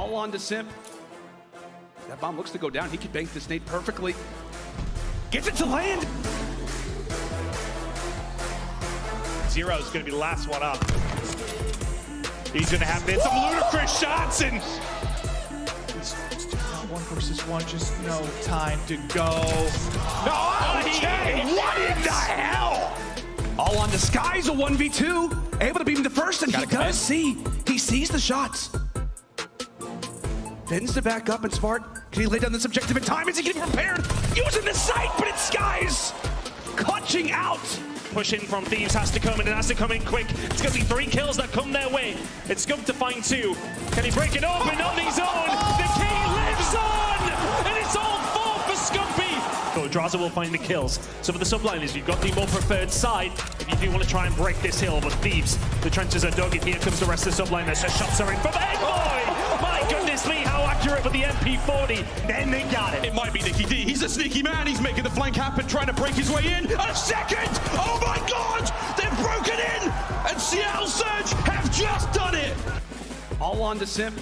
All on to Simp. That bomb looks to go down. He could bank this nade perfectly. Gets it to land. Zero's gonna be the last one up. He's gonna have some ludicrous shots and still got 1 versus 1, just no time to go. No, okay, what in the hell? All on to Sky's a 1v2. Able to beat him to first, and he does see. He sees the shots. Bends to back up, and Smart, can he lay down this objective in time? Is he getting prepared? Using the sight, but it's Sky's clutching out. Pushing from Thieves has to come in, and has to come in quick. It's gonna be 3 kills that come their way. It's Scump to find 2. Can he break it open on his own? The key lives on, and it's all 4 for Scumpy. So Draza will find the kills. So for the Subliners, you've got the more preferred side if you do want to try and break this hill. But Thieves, the trenches are dug, and here comes the rest of the Subliners. The shots are in from Eggboy. My goodness me, how accurate with the MP40. Then they got it. It might be Nicky D. He's a sneaky man. He's making the flank happen, trying to break his way in. A second! Oh my God! They've broken in! And Seattle Surge have just done it! All on to Simp.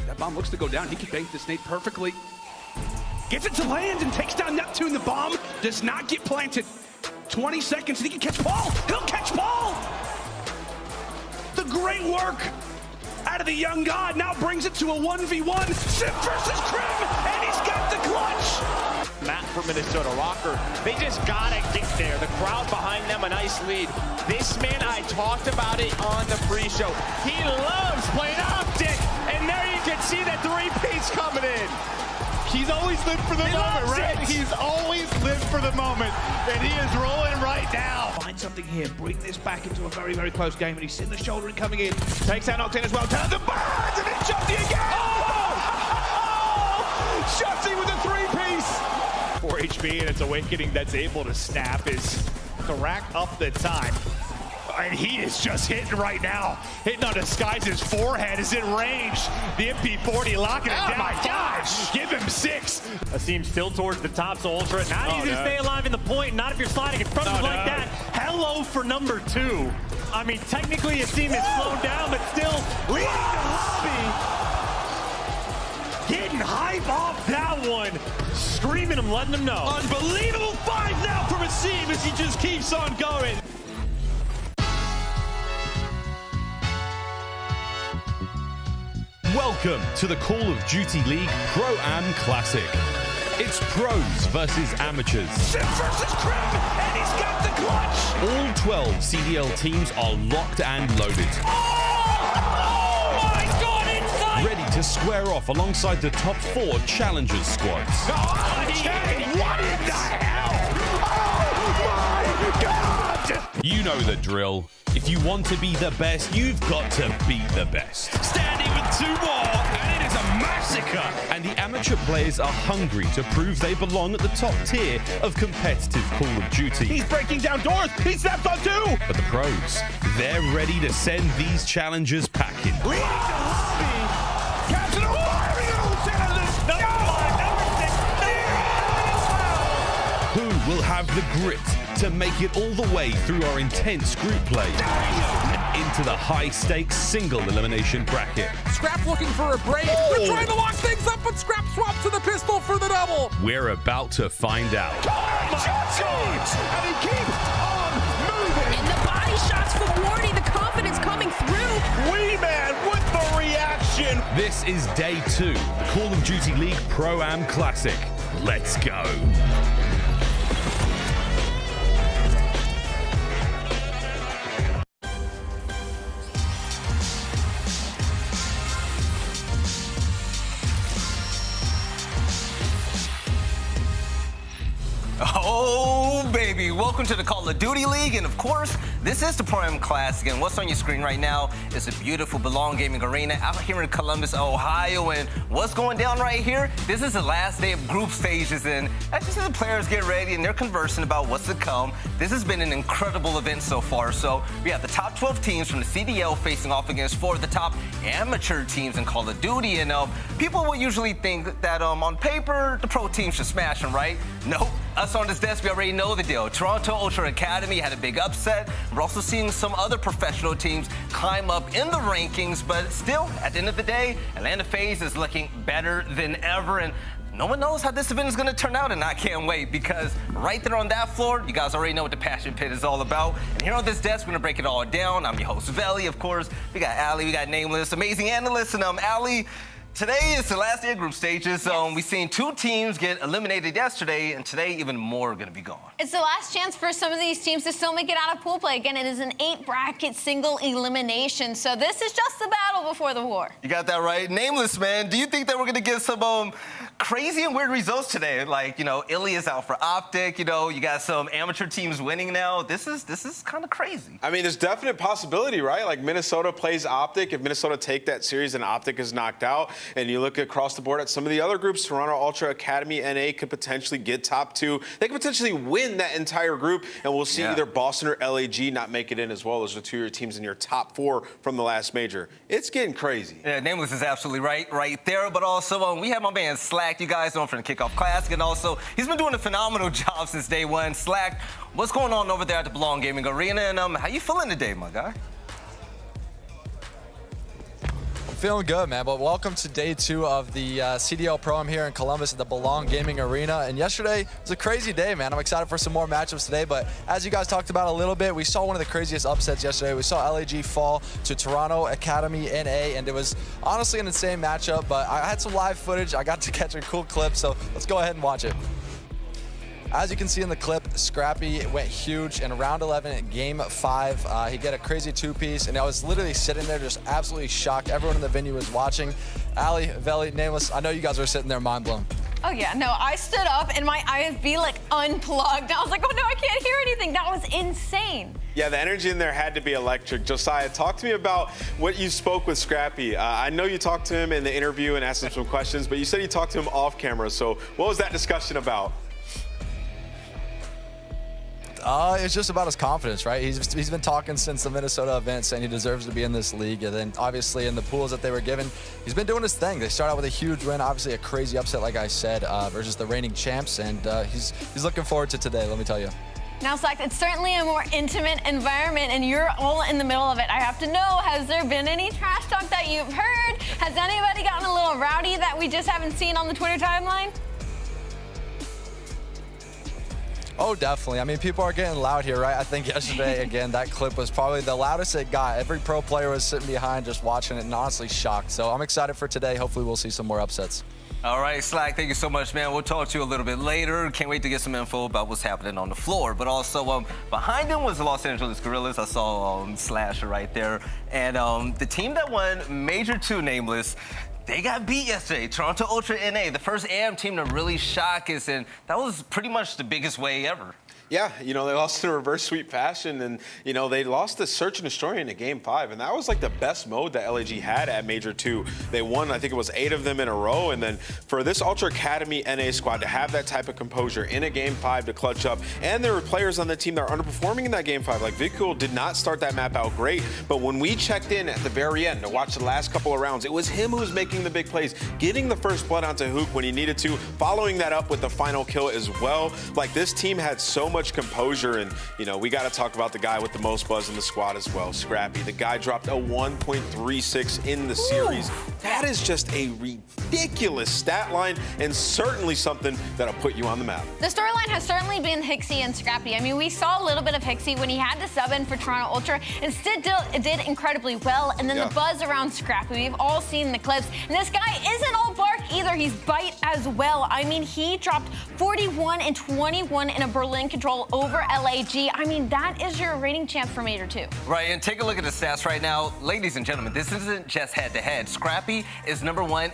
That bomb looks to go down. He can bank this nade perfectly. Gets it to land and takes down Neptune. The bomb does not get planted. 20 seconds and he can catch Paul. He'll catch Paul! The great work out of the young god now brings it to a 1v1. Simp versus Krim, and he's got the clutch. Matt for Minnesota ROKKR. They just gotta get there. The crowd behind them, a nice lead. This man, I talked about it on the pre-show. He loves playing OpTic, and there you can see that 3-piece coming in. He's always lived for the moment, right? He's always lived for the moment, and he is rolling right now. Find something here, bring this back into a very, very close game, and he's sitting the shoulder and coming in. Takes out Octane as well, turns and burns, and it's Shotzi again! Oh! Shotzi with a 3-piece! 4 HP, and it's Awakening that's able to snap is to rack up the time. And he is just hitting right now. Hitting on Disguise's forehead is in range. The MP40 locking it down. Oh my gosh! Give him 6. Asim still towards the top, so Ultra not easy to stay alive in the point, not if you're sliding in front of him like that. Hello for number 2. I mean, technically Asim is slowed down, but still leading the lobby. Getting hype off that one. Screaming him, letting him know. Unbelievable 5 now from Asim as he just keeps on going. Welcome to the Call of Duty League Pro-Am Classic. It's pros versus amateurs. Simp versus Krim, and he's got the clutch. All 12 CDL teams are locked and loaded. Oh my God, inside! Ready to square off alongside the top 4 challengers squads. Okay, what in the hell? Oh my God! You know the drill. If you want to be the best, you've got to beat the best. Standing with 2 more, and it is a massacre. And the amateur players are hungry to prove they belong at the top tier of competitive Call of Duty. He's breaking down doors. He snaps on 2. But the pros, they're ready to send these challengers packing. Leading the lobby. Captain Mario's in this. Who will have the grit to make it all the way through our intense group play into the high-stakes single elimination bracket? Scrap looking for a break. They're trying to lock things up, but Scrap swaps to the pistol for the double. We're about to find out. And he keeps on moving. And the body shots from Wardy, the confidence coming through. Wee Man with the reaction. This is day 2, the Call of Duty League Pro-Am Classic. Let's go. Oh, baby. Welcome to the Call of Duty League. And of course, this is the Pro-Am Classic. And what's on your screen right now is a beautiful Belong Gaming Arena out here in Columbus, Ohio. And what's going down right here? This is the last day of group stages. And as you see the players get ready and they're conversing about what's to come, this has been an incredible event so far. So we have the top 12 teams from the CDL facing off against 4 of the top amateur teams in Call of Duty. And people will usually think that on paper, the pro team should smash them, right? Nope. Us on this desk, we already know the deal. go. Toronto Ultra Academy had a big upset. We're also seeing some other professional teams climb up in the rankings, but still, at the end of the day, Atlanta Faze is looking better than ever, and no one knows how this event is going to turn out, and I can't wait, because right there on that floor, you guys already know what the Passion Pit is all about. And here on this desk, we're going to break it all down. I'm your host, Veli, of course. We got Ali, we got Nameless, amazing analysts, and Ali, today is the last day of group stages. We've seen 2 teams get eliminated yesterday, and today even more are going to be gone. It's the last chance for some of these teams to still make it out of pool play. Again, it is an 8-bracket single elimination, so this is just the battle before the war. You got that right. Nameless, man, do you think that we're going to get some crazy and weird results today? Like, Illy is out for OpTic. You got some amateur teams winning now. This is kind of crazy. I mean, there's definite possibility, right? Like, Minnesota plays OpTic. If Minnesota take that series and OpTic is knocked out, and you look across the board at some of the other groups, Toronto Ultra Academy, NA could potentially get top 2. They could potentially win that entire group, and we'll see either Boston or LAG not make it in as well. Those are 2 of your teams in your top 4 from the last major. It's getting crazy. Yeah, Nameless is absolutely right there. But also, we have my man Slack, you guys know, from the Kickoff Classic, and also he's been doing a phenomenal job since day one. Slack, what's going on over there at the Belong Gaming Arena, and how you feeling today, my guy? Feeling good, man, but welcome to day 2 of the CDL Pro. I'm here in Columbus at the Belong Gaming Arena, and yesterday was a crazy day, man. I'm excited for some more matchups today, but as you guys talked about a little bit, we saw one of the craziest upsets yesterday. We saw LAG fall to Toronto Academy NA, and it was honestly an insane matchup, but I had some live footage. I got to catch a cool clip, so let's go ahead and watch it. As you can see in the clip, Scrappy went huge in round 11 in game 5. He got a crazy 2-piece, and I was literally sitting there just absolutely shocked. Everyone in the venue was watching. Ali, Veli, Nameless, I know you guys were sitting there mind blown. Oh yeah, no, I stood up and my IFB unplugged. I was like, oh no, I can't hear anything. That was insane. Yeah, the energy in there had to be electric. Josiah, talk to me about what you spoke with Scrappy. I know you talked to him in the interview and asked him some questions, but you said you talked to him off camera. So what was that discussion about? It's just about his confidence, right? He's been talking since the Minnesota event, saying he deserves to be in this league. And then obviously in the pools that they were given, he's been doing his thing. They start out with a huge win, obviously a crazy upset, like I said, versus the reigning champs. And he's looking forward to today, let me tell you. Now, Slack, it's certainly a more intimate environment, and you're all in the middle of it. I have to know, has there been any trash talk that you've heard? Has anybody gotten a little rowdy that we just haven't seen on the Twitter timeline? Oh, definitely. I mean, people are getting loud here, right? I think yesterday, again, that clip was probably the loudest it got. Every pro player was sitting behind just watching it and honestly shocked. So I'm excited for today. Hopefully we'll see some more upsets. All right, Slack, thank you so much, man. We'll talk to you a little bit later. Can't wait to get some info about what's happening on the floor. But also, behind him was the Los Angeles Guerrillas. I saw Slasher right there. And the team that won Major 2, Nameless, they got beat yesterday. Toronto Ultra NA, the first AM team to really shock us, and that was pretty much the biggest way ever. Yeah, they lost in reverse sweep fashion, and, they lost to Search and Destroy in game 5, and that was like the best mode that LAG had at Major 2. They won, I think it was 8 of them in a row, and then for this Ultra Academy NA squad to have that type of composure in a game 5 to clutch up, and there were players on the team that are underperforming in that game 5. Like, Vikul did not start that map out great, but when we checked in at the very end to watch the last couple of rounds, it was him who was making the big plays, getting the first blood onto Hook when he needed to, following that up with the final kill as well. Like, this team had so much composure, and we got to talk about the guy with the most buzz in the squad as well, Scrappy. The guy dropped a 1.36 in the series. That is just a ridiculous stat line, and certainly something that'll put you on the map. The storyline has certainly been Hixie and Scrappy. I mean, we saw a little bit of Hixie when he had to sub in for Toronto Ultra, and still did incredibly well. And then the buzz around Scrappy, we've all seen the clips. And this guy isn't all bark either. He's bite as well. I mean, he dropped 41 and 21 in a Berlin control over LAG. I mean, that is your rating champ for Major 2. Right, and take a look at the stats right now. Ladies and gentlemen, this isn't just head-to-head. Scrappy is #1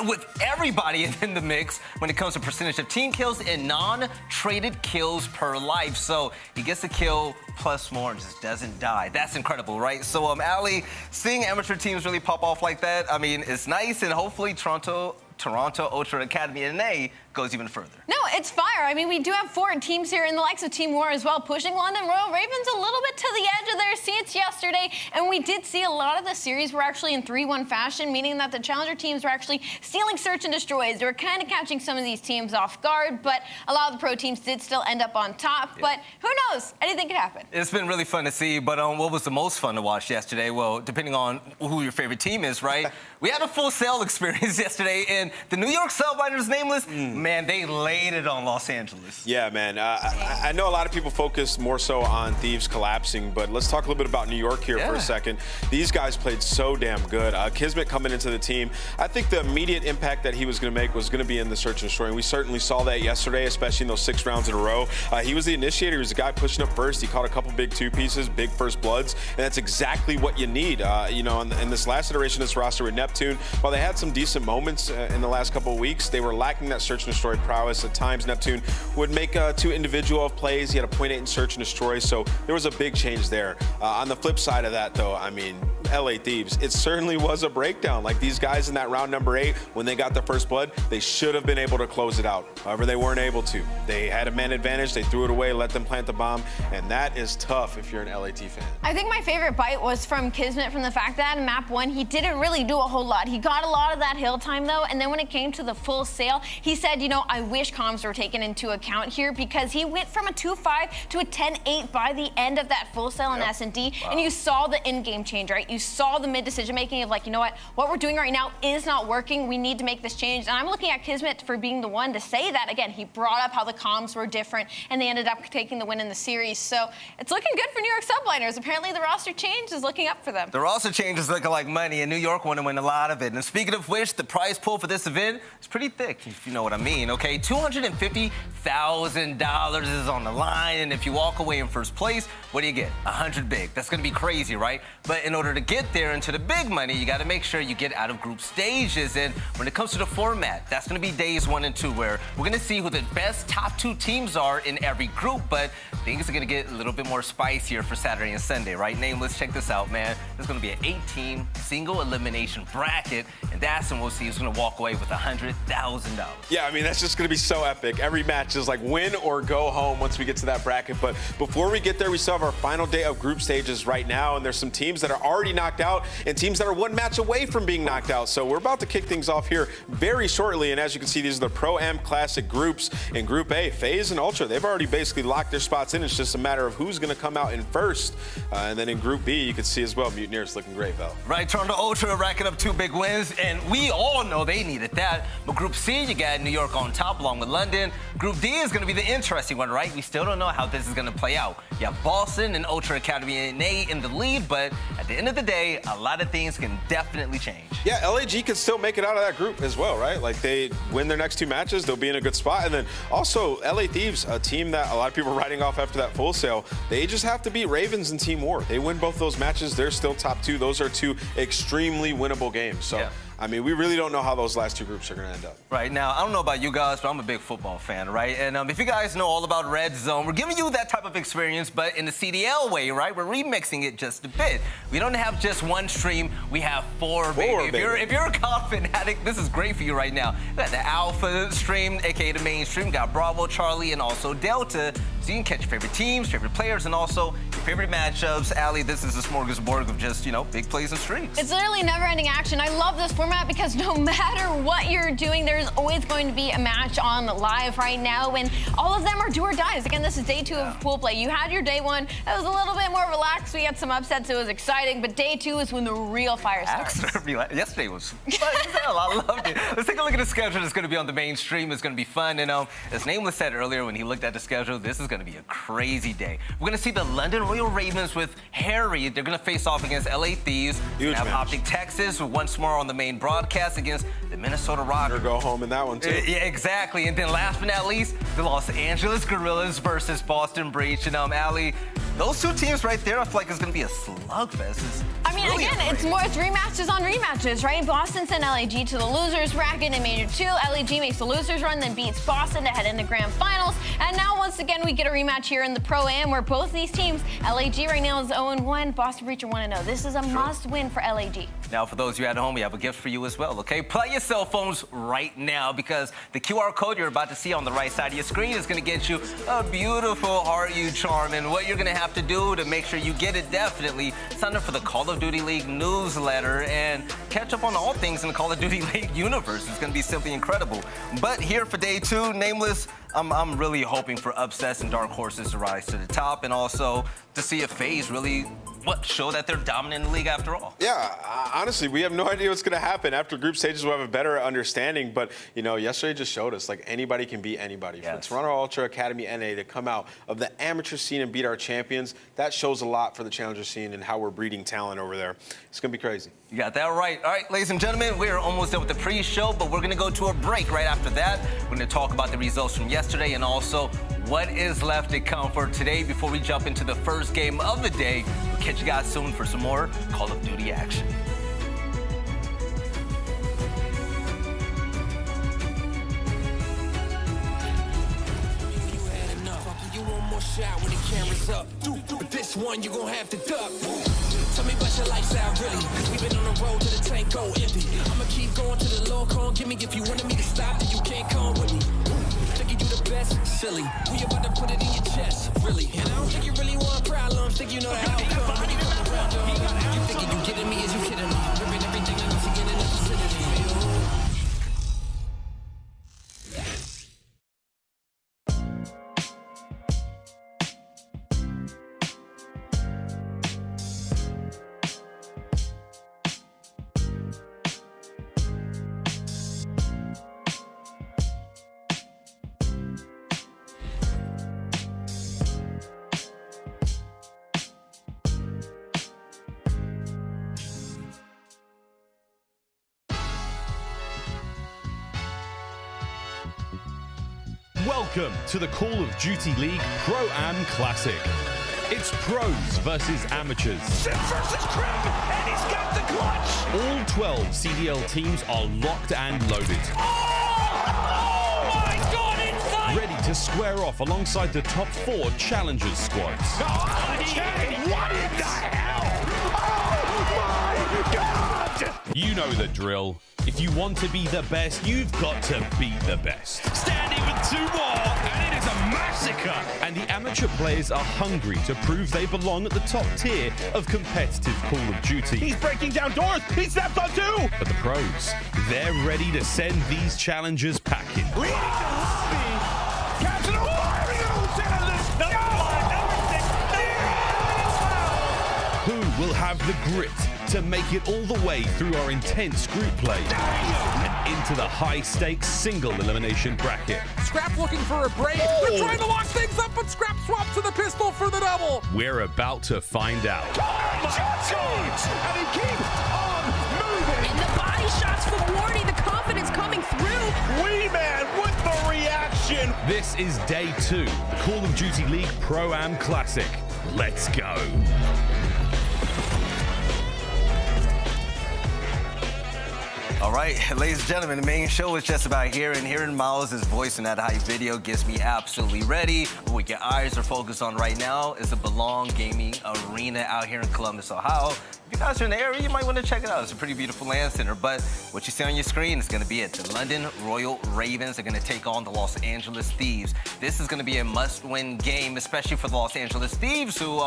with everybody in the mix when it comes to percentage of team kills and non-traded kills per life. So he gets a kill plus more and just doesn't die. That's incredible, right? So, Ali, seeing amateur teams really pop off like that, I mean, it's nice, and hopefully Toronto Toronto Ultra Academy NA goes even further. No, it's fire. I mean, we do have 4 teams here in the likes of Team War as well, pushing London Royal Ravens a little bit to the edge of their seats yesterday. And we did see a lot of the series were actually in 3-1 fashion, meaning that the challenger teams were actually stealing search and destroys. They were kind of catching some of these teams off guard, but a lot of the pro teams did still end up on top. Yeah. But who knows? Anything could happen. It's been really fun to see, but what was the most fun to watch yesterday? Well, depending on who your favorite team is, right? We had a full sale experience yesterday, and the New York Subliners, nameless, man, they laid it on Los Angeles. Yeah, man. I know a lot of people focus more so on Thieves collapsing, but let's talk a little bit about New York here for a second. These guys played so damn good. Kismet coming into the team, I think the immediate impact that he was going to make was going to be in the search and destroy. And we certainly saw that yesterday, especially in those 6 rounds in a row. He was the initiator. He was the guy pushing up first. He caught a couple big 2-pieces, big first bloods, and that's exactly what you need. You know, in this last iteration of this roster with Neptune, while they had some decent moments in the last couple of weeks, they were lacking that search and destroy prowess. At times, Neptune would make 2 individual plays. He had a .8 in search and destroy, so there was a big change there. On the flip side of that, though, I mean, LA Thieves, it certainly was a breakdown. Like these guys in that round number 8, when they got the first blood, they should have been able to close it out. However, they weren't able to. They had a man advantage. They threw it away, let them plant the bomb, and that is tough if you're an LAT fan. I think my favorite bite was from Kismet, from the fact that in map 1, he didn't really do a whole lot. He got a lot of that hill time, though, and then when it came to the full sale, he said, you know, I wish comms were taken into account here, because he went from a 2-5 to a 10-8 by the end of that full sale in S&D, and you saw the in-game change, right? You saw the mid-decision making of like, you know what we're doing right now is not working. We need to make this change. And I'm looking at Kismet for being the one to say that. Again, he brought up how the comms were different, and they ended up taking the win in the series. So it's looking good for New York Subliners. Apparently the roster change is looking up for them. The roster change is looking like money, and New York want to win a lot of it. And speaking of which, the prize pool for this event is pretty thick, if you know what I mean, okay? $250,000 is on the line, and if you walk away in first place, what do you get? 100 big. That's going to be crazy, right? But in order to get there into the big money, you got to make sure you get out of group stages. And when it comes to the format, that's going to be days 1 and 2, where we're going to see who the best top 2 teams are in every group. But things are going to get a little bit more spicier for Saturday and Sunday, right? Nameless, check this out, man. There's going to be an 8-team single elimination bracket, and that's when we'll see who's going to walk away with $100,000. Yeah, I mean, that's just going to be so epic. Every match is like win or go home once we get to that bracket. But before we get there, we still have our final day of group stages right now, and there's some teams that are already knocked out and teams that are 1 match away from being knocked out. So we're about to kick things off here very shortly, and as you can see, these are the Pro-Am Classic groups. In Group A, Faze and Ultra, they've already basically locked their spots in. It's just a matter of who's going to come out in first. And then in Group B, you can see as well, Mutineers looking great, Val. Right, Toronto Ultra racking up 2 big wins, and we all know they needed that. But Group C, you got New York on top along with London. Group D is going to be the interesting one, right? We still don't know how this is going to play out. You have Boston and Ultra Academy NA in the lead, but at the end of the day, a lot of things can definitely change. Yeah, LAG can still make it out of that group as well, right? Like, they win their next 2 matches, they'll be in a good spot. And then also, LA Thieves, a team that a lot of people are writing off after that full sale, they just have to beat Ravens and Team War. They win both those matches, they're still top 2. Those are 2 extremely winnable games. So. Yeah. I mean, we really don't know how those last 2 groups are going to end up. Right. Now, I don't know about you guys, but I'm a big football fan, right? And if you guys know all about Red Zone, we're giving you that type of experience, but in the CDL way, right? We're remixing it just a bit. We don't have just 1 stream. We have 4, baby. If you're a COD fanatic, this is great for you right now. We got the Alpha stream, a.k.a. the main stream. Got Bravo, Charlie, and also Delta. So you can catch your favorite teams, favorite players, and also your favorite matchups. Allie, this is a smorgasbord of just, you know, big plays and streaks. It's literally never-ending action. I love this format because no matter what you're doing, there's always going to be a match on live right now, and all of them are do or dies. Again, this is day 2 of pool play. You had your day 1. It was a little bit more relaxed. We had some upsets. It was exciting, but day 2 is when the real fire starts. Yesterday was fun as hell. I loved it. Let's take a look at the schedule that's going to be on the main stream. It's going to be fun, and as Nameless said earlier when he looked at the schedule, this is going to be a crazy day. We're going to see the London Royal Ravens with Harry. They're going to face off against LA Thieves. Huge have match. OpTic Texas once more on the main broadcast against the Minnesota ROKKR. Go home in that one, too. Yeah, exactly. And then last but not least, the Los Angeles Guerrillas versus Boston Breach. And Allie, those 2 teams right there, I feel like it's going to be a slugfest. I mean, again, it's rematches on rematches, right? Boston sent LAG to the losers bracket in Major 2. LAG makes the losers run, then beats Boston to head into grand finals. And now, once again, we get a rematch here in the Pro-Am, where both these teams, LAG right now is 0-1, Boston Breach are 1-0. This is a must-win for LAG. Now, for those of you at home, we have a gift for you as well, okay? Play your cell phones right now because the QR code you're about to see on the right side of your screen is going to get you a beautiful RU charm. And what you're going to have to do to make sure you get it definitely, sign up for the Call of Duty League newsletter and catch up on all things in the Call of Duty League universe. It's going to be simply incredible. But here for day 2, Nameless, I'm really hoping for upsets and dark horses to rise to the top, and also to see if Faze really show that they're dominant in the league after all. Yeah, honestly, we have no idea what's going to happen. After group stages, we'll have a better understanding. But, you know, yesterday just showed us, like, anybody can beat anybody. Yes. For Toronto Ultra Academy NA to come out of the amateur scene and beat our champions, that shows a lot for the challenger scene and how we're breeding talent over there. It's going to be crazy. You got that right. All right, ladies and gentlemen, we're almost done with the pre-show, but we're going to go to a break right after that. We're going to talk about the results from yesterday and also what is left to come for today before we jump into the first game of the day. We'll catch you guys soon for some more Call of Duty action. Shot when the camera's up. But this one you gon' have to duck. Tell me about your lifestyle, really. We've been on the road to the tank go empty. I'ma keep going to the Lord, come give me. If you wanted me to stop, then you can't come with me. Thinking you the best, silly. We about to put it in your chest, really. And I don't think you really want problems. Think you know the outcome when you come around. You thinking you getting me? Is you kidding me? Ripping everything that I'm seeing in the vicinity. Welcome to the Call of Duty League Pro-Am Classic. It's pros versus amateurs. Sim versus Krim, and he's got the clutch! All 12 CDL teams are locked and loaded. Oh my God, inside! Ready to square off alongside the top 4 challengers squads. Okay, what in the hell? Oh my God! You know the drill. If you want to be the best, you've got to beat the best. Standing with 2 more, and it is a massacre. And the amateur players are hungry to prove they belong at the top tier of competitive Call of Duty. He's breaking down doors. He snapped on 2. But the pros, they're ready to send these challengers packing. Leading the lobby! Captain Mario Dennis! Who will have the grit to make it all the way through our intense group play and into the high-stakes single elimination bracket? Scrap looking for a break. They're trying to lock things up, but Scrap swaps to the pistol for the double. We're about to find out. And he keeps on moving! And the body shots for Wardy, the confidence coming through. Wee Man with the reaction. This is day 2, the Call of Duty League Pro-Am Classic. Let's go. All right, ladies and gentlemen, the main show is just about here, and hearing Miles' voice in that high video gets me absolutely ready. What your eyes are focused on right now is the Belong Gaming Arena out here in Columbus, Ohio. If you guys are in the area, you might want to check it out. It's a pretty beautiful land center, but what you see on your screen is going to be it. The London Royal Ravens are going to take on the Los Angeles Thieves. This is going to be a must-win game, especially for the Los Angeles Thieves, who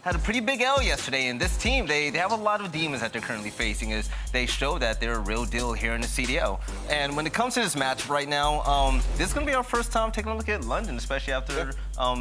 had a pretty big L yesterday. And this team, they have a lot of demons that they're currently facing as they show that they're a real deal here in the CDL. And when it comes to this match right now, this is going to be our first time taking a look at London, especially after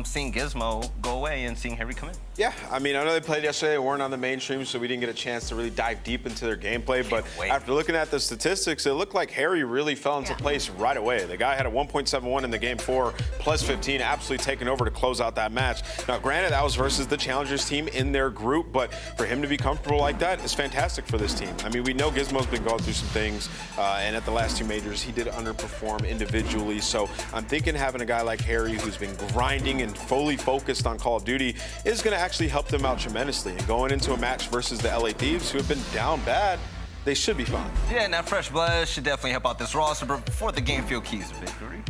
seeing Gizmo go away and seeing Harry come in. Yeah, I mean, I know they played yesterday. They weren't on the mainstream, so we didn't get a chance to really dive deep into their gameplay. But after looking at the statistics, it looked like Harry really fell into place right away. The guy had a 1.71 in the game 4, plus 15, absolutely taking over to close out that match. Now, granted, that was versus the Challengers team in their group, but for him to be comfortable like that is fantastic for this team. I mean, we know Gizmo's been going through some things, and at the last 2 majors, he did underperform individually. So I'm thinking having a guy like Harry who's been grinding and fully focused on Call of Duty is going to actually help them out tremendously. And going into a match versus the LA Thieves, who have been down bad, they should be fine. Yeah, and that fresh blood should definitely help out this roster. But before the game field keys, victory.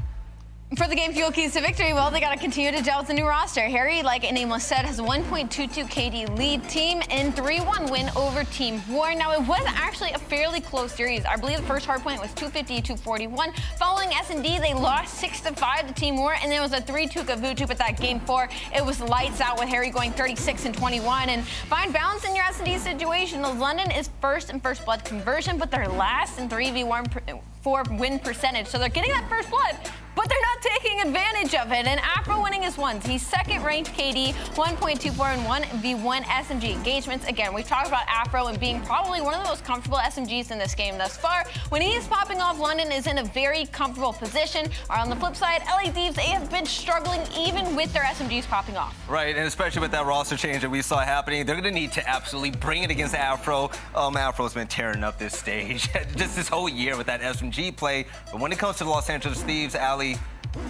For the game fuel keys to victory, well, they got to continue to gel with the new roster. Harry, like Nameless said, has a 1.22 KD lead team and 3-1 win over Team War. Now, it was actually a fairly close series. I believe the first hard point was 250-241. Following S&D, they lost 6-5 to Team War, and there was a 3-2 Gavutu, but that game 4, it was lights out with Harry going 36-21. And find balance in your S&D situation. The London is first in first blood conversion, but they're last in 3v4 win percentage. So they're getting that first blood, but they're not taking advantage of it. And Afro winning his ones. He's second ranked KD, 1.24 in 1v1 SMG engagements. Again, we've talked about Afro and being probably one of the most comfortable SMGs in this game thus far. When he's popping off, London is in a very comfortable position. Or on the flip side, LA Thieves, they have been struggling even with their SMGs popping off. Right, and especially with that roster change that we saw happening, they're going to need to absolutely bring it against Afro. Afro's been tearing up this stage just this whole year with that SMG play. But when it comes to the Los Angeles Thieves, Ali,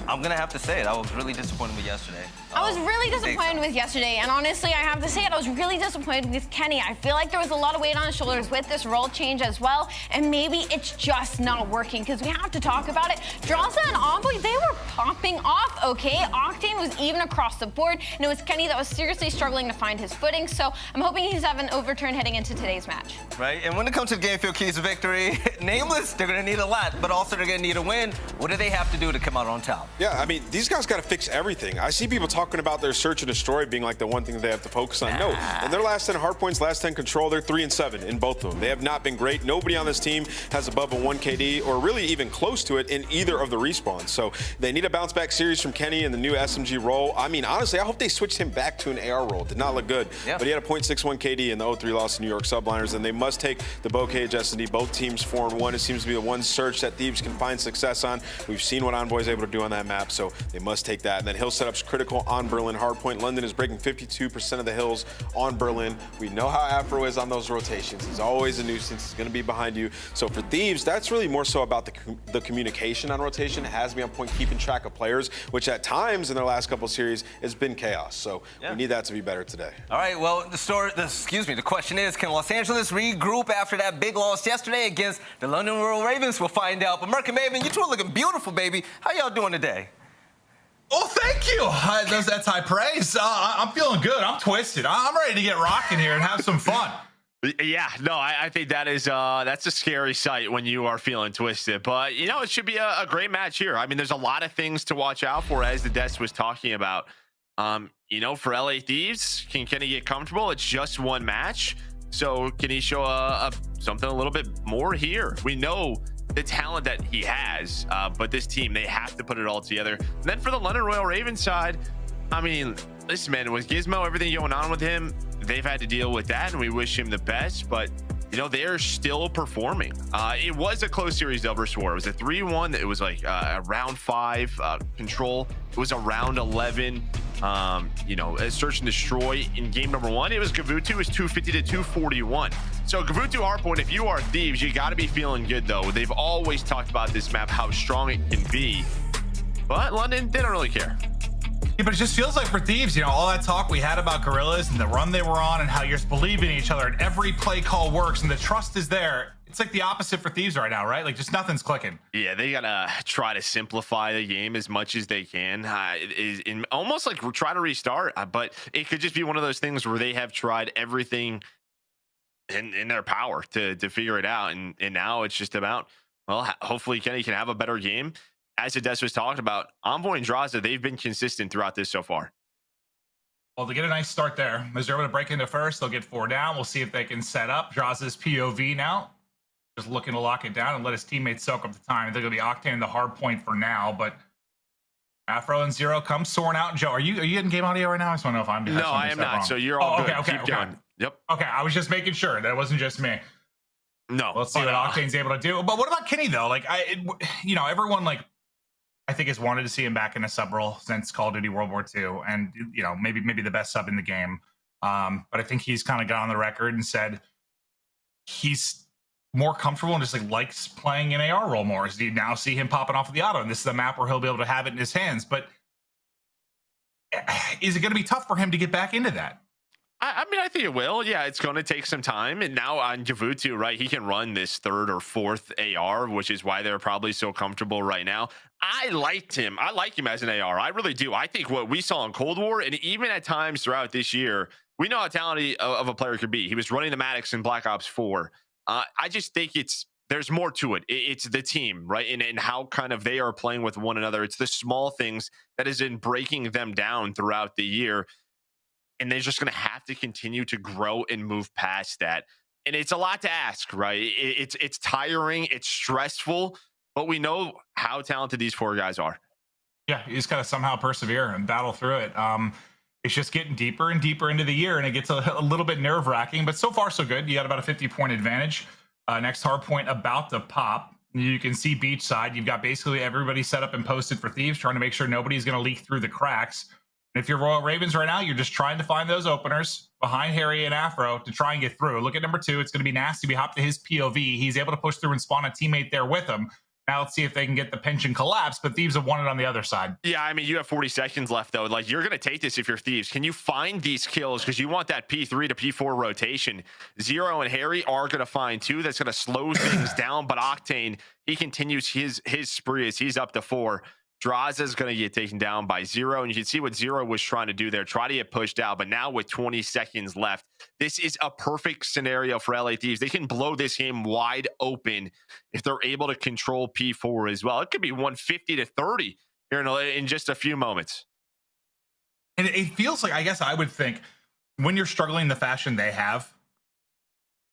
I'm going to have to say it. I was really disappointed with yesterday. I was really disappointed with yesterday, and honestly, I have to say it, I was really disappointed with Kenny. I feel like there was a lot of weight on his shoulders with this role change as well, and maybe it's just not working, because we have to talk about it. Drawza and Envoy, they were popping off, okay? Octane was even across the board, and it was Kenny that was seriously struggling to find his footing, so I'm hoping he's having an overturn heading into today's match. Right, and when it comes to the game field keys to victory, Nameless, they're going to need a lot, but also they're going to need a win. What do they have to do to come out on top? Yeah, I mean, these guys got to fix everything. I see people talking about their search and destroy being like the one thing that they have to focus on. No, in their last 10 hardpoints, last 10 control, they're 3-7 in both of them. They have not been great. Nobody on this team has above a 1 KD or really even close to it in either of the respawns. So they need a bounce back series from Kenny in the new SMG role. I mean, honestly, I hope they switched him back to an AR role. Did not look good. Yeah. But he had a 0.61 KD in the 0-3 loss to New York Subliners, and they must take the Bocage S&D. Both teams 4-1. It seems to be the one search that Thieves can find success on. We've seen what Envoy's able to do on that map, so they must take that. And then hill setup's critical on Berlin hardpoint. London is breaking 52% of the hills on Berlin. We know how Afro is on those rotations. He's always a nuisance. He's going to be behind you. So for Thieves, that's really more so about the communication on rotation. It has to be on point, keeping track of players, which at times in their last couple series has been chaos. So we need that to be better today. All right, well, the question is, can Los Angeles regroup after that big loss yesterday against the London Royal Ravens? We'll find out. But Merc and Maven, you two are looking beautiful, baby. How y'all doing today? Oh, thank you. That's high praise. I'm feeling good. I'm twisted. I'm ready to get rocking here and have some fun. Yeah, no, I think that is that's a scary sight when you are feeling twisted. But, you know, it should be a great match here. I mean, there's a lot of things to watch out for, as the Des was talking about. You know, for LA Thieves, can Kenny get comfortable? It's just one match. So can he show something a little bit more here? We know the talent that he has, but this team, they have to put it all together. And then for the London Royal Ravens side, I mean, listen, man, with Gizmo, everything going on with him, they've had to deal with that, and we wish him the best. But, you know, they're still performing. It was a close series over Swore. It was a 3-1. It was like a round 5 control. It was a round 11. You know, search and destroy in game number 1. It was Gavutu was 250 to 241. So Gavutu hardpoint, if you are Thieves, you got to be feeling good, though. They've always talked about this map, how strong it can be. But London, they don't really care. Yeah, but it just feels like for Thieves, you know, all that talk we had about Guerrillas and the run they were on and how you're believing in each other and every play call works and the trust is there. It's like the opposite for Thieves right now, right? Like, just nothing's clicking. Yeah, they gotta try to simplify the game as much as they can. Almost like try to restart, but it could just be one of those things where they have tried everything in their power to figure it out, and now it's just about, well, hopefully Kenny can have a better game. As Des was talking about, Envoy and Drawza, they've been consistent throughout this so far. Well, they get a nice start there. Missouri to break into first. They'll get 4 down. We'll see if they can set up. Drawza's POV now. Just looking to lock it down and let his teammates soak up the time. They're going to be Octane the hard point for now, but Afro and Zero come soaring out. Joe, are you getting game audio right now? I just want to know if I'm No, I am not. Wrong. So you're all good. Keep going. Yep. Okay, I was just making sure that it wasn't just me. No. Let's see what Octane's able to do. But what about Kenny, though? Like, you know, everyone, like, I think has wanted to see him back in a sub role since Call of Duty World War II, and, you know, maybe the best sub in the game. But I think he's kind of got on the record and said he's more comfortable and just like likes playing an AR role more. So you now see him popping off of the auto, and this is a map where he'll be able to have it in his hands. But is it going to be tough for him to get back into that? I mean, I think it will. Yeah, it's going to take some time. And now on Javutu, right, he can run this 3rd or 4th AR, which is why they're probably so comfortable right now. I liked him. I like him as an AR. I really do. I think what we saw in Cold War, and even at times throughout this year, we know how talented of a player could be. He was running the Maddox in Black Ops 4. I just think there's more to it. It's the team, right? And how kind of they are playing with one another. It's the small things that is in breaking them down throughout the year. And they're just going to have to continue to grow and move past that. And it's a lot to ask, right? It's tiring, it's stressful, but we know how talented these 4 guys are. Yeah, you just got to somehow persevere and battle through it. It's just getting deeper and deeper into the year, and it gets a little bit nerve-wracking, but so far so good. You got about a 50-point advantage. Next hard point about to pop. You can see beachside. You've got basically everybody set up and posted for Thieves, trying to make sure nobody's going to leak through the cracks. If you're Royal Ravens right now, you're just trying to find those openers behind Harry and Afro to try and get through. Look at number 2. It's going to be nasty. We hop to his POV. He's able to push through and spawn a teammate there with him. Now let's see if they can get the pinch and collapse, but Thieves have won it on the other side. Yeah, I mean, you have 40 seconds left, though. Like, you're going to take this if you're Thieves. Can you find these kills? Because you want that P3 to P4 rotation. Zero and Harry are going to find 2. That's going to slow things down, but Octane, he continues his spree as he's up to 4. Draza is going to get taken down by Zero, and you can see what Zero was trying to do there, try to get pushed out, but now with 20 seconds left, this is a perfect scenario for LA Thieves. They can blow this game wide open if they're able to control P4 as well. It could be 150 to 30 here in just a few moments. And it feels like, I guess I would think, when you're struggling the fashion they have,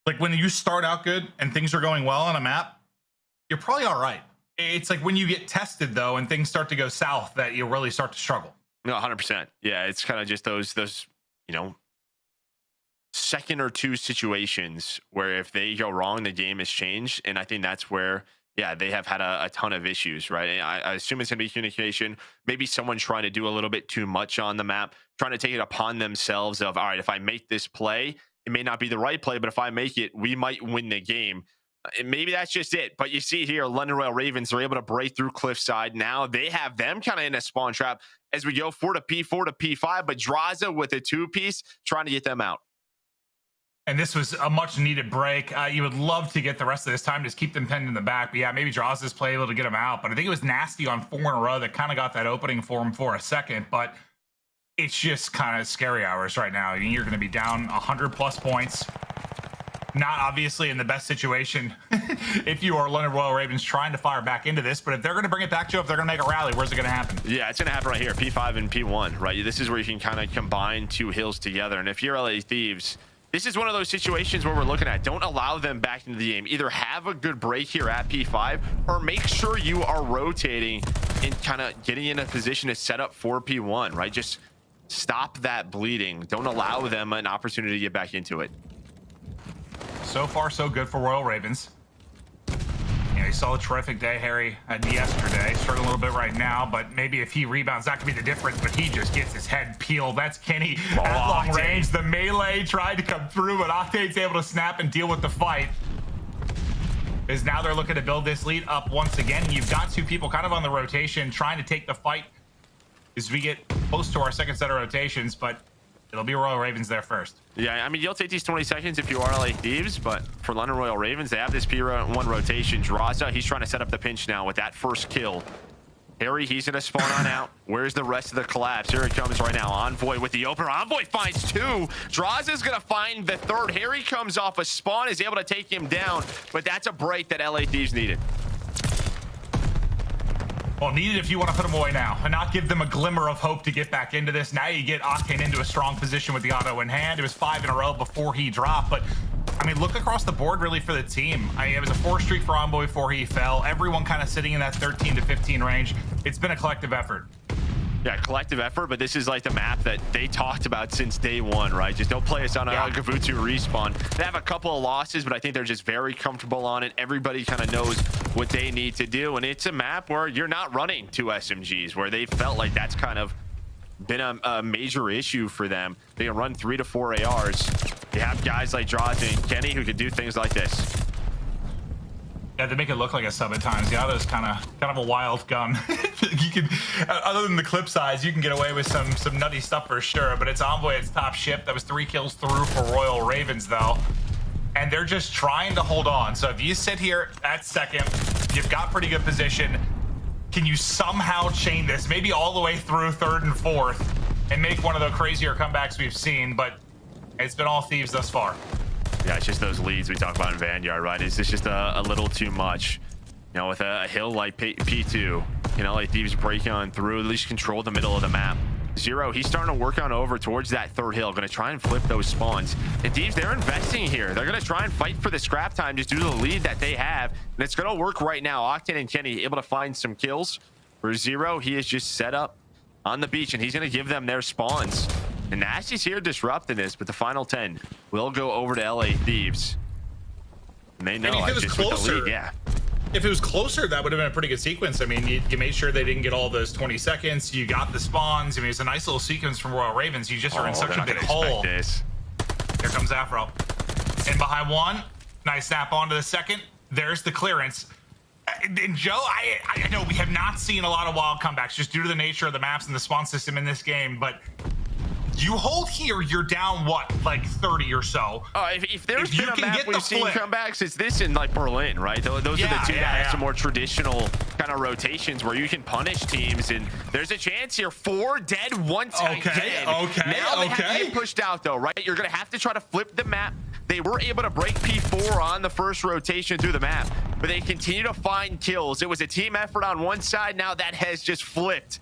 like when you start out good and things are going well on a map, you're probably all right. It's like when you get tested, though, and things start to go south, that you really start to struggle. No, 100%. Yeah, it's kind of just those second or 2 situations where if they go wrong, the game has changed. And I think that's where, yeah, they have had a ton of issues, right? And I assume it's going to be communication. Maybe someone trying to do a little bit too much on the map, trying to take it upon themselves of, all right, if I make this play, it may not be the right play, but if I make it, we might win the game. And maybe that's just it. But you see here, London Royal Ravens are able to break through Cliffside. Now they have them kind of in a spawn trap as we go 4 to P4 to P5. But Draza with a 2-piece trying to get them out. And this was a much needed break. You would love to get the rest of this time, just keep them pinned in the back. But yeah, maybe Draza's play able to get them out. But I think it was nasty on 4 in a row that kind of got that opening for him for a second. But it's just kind of scary hours right now. You're going to be down 100+ points. Not obviously in the best situation if you are London Royal Ravens trying to fire back into this, but if they're going to bring it back to you, if they're going to make a rally, where's it going to happen? Yeah, it's going to happen right here, P5 and P1, right? This is where you can kind of combine 2 hills together. And if you're LA Thieves, this is one of those situations where we're looking at, don't allow them back into the game. Either have a good break here at P5 or make sure you are rotating and kind of getting in a position to set up for P1, right? Just stop that bleeding. Don't allow them an opportunity to get back into it. So far, so good for Royal Ravens. You saw a terrific day Harry had yesterday. Struggling a little bit right now, but maybe if he rebounds, that could be the difference. But he just gets his head peeled. That's Kenny at long range. The melee tried to come through, but Octane's able to snap and deal with the fight. As now they're looking to build this lead up once again. You've got 2 people kind of on the rotation trying to take the fight as we get close to our second set of rotations, but it'll be Royal Ravens there first. Yeah, I mean, you'll take these 20 seconds if you are LA Thieves, but for London Royal Ravens, they have this P1 rotation. Draza, he's trying to set up the pinch now with that first kill. Harry, he's going to spawn on out. Where's the rest of the collapse? Here it comes right now. Envoy with the opener. Envoy finds 2. Draza's going to find the 3rd. Harry comes off a spawn, is able to take him down, but that's a break that LA Thieves needed. Well, needed if you want to put them away now and not give them a glimmer of hope to get back into this. Now you get Octane into a strong position with the auto in hand. It was 5 in a row before he dropped, but I mean, look across the board really for the team. I mean, it was a 4 streak for Envoy before he fell. Everyone kind of sitting in that 13 to 15 range. It's been a collective effort. Yeah, collective effort, but this is like the map that they talked about since day 1, right? Just don't play us on a Gavutu respawn. They have a couple of losses, but I think they're just very comfortable on it. Everybody kind of knows what they need to do, and it's a map where you're not running 2 SMGs, where they felt like that's kind of been a major issue for them. They can run 3 to 4 ARs. You have guys like Draza and Kenny who can do things like this. Yeah, they make it look like a sub at times. The Otto's kind of a wild gun. You can, other than the clip size, you can get away with some nutty stuff for sure. But it's Envoy, it's top ship. That was 3 kills through for Royal Ravens though, and they're just trying to hold on. So if you sit here at second, you've got pretty good position. Can you somehow chain this, maybe all the way through third and fourth, and make one of the crazier comebacks we've seen? But it's been all Thieves thus far. Yeah, it's just those leads we talk about in Vanguard, right? It's just a little too much. You know, with a hill like P2, you know, like Thieves break on through, at least control the middle of the map. Zero, he's starting to work on over towards that third hill, going to try and flip those spawns. And Thieves, they're investing here. They're going to try and fight for the scrap time just due to the lead that they have. And it's going to work right now. Octane and Kenny able to find some kills. For Zero, he is just set up on the beach, and he's going to give them their spawns. And Nasty's here disrupting this, but the final 10 will go over to LA Thieves. And they know if it was closer, yeah. If it was closer, that would have been a pretty good sequence. I mean, you made sure they didn't get all those 20 seconds. You got the spawns. I mean, it's a nice little sequence from Royal Ravens. You just are in such a big hole. Here comes Afro. And behind one, nice snap onto the second. There's the clearance. And Joe, I know we have not seen a lot of wild comebacks just due to the nature of the maps and the spawn system in this game, but you hold here, you're down what, like 30 or so. If there's been a map we've seen comebacks, it's this in like Berlin, right? Those are the two that have some more traditional kind of rotations where you can punish teams, and there's a chance here. 4 dead, 1 tight dead. Now they have to get pushed out though, right? You're gonna have to try to flip the map. They were able to break P4 on the first rotation through the map, but they continue to find kills. It was a team effort on one side. Now that has just flipped.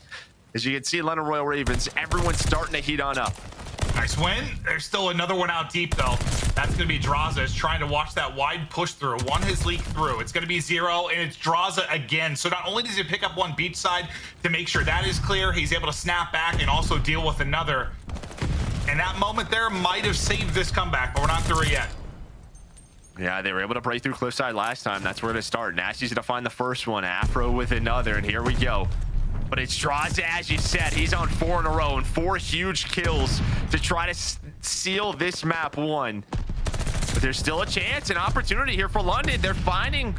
As you can see, London Royal Ravens, everyone's starting to heat on up. Nice win. There's still another one out deep, though. That's going to be Draza is trying to watch that wide push through. One has leaked through. It's going to be Zero, and it's Draza again. So not only does he pick up one beach side to make sure that is clear, he's able to snap back and also deal with another. And that moment there might have saved this comeback, but we're not through it yet. Yeah, they were able to break through Cliffside last time. That's where to start. Nasty's going to find the first one. Afro with another, and here we go. But it's Draza, as you said. He's on 4 in a row and 4 huge kills to try to seal this map 1. But there's still a chance, an opportunity here for London. They're finding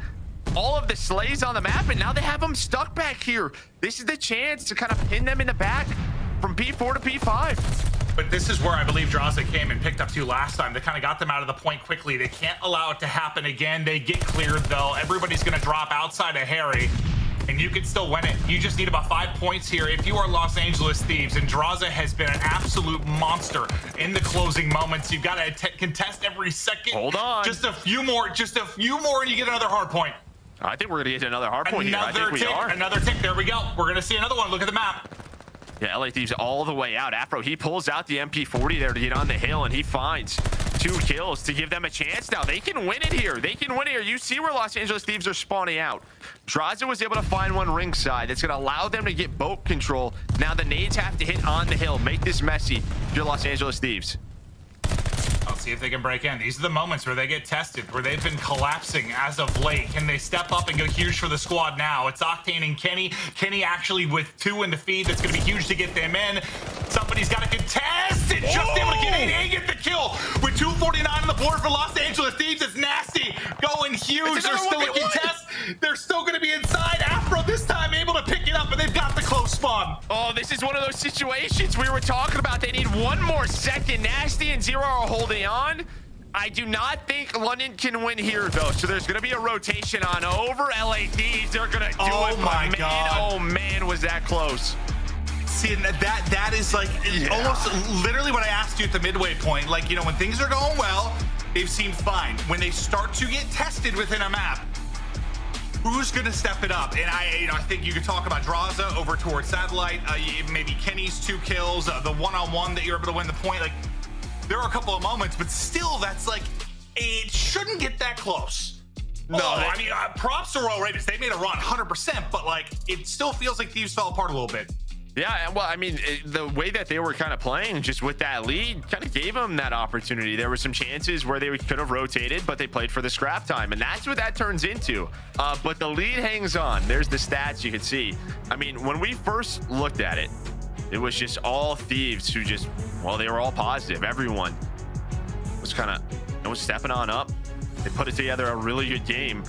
all of the slays on the map, and now they have them stuck back here. This is the chance to kind of pin them in the back from P4 to P5. But this is where I believe Draza came and picked up 2 last time. They kind of got them out of the point quickly. They can't allow it to happen again. They get cleared, though. Everybody's going to drop outside of Harry. And you can still win it. You just need about 5 points here if you are Los Angeles Thieves. And Draza has been an absolute monster in the closing moments. You've got to contest every second. Hold on. Just a few more, and you get another hard point. I think we're going to get another hard point here. I think we are. Another tick. There we go. We're going to see another one. Look at the map. Yeah, LA Thieves all the way out. Afro, he pulls out the MP40 there to get on the hill, and he finds 2 kills to give them a chance. Now they can win it here. They can win it here. You see where Los Angeles Thieves are spawning out. Draza was able to find one ringside. That's going to allow them to get boat control. Now the nades have to hit on the hill. Make this messy if you're Los Angeles Thieves. I'll see if they can break in. These are the moments where they get tested, where they've been collapsing as of late. Can they step up and go huge for the squad now? It's Octane and Kenny. Kenny actually with 2 in the feed. That's going to be huge to get them in. Somebody's got to contest and just able to get in and get the kill. With 2:49 on the board for Los Angeles Thieves. It's Nasty going huge. They're still in contest. They're still going to be inside. Afro this time able to pick it up, and they've got the close spawn. Oh, this is one of those situations we were talking about. They need 1 more second. Nasty and Zero are holding on. I do not think London can win here, though. So there's going to be a rotation on over LA Thieves. They're going to do it. Oh, my God. Oh, man, was that close. See, that is like almost literally what I asked you at the midway point. Like, you know, when things are going well, they've seemed fine. When they start to get tested within a map, who's going to step it up? And I think you could talk about Draza over towards Satellite, maybe Kenny's 2 kills, the one-on-one that you're able to win the point. Like, there are a couple of moments, but still, that's like, it shouldn't get that close. No, I mean, props to Royal Ravens. They made a run 100%, but like, it still feels like Thieves fell apart a little bit. Yeah, well, I mean, the way that they were kind of playing just with that lead kind of gave them that opportunity. There were some chances where they could have rotated, but they played for the scrap time, and that's what that turns into. But the lead hangs on. There's the stats you can see. I mean, when we first looked at it, it was just all Thieves who just, well, they were all positive. Everyone was kind of, stepping on up. They put it together a really good game.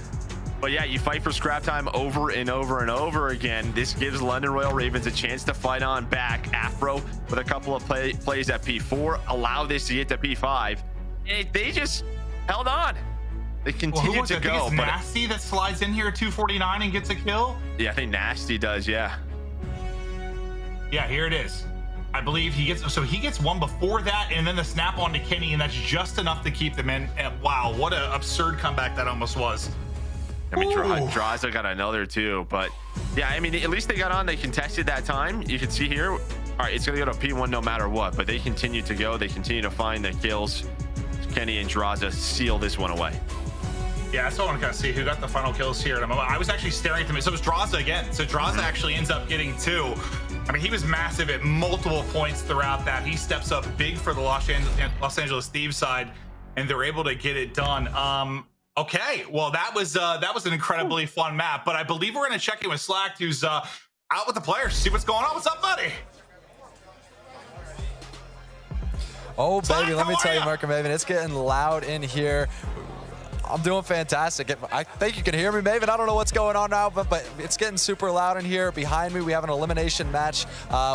But yeah, you fight for scrap time over and over and over again. This gives London Royal Ravens a chance to fight on back. Afro with a couple of plays at P4, allow this to get to P5. They just held on. They continued to go. It's Nasty that slides in here at 249 and gets a kill. Yeah, I think Nasty does. Yeah. Yeah, here it is. I believe he gets one before that, and then the snap onto Kenny, and that's just enough to keep them in. And wow, what an absurd comeback that almost was. I mean, Draza got another too, but yeah, I mean, at least they got on. They contested that time. You can see here. All right, it's gonna go to P1 no matter what, but they continue to go. They continue to find the kills. Kenny and Draza seal this one away. Yeah, I still want to kind of see who got the final kills here at a moment. I was actually staring at them. So it was Draza again. So Draza actually ends up getting 2. I mean, he was massive at multiple points throughout that. He steps up big for the Los Angeles Thieves side, and they're able to get it done. Okay, well, that was an incredibly fun map. But I believe we're going to check in with Slack, who's out with the players. See what's going on. What's up, buddy? Oh, baby, let me tell you, Mark and Maven, it's getting loud in here. I'm doing fantastic. I think you can hear me, Maven. I don't know what's going on now, but it's getting super loud in here. Behind me, we have an elimination match.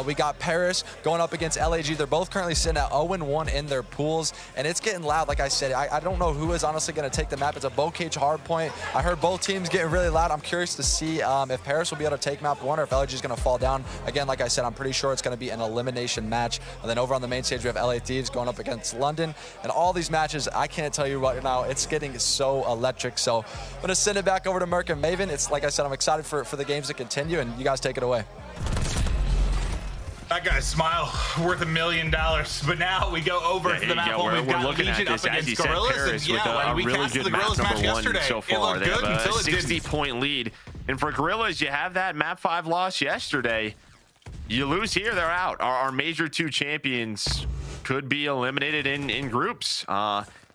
We got Paris going up against LAG. They're both currently sitting at 0-1 in their pools, and it's getting loud. Like I said, I don't know who is honestly going to take the map. It's a bow cage hard point. I heard both teams getting really loud. I'm curious to see if Paris will be able to take map 1 or if LAG is going to fall down. Again, like I said, I'm pretty sure it's going to be an elimination match. And then over on the main stage, we have LA Thieves going up against London. And all these matches, I can't tell you right now, it's getting so electric. So I'm going to send it back over to Merc and Maven. It's like I said, I'm excited for the games to continue, and you guys take it away. That guy's smile worth $1 million. But now we go over to the map one. We've got Legion up against Guerrillas. And yeah, we really casted good the Guerrillas match yesterday. So far. They have a until it 60-point lead. And for Guerrillas, you have that map 5 loss yesterday. You lose here, they're out. Our major 2 champions could be eliminated in groups.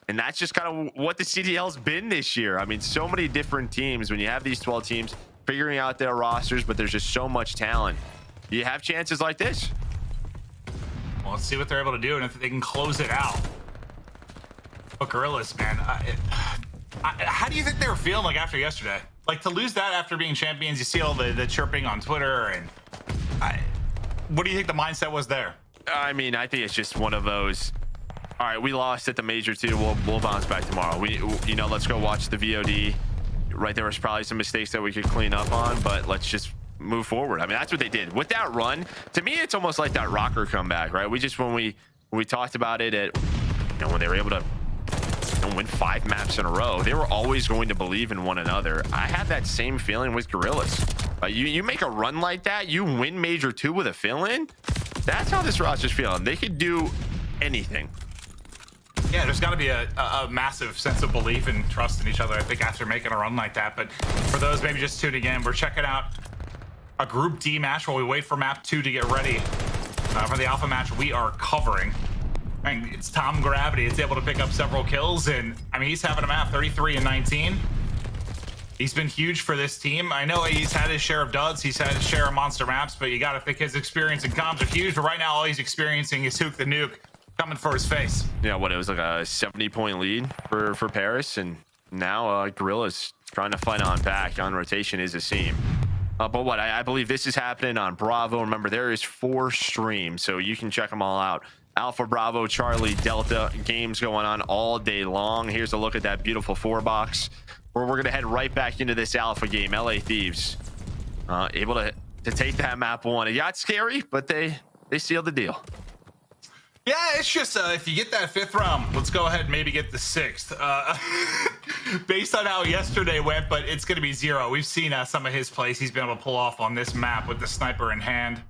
And that's just kind of what the CDL's been this year. I mean, so many different teams. When you have these 12 teams figuring out their rosters, but there's just so much talent. You have chances like this. Well, let's see what they're able to do and if they can close it out. But Guerrillas, man, how do you think they were feeling like after yesterday? Like to lose that after being champions, you see all the chirping on Twitter, and what do you think the mindset was there? I mean, I think it's just one of those. All right, we lost at the major 2. We'll bounce back tomorrow. Let's go watch the VOD. Right, there was probably some mistakes that we could clean up on, but let's just move forward. I mean, that's what they did with that run. To me, it's almost like that ROKKR comeback, right? When we talked about it at, when they were able to win 5 maps in a row, they were always going to believe in one another. I have that same feeling with Guerrillas. You make a run like that, you win major 2 with a fill-in. That's how this roster's feeling. They could do anything. Yeah, there's got to be a massive sense of belief and trust in each other, I think, after making a run like that. But for those maybe just tuning in, we're checking out a Group D match while we wait for map 2 to get ready for the alpha match we are covering. I mean, it's Tom Gravity. It's able to pick up several kills, and I mean, he's having a map 33 and 19. He's been huge for this team. I know he's had his share of duds. He's had his share of monster maps, but you got to think his experience and comms are huge. But right now, all he's experiencing is Hook the Nuke coming for his face. Yeah, it was like a 70-point lead for Paris, and now Guerrillas trying to fight on back. On rotation is a seam. But I believe this is happening on Bravo. Remember, there is 4 streams, so you can check them all out. Alpha, Bravo, Charlie, Delta games going on all day long. Here's a look at that beautiful 4-box, where we're going to head right back into this alpha game. LA Thieves able to take that map 1. It got scary, but they sealed the deal. Yeah, it's just if you get that 5th round, let's go ahead and maybe get the 6th. Based on how yesterday went, but it's going to be 0. We've seen some of his plays he's been able to pull off on this map with the sniper in hand.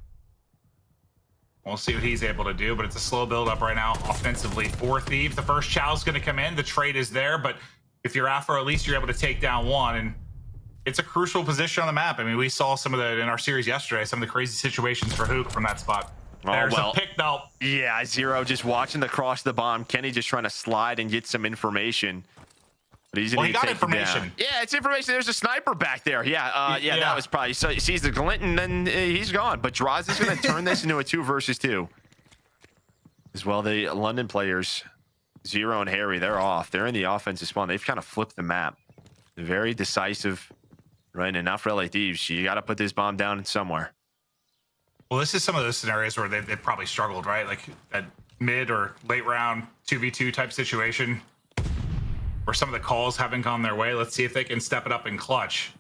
We'll see what he's able to do, but it's a slow build up right now offensively for Thieves. The first chow's going to come in. The trade is there, but if you're Afro, at least you're able to take down 1, and it's a crucial position on the map. I mean, we saw some of that in our series yesterday, some of the crazy situations for Hook from that spot. There's a pick though. Yeah, 0 just watching the cross the bomb. Kenny just trying to slide and get some information. But he's he got information. Yeah, it's information. There's a sniper back there. Yeah, that was probably. So he sees the glint and then he's gone. But Draz is going to turn this into a 2 versus 2. As well, the London players, 0 and Harry, they're off. They're in the offensive spawn. They've kind of flipped the map. very decisive, right? And not for LA Thieves. You got to put this bomb down somewhere. Well, this is some of those scenarios where they probably struggled, right? Like that mid or late round 2v2 type situation where some of the calls haven't gone their way. Let's see if they can step it up in clutch.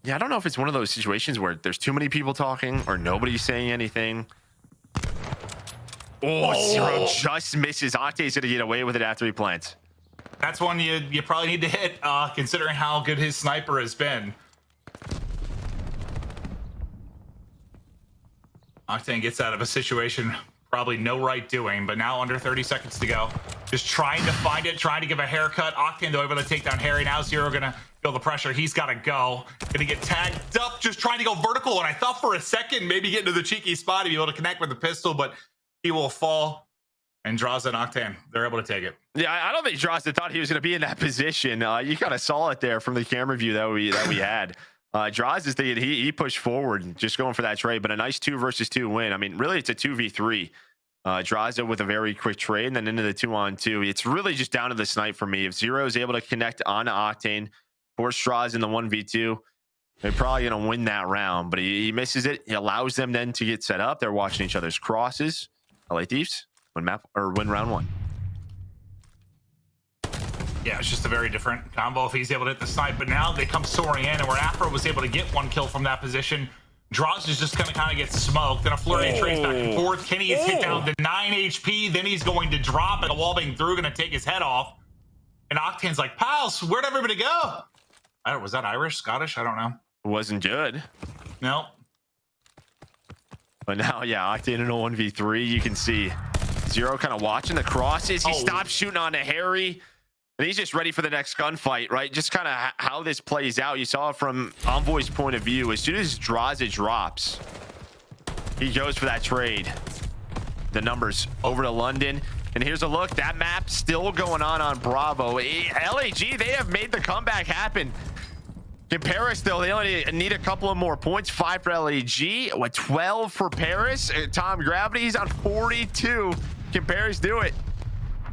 Yeah, I don't know if it's one of those situations where there's too many people talking or nobody's saying anything. Oh, Zero just misses. Octane's going to get away with it after he plants. That's one you probably need to hit, considering how good his sniper has been. Octane gets out of a situation probably no right doing, but now under 30 seconds to go. Just trying to find it, trying to give a haircut. Octane, though, able to take down Harry. Now Zero going to feel the pressure. He's got to go. Going to get tagged up, just trying to go vertical. And I thought for a second maybe get into the cheeky spot to be able to connect with the pistol, but he will fall. And Draza and Octane, they're able to take it. Yeah, I don't think Draza thought he was going to be in that position. You kind of saw it there from the camera view that we had. Draza is thinking he pushed forward, just going for that trade, but a nice 2 versus 2 win. I mean, really, it's a 2v3. Draza with a very quick trade, and then into the 2-on-2. It's really just down to the snipe for me. If Zero is able to connect on Octane, force Draza in the 1v2, they're probably going to win that round, but he misses it. He allows them then to get set up. They're watching each other's crosses. LA Thieves win round 1. Yeah, it's just a very different combo if he's able to hit the snipe. But now they come soaring in, and where Afro was able to get 1 kill from that position, Draws is just going to kind of get smoked. Then a flurry of trades back and forth. Kenny is hit down to 9 HP. Then he's going to drop, and a wall being through, going to take his head off. And Octane's like, pals, where'd everybody go? Was that Irish, Scottish? I don't know. It wasn't good. No. But now, yeah, Octane in a 1v3. You can see Zero kind of watching the crosses. He stops shooting on to Harry. And he's just ready for the next gunfight, right? Just kind of how this plays out. You saw it from Envoy's point of view. As soon as Draza drops, he goes for that trade. The numbers over to London. And here's a look. That map still going on Bravo. LAG, they have made the comeback happen. In Paris, though, they only need a couple of more points. 5 for LAG. What, 12 for Paris? Tom Gravity's on 42. Can Paris do it?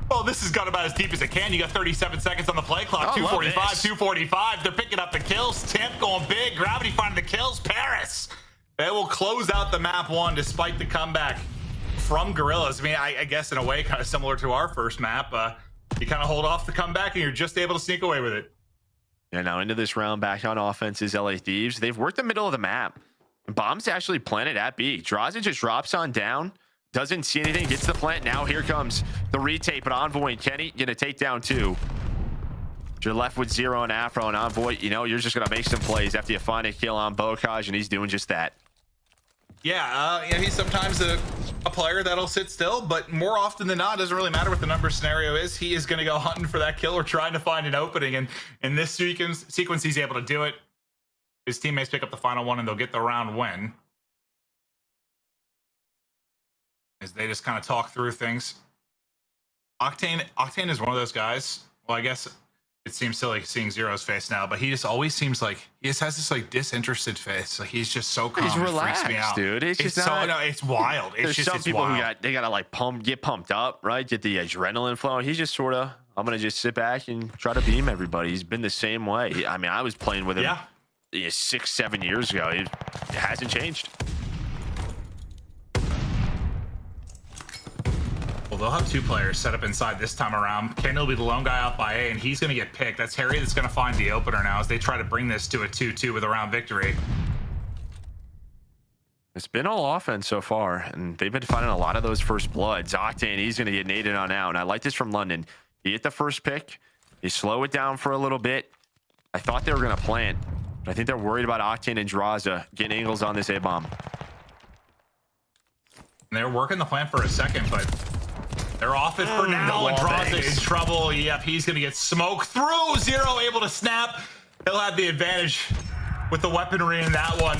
Well, this has got about as deep as it can. You got 37 seconds on the play clock. 245, 245. They're picking up the kills. Temp going big. Gravity finding the kills. Paris. They will close out the map 1 despite the comeback from Guerrillas. I mean, I guess in a way, kind of similar to our first map. You kind of hold off the comeback and you're just able to sneak away with it. Yeah, now into this round, back on offense is LA Thieves. They've worked the middle of the map. Bombs actually planted at B. Draza just drops on down. Doesn't see anything, gets the plant. Now here comes the retake, but Envoy and Kenny gonna take down 2. You're left with Zero and Afro, and Envoy, you know, you're just gonna make some plays after you find a kill on Bokaj, and he's doing just that. Yeah, he's sometimes a player that'll sit still, but more often than not, it doesn't really matter what the number scenario is. He is gonna go hunting for that kill or trying to find an opening, and in this sequence, he's able to do it. His teammates pick up the final one, and they'll get the round win. As they just kind of talk through things. Octane is one of those guys. Well, I guess it seems silly seeing Zero's face now, but he just always seems like he just has this like disinterested face. Like he's just so calm. He's relaxed, it freaks me out. Dude. It's just so no, it's wild. There's some people who gotta like get pumped up, right? Get the adrenaline flowing. He's just sort of, I'm gonna just sit back and try to beam everybody. He's been the same way. I mean, I was playing with him 6-7 years ago. It hasn't changed. Well, they'll have 2 players set up inside this time around. Kenny will be the lone guy out by A, and he's going to get picked. That's Harry that's going to find the opener now as they try to bring this to a 2-2 with a round victory. It's been all offense so far, and they've been finding a lot of those first bloods. Octane, he's going to get naded on out, and I like this from London. You get the first pick, you slow it down for a little bit. I thought they were going to plant, but I think they're worried about Octane and Draza getting angles on this A-bomb. And they're working the plan for a second, but they're off it for now, and Draza in trouble. Yep, he's going to get smoked through. Zero able to snap. He'll have the advantage with the weaponry in that one.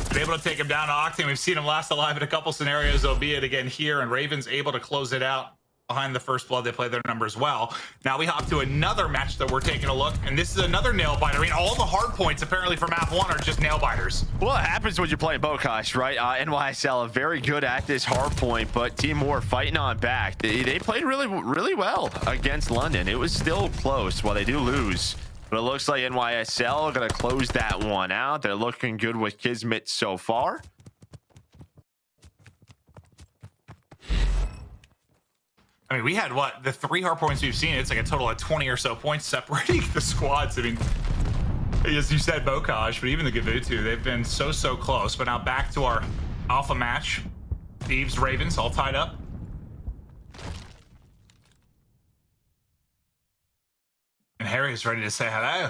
They're able to take him down to Octane. We've seen him last alive in a couple scenarios, albeit again here, and Raven's able to close it out. Behind the first blood, they play their numbers well. Now we hop to another match that we're taking a look, and this is another nail biter. I mean, all the hard points apparently for map 1 are just nail biters. Well, it happens when you play Bokash, right? NYSL very good at this hard point, but Team War fighting on back. They played really well against London. It was still close. While they do lose, But it looks like NYSL are going to close that one out. They're looking good with Kismet so far. I mean, we had what, the 3 hard points we've seen, it's like a total of 20 or so points separating the squads. I mean, as you said, Bokaj, but even the Gavutu, they've been so close. But now back to our alpha match. Thieves, Ravens, all tied up. And Harry is ready to say hello.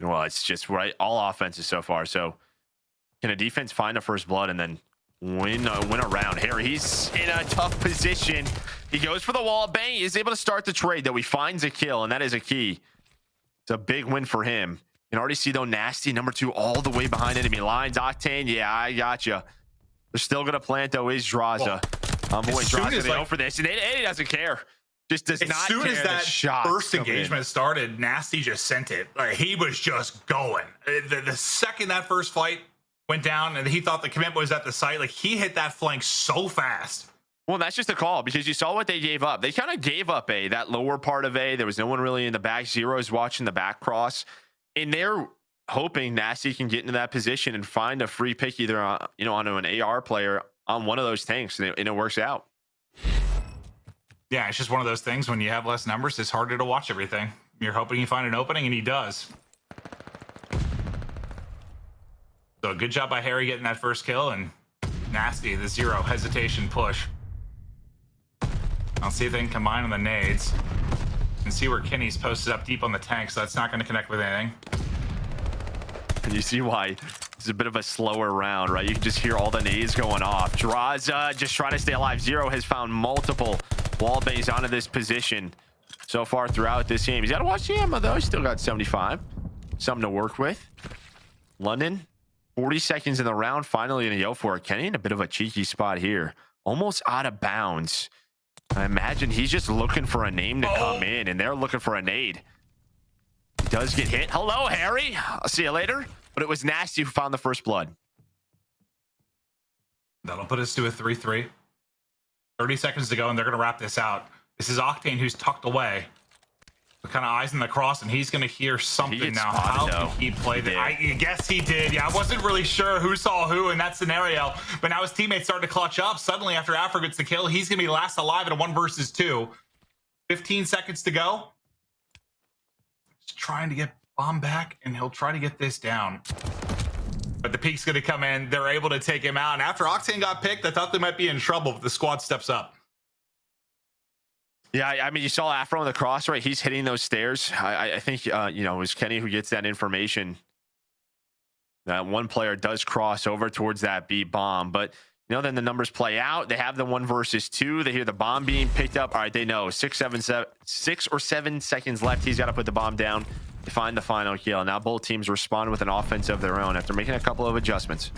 Well, it's just right. All offenses so far. So can a defense find a first blood and then win a round? Harry, he's in a tough position. He goes for the wall bang. He is able to start the trade, though. He finds a kill, and that is a key. It's a big win for him. You can already see, though, Nasty, number 2, all the way behind enemy lines. Octane, yeah, I gotcha. They're still going to plant, though, is Draza. Boy, Draza going to go for this, and Eddie doesn't care. Just does not care. As soon as that first engagement started, Nasty just sent it. Like, he was just going. The second that first fight went down and he thought the commit was at the site, like, he hit that flank so fast. Well, that's just a call, because you saw what they gave up. They kind of gave up A, that lower part of A. There was no one really in the back. Zero's watching the back cross. And they're hoping Nasty can get into that position and find a free pick either on, onto an AR player on one of those tanks, and it works out. Yeah, it's just one of those things when you have less numbers, it's harder to watch everything. You're hoping you find an opening, and he does. So good job by Harry getting that first kill, and Nasty, the 0 hesitation push. I'll see if they can combine on the nades. And see where Kenny's posted up deep on the tank, so that's not going to connect with anything. And you see why it's a bit of a slower round, right? You can just hear all the nades going off. Draza just trying to stay alive. 0 has found multiple wall bays onto this position so far throughout this game. He's got to watch the ammo, though. He's still got 75. Something to work with. London, 40 seconds in the round. Finally going to go for it. Kenny in a bit of a cheeky spot here. Almost out of bounds. I imagine he's just looking for a name to come in, and they're looking for a nade. He does get hit. Hello, Harry. I'll see you later. But it was Nasty who found the first blood. That'll put us to a 3-3. 30 seconds to go, and they're going to wrap this out. This is Octane, who's tucked away. Kind of eyes in the cross, and he's going to hear something now. How can he play that? I guess he did. Yeah, I wasn't really sure who saw who in that scenario, but now his teammates started to clutch up. Suddenly, after Afro gets the kill, he's going to be last alive in a 1 versus 2. 15 seconds to go. Just trying to get bomb back, and he'll try to get this down. But the peak's going to come in. They're able to take him out. And after Octane got picked, I thought they might be in trouble, but the squad steps up. Yeah, I mean, you saw Afro on the cross, right? He's hitting those stairs. I think, it was Kenny who gets that information. That one player does cross over towards that B bomb. But, then the numbers play out. They have the 1 versus 2. They hear the bomb being picked up. All right, they know. 6 or 7 seconds left. He's got to put the bomb down to find the final kill. Now both teams respond with an offense of their own after making a couple of adjustments.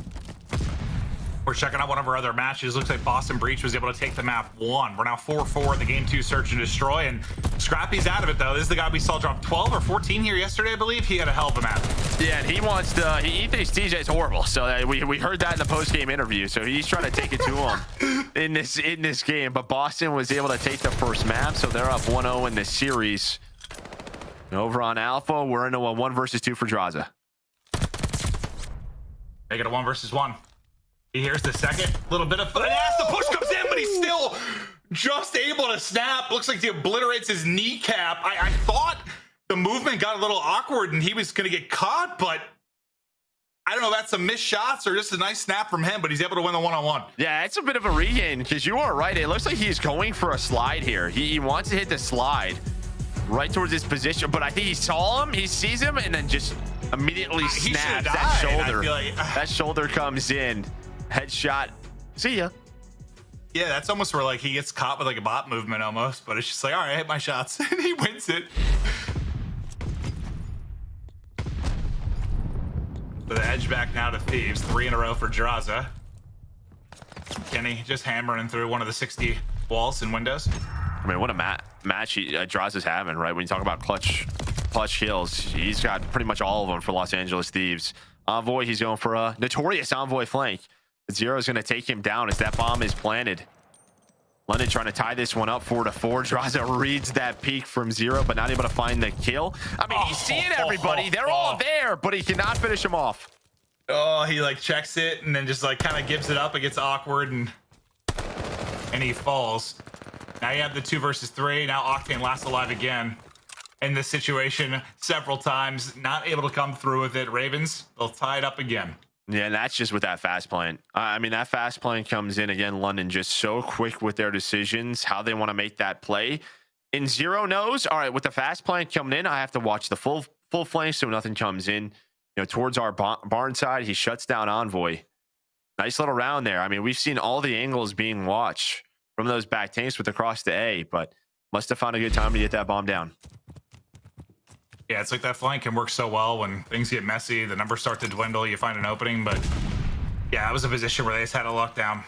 We're checking out one of our other matches. Looks like Boston Breach was able to take the map 1. We're now 4-4 in the game 2 search and destroy. And Scrappy's out of it, though. This is the guy we saw drop 12 or 14 here yesterday, I believe. He had a hell of a map. Yeah, and he wants to. He thinks TJ's horrible. So we heard that in the post-game interview. So he's trying to take it to him in this game. But Boston was able to take the first map, so they're up 1-0 in this series. Over on Alpha, we're into a 1 versus 2 for Draza. They get a 1 versus 1. He hears the second little bit of fun. Yes, the push comes in, but he's still just able to snap. Looks like he obliterates his kneecap. I thought the movement got a little awkward and he was going to get caught, but I don't know if that's some missed shots or just a nice snap from him, but he's able to win the 1-on-1. Yeah, it's a bit of a regain because you are right. It looks like he's going for a slide here. He wants to hit the slide right towards his position, but I think he saw him, he sees him, and then just immediately snaps that shoulder. That shoulder comes in. Headshot. See ya. Yeah, that's almost where like he gets caught with like a bot movement almost, but it's just like, all right, I hit my shots, and he wins it. So the edge back now to Thieves. 3 in a row for Draza. Kenny just hammering through one of the 60 walls and windows. I mean, what a match Draza's having, right? When you talk about clutch kills, he's got pretty much all of them for Los Angeles Thieves. Envoy, he's going for a notorious Envoy flank. Zero's going to take him down as that bomb is planted. London trying to tie this one up 4-4. Draza reads that peek from Zero, but not able to find the kill. I mean, he's seeing everybody. They're all there, but he cannot finish him off. Oh, he like checks it and then just like kind of gives it up. It gets awkward and he falls. Now you have the 2 versus 3. Now Octane last alive again in this situation several times. Not able to come through with it. Ravens, they'll tie it up again. Yeah, and that's just with that fast plan. I mean, that fast plan comes in again. London just so quick with their decisions, how they want to make that play. And Zero knows, all right, with the fast plan coming in, I have to watch the full flank so nothing comes in. You know, towards our barn side, he shuts down Envoy. Nice little round there. I mean, we've seen all the angles being watched from those back tanks with across the A, but must have found a good time to get that bomb down. Yeah, it's like that flank can work so well when things get messy, the numbers start to dwindle, you find an opening, but yeah, that was a position where they just had a lockdown.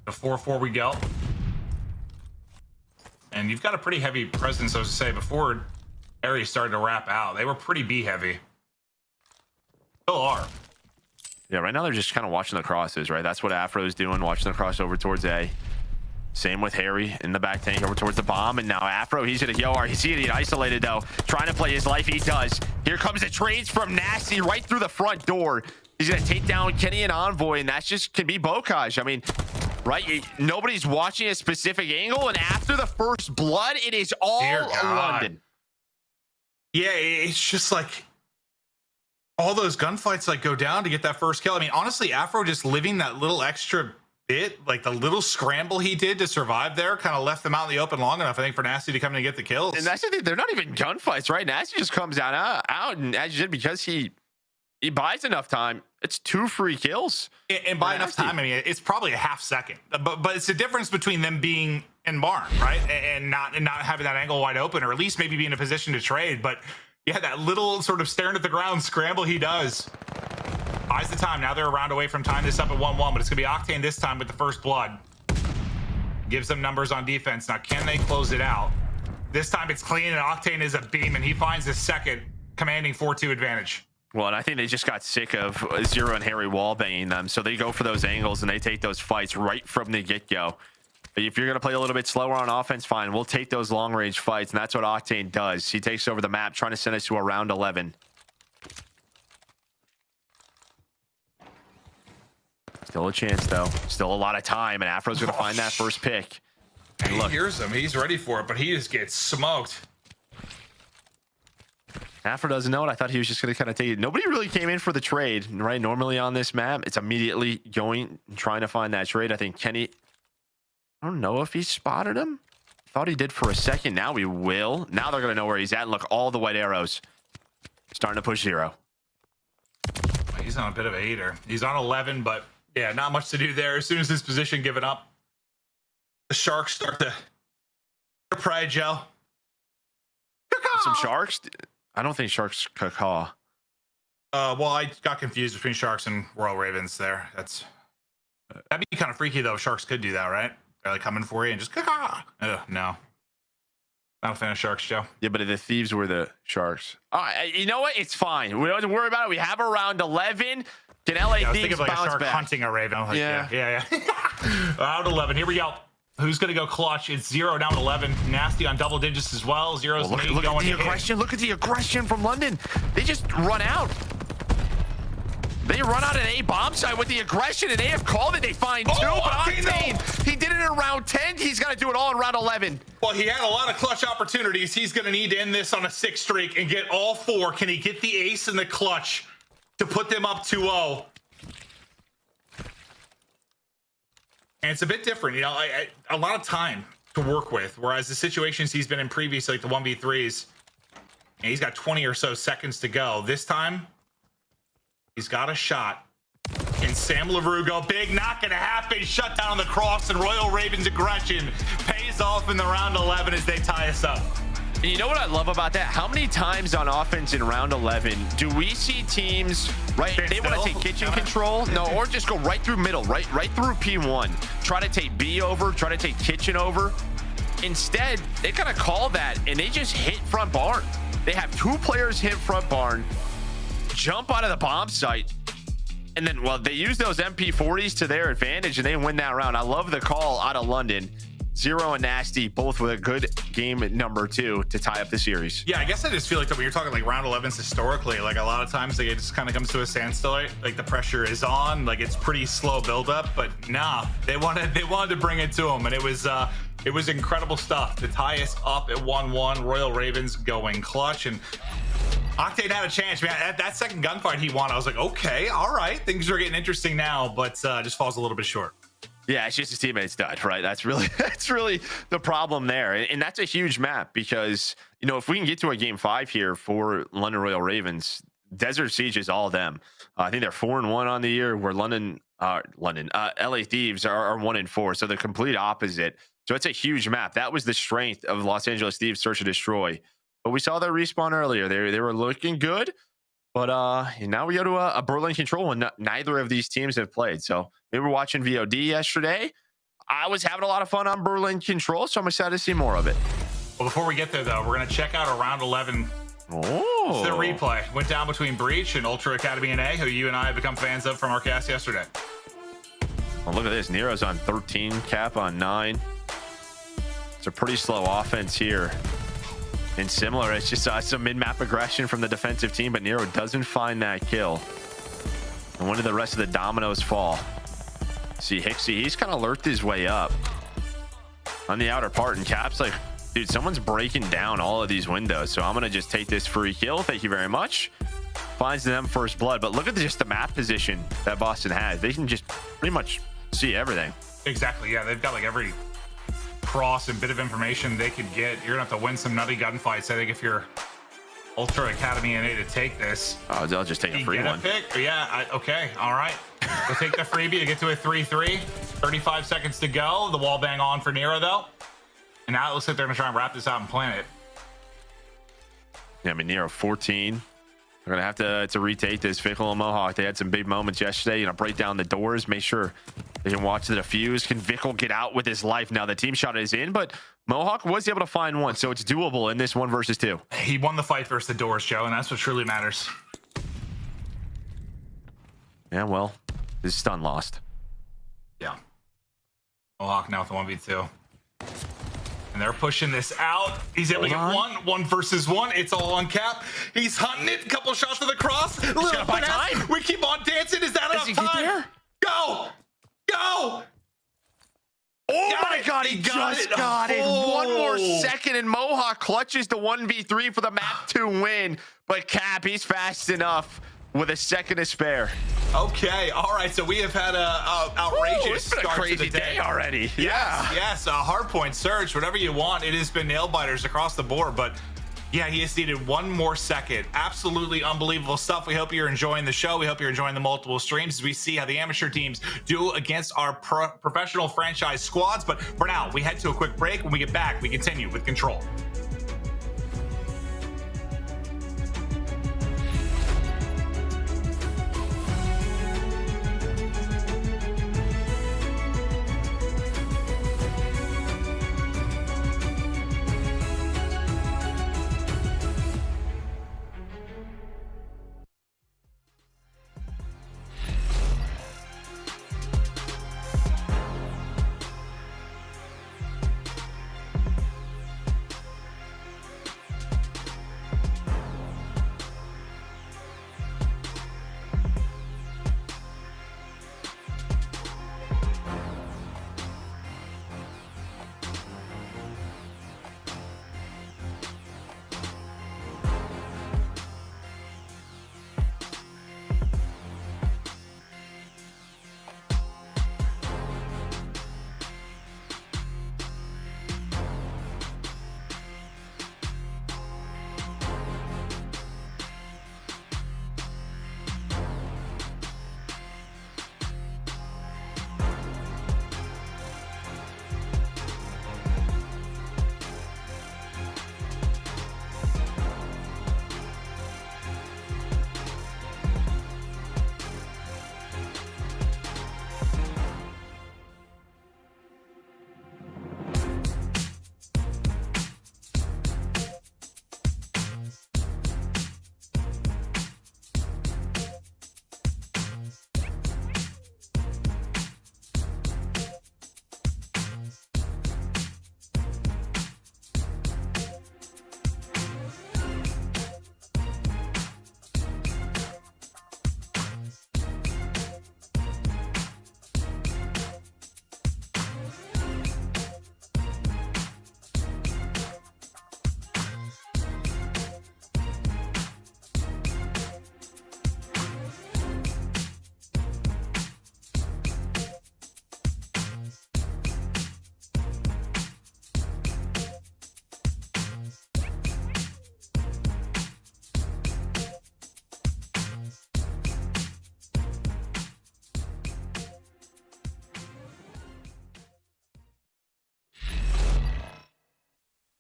The 4-4 we go. And you've got a pretty heavy presence, I was to say, before Aries started to wrap out. They were pretty B heavy. Still are. Yeah, right now they're just kind of watching the crosses, right? That's what Afro's doing, watching the cross over towards A. Same with Harry in the back tank over towards the bomb. And now Afro, he's gonna go. He's getting isolated though. Trying to play his life. He does. Here comes the trades from Nasty right through the front door. He's gonna take down Kenny and Envoy, and that's just can be Bocage. I mean, right? Nobody's watching a specific angle, and after the first blood, it is all London. Yeah, it's just like all those gunfights like go down to get that first kill. I mean, honestly, Afro just living that little extra bit, like the little scramble he did to survive there, kind of left them out in the open long enough, I think, for Nasty to come in and get the kills. And that's the thing, they're not even gunfights, right? Nasty just comes out and as you did, because he buys enough time, it's 2 free kills. And by enough time, I mean, it's probably a half second. But it's the difference between them being in barn, right? And not having that angle wide open, or at least maybe be in a position to trade. But yeah, that little sort of staring at the ground scramble he does. Buys the time. Now they're a round away from tying this up at 1-1, but it's going to be Octane this time with the first blood. Gives them numbers on defense. Now, can they close it out? This time it's clean, and Octane is a beam, and he finds his second, commanding 4-2 advantage. Well, and I think they just got sick of Zero and Harry wallbanging them, so they go for those angles, and they take those fights right from the get-go. If you're going to play a little bit slower on offense, fine. We'll take those long-range fights, and that's what Octane does. He takes over the map, trying to send us to a round 11. Still a chance, though. Still a lot of time, and Afro's going to find that first pick. And he hears him. He's ready for it, but he just gets smoked. Afro doesn't know it. I thought he was just going to kind of take it. Nobody really came in for the trade, right? Normally on this map, it's immediately going and trying to find that trade. I think Kenny, I don't know if he spotted him. Thought he did for a second. Now he will. Now they're going to know where he's at. Look, all the white arrows starting to push Zero. He's on a bit of a heater. He's on 11, but yeah, not much to do there. As soon as his position given up, the Sharks start to pride, Joe. Some Sharks? I don't think Sharks caw. Well, I got confused between Sharks and Royal Ravens there. That'd be kind of freaky though. Sharks could do that, right? They're like coming for you and just caw. No. Not a fan of Sharks, Joe. Yeah, but the Thieves were the Sharks. All right, you know what? It's fine. We don't have to worry about it. We have around 11. Can LA Thieves like bounce a shark back? Hunting a Raven. Like, yeah. Round 11. Here we go. Who's going to go clutch? It's Zero down 11. Nasty on double digits as well. Zero's look going at the aggression. Look at the aggression from London. They just run out. They run out an A bomb site with the aggression, and they have called it. They find 2, but Octane, he did it in round 10. He's got to do it all in round 11. Well, he had a lot of clutch opportunities. He's going to need to end this on a 6 streak and get all 4. Can he get the ace in the clutch to put them up 2-0? And it's a bit different, you know, a lot of time to work with, whereas the situations he's been in previously, like the 1v3s, and he's got 20 or so seconds to go. This time, he's got a shot. And Sam LaRue go big, not going to happen. Shut down the cross, and Royal Ravens aggression pays off in the round 11 as they tie us up. And you know what I love about that? How many times on offense in round 11 do we see teams, right? They want to take kitchen control, no, or just go right through middle, right through P1. Try to take B over, try to take kitchen over. Instead, they kind of call that, and they just hit front barn. They have 2 players hit front barn, jump out of the bomb site, And then, well, they use those MP40s to their advantage, and they win that round. I love the call out of London. Zero and Nasty, both with a good game at number 2 to tie up the series. Yeah, I guess I just feel like that when you're talking like round 11s historically, like a lot of times like, it just kind of comes to a standstill. Like the pressure is on, like it's pretty slow buildup, but nah, they wanted to bring it to them, and it was incredible stuff to tie us up at 1-1. Royal Ravens going clutch, and Octane had a chance, man. At that second gunfight he won, I was like, okay, all right, things are getting interesting now, but just falls a little bit short. Yeah, it's just his teammates died, right? That's really the problem there. And that's a huge map because, you know, if we can get to a game 5 here for London Royal Ravens, Desert Siege is all them. I think they're 4-1 on the year, where LA Thieves are 1-4. So the complete opposite. So it's a huge map. That was the strength of Los Angeles Thieves Search and Destroy. But we saw their respawn earlier. They were looking good. But now we go to a Berlin Control, and neither of these teams have played. So we were watching VOD yesterday. I was having a lot of fun on Berlin Control, so I'm excited to see more of it. Well, before we get there, though, we're going to check out a round 11. Oh. The replay went down between Breach and Ultra Academy and A, who you and I have become fans of from our cast yesterday. Well, look at this. Nero's on 13, Cap on 9. It's a pretty slow offense here. And similar, it's just some mid-map aggression from the defensive team, but Nero doesn't find that kill. And when did the rest of the dominoes fall? See, Hixie, he's kind of lurked his way up on the outer part, and Cap's like, dude, someone's breaking down all of these windows, so I'm going to just take this free kill. Thank you very much. Finds them first blood, but look at just the map position that Boston has. They can just pretty much see everything. Exactly, yeah. They've got like every cross and bit of information they could get. You're gonna have to win some nutty gunfights, I think, if you're Ultra Academy and A to take this. Oh, they'll just take a free one. Yeah, okay, all right. We'll take the freebie to get to a 3-3. 35 seconds to go. The wall bang on for Nero, though. And now it looks like they're gonna try and wrap this out and plan it. Yeah, I mean, Nero 14. They're gonna have to retake this. Fickle and Mohawk, they had some big moments yesterday. You know, break down the doors, make sure they can watch the defuse. Can Vickle get out with his life? Now the team shot is in, but Mohawk was able to find one, so it's doable in this 1 versus 2. He won the fight versus the doors, Joe, and that's what truly matters. Yeah, well, this stun lost. Yeah. Mohawk now with the 1v2. And they're pushing this out. He's able to get 1 versus 1. It's all on Cap. He's hunting it. Couple shots of the cross. A little finesse. We keep on dancing. Is that enough time? Go! Go! Oh my God, he just got it. 1 more second, and Mohawk clutches the 1v3 for the map 2 win. But Cap, he's fast enough with a second to spare. Okay, all right. So we have had a outrageous it's been start a crazy to the day already. Yes, a hardpoint surge, whatever you want. It has been nail biters across the board, but yeah, he has needed 1 more second. Absolutely unbelievable stuff. We hope you're enjoying the show. We hope you're enjoying the multiple streams as we see how the amateur teams do against our professional franchise squads. But for now, we head to a quick break. When we get back, we continue with Control.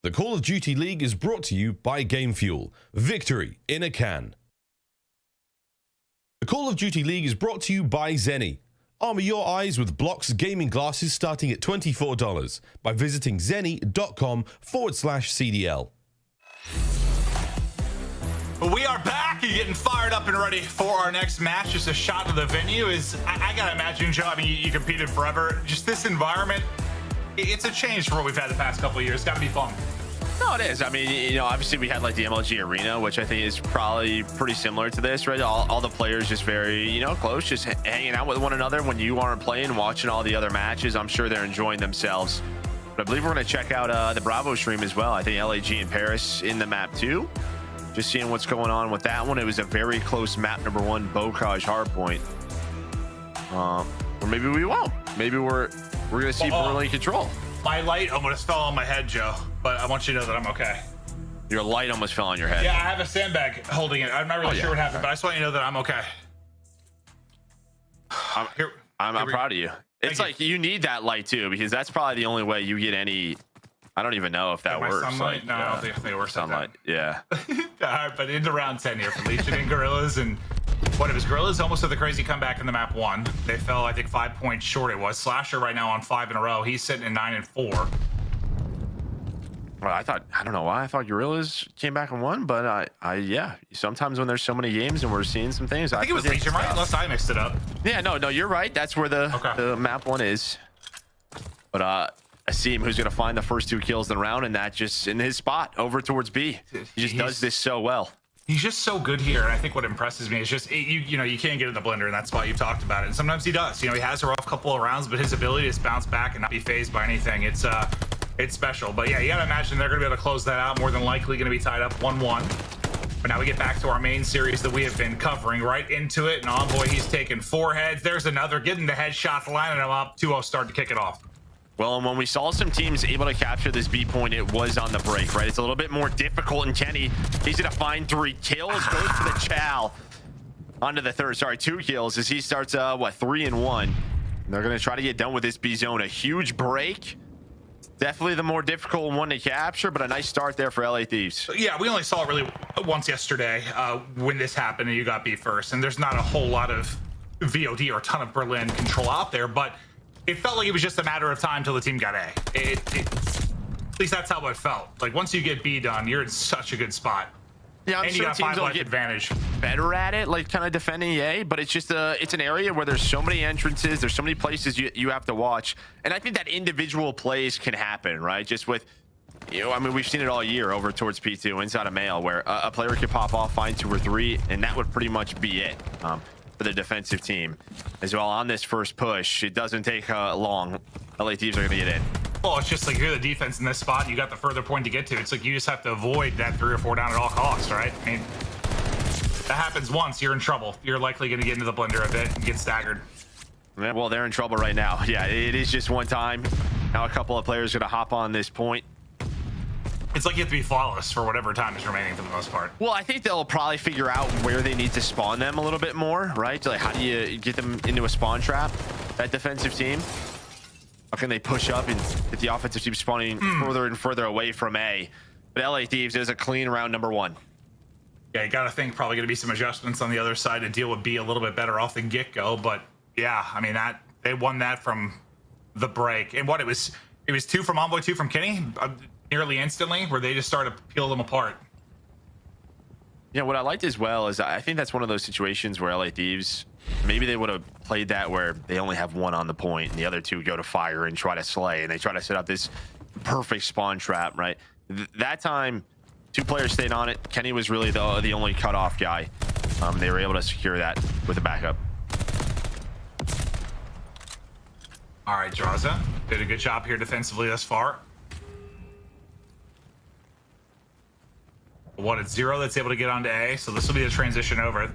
The Call of Duty League is brought to you by Game Fuel. Victory in a can. The Call of Duty League is brought to you by Zenni. Armor your eyes with Block's gaming glasses starting at $24 by visiting zenni.com/CDL. We are back and getting fired up and ready for our next match. Just a shot of the venue is, I gotta imagine, Joe, I mean, you competed forever. Just this environment, it's a change for what we've had the past couple of years. It's gotta be fun. No, it is. I mean, you know, obviously we had like the MLG Arena, which I think is probably pretty similar to this, right? All the players just very, you know, close, just hanging out with one another when you aren't playing, watching all the other matches. I'm sure they're enjoying themselves. But I believe we're going to check out the Bravo stream as well. I think LAG and Paris in the map too. Just seeing what's going on with that one. It was a very close map number 1, Bocage Hardpoint. Or maybe we won't. Maybe we're going to see Berlin control. My light almost fell on my head, Joe, but I want you to know that I'm okay. Your light almost fell on your head. Yeah, I have a sandbag holding it. I'm not really sure what happened, but I just want you to know that I'm okay. I'm proud of you. It's like you need that light too, because that's probably the only way you get any. I don't even know if that works. Sunlight? Like, no, I don't think it works. Sunlight. Yeah. All right, but into round 10 here for Legion and Guerrillas, and what it was Guerrillas almost had the crazy comeback in the map 1. They fell, I think, 5 points short. It was Slasher right now on 5 in a row. He's sitting at 9 and 4. Well, I don't know why I thought Guerrillas came back and won, but yeah. Sometimes when there's so many games and we're seeing some things, I think it was Legion, right? Unless I mixed it up. Yeah, no, you're right. That's where the map 1 is. But Asim, who's going to find the first 2 kills in the round, and that just in his spot over towards B. He just does this so well. He's just so good here, and I think what impresses me is just you know, you can't get in the blender in that spot. You've talked about it, and sometimes he does. You know, he has a rough couple of rounds, but his ability to bounce back and not be phased by anything, it's special. But yeah, you gotta imagine they're gonna be able to close that out. More than likely gonna be tied up 1-1. But now we get back to our main series that we have been covering, right into it. And Envoy, he's taken 4 heads. There's another, getting the headshots, lining them up. 2-0 start to kick it off. Well, and when we saw some teams able to capture this B point, it was on the break, right? It's a little bit more difficult, and Kenny, he's gonna find 3 kills, goes for the chow onto the third. Sorry, 2 kills as he starts, 3 and 1. And they're gonna try to get done with this B zone. A huge break. Definitely the more difficult one to capture, but a nice start there for LA Thieves. Yeah, we only saw it really once yesterday when this happened and you got B first. And there's not a whole lot of VOD or a ton of Berlin control out there, but it felt like it was just a matter of time till the team got A. At least that's how it felt. Like once you get B done, you're in such a good spot. Yeah, I'm and sure you got teams 5 will life get advantage. better at it, like kind of defending A, but it's just it's an area where there's so many entrances, there's so many places you have to watch, and I think that individual plays can happen, right? Just with, you know, I mean, we've seen it all year over towards P2 inside of Mail, where a player could pop off, find 2 or 3, and that would pretty much be it for the defensive team. As well, on this first push, it doesn't take long. LA Thieves are going to get in. Well, it's just like you're the defense in this spot, and you got the further point to get to. It's like you just have to avoid that 3 or 4 down at all costs, right? I mean, that happens once, you're in trouble. You're likely going to get into the blender a bit and get staggered. Yeah, well, they're in trouble right now. Yeah, it is just one time. Now a couple of players are going to hop on this point. It's like you have to be flawless for whatever time is remaining for the most part. Well, I think they'll probably figure out where they need to spawn them a little bit more, right? Like, how do you get them into a spawn trap, that defensive team? How can they push up and get the offensive team spawning further and further away from A? But LA Thieves is a clean round number 1. Yeah, you got to think probably going to be some adjustments on the other side to deal with B a little bit better off than get-go. But yeah, I mean, that they won that from the break. And what, it was 2 from Envoy, 2 from Kenny, nearly instantly, where they just started to peel them apart. Yeah, what I liked as well is I think that's one of those situations where LA Thieves, maybe they would have played that where they only have 1 on the point and the other 2 go to fire and try to slay, and they try to set up this perfect spawn trap, right? That time, 2 players stayed on it. Kenny was really the only cutoff guy. They were able to secure that with a backup. All right, Draza did a good job here defensively thus far. What, it's 0 that's able to get onto A, so this will be the transition over.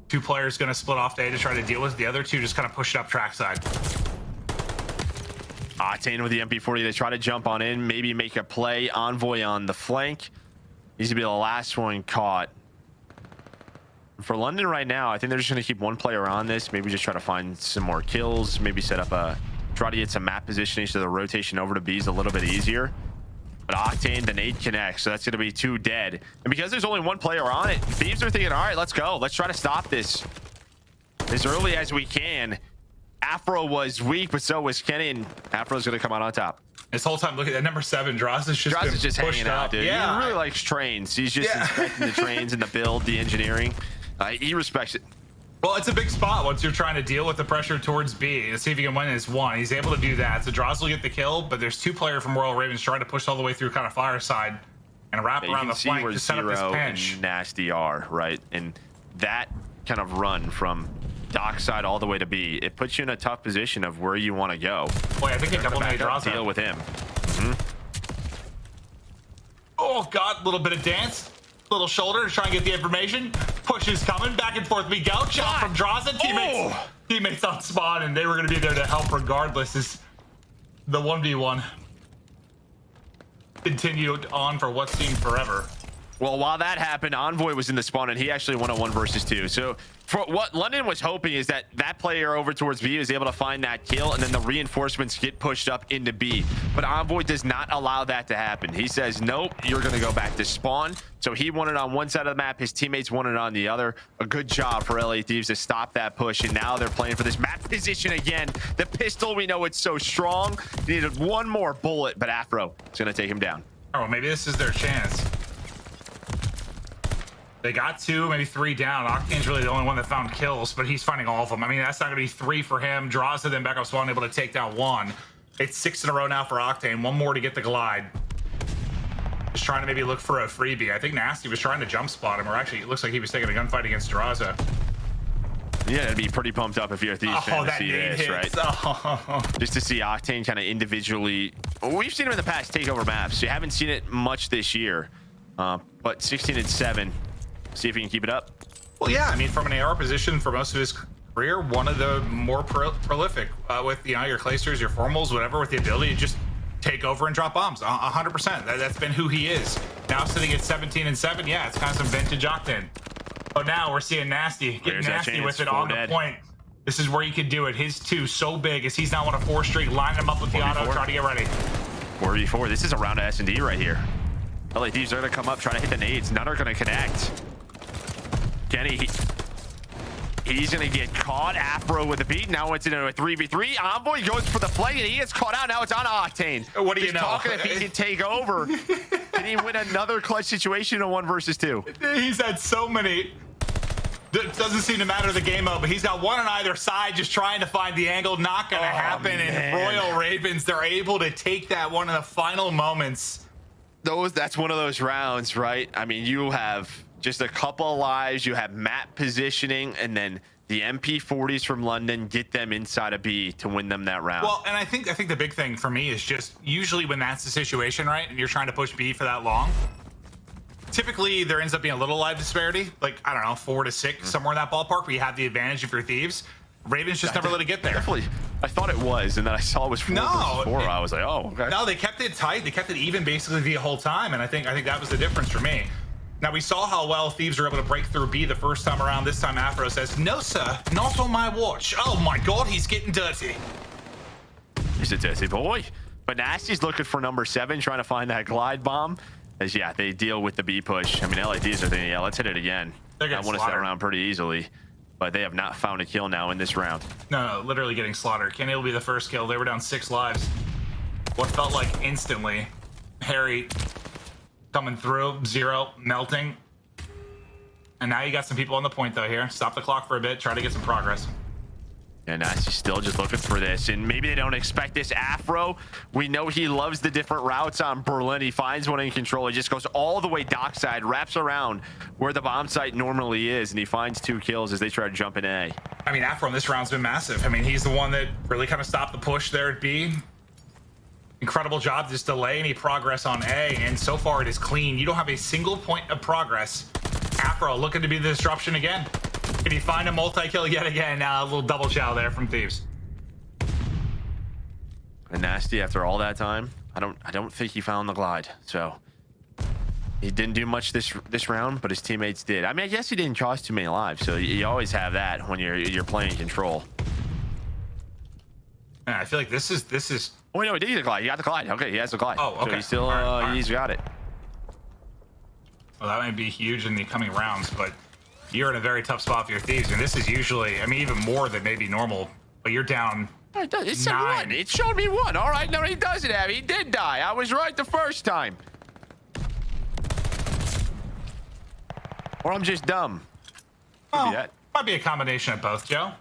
2 players going to split off to A to try to deal with. The other 2 just kind of push it up trackside. Octane with the MP40, they try to jump on in, maybe make a play. Envoy on the flank. Needs to be the last one caught. For London right now, I think they're just going to keep 1 player on this, maybe just try to find some more kills, maybe set up try to get some map positioning so the rotation over to B is a little bit easier. But Octane, the nade connects, so that's going to be 2 dead. And because there's only 1 player on it, Thieves are thinking, all right, let's go. Let's try to stop this as early as we can. Afro was weak, but so was Kenny, and Afro's going to come out on top. This whole time, look at that number 7. Droz is just hanging out, dude. Yeah. He really likes trains. He's just inspecting the trains and the build, the engineering. He respects it. Well, it's a big spot once you're trying to deal with the pressure towards B. Let's see if he can win this 1. He's able to do that. So Droz will get the kill, but there's 2 players from Royal Ravens trying to push all the way through kind of fireside and wrap around the flank to set up this pinch. And Nasty are, right? And that kind of run from dockside all the way to B, it puts you in a tough position of where you want to go. Boy, I think they double nade Droz. Deal with him. Oh, God, little bit of dance. Little shoulder to try and get the information. Push is coming. Back and forth we go. Shot from Droz. Teammates on spawn, and they were going to be there to help regardless. As the 1v1 continued on for what seemed forever. Well, while that happened, Envoy was in the spawn, and he actually won a 1 versus 2. So for what London was hoping is that that player over towards B is able to find that kill, and then the reinforcements get pushed up into B. But Envoy does not allow that to happen. He says, nope, you're going to go back to spawn. So he won it on one side of the map. His teammates won it on the other. A good job for LA Thieves to stop that push, and now they're playing for this map position again. The pistol, we know it's so strong. They needed 1 more bullet, but Afro is going to take him down. Oh, maybe this is their chance. They got 2, maybe 3 down. Octane's really the only one that found kills, but he's finding all of them. I mean, that's not going to be 3 for him. Draws to them back up spawn, able to take down 1. It's 6 in a row now for Octane. 1 more to get the glide. Just trying to maybe look for a freebie. I think Nasty was trying to jump spot him, or actually it looks like he was taking a gunfight against Draza. Yeah, it'd be pretty pumped up if you're a Thieves fan to see this, right? Oh. Just to see Octane kind of individually. We've seen him in the past take over maps. You haven't seen it much this year, but 16 and 7. See if he can keep it up. Well, yeah, I mean, from an AR position for most of his career, one of the more prolific with your Claysters, your Formals, whatever, with the ability to just take over and drop bombs. 100%. That's been who he is. Now sitting at 17 and 7, yeah, it's kind of some vintage Octane. But now we're seeing Nasty getting nasty with it on the point. This is where he could do it. His 2 so big as he's now on a 4 streak. Line him up with the auto, try to get ready. 4v4. This is a round of S&D right here. LA Thieves are going to come up, trying to hit the nades. None are going to connect. Kenny, he's going to get caught. Afro with the beat. Now it's into a 3v3. Envoy goes for the flank, and he gets caught out. Now it's on Octane. What do you know? Talking if he can take over. Can he win another clutch situation in a 1 versus 2? He's had so many. It doesn't seem to matter the game mode, but he's got 1 on either side just trying to find the angle. Not going to happen. Man. And Royal Ravens, they're able to take that one in the final moments. That's one of those rounds, right? I mean, you have just a couple of lives, you have map positioning, and then the MP40s from London get them inside of B to win them that round. Well, and I think the big thing for me is just usually when that's the situation, right, and you're trying to push B for that long, typically there ends up being a little live disparity, like, I don't know, 4 to 6, somewhere in that ballpark, where you have the advantage if you're Thieves. Ravens just never let it get there. Definitely. I thought it was, and then I saw it was 4 versus 4. I was like, oh, okay. No, they kept it tight. They kept it even basically the whole time, and I think that was the difference for me. Now, we saw how well Thieves were able to break through B the first time around. This time, Afro says, no, sir, not on my watch. Oh, my God, he's getting dirty. He's a dirty boy. But Nasty's looking for number 7, trying to find that glide bomb. As, yeah, they deal with the B push. I mean, LA Thieves are thinking, yeah, let's hit it again. I want to set around pretty easily. But they have not found a kill now in this round. No, literally getting slaughtered. Kenny will be the first kill. They were down 6 lives. What felt like instantly. Harry coming through, 0, melting. And now you got some people on the point, though, here. Stop the clock for a bit. Try to get some progress. And Nasty's still just looking for this. And maybe they don't expect this. Afro, we know he loves the different routes on Berlin. He finds one in control. He just goes all the way dockside, wraps around where the bomb site normally is, and he finds 2 kills as they try to jump in A. I mean, Afro in this round's been massive. I mean, he's the one that really kind of stopped the push there at B. Incredible job to just delay any progress on A, and so far it is clean. You don't have a single point of progress. Afro looking to be the disruption again. Can he find a multi-kill yet again? A little double chow there from Thieves. And Nasty, after all that time, I don't think he found the glide. So he didn't do much this round, but his teammates did. I mean, I guess he didn't cost too many lives, so you always have that when you're playing control. Man, I feel like this is Oh, wait, no, he did get the glide. He got the glide. Okay, he has the glide. Oh, okay. So he's still, All right. he's got it. Well, that might be huge in the coming rounds, but you're in a very tough spot for your Thieves, and this is usually, I mean, even more than maybe normal, but you're down It said 1. It showed me 1. All right, no, he doesn't have it. He did die. I was right the first time. Or I'm just dumb. Well, might be a combination of both, Joe.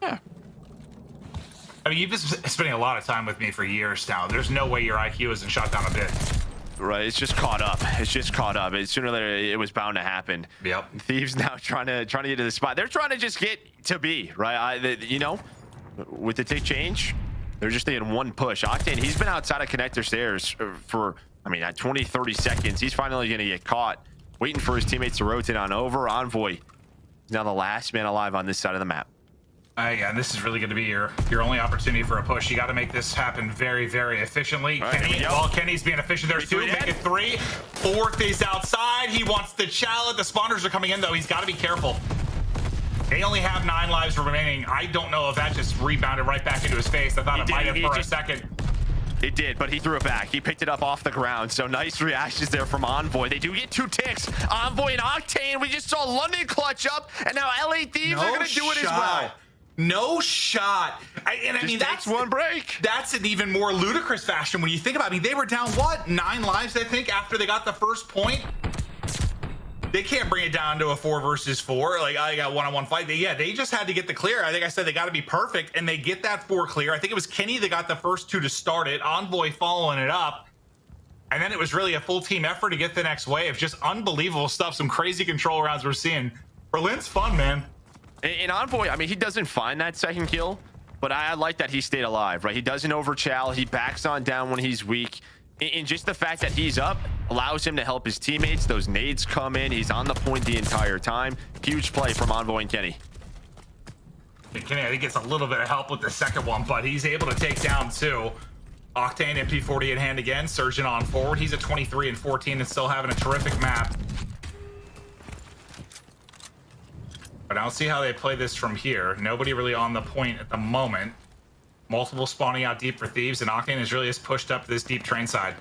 Yeah. I mean, you've been spending a lot of time with me for years now. There's no way your IQ isn't shot down a bit. Right, it's just caught up. It's just caught up. Sooner or later, it was bound to happen. Yep. Thieves now trying to get to the spot. They're trying to just get to B, right? You know, with the tick change, they're just thinking 1 push. Octane, he's been outside of connector stairs for, I mean, at 20, 30 seconds. He's finally going to get caught, waiting for his teammates to rotate on over. Envoy is now the last man alive on this side of the map. Yeah, and this is really going to be your only opportunity for a push. You got to make this happen very, very efficiently. Right, Kenny, well, Kenny's being efficient. There's 2. Make it 3. 4th is outside. He wants the challenge. The spawners are coming in, though. He's got to be careful. They only have 9 lives remaining. I don't know if that just rebounded right back into his face. I thought it might have for a second. It did, but he threw it back. He picked it up off the ground. So nice reactions there from Envoy. They do get 2 ticks. Envoy and Octane. We just saw London clutch up, and now LA Thieves are going to do it as well. No shot. I mean, that's 1 break. That's an even more ludicrous fashion when you think about it. I mean, they were down, what, 9 lives, I think, after they got the first point? They can't bring it down to a 4 versus 4. Like, I got one-on-one fight. They just had to get the clear. I think I said they got to be perfect, and they get that 4 clear. I think it was Kenny that got the first 2 to start it. Envoy following it up. And then it was really a full team effort to get the next wave. Just unbelievable stuff. Some crazy control rounds we're seeing. Berlin's fun, man. And Envoy, I mean, he doesn't find that second kill, but I like that he stayed alive, right? He doesn't overchow. He backs on down when he's weak. And just the fact that he's up allows him to help his teammates. Those nades come in. He's on the point the entire time. Huge play from Envoy and Kenny. Kenny, I think, gets a little bit of help with the second one, but he's able to take down 2. Octane, MP40 in hand again. Surgeon on forward. He's at 23 and 14 and still having a terrific map. But I'll see how they play this from here. Nobody really on the point at the moment. Multiple spawning out deep for Thieves, and Octane is really just pushed up to this deep train side.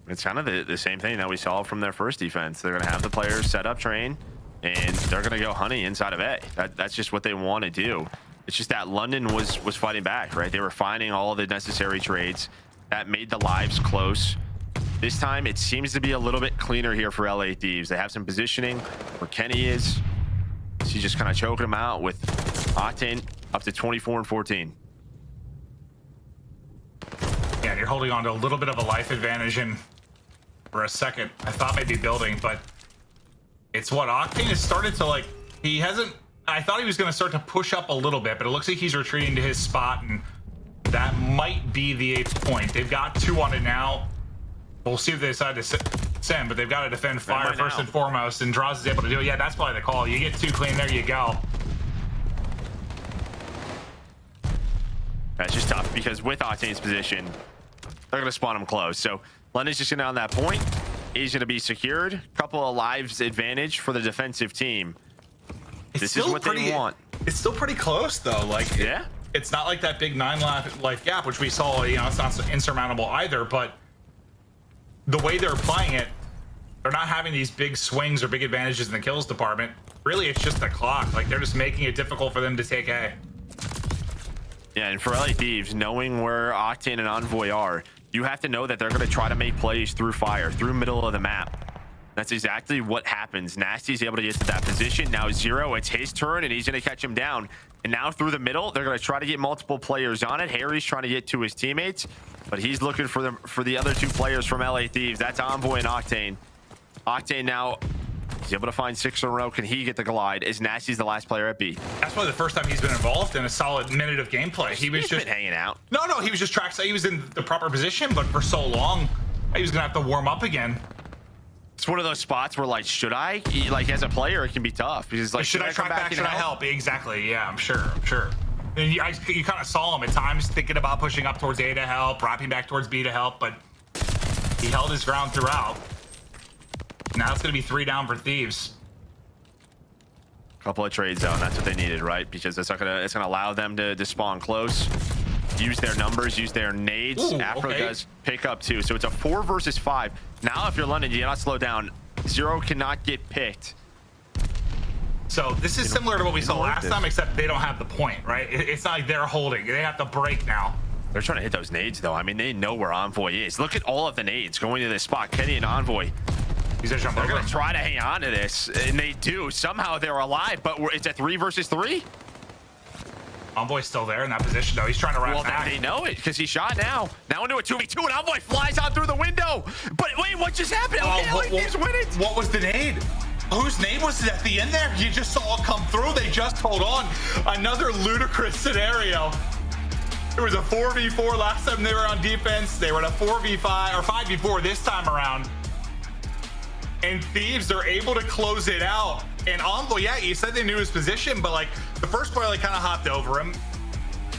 It's kind of the same thing that we saw from their first defense. They're going to have the players set up train, and they're going to go honey inside of A. That's just what they want to do. It's just that London was fighting back, right? They were finding all the necessary trades. That made the lives close. This time, it seems to be a little bit cleaner here for LA Thieves. They have some positioning where Kenny is. He's just kind of choking him out with Octane up to 24 and 14. Yeah, and you're holding on to a little bit of a life advantage, and for a second, I thought maybe building, but it's what Octane has started to, like, he hasn't, I thought he was going to start to push up a little bit, but it looks like he's retreating to his spot, and that might be the 8th point. They've got 2 on it now. We'll see if they decide to send, but they've got to defend fire right first and foremost, and Draws is able to do it. Yeah, that's probably the call. You get 2 clean, there you go. That's just tough because with Octane's position, they're going to spawn him close. So London's just going to on that point. He's going to be secured. Couple of lives advantage for the defensive team. This is what they want. It's still pretty close, though. Like, yeah, it's not like that big 9 life gap, which we saw. You know, it's not insurmountable either, but the way they're playing it, they're not having these big swings or big advantages in the kills department. Really, it's just the clock. Like, they're just making it difficult for them to take A. Yeah, and for LA Thieves, knowing where Octane and Envoy are, you have to know that they're going to try to make plays through fire, through middle of the map. That's exactly what happens. Nasty's able to get to that position. Now Zero, it's his turn, and he's going to catch him down. And now through the middle, they're going to try to get multiple players on it. Harry's trying to get to his teammates, but he's looking for the other 2 players from LA Thieves. That's Envoy and Octane. Octane now, he's able to find 6 in a row. Can he get the glide? Is Nasty's the last player at B? That's probably the first time he's been involved in a solid minute of gameplay. He was just hanging out. No, he was just he was in the proper position, but for so long, he was gonna have to warm up again. It's one of those spots where, like, should I? Like, as a player, it can be tough because, like, should I track back? Should I help? Exactly. Yeah, I'm sure. And you kind of saw him at times thinking about pushing up towards A to help, wrapping back towards B to help, but he held his ground throughout. Now it's going to be 3 down for Thieves. Couple of trades though, and that's what they needed, right? Because it's gonna allow them to spawn close. use their numbers, use their nades. Ooh, Afro okay. does pick up 2. So it's a 4 versus 5. Now, if you're London, you cannot slow down. 0 cannot get picked. So this is similar to what we saw last time, except they don't have the point, right? It's not like they're holding. They have to break now. They're trying to hit those nades, though. I mean, they know where Envoy is. Look at all of the nades going to this spot. Kenny and Envoy. They're going to try to hang on to this, and they do. Somehow they're alive, but it's a 3 versus 3. Envoy's still there in that position, though. He's trying to wrap back. They know it, because he shot now. Now into a 2v2, and Envoy flies out through the window. But wait, what just happened? Thieves win it. What was the nade? Whose name was it at the end there? You just saw it come through. They just hold on. Another ludicrous scenario. It was a 4v4 last time they were on defense. They were in a 4v5 or 5v4 this time around. And Thieves are able to close it out. And Envoy, yeah, you said they knew his position, but like the first player like kind of hopped over him.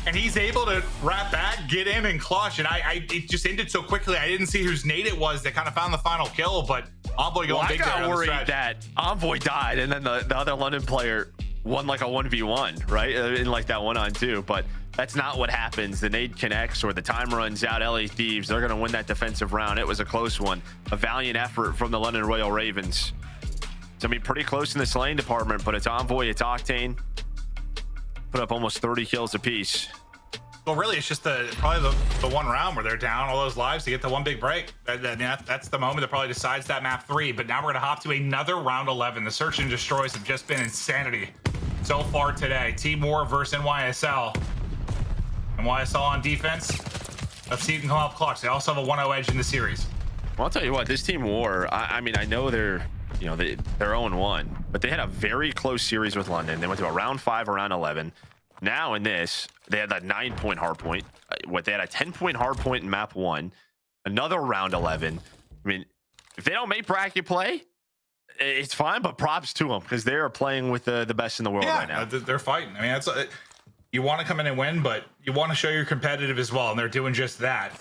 And he's able to wrap back, get in, and clutch. And it just ended so quickly. I didn't see whose nade it was that kind of found the final kill, but Envoy going big there. I got worried that Envoy died, and then the other London player won like a 1v1, right? In like that 1-on-2, but that's not what happens. The nade connects or the time runs out. LA Thieves, they're going to win that defensive round. It was a close one. A valiant effort from the London Royal Ravens. It's going to be pretty close in the slaying department, but it's Envoy, it's Octane. Put up almost 30 kills apiece. Well, really, it's just probably the one round where they're down all those lives to get the one big break. That's the moment that probably decides that map 3. But now we're going to hop to another round 11. The search and destroys have just been insanity so far today. Team War versus NYSL. NYSL on defense. Let's see if you can come up clutch. They also have a 1-0 edge in the series. Well, I'll tell you what, this Team War, I mean, I know they're 0-1, but they had a very close series with London. They went to a round 5 or round 11. Now in this, they had that 9-point hard point. They had a 10-point hard point in map 1. Another round 11. I mean, if they don't make bracket play, it's fine, but props to them because they're playing with the best in the world right now. They're fighting. I mean, you want to come in and win, but you want to show you're competitive as well, and they're doing just that.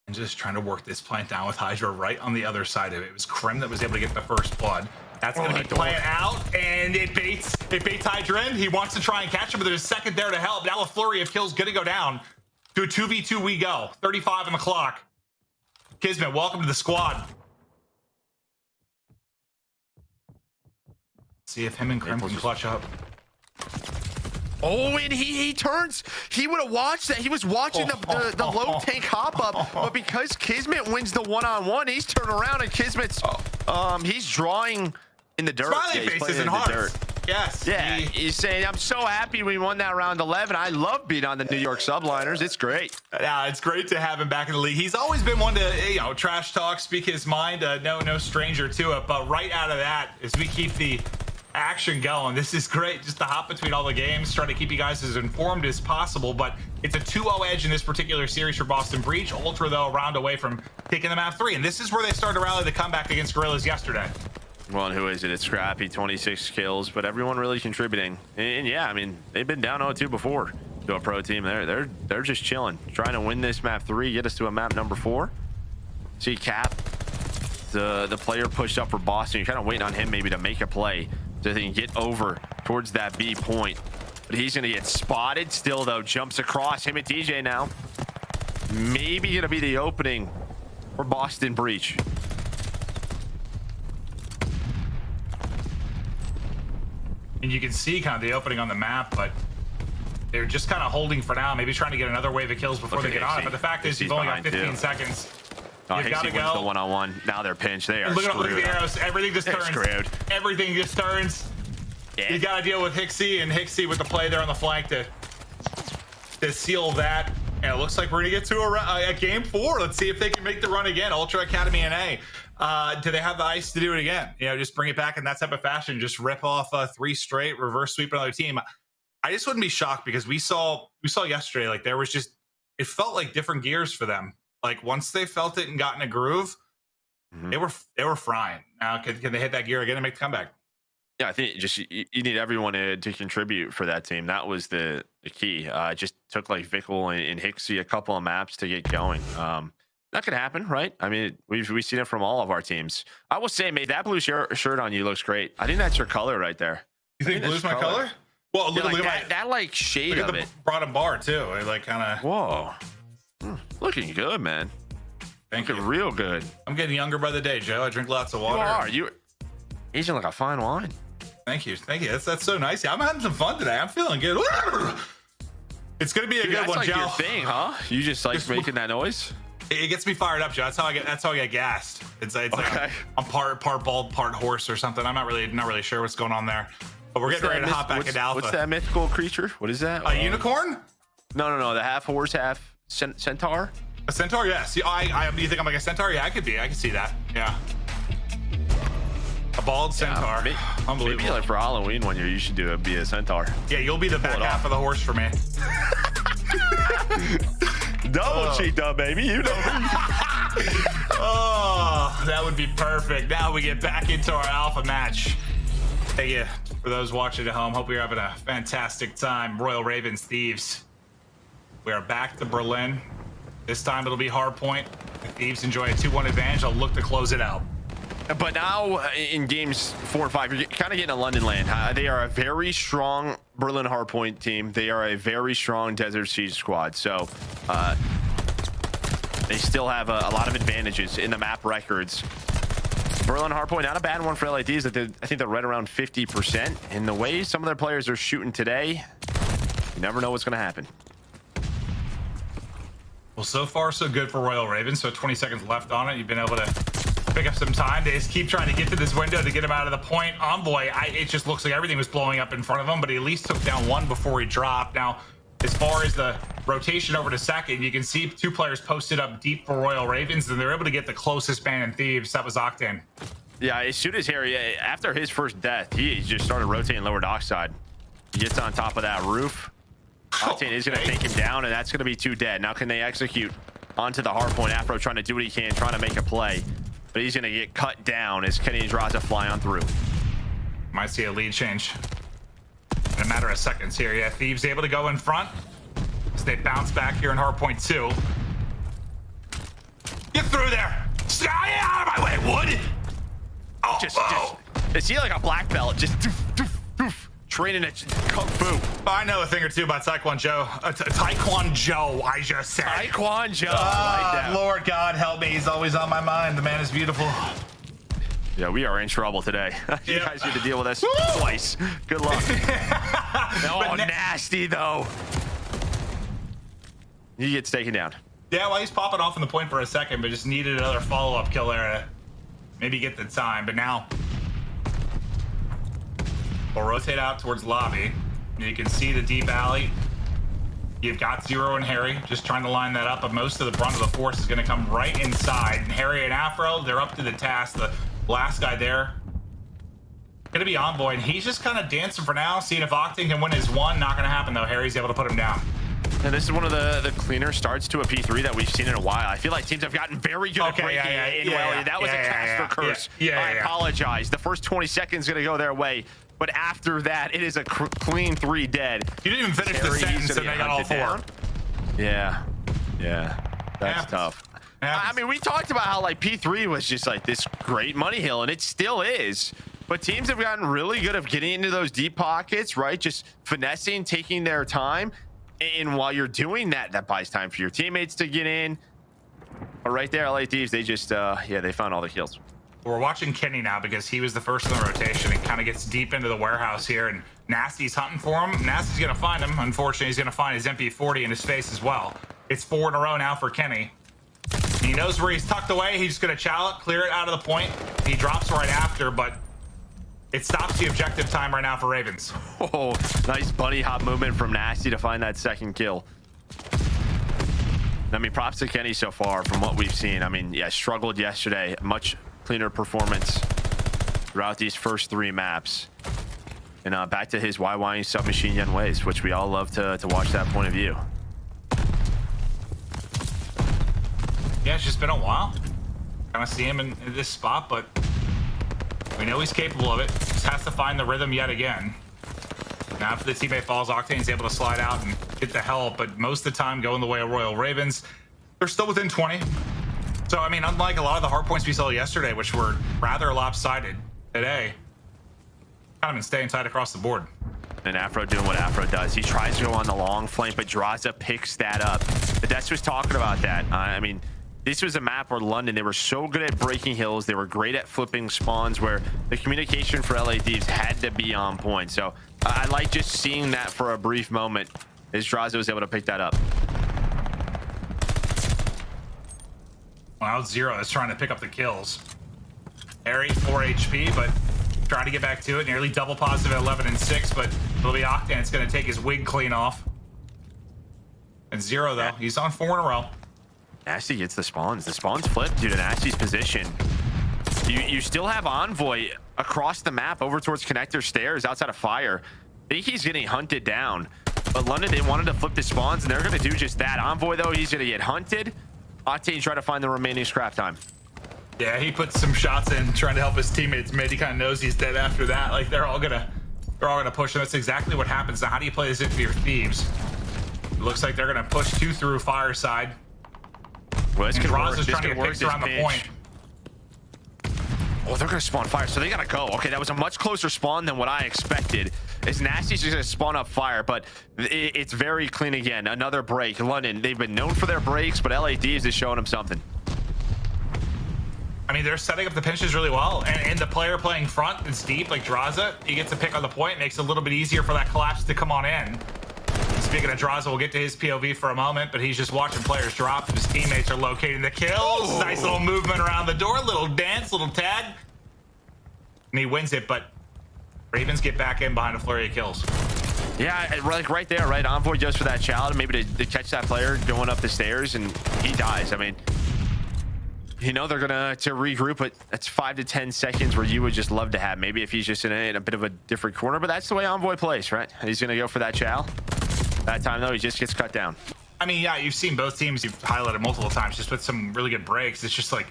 And just trying to work this plant down with Hydra right on the other side of it. It was Krim that was able to get the first blood. That's going to be playing out, and it baits Hydra in. He wants to try and catch him, but there's a second there to help. Now a flurry of kills going to go down. To a 2v2 we go. 35 on the clock. Kismet, welcome to the squad. See if him and Krim can clutch up. Oh, and he turns. He would have watched that. He was watching the low tank hop up, but because Kismet wins the 1-on-1, he's turned around and Kismet's he's drawing in the dirt. Smiley faces and hearts. Yes. Yeah, he's saying, I'm so happy we won that round 11. I love being on the New York Subliners. It's great. Yeah, it's great to have him back in the league. He's always been one to, trash talk, speak his mind. No stranger to it. But right out of that, as we keep the action going, this is great. Just to hop between all the games, trying to keep you guys as informed as possible. But it's a 2-0 edge in this particular series for Boston Breach. Ultra, though, a round away from taking the map 3. And this is where they started to rally the comeback against Guerrillas yesterday. Well, and who is it? It's Scrappy, 26 kills, but everyone really contributing. And yeah, I mean, they've been down 0-2 before to a pro team. They're just chilling, trying to win this map 3, get us to a map number 4. See Cap, the player pushed up for Boston. You're kind of waiting on him maybe to make a play so they can get over towards that B point. But he's going to get spotted still, though. Jumps across him at DJ now. Maybe going to be the opening for Boston Breach. And you can see kind of the opening on the map, but they're just kind of holding for now, maybe trying to get another wave of kills before they get on it. But the fact is, you've only got 15 seconds. You've got to go. Wins the 1-on-1. Now they're pinched. They are screwed. Look at the arrows. Everything just turns. Screwed. Everything just turns. Yeah. You got to deal with Hixie, and Hixie with the play there on the flank to seal that. And it looks like we're going to get to a game 4. Let's see if they can make the run again. Ultra Academy and A. Do they have the ice to do it again? Just bring it back in that type of fashion. Just rip off 3 straight, reverse sweep another team. I just wouldn't be shocked because we saw yesterday, like there was just, it felt like different gears for them. Like once they felt it and got in a groove, they were frying. Now can they hit that gear again and make the comeback? Yeah, I think just you need everyone to contribute for that team. That was the key. It just took like Vickle and Hixie a couple of maps to get going. That could happen, right? I mean, we've seen it from all of our teams. I will say, mate, that blue shirt on you looks great. I think that's your color right there. You think blue's my color? Well, look, like look at that like shade look of at it. the bottom bar too. It like kind of. Whoa, looking good, man. Thank looking you. Real good. I'm getting younger by the day, Joe. I drink lots of water. You aging like a fine wine. Thank you. That's so nice. Yeah, I'm having some fun today. I'm feeling good. It's gonna be a good That's one, like Joe. your thing, huh? You just like making that noise. It gets me fired up, Joe. That's how I get gassed. It's Okay. like I'm part bald, part horse or something. I'm not really sure what's going on there. But we're getting ready to hop back into alpha. What's that mythical creature? What is that? A unicorn? No. The half horse, half centaur. A centaur? Yes. Yeah, you think I'm like a centaur? Yeah, I could be. I could see that. Yeah. A bald centaur. Unbelievable. Maybe like for Halloween one year, you should be a centaur. Yeah, you'll be the back half of the horse for me. Double cheat though, baby. You know me. Oh, that would be perfect. Now we get back into our alpha match. Thank you for those watching at home. Hope you're having a fantastic time. Royal Ravens Thieves. We are back to Berlin. This time it'll be hard point. The Thieves enjoy a 2-1 advantage. I'll look to close it out. But now in games 4 and 5, you're kind of getting a London land. They are a very strong Berlin hardpoint team. They are a very strong Desert Siege squad. So they still have a lot of advantages in the map records. Berlin hardpoint, not a bad one for LADs. I think they're right around 50%. In the way some of their players are shooting today, you never know what's going to happen. Well, so far so good for Royal Ravens. So 20 seconds left on it. You've been able to pick up some time. They just keep trying to get to this window to get him out of the point. Envoy, it just looks like everything was blowing up in front of him, but he at least took down one before he dropped. Now, as far as the rotation over to second, you can see 2 players posted up deep for Royal Ravens, and they're able to get the closest man in Thieves. That was Octane. Yeah, as soon as Harry, after his first death, he just started rotating lower dockside. He gets on top of that roof. Octane is going to take him down, and that's going to be 2 dead. Now can they execute onto the hardpoint? Afro trying to do what he can, trying to make a play. But he's going to get cut down as Kenny draws a fly on through. Might see a lead change in a matter of seconds here. Yeah, Thieves able to go in front as they bounce back here in hardpoint 2. Get through there. Stay out of my way, Wood. Oh, just is he like a black belt? Just training at Kung Fu. I know a thing or two about Taekwondo. Taekwondo, I just said. Taekwondo. I like that. Lord God, help me. He's always on my mind. The man is beautiful. Yeah, we are in trouble today. You guys need to deal with us twice. Good luck. Oh, nasty, though. He gets taken down. Yeah, well, he's popping off in the point for a second, but just needed another follow-up kill there to maybe get the time. But now we'll rotate out towards lobby. You can see the deep alley. You've got Zero and Harry just trying to line that up, but most of the brunt of the force is going to come right inside. And Harry and Afro, they're up to the task. The last guy there going to be Envoy, and he's just kind of dancing for now, seeing if Octane can win his one. Not going to happen, though. Harry's able to put him down. And this is one of the cleaner starts to a P3 that we've seen in a while. I feel like teams have gotten very good at breaking in. That was a caster curse. I apologize. The first 20 seconds going to go their way. But after that, it is a clean 3 dead. You didn't even finish the sentence and they got all 4. Yeah. That's tough. I mean, we talked about how like P3 was just like this great money hill, and it still is. But teams have gotten really good at getting into those deep pockets, right? Just finessing, taking their time. And while you're doing that, that buys time for your teammates to get in. But right there, LA Thieves, they just, they found all the kills. We're watching Kenny now because he was the first in the rotation and kind of gets deep into the warehouse here, and Nasty's hunting for him. Nasty's going to find him. Unfortunately, he's going to find his MP40 in his face as well. It's 4 in a row now for Kenny. He knows where he's tucked away. He's just going to chow it, clear it out of the point. He drops right after, but it stops the objective time right now for Ravens. Oh, nice bunny hop movement from Nasty to find that second kill. I mean, props to Kenny so far from what we've seen. I mean, yeah, struggled yesterday. Much cleaner performance throughout these first 3 maps. And back to his YYing submachine gun ways, which we all love to watch that point of view. Yeah, it's just been a while. Kind of see him in this spot, but we know he's capable of it. Just has to find the rhythm yet again. Now after the teammate falls, Octane's able to slide out and get the help, but most of the time going the way of Royal Ravens. They're still within 20. So, I mean, unlike a lot of the hard points we saw yesterday, which were rather lopsided, today kind of been staying tight across the board. And Afro doing what Afro does. He tries to go on the long flank, but Draza picks that up. But that's was talking about that. I mean, this was a map where London, they were so good at breaking hills. They were great at flipping spawns where the communication for LA Thieves had to be on point. So I like just seeing that for a brief moment as Draza was able to pick that up. Well, Zero is trying to pick up the kills. Harry, 4 HP, but trying to get back to it. Nearly double positive at 11 and 6, but it'll be Octane. It's going to take his wig clean off. And Zero, though, he's on 4 in a row. Nasty gets the spawns. The spawns flip due to Nasty's position. You still have Envoy across the map over towards connector stairs outside of fire. I think he's getting hunted down. But London, they wanted to flip the spawns, and they're going to do just that. Envoy, though, he's going to get hunted. Octane try to find the remaining scrap time. Yeah, he put some shots in trying to help his teammates mid. He kind of knows he's dead after that. Like, they're all gonna push him. That's exactly what happens. Now, how do you play this into your Thieves? It looks like they're gonna push 2 through Fireside. Well, this could work. Trying to get picks around the point. Oh, they're gonna spawn fire, so they gotta go. Okay, that was a much closer spawn than what I expected. As Nasty's just gonna spawn up fire, but it's very clean again. Another break. London, they've been known for their breaks, but LA Thieves is showing them something. I mean, they're setting up the pinches really well, and the player playing front is deep, like Draza. He gets a pick on the point, makes it a little bit easier for that collapse to come on in. Speaking of Draza, we'll get to his POV for a moment, but he's just watching players drop. His teammates are locating the kills. Oh. Nice little movement around the door, little dance, little tag. And he wins it, but Ravens get back in behind a flurry of kills. Yeah, like right there, right? Envoy goes for that child, maybe to catch that player going up the stairs, and he dies. I mean, you know they're gonna regroup, but that's 5 to 10 seconds where you would just love to have. Maybe if he's just in a bit of a different corner, but that's the way Envoy plays, right? He's gonna go for that chow. That time though, he just gets cut down. I mean, yeah, you've seen both teams. You've highlighted multiple times, just with some really good breaks. It's just like,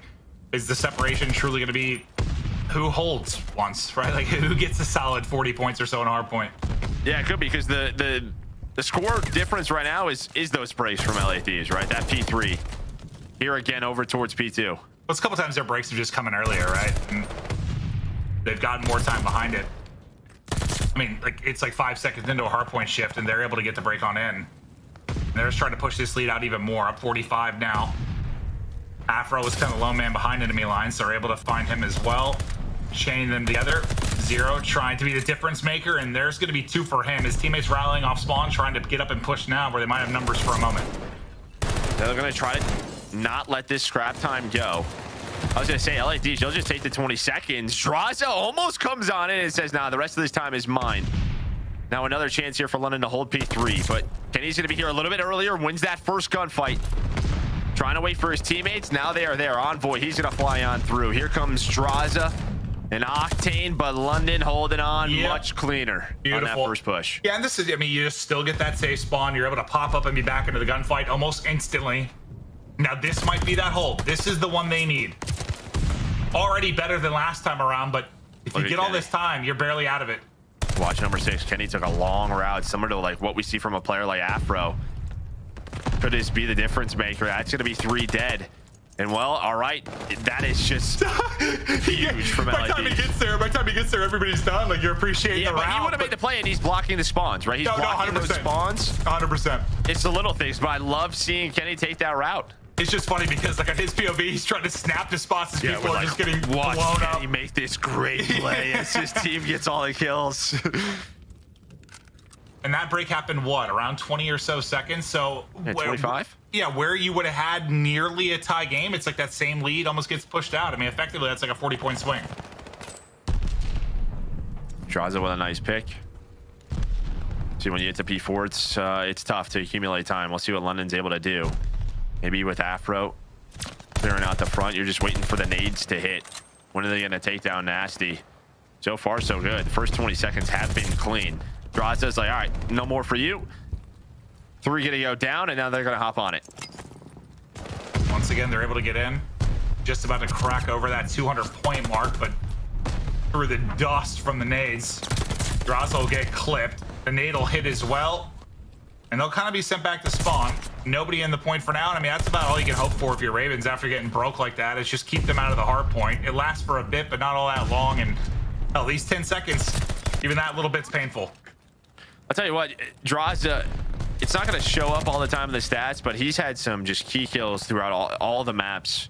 is the separation truly gonna be who holds once, right? Like who gets a solid 40 points or so in a hard point? Yeah, it could be because the score difference right now is those breaks from LA Thieves, right? That P3. Here again over towards P2. Well, a couple times their breaks have just come in earlier, right? And they've gotten more time behind it. I mean, like it's like 5 seconds into a hardpoint shift, and they're able to get the break on in. And they're just trying to push this lead out even more, up 45 now. Afro was kind of lone man behind enemy lines, so they're able to find him as well. Chain them together. Zero trying to be the difference maker, and there's going to be 2 for him. His teammates rallying off spawn, trying to get up and push now, where they might have numbers for a moment. They're going to try to not let this scrap time go. I was going to say, LA Thieves, they'll just take the 20 seconds. Draza almost comes on in and says, nah, the rest of this time is mine. Now another chance here for London to hold P3, but Kenny's going to be here a little bit earlier, wins that first gunfight. Trying to wait for his teammates. Now they are there. Envoy, he's going to fly on through. Here comes Draza and Octane, but London holding on much cleaner on that first push. Yeah, and this is, I mean, you just still get that safe spawn. You're able to pop up and be back into the gunfight almost instantly. Now this might be that hold. This is the one they need. Already better than last time around, but if you get all this time, you're barely out of it. Watch number 6. Kenny took a long route, similar to like what we see from a player like Afro. Could this be the difference maker? That's going to be 3 dead. And well, all right, that is just huge from LA. By the time he gets there, everybody's done. Like, you're appreciating the round. He would have made the play, and he's blocking the spawns, right? He's blocking those spawns. 100%. It's the little things, but I love seeing Kenny take that route. It's just funny because, like, on his POV, he's trying to snap the spots as people are just getting blown up. Kenny make this great play as his team gets all the kills. And that break happened, what, around 20 or so seconds? So, yeah, 25? Yeah, where you would have had nearly a tie game, it's like that same lead almost gets pushed out. I mean, effectively, that's like a 40-point swing. Draws it with a nice pick. See, when you get to P4, it's tough to accumulate time. We'll see what London's able to do. Maybe with Afro clearing out the front, you're just waiting for the nades to hit. When are they going to take down Nasty? So far, so good. The first 20 seconds have been clean. Draza's like, all right, no more for you. 3 gonna go down, and now they're gonna hop on it. Once again, they're able to get in. Just about to crack over that 200-point mark, but through the dust from the nades, Draza will get clipped. The nade will hit as well, and they'll kind of be sent back to spawn. Nobody in the point for now, and I mean, that's about all you can hope for if you're Ravens after getting broke like that, is just keep them out of the hard point. It lasts for a bit, but not all that long, and at least 10 seconds, even that little bit's painful. I'll tell you what, Draza, it's not going to show up all the time in the stats, but he's had some just key kills throughout all the maps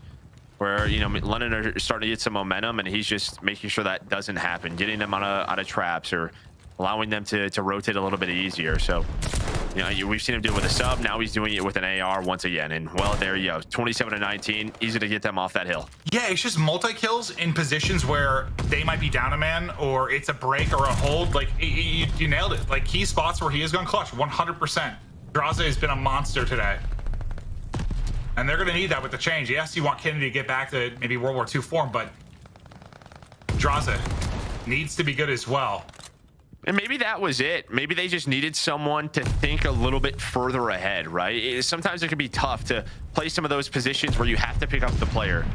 where, you know, London are starting to get some momentum, and he's just making sure that doesn't happen, getting them out of traps or allowing them to rotate a little bit easier. So, you know, we've seen him do it with a sub. Now he's doing it with an AR once again. And, well, there you go. 27-19. Easy to get them off that hill. Yeah, it's just multi-kills in positions where they might be down a man or it's a break or a hold. Like, you nailed it. Like, key spots where he has gone clutch, 100%. Draza has been a monster today. And they're going to need that with the change. Yes, you want Kennedy to get back to maybe World War II form, but Draza needs to be good as well. And maybe that was it. Maybe they just needed someone to think a little bit further ahead, right? Sometimes it can be tough to play some of those positions where you have to pick up the player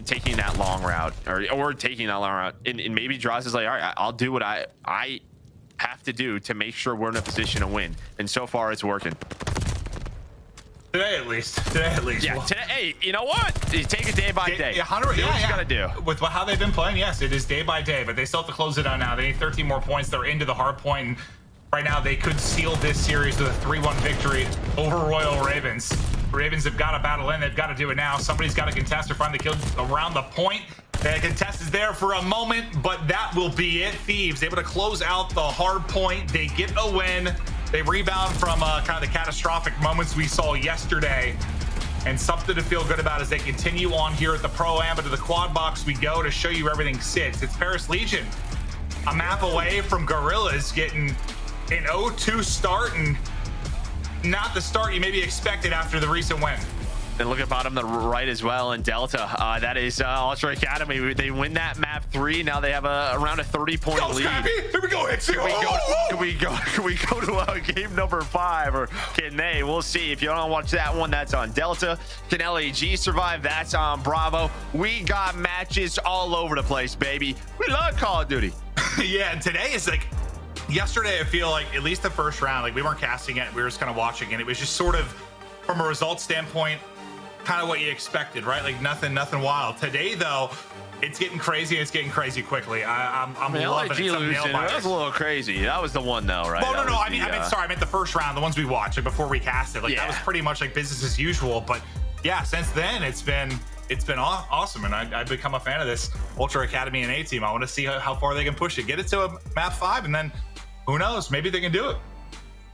taking that long route or taking that long route. And maybe Draza's is like, all right, I'll do what I have to do to make sure we're in a position to win. And so far, it's working. Today at least. Yeah, today, hey, you know what? You take it day by day. Yeah, do what you gotta do. With how they've been playing, yes, it is day by day, but they still have to close it out now. They need 13 more points. They're into the hard point, and right now they could seal this series with a 3-1 victory over Royal Ravens. The Ravens have got to battle in. They've got to do it now. Somebody's got to contest or find the kill around the point. The contest is there for a moment, but that will be it. Thieves able to close out the hard point. They get a win. They rebound from kind of the catastrophic moments we saw yesterday, and something to feel good about as they continue on here at the Pro-Am. But to the quad box we go to show you where everything sits. It's Paris Legion, a map away from Guerrillas, getting an 0-2 start, and not the start you maybe expected after the recent win. And look at bottom the right as well in Delta. That is UltraKR Academy. They win that map 3. Now they have around a 30-point lead. Scrappy. Here we go, Hixie. Can we go to game number 5, or can they? We'll see. If you don't watch that one, that's on Delta. Can LAG survive? That's on Bravo. We got matches all over the place, baby. We love Call of Duty. Yeah, and today is like yesterday. I feel like at least the first round, like we weren't casting it, we were just kind of watching, and it was just sort of from a results standpoint, kind of what you expected, right? Like nothing wild. Today, though, it's getting crazy. It's getting crazy quickly. I'm loving LAG it. losing, that was a little crazy. That was the one, though, right? Well, no. I mean, sorry. I meant the first round, the ones we watched, like before we cast it. Like that was pretty much like business as usual. But yeah, since then, it's been awesome, and I've become a fan of this UltraKR Academy and A team. I want to see how far they can push it, get it to a map 5, and then who knows? Maybe they can do it.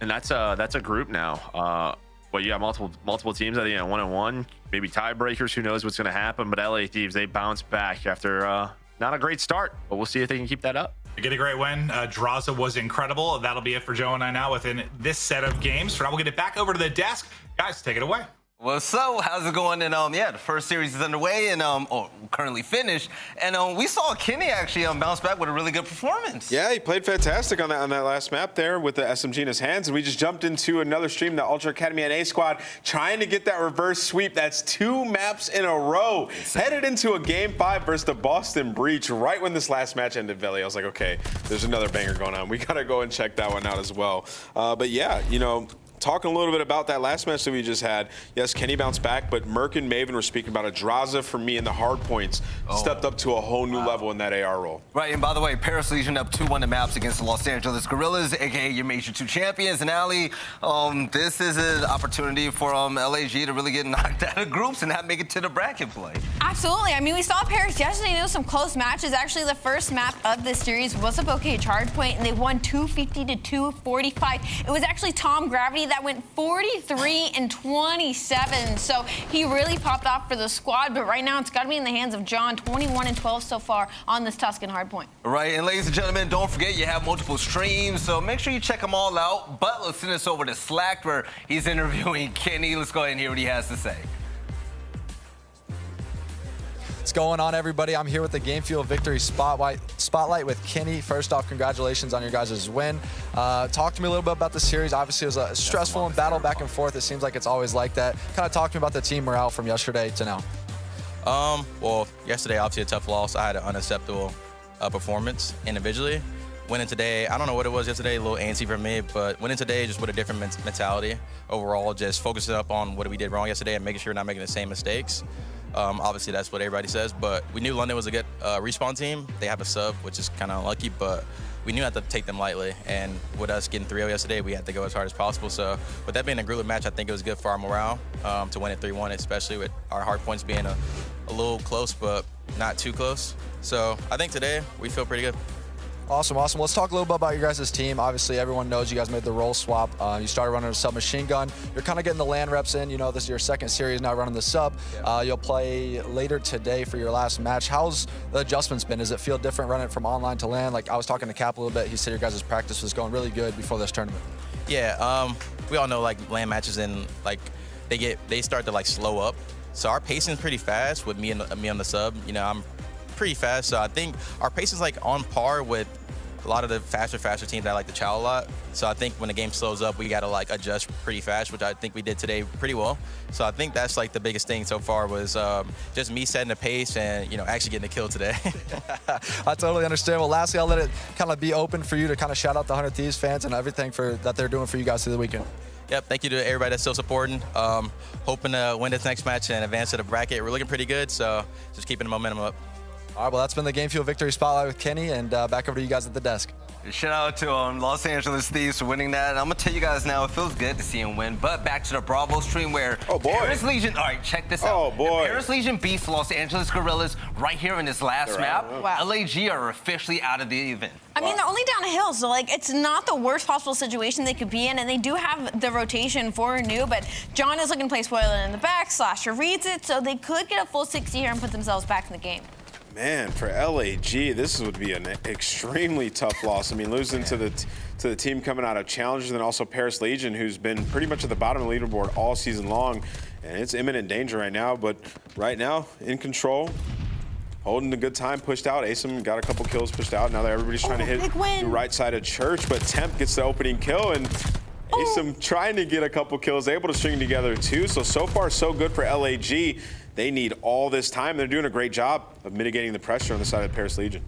And that's a group now. Well, you got multiple teams. I think 1-1, maybe tiebreakers. Who knows what's going to happen? But LA Thieves, they bounce back after not a great start, but we'll see if they can keep that up. You get a great win. Draza was incredible. That'll be it for Joe and I now within this set of games. For now, we'll get it back over to the desk. Guys, take it away. Well, so how's it going? And yeah, the first series is underway and currently finished. And we saw Kenny actually bounce back with a really good performance. Yeah, he played fantastic on that last map there with the SMG in his hands. And we just jumped into another stream, the UltraKR Academy and A squad, trying to get that reverse sweep. That's 2 maps in a row. Headed into a game 5 versus the Boston Breach. Right when this last match ended, Veli, I was like, okay, there's another banger going on. We gotta go and check that one out as well. But yeah, you know, talking a little bit about that last match that we just had. Yes, Kenny bounced back, but Merc and Maven were speaking about a Draza for me in the hard points. Stepped up to a whole new level in that AR role. Right, and by the way, Paris Legion up 2-1 in maps against the Los Angeles Guerrillas, aka your Major 2 champions. And Ali, this is an opportunity for LAG to really get knocked out of groups and not make it to the bracket play. Absolutely. I mean, we saw Paris yesterday do some close matches. Actually, the first map of this series was a Bokeh hard point, and they won 250 to 245. It was actually Tom Gravity that went 43 and 27. So he really popped off for the squad, but right now it's got to be in the hands of John, 21 and 12 so far on this Tuscan hardpoint. Right, and ladies and gentlemen, don't forget you have multiple streams, so make sure you check them all out. But let's send this over to Slack where he's interviewing Kenny. Let's go ahead and hear what he has to say. What's going on, everybody? I'm here with the Game Fuel Victory Spotlight with Kenny. First off, congratulations on your guys' win. Talk to me a little bit about the series. Obviously, it was a stressful and battle back and forth. It seems like it's always like that. Kind of talk to me about the team morale from yesterday to now. Well, yesterday, obviously a tough loss. I had an unacceptable performance individually. Winning today, I don't know what it was yesterday, a little antsy for me, but winning today just with a different mentality. Overall, just focusing up on what we did wrong yesterday and making sure we're not making the same mistakes. Obviously, that's what everybody says, but we knew London was a good respawn team. They have a sub, which is kind of unlucky, but we knew not to take them lightly. And with us getting 3-0 yesterday, we had to go as hard as possible. So with that being a group match, I think it was good for our morale to win it 3-1, especially with our hard points being a little close, but not too close. So I think today we feel pretty good. Awesome. Let's talk a little bit about your guys' team. Obviously, everyone knows you guys made the role swap. You started running a submachine gun. You're kind of getting the land reps in. You know, this is your second series now running the sub. You'll play later today for your last match. How's the adjustments been? Does it feel different running from online to land? Like, I was talking to Cap a little bit. He said your guys' practice was going really good before this tournament. Yeah, we all know, like, land matches and, like, they start to, like, slow up. So our pacing is pretty fast with me on the sub. You know, I'm pretty fast, so I think our pace is like on par with a lot of the faster teams that like to chow a lot. So I think when the game slows up, we got to like adjust pretty fast, which I think we did today pretty well. So I think that's like the biggest thing so far was just me setting the pace and, you know, actually getting a kill today. I totally understand. Well, lastly, I'll let it kind of be open for you to kind of shout out the 100 Thieves fans and everything that they're doing for you guys through the weekend. Yep, thank you to everybody that's still supporting. Hoping to win this next match and advance to the bracket. We're looking pretty good, so just keeping the momentum up. All right, well, that's been the Game Fuel Victory Spotlight with Kenny, and back over to you guys at the desk. Shout out to Los Angeles Thieves for winning that. And I'm going to tell you guys now, it feels good to see him win. But back to the Bravo stream where Paris Legion, all right, check this out. Oh, boy. Paris Legion beats Los Angeles Guerrillas right here in this last map. Wow. LAG are officially out of the event. I mean, they're only down a hill, so, like, it's not the worst possible situation they could be in, and they do have the rotation for new, but John is looking to play Spoiler in the back, Slasher reads it, so they could get a full 60 here and put themselves back in the game. Man, for LAG, this would be an extremely tough loss. I mean, losing to the team coming out of Challengers, and then also Paris Legion, who's been pretty much at the bottom of the leaderboard all season long, and it's imminent danger right now. But right now, in control, holding a good time, pushed out. Asim got a couple kills pushed out. Now that everybody's trying to hit the right side of Church, but Temp gets the opening kill, and Asim trying to get a couple kills, able to string together too. So far, so good for LAG. They need all this time. They're doing a great job of mitigating the pressure on the side of Paris Legion.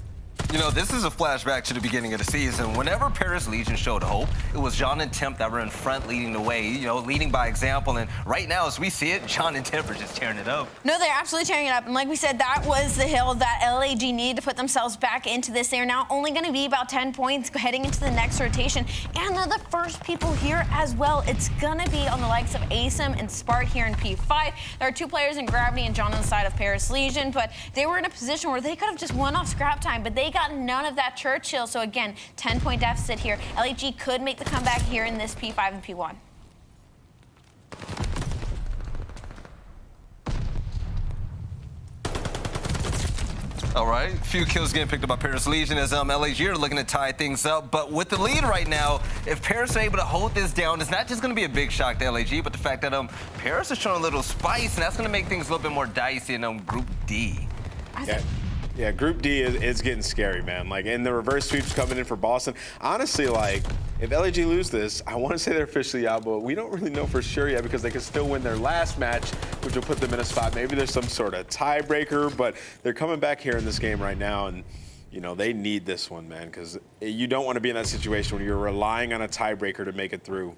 You know, this is a flashback to the beginning of the season. Whenever Paris Legion showed hope, it was John and Temp that were in front leading the way, you know, leading by example. And right now, as we see it, John and Temp are just tearing it up. No, they're absolutely tearing it up. And like we said, that was the hill that LAG needed to put themselves back into this. They're now only going to be about 10 points heading into the next rotation. And they're the first people here as well. It's going to be on the likes of Asim and Spark here in P5. There are two players in Gravity and John on the side of Paris Legion, but they were in a position where they could have just won off scrap time, but they got none of that Churchill. So again, 10-point deficit here. LAG could make the comeback here in this P5 and P1. All right, a few kills getting picked up by Paris Legion as LAG are looking to tie things up. But with the lead right now, if Paris are able to hold this down, it's not just going to be a big shock to LAG, but the fact that Paris is showing a little spice, and that's going to make things a little bit more dicey in Group D. Yeah, Group D is getting scary, man. Like, and the reverse sweeps coming in for Boston. Honestly, like, if LAG lose this, I want to say they're officially out, but we don't really know for sure yet because they can still win their last match, which will put them in a spot. Maybe there's some sort of tiebreaker, but they're coming back here in this game right now, and, you know, they need this one, man, because you don't want to be in that situation when you're relying on a tiebreaker to make it through.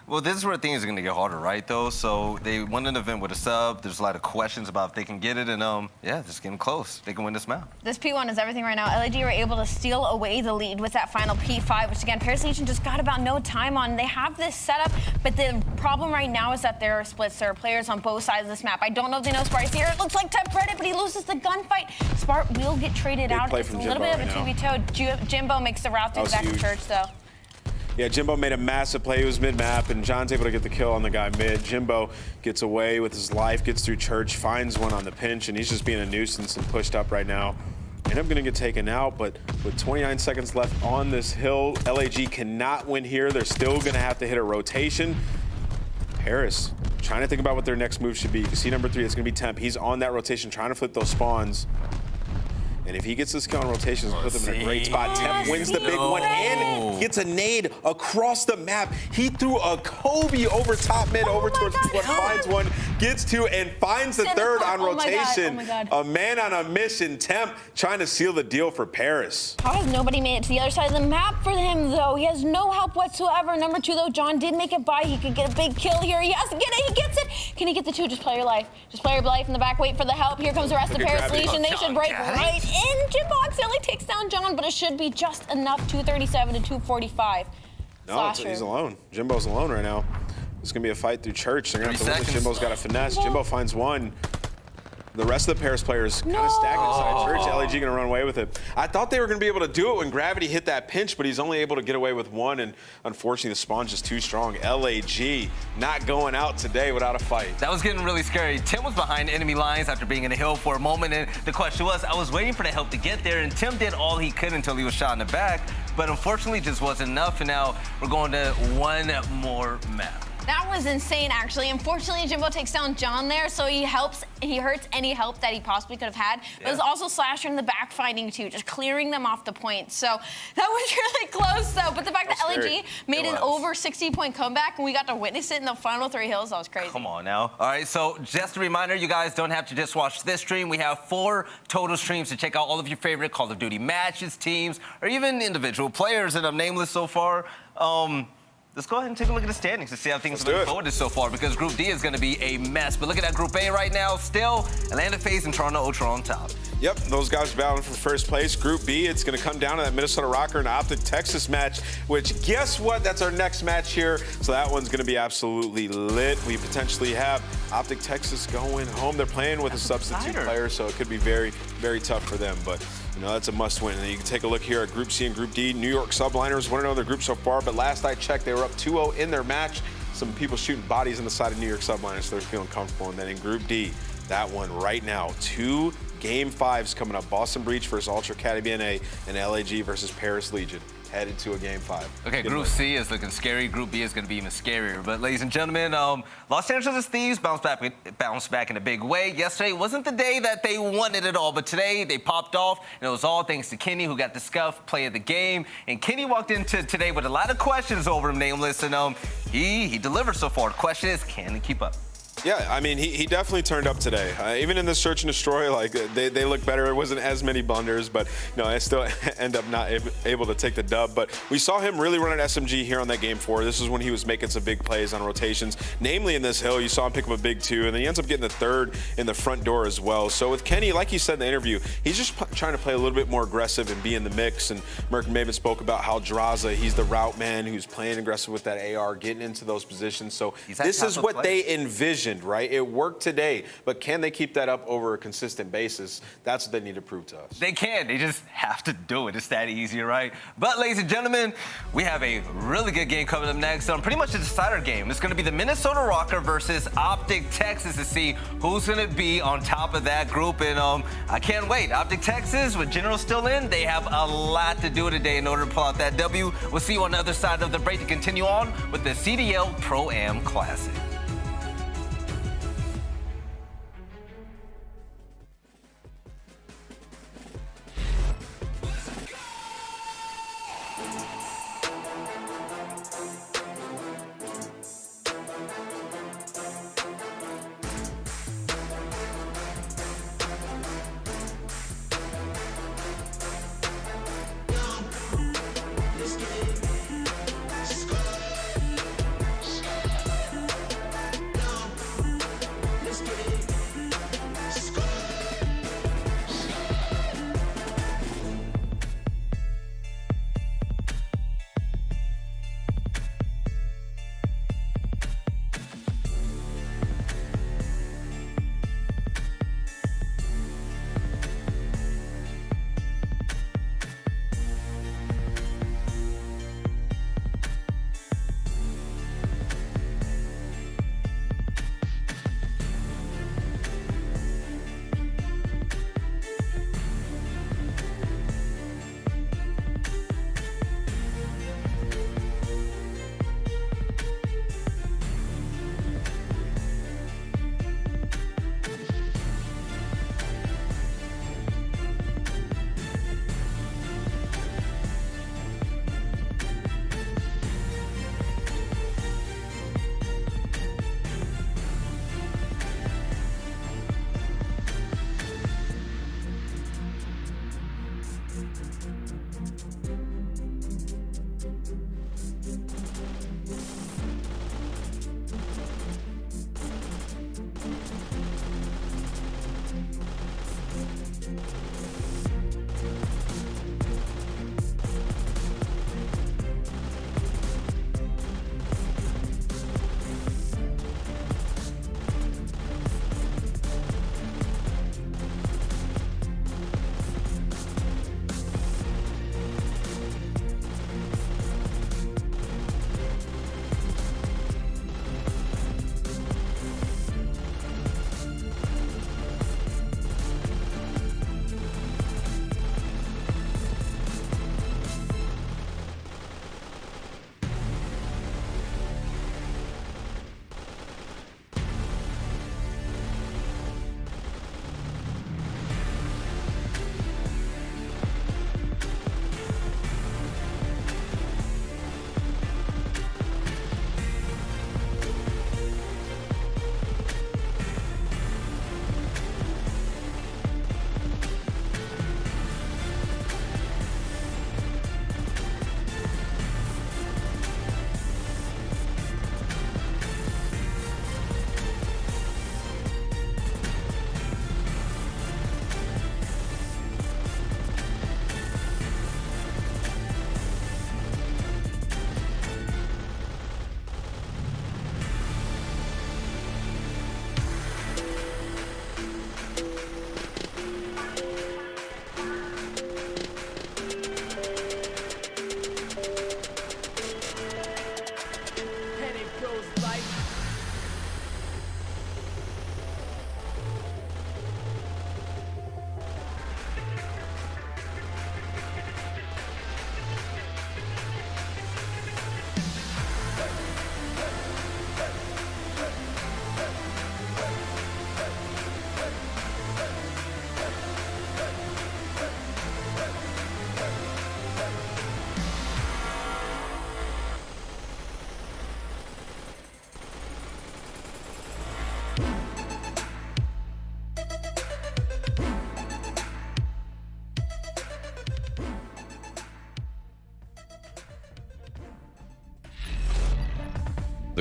Well, this is where things are going to get harder, right, though? So they won an event with a sub. There's a lot of questions about if they can get it, and, yeah, just getting close. They can win this map. This P1 is everything right now. LAG were able to steal away the lead with that final P5, which, again, Paris Legion just got about no time on. They have this setup, but the problem right now is that there are splits. There are players on both sides of this map. I don't know if they know Spark's here. It looks like Temp read it, but he loses the gunfight. Spark will get traded out. It's a little bit of a TV-toe. Jimbo makes the route to back to Church, though. Yeah, Jimbo made a massive play. He was mid-map, and John's able to get the kill on the guy mid. Jimbo gets away with his life, gets through Church, finds one on the pinch, and he's just being a nuisance and pushed up right now. And I'm going to get taken out, but with 29 seconds left on this hill, LAG cannot win here. They're still going to have to hit a rotation. Paris trying to think about what their next move should be. You can see number 3, it's going to be Temp. He's on that rotation, trying to flip those spawns. And if he gets this kill on rotations, put them in a great spot. Temp wins the big one and gets a nade across the map. He threw a Kobe over top mid, over towards P1, finds one, gets 2, and finds the third on rotation. A man on a mission. Temp trying to seal the deal for Paris. How has nobody made it to the other side of the map for him, though? He has no help whatsoever. Number 2, though, John did make it by. He could get a big kill here. He has to get it. He gets it. Can Can he get the 2? Just play your life. Just play your life in the back. Wait for the help. Here comes the rest of the Paris Legion. They should break right in. Jimbo accidentally takes down John, but it should be just enough. 237 to 245. No, he's alone. Jimbo's alone right now. It's going to be a fight through church. They're going to have to win. Jimbo's got a finesse. Jimbo finds one. The rest of the Paris players kind of stacked inside church. LAG going to run away with it. I thought they were going to be able to do it when Gravity hit that pinch, but he's only able to get away with one, and unfortunately the spawn's just too strong. LAG not going out today without a fight. That was getting really scary. Tim was behind enemy lines after being in the hill for a moment, and the question was, I was waiting for the help to get there, and Tim did all he could until he was shot in the back, but unfortunately just wasn't enough, and now we're going to one more map. That was insane, actually. Unfortunately, Jimbo takes down John there, so he hurts any help that he possibly could have had. But there's also Slasher in the back fighting too, just clearing them off the point. So that was really close, though. But the fact that LAG made an over 60-point comeback and we got to witness it in the final 3 hills, that was crazy. Come on now. All right, so just a reminder, you guys don't have to just watch this stream. We have 4 total streams to check out all of your favorite Call of Duty matches, teams, or even individual players that I'm nameless so far. Let's go ahead and take a look at the standings to see how things are moving forward so far, because Group D is going to be a mess. But look at that Group A right now. Still, Atlanta Faze and Toronto Ultra on top. Yep, those guys are battling for first place. Group B, it's going to come down to that Minnesota ROKKR and OpTic Texas match, which guess what? That's our next match here. So that one's going to be absolutely lit. We potentially have OpTic Texas going home. They're playing with a substitute player, so it could be very, very tough for them. But you know, that's a must win. And you can take a look here at Group C and Group D. New York Subliners 1-0 in their group so far, but last I checked, they were up 2-0 in their match. Some people shooting bodies on the side of New York Subliners, so they're feeling comfortable. And then in Group D, that one right now, 2 Game 5s coming up. Boston Breach versus Ultra Academy NA and LAG versus Paris Legion. Headed to a Game 5. Okay, Group C is looking scary. Group B is going to be even scarier. But ladies and gentlemen, Los Angeles Thieves bounced back in a big way. Yesterday wasn't the day that they wanted it all, but today they popped off, and it was all thanks to Kenny, who got the scuff play of the game. And Kenny walked into today with a lot of questions over him, nameless, and he delivered so far. The question is, can he keep up? Yeah, I mean, he definitely turned up today. Even in the search and destroy, like they look better. It wasn't as many blunders, but I still end up not able to take the dub. But we saw him really run at SMG here on that Game 4. This is when he was making some big plays on rotations, namely in this hill. You saw him pick up a big 2, and then he ends up getting the 3rd in the front door as well. So with Kenny, like he said in the interview, he's just trying to play a little bit more aggressive and be in the mix. And Merc Maven spoke about how Draza, he's the route man who's playing aggressive with that AR, getting into those positions. So this is what they envisioned. Right? It worked today, but can they keep that up over a consistent basis? That's what they need to prove to us. They can. They just have to do it. It's that easy, right? But ladies and gentlemen, we have a really good game coming up next. Pretty much a decider game. It's going to be the Minnesota ROKKR versus OpTic Texas to see who's going to be on top of that group. And I can't wait. OpTic Texas, with General still in, they have a lot to do today in order to pull out that W. We'll see you on the other side of the break to continue on with the CDL Pro-Am Classic.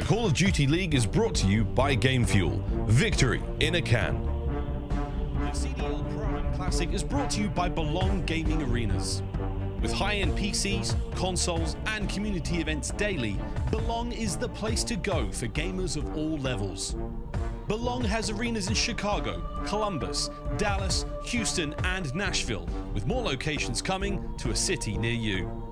Call of Duty League is brought to you by Game Fuel. Victory in a can. The CDL Pro Classic is brought to you by Belong Gaming Arenas. With high-end PCs, consoles, and community events daily, Belong is the place to go for gamers of all levels. Belong has arenas in Chicago, Columbus, Dallas, Houston, and Nashville, with more locations coming to a city near you.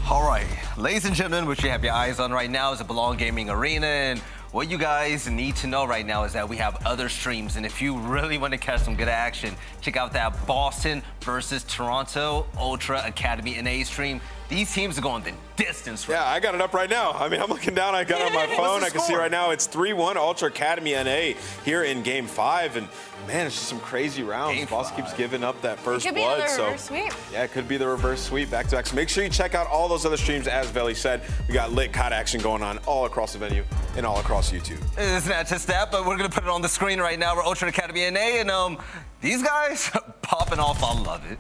All right, ladies and gentlemen, what you have your eyes on right now is the Belong Gaming Arena, and what you guys need to know right now is that we have other streams, and if you really want to catch some good action, check out that Boston versus Toronto Ultra Academy NA stream. These teams are going the distance. Yeah, I got it up right now. I mean, I'm looking down. I got it on my phone. I can see right now it's 3-1 Ultra Academy NA here in Game 5. And, man, it's just some crazy rounds. Boss keeps giving up that first blood. blood. It could be the reverse sweep. Yeah, it could be the reverse sweep back-to-back. So make sure you check out all those other streams. As Veli said, we got lit COD action going on all across the venue and all across YouTube. It's not just that, but we're going to put it on the screen right now. We're Ultra Academy NA, and these guys popping off. I love it.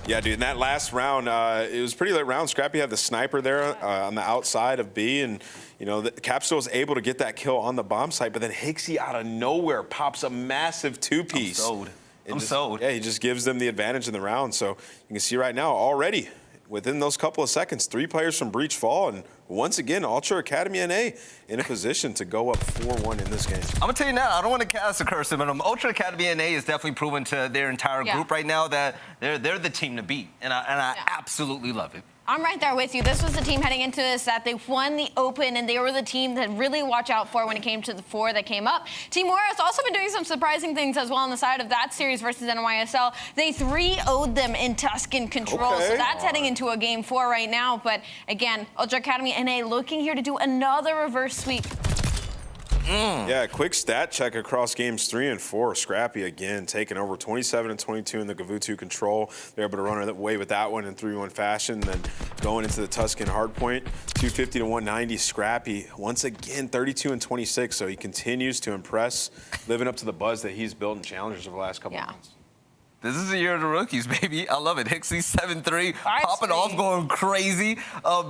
Yeah, dude, in that last round, it was a pretty late round. Scrappy had the sniper there on the outside of B, and, you know, Capsule was able to get that kill on the bomb site, but then Hixie out of nowhere pops a massive two-piece. I'm sold. Yeah, he just gives them the advantage in the round. So you can see right now already, within those couple of seconds, 3 players from Breach fall, and once again, Ultra Academy NA in a position to go up 4-1 in this game. I'm gonna tell you now, I don't want to cast a curse, but Ultra Academy NA is definitely proven to their entire group right now that they're the team to beat, and I absolutely love it. I'm right there with you. This was the team heading into this that they won the Open, and they were the team that really watch out for when it came to the 4 that came up. Team Warrior has also been doing some surprising things as well on the side of that series versus NYSL. They 3-0'd them in Tuscan Control, so that's heading into a Game 4 right now. But again, Ultra Academy NA looking here to do another reverse sweep. Yeah, quick stat check across games 3 and 4. Scrappy again taking over 27 and 22 in the Gavutu Control. They're able to run away with that one in 3-1 fashion. Then going into the Tuscan Hardpoint, 250 to 190. Scrappy once again 32 and 26. So he continues to impress, living up to the buzz that he's built in challengers over the last couple of months. This is the year of the rookies, baby. I love it. Hixie 7-3, popping off, going crazy.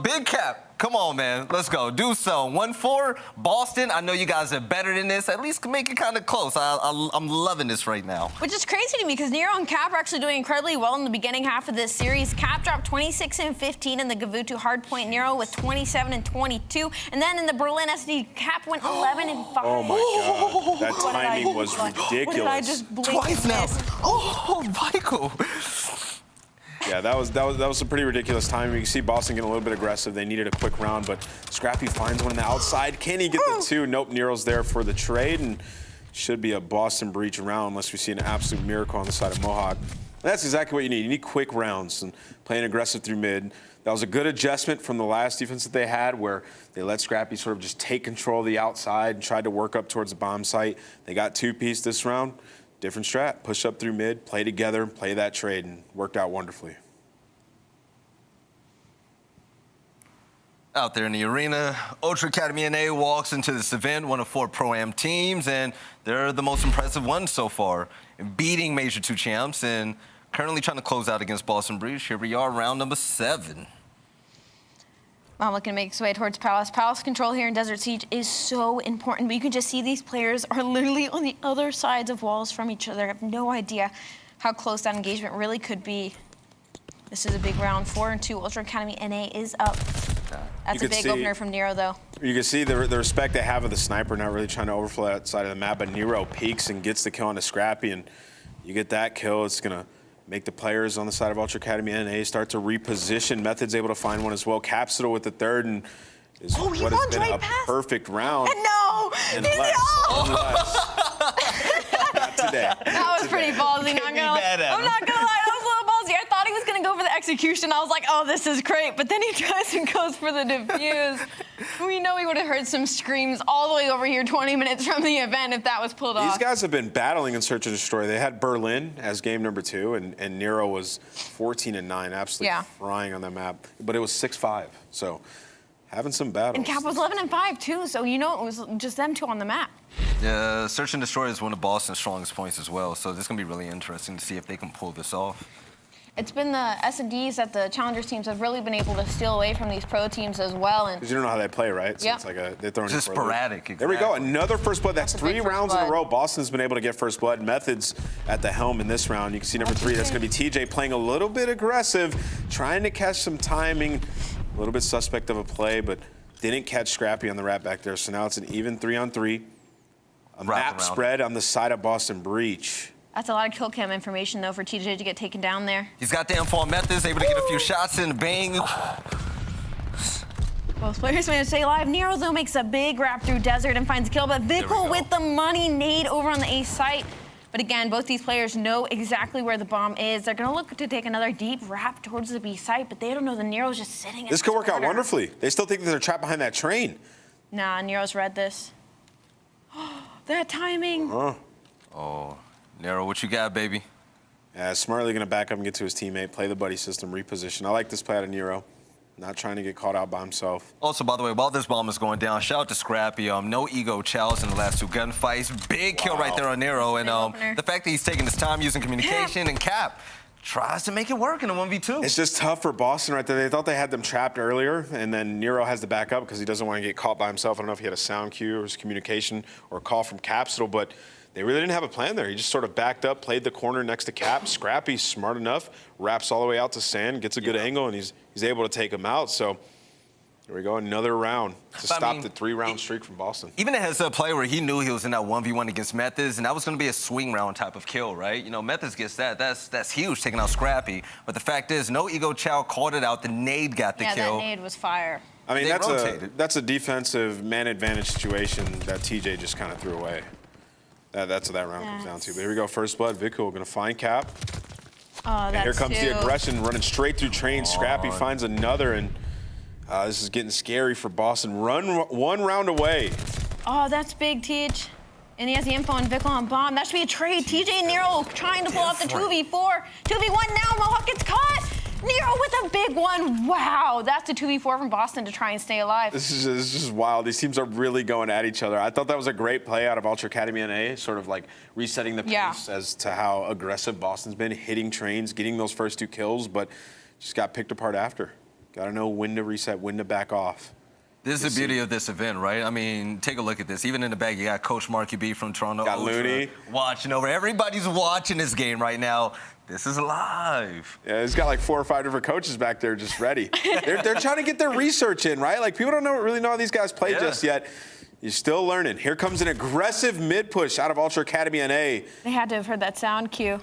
Big Cap, come on, man. Let's go. Do so. 1-4. Boston, I know you guys are better than this. At least make it kind of close. I'm loving this right now. Which is crazy to me because Nero and Cap are actually doing incredibly well in the beginning half of this series. Cap dropped 26 and 15 in the Gavutu Hardpoint. Nero with 27 and 22. And then in the Berlin SD, Cap went 11 and 5. Oh, my God. That timing was ridiculous. What did I just blink Twice now. Oh, Michael. Yeah, that was some pretty ridiculous timing. You can see Boston getting a little bit aggressive. They needed a quick round, but Scrappy finds one on the outside. Can he get the 2? Nope, Nero's there for the trade, and should be a Boston Breach round unless we see an absolute miracle on the side of Mohawk. That's exactly what you need. You need quick rounds and playing aggressive through mid. That was a good adjustment from the last defense that they had where they let Scrappy sort of just take control of the outside and tried to work up towards the bomb site. They got 2-piece this round. Different strat, push up through mid, play together, play that trade, and worked out wonderfully. Out there in the arena, Ultra Academy NA walks into this event, one of 4 Pro-Am teams, and they're the most impressive ones so far, beating Major 2 champs and currently trying to close out against Boston Breach. Here we are, round number 7. I'm looking to make its way towards Palace. Palace control here in Desert Siege is so important, but you can just see these players are literally on the other sides of walls from each other. I have no idea how close that engagement really could be. This is a big round. 4-2. Ultra Academy NA is up. That's a big opener from Nero, though. You can see the respect they have of the sniper, not really trying to overflow that side of the map, but Nero peeks and gets the kill on the Scrappy, and you get that kill, it's going to make the players on the side of Ultra Academy NA start to reposition. Method's able to find one as well. Capsule with the 3rd, and is what has been a perfect round. No! Not today. That was pretty ballsy. I'm not gonna lie, that was a little ballsy. I thought he was gonna go for the execution. I was like, oh, this is great. But then he tries and goes for the defuse. We know he would have heard some screams all the way over here 20 minutes from the event if that was pulled off. These guys have been battling in Search and Destroy. They had Berlin as game number 2, and Nero was 14 and 9, absolutely frying on that map. But it was 6-5, so having some battles. And Cap was 11 and 5 too, so you know it was just them 2 on the map. Yeah, Search and Destroy is one of Boston's strongest points as well, so this is gonna be really interesting to see if they can pull this off. It's been the S&Ds that the Challengers teams have really been able to steal away from these pro teams as well. And because you don't know how they play, right? So Yep. it's like they're throwing Just you for a loop. sporadic. There we go. exactly. Another first blood. That's That's a big 3 first rounds in a blood. row. Boston's been able to get first blood. Methods at the helm in this round. You can see number 3. That's going to be TJ playing a little bit aggressive, trying to catch some timing. A little bit suspect of a play, but didn't catch Scrappy on the wrap back there. So now it's an even 3-on-3. A map around. spread on the side of Boston Breach. that's a lot of kill cam information, though, for TJ to get taken down there. He's got the info on Methods, able to get a few shots in, bang. Both players managed to stay alive. Nero, though, makes a big wrap through Desert and finds a kill, but Vickle with the money nade over on the A site. But again, both these players know exactly where the bomb is. They're going to look to take another deep wrap towards the B site, but they don't know the Nero's just sitting. This could work out wonderfully. They still think that they're trapped behind that train. Nah, Nero's read this. That timing. Oh, Nero, what you got, baby? Yeah, smartly going to back up and get to his teammate, play the buddy system, reposition. I like this play out of Nero. Not trying to get caught out by himself. Also, by the way, while this bomb is going down, shout out to Scrappy. No ego chows in the last 2 gunfights. Big kill right there on Nero. And the fact that he's taking his time using communication and Cap tries to make it work in a 1v2. It's just tough for Boston right there. They thought they had them trapped earlier, and then Nero has to back up because he doesn't want to get caught by himself. I don't know if he had a sound cue or his communication or a call from Capsule, but they really didn't have a plan there. He just sort of backed up, played the corner next to Cap. Scrappy, smart enough, wraps all the way out to Sand, gets a good angle, and he's able to take him out. So here we go, another round to stop the 3-round streak from Boston. Even a heads-up play where he knew he was in that 1v1 against Methods, and that was going to be a swing round type of kill, right? You know, Methods gets that. That's huge, taking out Scrappy. But the fact is, no ego chow called it out. The nade got the kill. Yeah, that nade was fire. I mean, They that's a defensive man advantage situation that TJ just kind of threw away. That's what that round comes down to. But here we go, first blood. Vickle going to find Cap. Oh, And here comes the aggression, running straight through train. Scrappy finds another, and this is getting scary for Boston. Run 1 round away. Oh, that's big, Teach. And he has the info on Vickle on bomb. That should be a trade. TJ and Nero trying to pull off the 2v4. 2v1 now. Mohawk gets caught. Nero with a big one. Wow, that's a 2v4 from Boston to try and stay alive. This is just wild. These teams are really going at each other. I thought that was a great play out of Ultra Academy NA, sort of like resetting the pace as to how aggressive Boston's been, hitting trains, getting those first 2 kills, but just got picked apart after. Got to know when to reset, when to back off. This is the beauty of this event, right? I mean, take a look at this. Even in the bag, you got Coach Marky B from Toronto. Got Looney watching over. Everybody's watching this game right now. This is live. Yeah, he's got like 4 or 5 different coaches back there just ready. they're trying to get their research in, right? Like, people don't really know how these guys play just yet. You're still learning. Here comes an aggressive mid-push out of Ultra Academy NA. They had to have heard that sound cue.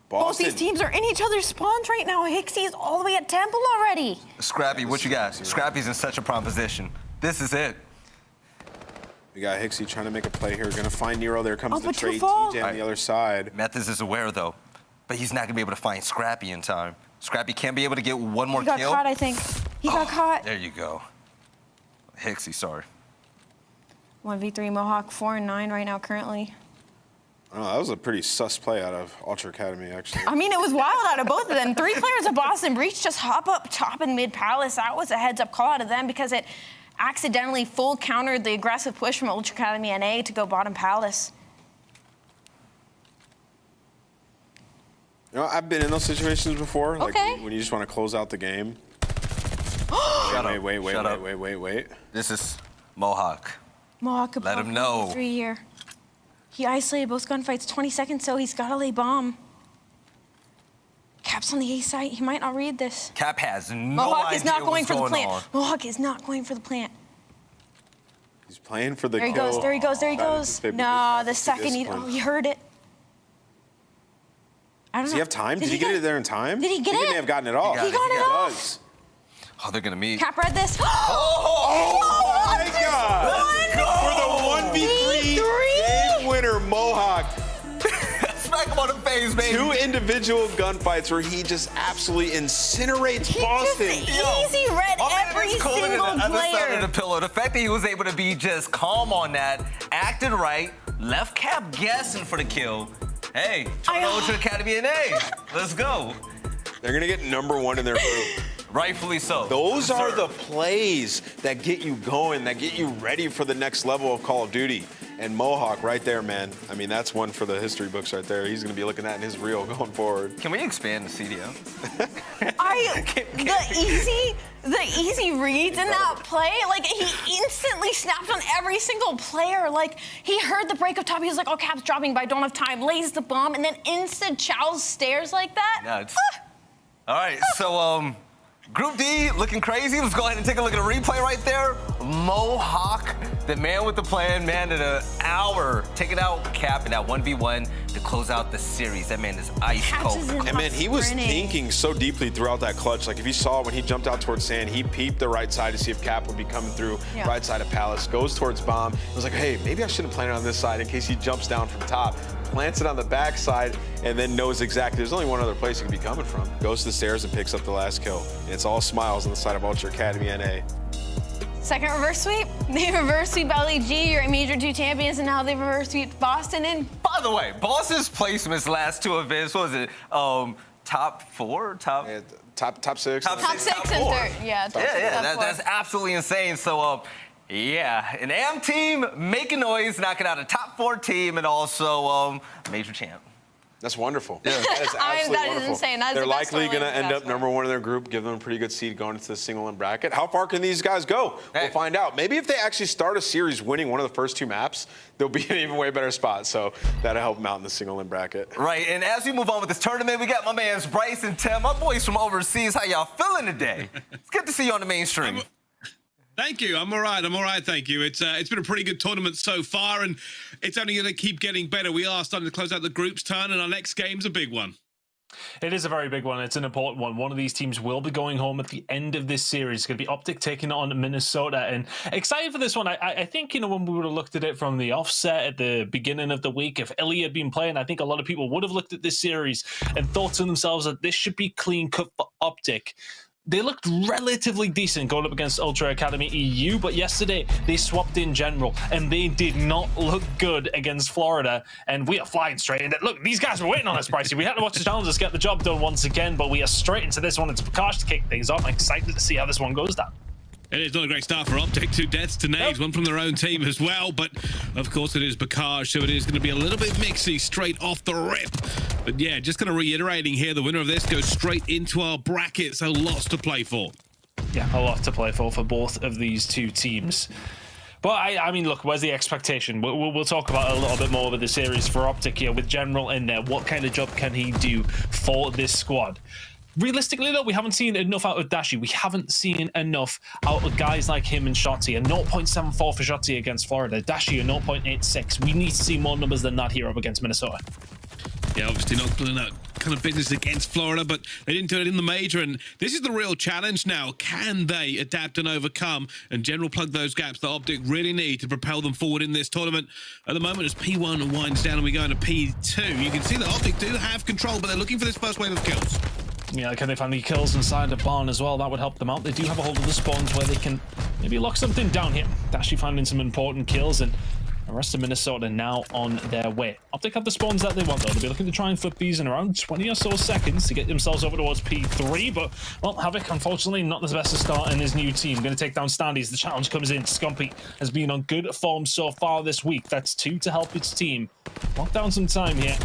Boston. Both these teams are in each other's spawns right now. Hixie is all the way at Temple already. Scrappy, what you got? Scrappy's in such a prime position. This is it. We got Hixie trying to make a play here. Going to find Nero. There comes the but trade. Tufal. TJ on the other side. Methods is aware, though, but he's not going to be able to find Scrappy in time. Scrappy can't be able to get one more He got kill. caught, I think. He got caught. There you go. Hixie, sorry. 1v3 Mohawk, 4-9 right now currently. Oh, that was a pretty sus play out of Ultra Academy, actually. I mean, it was wild out of both of them. 3 players of Boston Breach just hop up top in mid palace. That was a heads-up call out of them because it accidentally full countered the aggressive push from Ultra Academy NA to go bottom palace. You know, I've been in those situations before. Like Okay. when you just want to close out the game. Wait. This is Mohawk. Mohawk could Let pop him know. 3 here. He isolated both gunfights 20 seconds, so he's got to lay bomb. Cap's on the A site. He might not read this. Cap has no Mohawk idea is not going what's for the going plant. on. Mohawk is not going for the plant. He's playing for the There he kill. goes, there he goes, there he Trying to goes. stay No, the disciplined. second he heard it. I don't Does know. he have time? Did he get it there in time? Did he get He it? may have gotten it off. He got it off. does. Oh, they're gonna meet. Cap read this. Oh my God! For the 1v3 game winner, Mohawk. Smack him on the face, baby. 2 individual gunfights where he just absolutely incinerates Boston. Easy read every single The other side player. of the pillow. The fact that he was able to be just calm on that, acted right, left Cap guessing for the kill. Hey, Ultra Academy NA. Let's go. They're gonna get #1 in their group. Rightfully so. Those are the plays that get you going, that get you ready for the next level of Call of Duty. And Mohawk right there, man. I mean, that's one for the history books right there. He's going to be looking at in his reel going forward. Can we expand the CDL? The easy reads in that play, like he instantly snapped on every single player. Like he heard the break up top, he was like, oh, Cap's dropping, but I don't have time. Lays the bomb, and then instant chows stairs like that. Nuts. All right, so Group D looking crazy. Let's go ahead and take a look at a replay right there. Mohawk, the man with the plan, man at an hour, taking out Cap in that 1v1 to close out the series. That man is ice cold. And man, he was thinking so deeply throughout that clutch. Like if you saw when he jumped out towards sand, he peeped the right side to see if Cap would be coming through right side of Palace, goes towards bomb. It was like, hey, maybe I shouldn't plan it on this side in case he jumps down from top. Plants it on the backside, and then knows exactly there's only one other place he could be coming from. Goes to the stairs and picks up the last kill. And it's all smiles on the side of Ultra Academy NA. Second reverse sweep. They reverse sweep LEG, your Major 2 champions, and now they reverse sweep Boston. And by the way, Boston's placements last two events, what was it? Top 4? Top 6. Top 6 and third. Yeah, that's absolutely insane. So, yeah, an AM team making noise, knocking out a top 4 team, and also Major champ. That's wonderful. Yeah. That is absolutely that wonderful. Is insane. That's They're the best likely going to end up one. number 1 in their group, give them a pretty good seed going into the single in bracket. How far can these guys go? We'll find out. Maybe if they actually start a series winning one of the first 2 maps, they'll be in an even way better spot. So that'll help them out in the single in bracket. Right, and as we move on with this tournament, we got my mans Bryce and Tim, my boys from overseas. How y'all feeling today? It's good to see you on the mainstream. Thank you. I'm all right. Thank you. It's been a pretty good tournament so far, and it's only going to keep getting better. We are starting to close out the group's turn, and our next game's a big one. It is a very big one. It's an important one. One of these teams will be going home at the end of this series. It's going to be OpTic taking on Minnesota. And excited for this one. I think, when we would have looked at it from the offset at the beginning of the week, if Illy had been playing, I think a lot of people would have looked at this series and thought to themselves that this should be clean cut for OpTic. They looked relatively decent going up against Ultra Academy EU, but yesterday they swapped in general, and they did not look good against Florida, and we are flying straight in. Look, these guys were waiting on us, Pricey. We had to watch the challenges get the job done once again, but we are straight into this one. It's Prakash to kick things off. I'm excited to see how this one goes down. It is not a great start for OpTic. 2 deaths to nades, one from their own team as well. But, of course, it is Bakaj, so it is going to be a little bit mixy straight off the rip. But, yeah, just kind of reiterating here, the winner of this goes straight into our bracket, so lots to play for. Yeah, a lot to play for both of these 2 teams. But, I mean, look, where's the expectation? We'll talk about it a little bit more with the series for OpTic here with General in there. What kind of job can he do for this squad? Realistically, though, we haven't seen enough out of Dashi. We haven't seen enough out of guys like him and Shotzi. A 0.74 for Shotzi against Florida. Dashi a 0.86. We need to see more numbers than that here up against Minnesota. Yeah, obviously not putting that kind of business against Florida, but they didn't do it in the major, and this is the real challenge now. Can they adapt and overcome and general plug those gaps that OpTic really need to propel them forward in this tournament? At the moment, as P1 winds down and we go into P2, you can see that OpTic do have control, but they're looking for this first wave of kills. Yeah, can they find the kills inside the barn as well? That would help them out. They do have a hold of the spawns where they can maybe lock something down here. Dashi finding some important kills, and the rest of Minnesota now on their way. OpTic have the spawns that they want, though. They'll be looking to try and flip these in around 20 or so seconds to get themselves over towards P3, but, well, Havoc, unfortunately, not the best to start in his new team. Going to take down Standys. The challenge comes in. Scumpy has been on good form so far this week. That's 2 to help its team. Lock down some time here.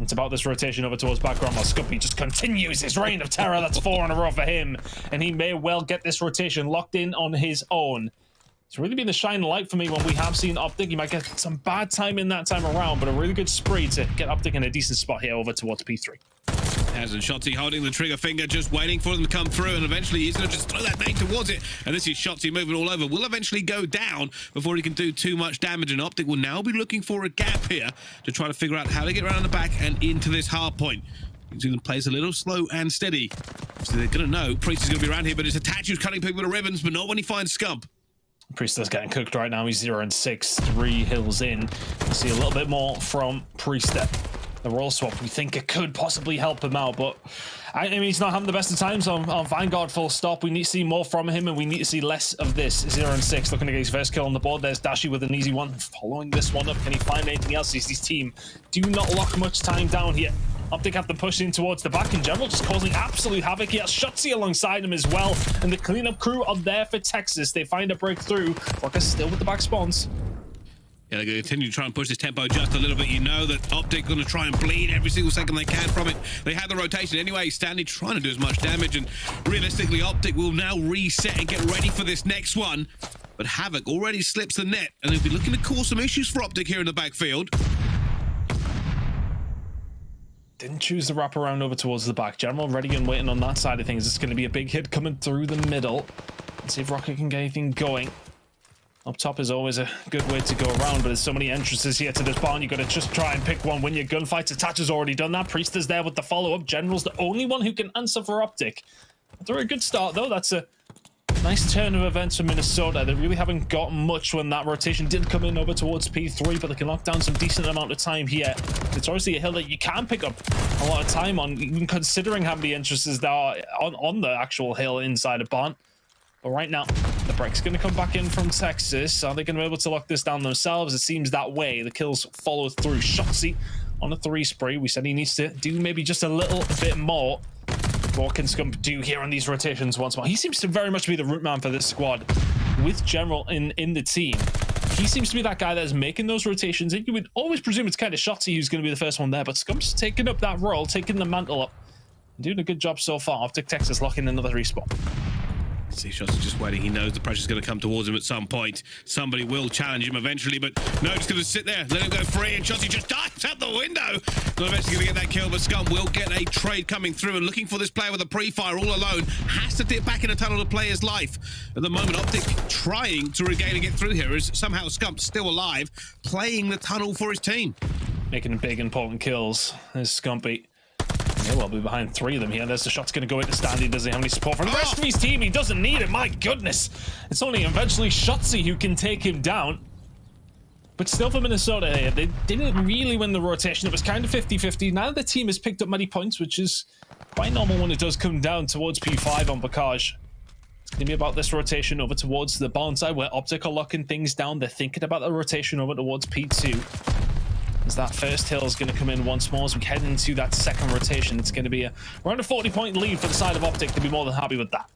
It's about this rotation over towards background while Scumpy just continues his reign of terror. That's 4 in a row for him, and he may well get this rotation locked in on his own. It's really been the shining light for me when we have seen OpTic. He might get some bad timing that time around, but a really good spree to get OpTic in a decent spot here over towards P3. Hasn't Shotzi holding the trigger finger, just waiting for them to come through, and eventually he's going to just throw that nade towards it. And this is Shotzi moving all over. Will eventually go down before he can do too much damage, and OpTic will now be looking for a gap here to try to figure out how to get around the back and into this hard point. He's going to play a little slow and steady. So they're going to know Priest is going to be around here, but it's Itachu's cutting people with ribbons, but not when he finds Scump. Priest is getting cooked right now. He's 0-6, 3 hills in. We'll see a little bit more from Priest. The roll swap, we think it could possibly help him out, but I mean, he's not having the best of times on Vanguard, full stop. We need to see more from him, and we need to see less of this. 0-6, looking to get his first kill on the board. There's Dashi with an easy one. Following this one up, can he find anything else? His team do not lock much time down here. OpTic have to push in towards the back in general, just causing absolute havoc. He has Shotzi alongside him as well, and the cleanup crew are there for Texas. They find a breakthrough. ROKKR still with the back spawns. Yeah, they're going to continue to try and push this tempo just a little bit. You know that OpTic going to try and bleed every single second they can from it. They have the rotation anyway. Stanley trying to do as much damage, and realistically, OpTic will now reset and get ready for this next one. But Havoc already slips the net, and they'll be looking to cause some issues for OpTic here in the backfield. Didn't choose to wrap around over towards the back. General ready and waiting on that side of things. It's going to be a big hit coming through the middle. Let's see if ROKKR can get anything going. Up top is always a good way to go around, but there's so many entrances here to this barn. You've got to just try and pick one, win your gunfights. Attach has already done that. Priest is there with the follow-up. General's the only one who can answer for OpTic. They're a good start, though. That's a nice turn of events for Minnesota. They really haven't got much when that rotation did come in over towards P3, but they can lock down some decent amount of time here. It's obviously a hill that you can pick up a lot of time on, even considering how many entrances there are on the actual hill inside of barn. But right now, the break's going to come back in from Texas. Are they going to be able to lock this down themselves? It seems that way. The kills follow through. Shotzi on a 3 spree. We said he needs to do maybe just a little bit more. What can Scump do here on these rotations once more? He seems to very much be the root man for this squad with General in the team. He seems to be that guy that is making those rotations. And you would always presume it's kind of Shotzi who's going to be the first one there, but Scump's taking up that role, taking the mantle up. Doing a good job so far. OpTic Texas locking another respawn. See, Shotzi just waiting. He knows the pressure's going to come towards him at some point. Somebody will challenge him eventually, but no, just going to sit there, let him go free, and Shotzi just dives out the window. Not eventually going to get that kill, but Scum will get a trade coming through, and looking for this player with a pre-fire all alone. Has to dip back in a tunnel to play his life. At the moment, OpTic trying to regain and get through here, as somehow Scump's still alive, playing the tunnel for his team. Making big, important kills. There's Scumpy. Yeah, well, be behind 3 of them here. There's the shot's going to go into Standy. Does he have any support from the rest of his team? He doesn't need it. My goodness. It's only eventually Shotzi who can take him down. But still for Minnesota here, they didn't really win the rotation. It was kind of 50-50. Now the team has picked up many points, which is quite normal when it does come down towards P5 on Bakaj. It's going to be about this rotation over towards the barn side where OpTic are locking things down. They're thinking about the rotation over towards P2. As that first hill is going to come in once more as we head into that second rotation. It's going to be around a 40-point lead for the side of OpTic. To be more than happy with that.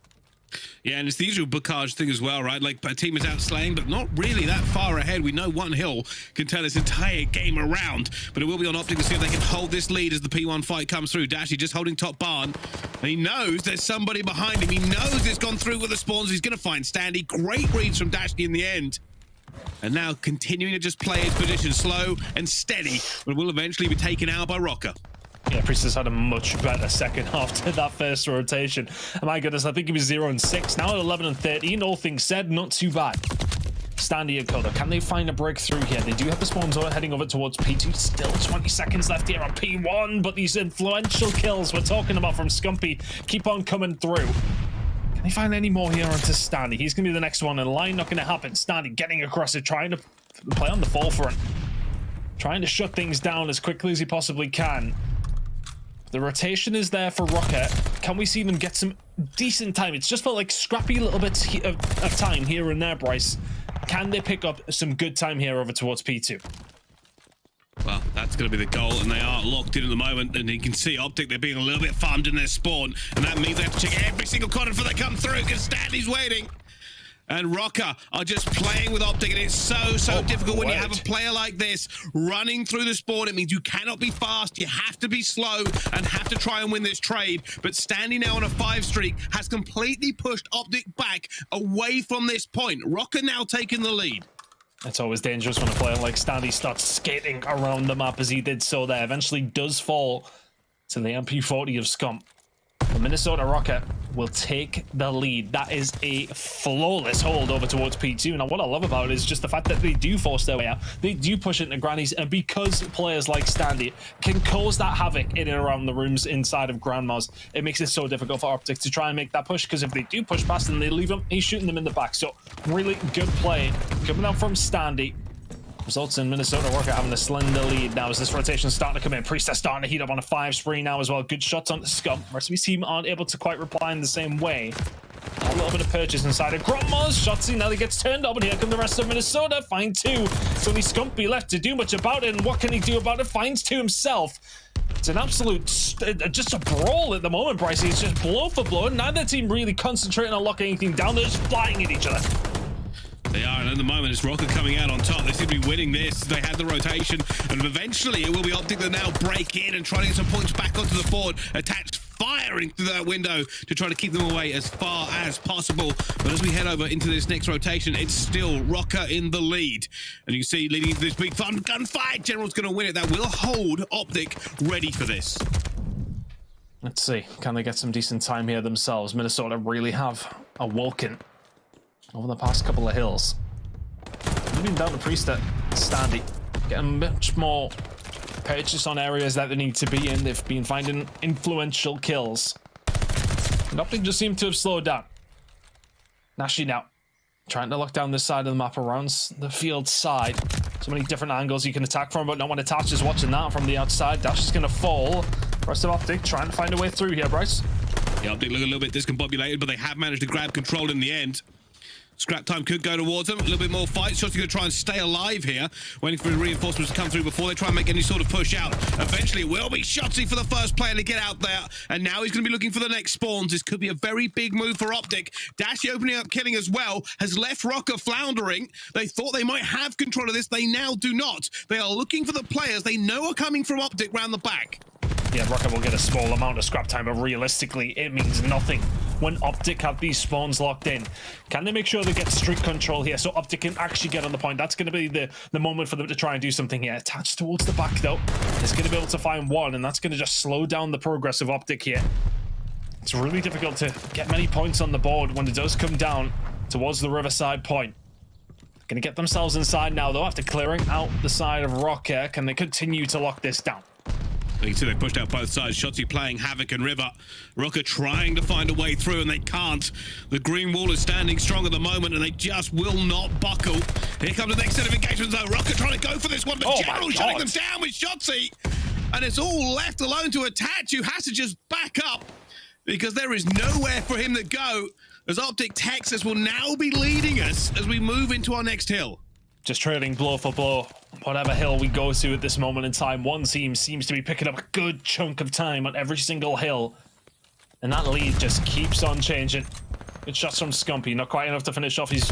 Yeah, and it's the usual Bakaj thing as well, right? Like, a team is out slaying, but not really that far ahead. We know one hill can turn this entire game around, but it will be on OpTic to see if they can hold this lead as the P1 fight comes through. Dashy just holding top barn. And he knows there's somebody behind him. He knows it's gone through with the spawns. He's going to find Standy. Great reads from Dashy in the end. And now continuing to just play his position slow and steady, but will eventually be taken out by ROKKR. Yeah, Priest has had a much better second half to that first rotation. And my goodness, I think he was 0-6. Now at 11-13, all things said, not too bad. Standy and Coda, can they find a breakthrough here? They do have the spawns heading over towards P2. Still 20 seconds left here on P1, but these influential kills we're talking about from Scumpy keep on coming through. Can they find any more here onto Standy? He's going to be the next one in line. Not going to happen. Standy getting across it, trying to play on the forefront. Trying to shut things down as quickly as he possibly can. The rotation is there for ROKKR. Can we see them get some decent time? It's just felt like scrappy little bits of time here and there, Bryce. Can they pick up some good time here over towards P2? Well, that's going to be the goal, and they are locked in at the moment, and you can see OpTic, they're being a little bit farmed in their spawn, and that means they have to check every single corner before they come through, because Stanley's waiting. And ROKKR are just playing with OpTic, and it's so difficult when you have a player like this running through the spawn. It means you cannot be fast, you have to be slow, and have to try and win this trade. But Standy now on a 5 streak has completely pushed OpTic back away from this point. ROKKR now taking the lead. It's always dangerous when a player like Standy starts skating around the map as he did so there. Eventually does fall to the MP40 of Scump. The Minnesota ROKKR will take the lead. That is a flawless hold over towards P2. Now, what I love about it is just the fact that they do force their way out. They do push into grannies, and because players like Standy can cause that havoc in and around the rooms inside of Grandma's, it makes it so difficult for OpTic to try and make that push, because if they do push past and they leave him, he's shooting them in the back. So, really good play coming out from Standy. Results in Minnesota ROKKR having a slender lead now as this rotation is starting to come in. Priest is starting to heat up on a 5 spree now as well. Good shots on the Scum. The rest of his team aren't able to quite reply in the same way. A little bit of purchase inside of Grandma's. Shotzi now he gets turned up, and here come the rest of Minnesota. Find 2. It's only Scumpy left to do much about it, and what can he do about it? Finds 2 himself. It's an absolute, just a brawl at the moment, Bryce. It's just blow for blow. Neither team really concentrating on locking anything down. They're just flying at each other. They are, and at the moment it's ROKKR coming out on top. They seem to be winning this. They had the rotation, and eventually it will be OpTic that now break in and try to get some points back onto the board. Attached firing through that window to try to keep them away as far as possible. But as we head over into this next rotation, it's still ROKKR in the lead. And you can see leading into this big fun gunfight, General's going to win it. That will hold OpTic ready for this. Let's see, can they get some decent time here themselves? Minnesota really have awoken over the past couple of hills. Moving down to Priester, Standy, getting much more purchase on areas that they need to be in. They've been finding influential kills. And OpTic just seemed to have slowed down. Nashi now, trying to lock down this side of the map around the field side. So many different angles you can attack from, but no one attaches watching that from the outside. Dash is going to fall. Rest of OpTic trying to find a way through here, Bryce. Yeah, OpTic look a little bit discombobulated, but they have managed to grab control in the end. Scrap time could go towards them. A little bit more fight. Shotzi's going to try and stay alive here, waiting for the reinforcements to come through before they try and make any sort of push out. Eventually, it will be Shotzi for the first player to get out there, and now he's going to be looking for the next spawns. This could be a very big move for OpTic. Dashy opening up killing as well has left ROKKR floundering. They thought they might have control of this. They now do not. They are looking for the players they know are coming from OpTic round the back. Yeah, ROKKR will get a small amount of scrap time, but realistically, it means nothing when OpTic have these spawns locked in. Can they make sure they get strict control here so OpTic can actually get on the point? That's going to be the moment for them to try and do something here. Attached towards the back, though. It's going to be able to find one, and that's going to just slow down the progress of OpTic here. It's really difficult to get many points on the board when it does come down towards the Riverside point. Going to get themselves inside now, though, after clearing out the side of ROKKR. Can they continue to lock this down? You can see they pushed out both sides. Shotzi playing Havoc and River. ROKKR trying to find a way through, and they can't. The green wall is standing strong at the moment, and they just will not buckle. Here comes the next set of engagements, though. ROKKR trying to go for this one, but General shutting them down with Shotzi. And it's all left alone to Attach, who has to just back up because there is nowhere for him to go, as OpTic Texas will now be leading us as we move into our next hill. Just trailing blow for blow. Whatever hill we go to at this moment in time, one team seems to be picking up a good chunk of time on every single hill. And that lead just keeps on changing. Good shots from Scumpy. Not quite enough to finish off his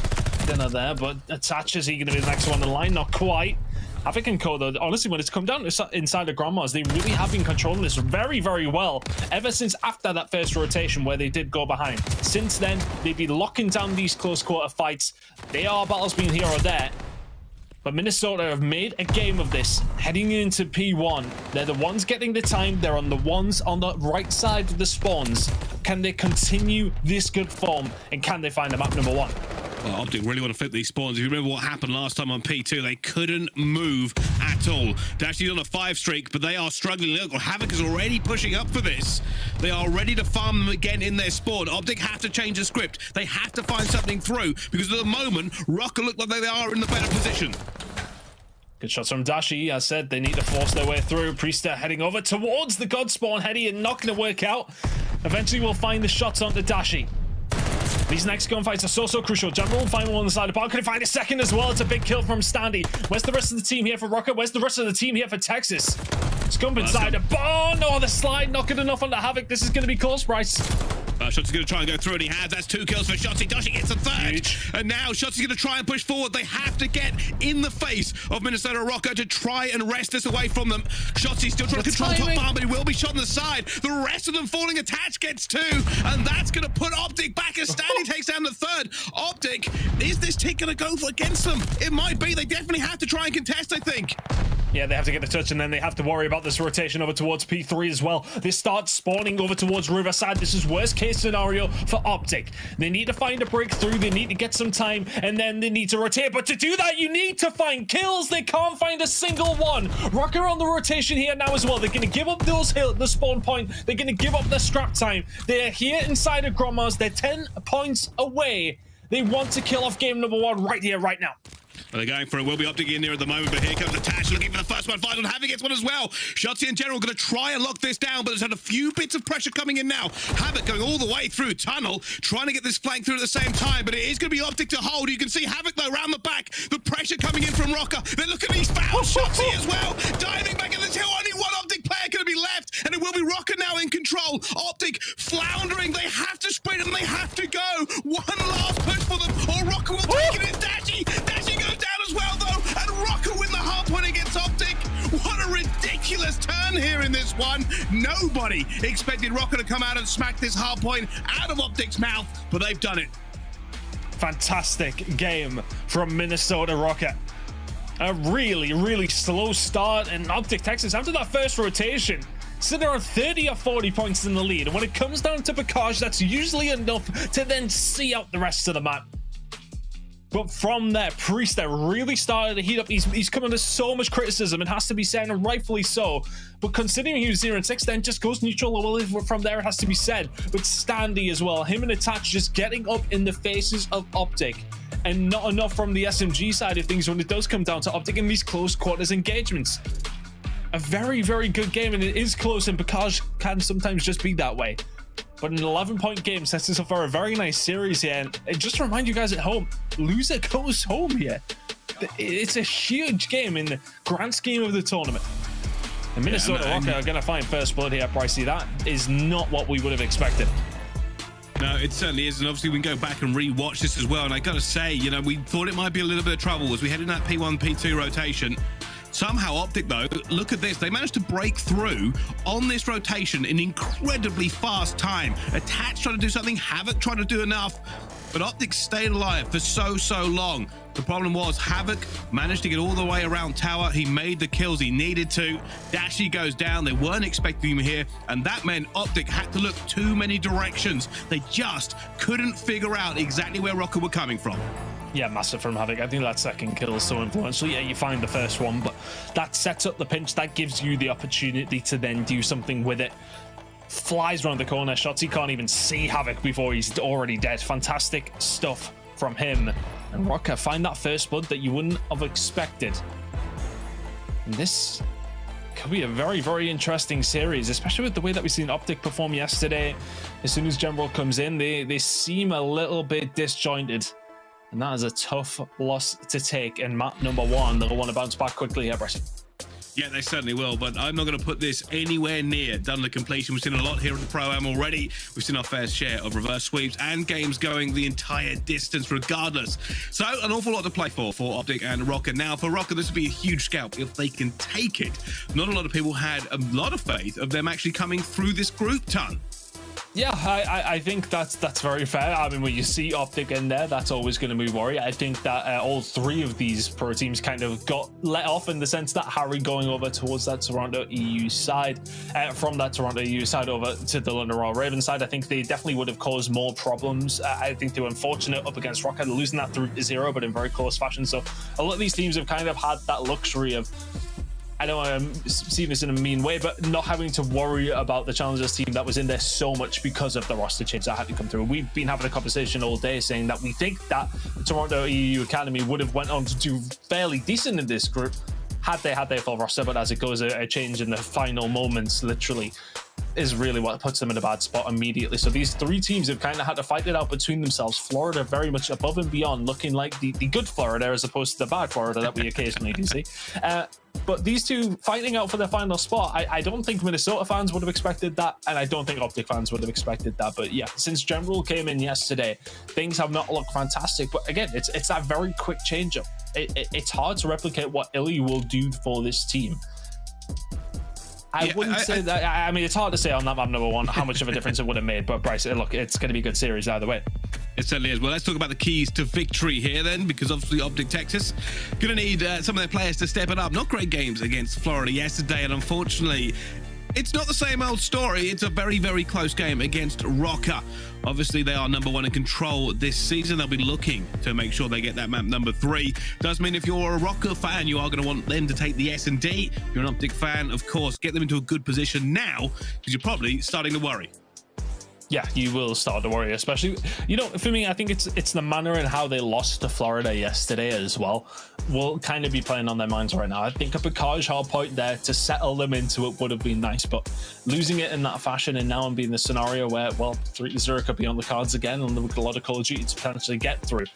dinner there, but Attach, is he going to be the next one in the line? Not quite. Havoc and Co, though, honestly, when it's come down to inside of Grandma's, they really have been controlling this very, very well ever since after that first rotation where they did go behind. Since then, they've been locking down these close quarter fights. They are battles being here or there. But Minnesota have made a game of this heading into P1. They're the ones getting the time. They're on the ones on the right side of the spawns. Can they continue this good form? And can they find a map number one? Well, OpTic really want to flip these spawns. If you remember what happened last time on P2, they couldn't move at all. Dashy's on a 5 streak, but they are struggling. Look, Havoc is already pushing up for this. They are ready to farm them again in their spawn. OpTic have to change the script. They have to find something through, because at the moment, ROKKR look like they are in the better position. Good shots from Dashi. As said, they need to force their way through. Priester heading over towards the God Spawn. Heady and not going to work out. Eventually, we'll find the shots onto Dashi. These next gunfights are so crucial. General will find one on the side of the bar. Could he find a second as well? It's a big kill from Standy. Where's the rest of the team here for ROKKR? Where's the rest of the team here for Texas? Scump inside a bar. No, the slide not good enough on the Havoc. This is going to be close, Bryce. Shotzi's going to try and go through, and he has. That's 2 kills for Shotzi. Dashi gets a 3rd. Huge. And now Shotzi's going to try and push forward. They have to get in the face of Minnesota ROKKR to try and wrest this away from them. Shotzi's still trying to control top farm, but he will be shot on the side. The rest of them falling attached gets 2, and that's going to put OpTic back as Stanley takes down the 3rd. OpTic, is this tick going to go against them? It might be. They definitely have to try and contest, I think. Yeah, they have to get the touch, and then they have to worry about this rotation over towards P3 as well. They start spawning over towards Riverside. This is worst case scenario for OpTic. They need to find a breakthrough. They need to get some time, and then they need to rotate. But to do that, you need to find kills. They can't find a single one. ROKKR on the rotation here now as well. They're going to give up those the spawn point. They're going to give up their scrap time. They're here inside of Grandma's. They're 10 points away. They want to kill off game number 1 right here, right now. They're going for it. Will be OpTic in there at the moment, but here comes Attach looking for the first one. Final Havoc gets one as well. Shotzi in general going to try and lock this down, but there's had a few bits of pressure coming in now. Havoc going all the way through tunnel, trying to get this flank through at the same time, but it is going to be OpTic to hold. You can see Havoc though around the back. The pressure coming in from ROKKR. Then look at these fouls. Shotzi as well, diving back in this hill. Only one OpTic player going to be left, and it will be ROKKR now in control. OpTic floundering. They have to sprint and they have to go. One last push for them, or ROKKR will take it. It's Dashi What a ridiculous turn here in this one. Nobody expected ROKKR to come out and smack this hard point out of OpTic's mouth, but they've done it. Fantastic game from Minnesota ROKKR. A really, really slow start, and OpTic Texas, after that first rotation, sitting around 30 or 40 points in the lead. And when it comes down to Package, that's usually enough to then see out the rest of the map. But from there, Priest there really started to heat up. He's come under so much criticism, it has to be said, and rightfully so. But considering he was 0-6, then just goes neutral. Well, from there, it has to be said. But Standy as well, him and Attach just getting up in the faces of OpTic. And not enough from the SMG side of things when it does come down to OpTic in these close quarters engagements. A very, very good game, and it is close, and Package can sometimes just be that way. But an 11-point game sets us up for a very nice series here. And just to remind you guys at home, loser goes home here. It's a huge game in the grand scheme of the tournament. And Minnesota ROKKR are going to find first blood here, Pricey. That is not what we would have expected. No, it certainly is, and obviously we can go back and re-watch this as well. And I got to say, you know, we thought it might be a little bit of trouble as we head in that P1, P2 rotation. Somehow OpTic, though, look at this. They managed to break through on this rotation in incredibly fast time. Attach trying to do something, Havoc trying to do enough, but OpTic stayed alive for so long. The problem was Havoc managed to get all the way around tower. He made the kills he needed to. Dashy goes down. They weren't expecting him here, and that meant OpTic had to look too many directions. They just couldn't figure out exactly where ROKKR were coming from. Yeah, massive from Havoc. I think that second kill is so influential. Yeah, you find the first one, but that sets up the pinch. That gives you the opportunity to then do something with it. Flies around the corner. Shotzi can't even see Havoc before he's already dead. Fantastic stuff from him. And ROKKR find that first blood that you wouldn't have expected. And this could be a very, very interesting series, especially with the way that we've seen OpTic perform yesterday. As soon as General comes in, they seem a little bit disjointed. And that is a tough loss to take in map number 1. They'll want to bounce back quickly here, Bryson. Yeah, they certainly will, but I'm not going to put this anywhere near done to completion. We've seen a lot here at the Pro-Am already. We've seen our fair share of reverse sweeps and games going the entire distance regardless. So an awful lot to play for OpTic and ROKKR. Now, for ROKKR, this would be a huge scalp if they can take it. Not a lot of people had a lot of faith of them actually coming through this group ton. Yeah, I think that's very fair. I mean, when you see OpTic in there, that's always going to be worry. I think that all three of these pro teams kind of got let off in the sense that Harry going over towards that Toronto EU side, from that Toronto EU side over to the London Royal Ravens side, I think they definitely would have caused more problems. I think they were unfortunate up against ROKKR, losing that 3-0, but in very close fashion. So a lot of these teams have kind of had that luxury of, I don't want to see this in a mean way, but not having to worry about the Challengers team that was in there so much because of the roster change that had to come through. We've been having a conversation all day saying that we think that the Toronto EU Academy would have went on to do fairly decent in this group had they had their full roster, but as it goes, a change in the final moments literally is really what puts them in a bad spot immediately. So these three teams have kind of had to fight it out between themselves. Florida very much above and beyond, looking like the good Florida as opposed to the bad Florida that we occasionally do see. But these two fighting out for their final spot, I don't think Minnesota fans would have expected that, and I don't think OpTic fans would have expected that. But yeah, since General came in yesterday, things have not looked fantastic. But again, it's that very quick change-up. It's hard to replicate what Illy will do for this team. I wouldn't say that. I mean, it's hard to say on that map number 1 how much of a difference it would have made. But Bryce, look, it's going to be a good series either way. It certainly is. Well, let's talk about the keys to victory here then, because obviously OpTic Texas going to need some of their players to step it up. Not great games against Florida yesterday, and unfortunately, it's not the same old story. It's a very, very close game against ROKKR. Obviously, they are number 1 in control this season. They'll be looking to make sure they get that map number 3. Does mean if you're a ROKKR fan, you are going to want them to take the S&D. If you're an OpTic fan, of course, get them into a good position now, because you're probably starting to worry. Yeah, you will start to worry, especially, you know, for me, I think it's the manner in how they lost to Florida yesterday as well will kind of be playing on their minds right now. I think a Package hard point there to settle them into it would have been nice, but losing it in that fashion and now I'm being the scenario where, well, 3-0 could be on the cards again and with a lot of Call of Duty to potentially get through.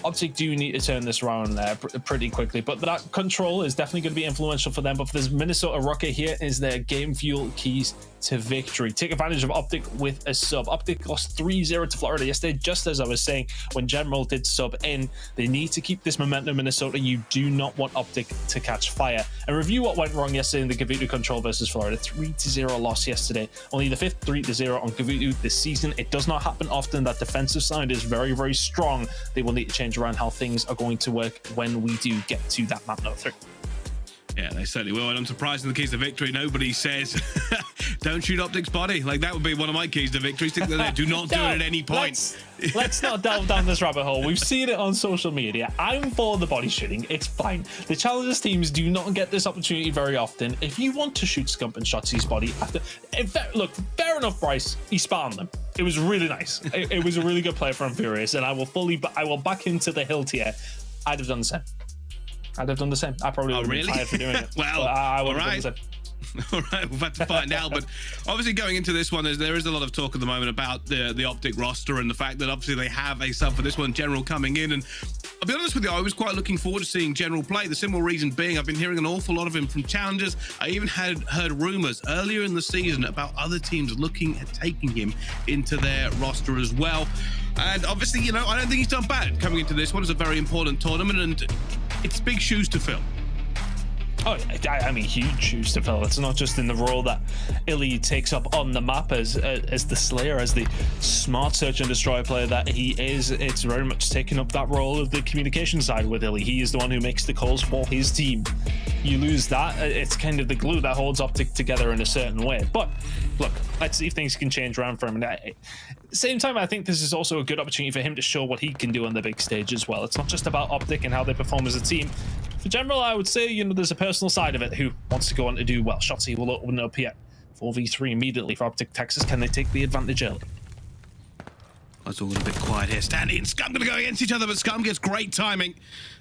OpTic do need to turn this around pretty quickly, but that control is definitely going to be influential for them. But for this Minnesota ROKKR, here is their game fuel keys to victory. Take advantage of OpTic with a sub. OpTic lost 3-0 to Florida yesterday, just as I was saying when General did sub in. They need to keep this momentum, Minnesota. You do not want OpTic to catch fire. And review what went wrong yesterday in the Gavutu control versus Florida. 3-0 loss yesterday. Only the 5th 3-0 on Gavutu this season. It does not happen often. That defensive side is very, very strong. They will need to change around how things are going to work when we do get to that map no 3. Yeah, they certainly will. And I'm surprised in the keys to victory, nobody says, don't shoot OpTic's body. Like, that would be one of my keys to victory. Stick there, do not do it at any point. Let's not delve down this rabbit hole. We've seen it on social media. I'm for the body shooting. It's fine. The Challengers teams do not get this opportunity very often. If you want to shoot Scump and Shotzi's body after... Look, fair enough, Bryce. He spat on them. It was really nice. It was a really good play from Furious, and I will back him to the hilt here. I'd have done the same. I'd have done the same. I probably would have been fired for doing it. Well, I would all have done right. the same. All right, we've had to find out. But obviously going into this one, there is a lot of talk at the moment about the OpTic roster and the fact that obviously they have a sub for this one, General, coming in. And I'll be honest with you, I was quite looking forward to seeing General play. The simple reason being I've been hearing an awful lot of him from challengers. I even had heard rumors earlier in the season about other teams looking at taking him into their roster as well. And obviously, you know, I don't think he's done bad coming into this one. It's a very important tournament and it's big shoes to fill. Oh, I mean, huge shoes to fill. It's not just in the role that Illy takes up on the map as the Slayer, as the smart search and destroy player that he is. It's very much taking up that role of the communication side with Illy. He is the one who makes the calls for his team. You lose that, it's kind of the glue that holds OpTic together in a certain way. But look, let's see if things can change around for him. And at the same time, I think this is also a good opportunity for him to show what he can do on the big stage as well. It's not just about OpTic and how they perform as a team. For General, I would say, you know, there's a personal side of it who wants to go on to do well. Shotzi will open up here. 4v3 immediately for OpTic Texas. Can they take the advantage early? It's all a bit quiet here. Stanley and Scum going to go against each other, but Scum gets great timing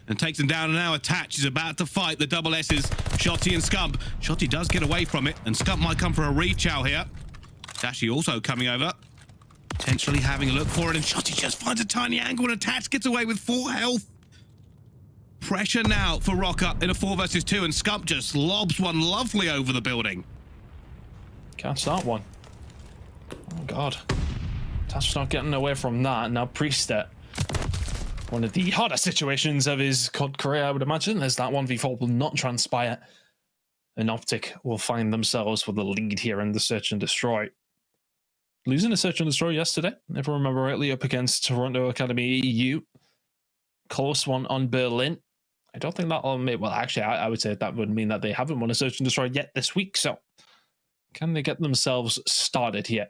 and takes them down. And now Attach is about to fight the double S's, Shotzi and Scum. Shotzi does get away from it, and Scum might come for a reach out here. Dashi also coming over, potentially having a look for it, and Shotzi just finds a tiny angle, and Attach gets away with 4 health. Pressure now for ROKKR in a 4 versus 2, and Scump just lobs one lovely over the building. Can't start one. Oh, God. Attach's not getting away from that. Now Priester, one of the harder situations of his COD career, I would imagine, as that 1v4 will not transpire. And OpTic will find themselves with the lead here in the Search and Destroy. Losing a Search and Destroy yesterday, if I remember rightly, up against Toronto Academy EU. Close one on Berlin. I don't think that'll make... Well, actually, I would say that would mean that they haven't won a Search and Destroy yet this week. So, can they get themselves started here?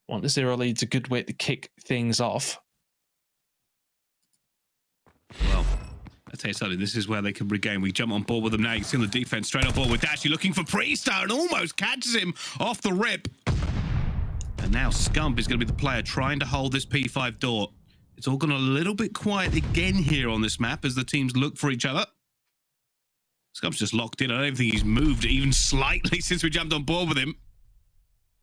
1-0 lead's a good way to kick things off. Well, I'll tell you something, this is where they can regain. We jump on board with them now. You can see on the defense, straight on board with Dashi, looking for Priester, and almost catches him off the rip. And now Scump is going to be the player trying to hold this P5 door. It's all gone a little bit quiet again here on this map as the teams look for each other. Scump's just locked in. I don't think he's moved even slightly since we jumped on board with him.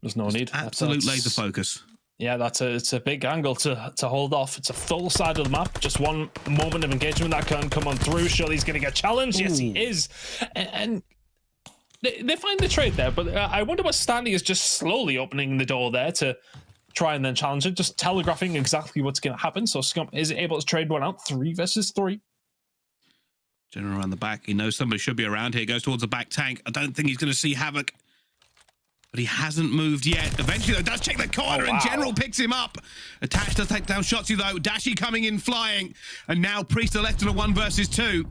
There's no need. Absolute laser focus. Yeah, it's a big angle to hold off. It's a full side of the map. Just one moment of engagement that can come on through. Surely he's going to get challenged. Ooh. Yes, he is. And they find the trade there. But I wonder what Stanley is just slowly opening the door there to try and then challenge it. Just telegraphing exactly what's going to happen. So Scump is able to trade one out. 3 versus 3. General around the back. He knows somebody should be around here. Goes towards the back tank. I don't think he's going to see Havoc. But he hasn't moved yet. Eventually, though, does check the corner, and General picks him up. Attached to take down Shotzi, though. Dashi coming in, flying. And now Priester left in a 1 versus 2.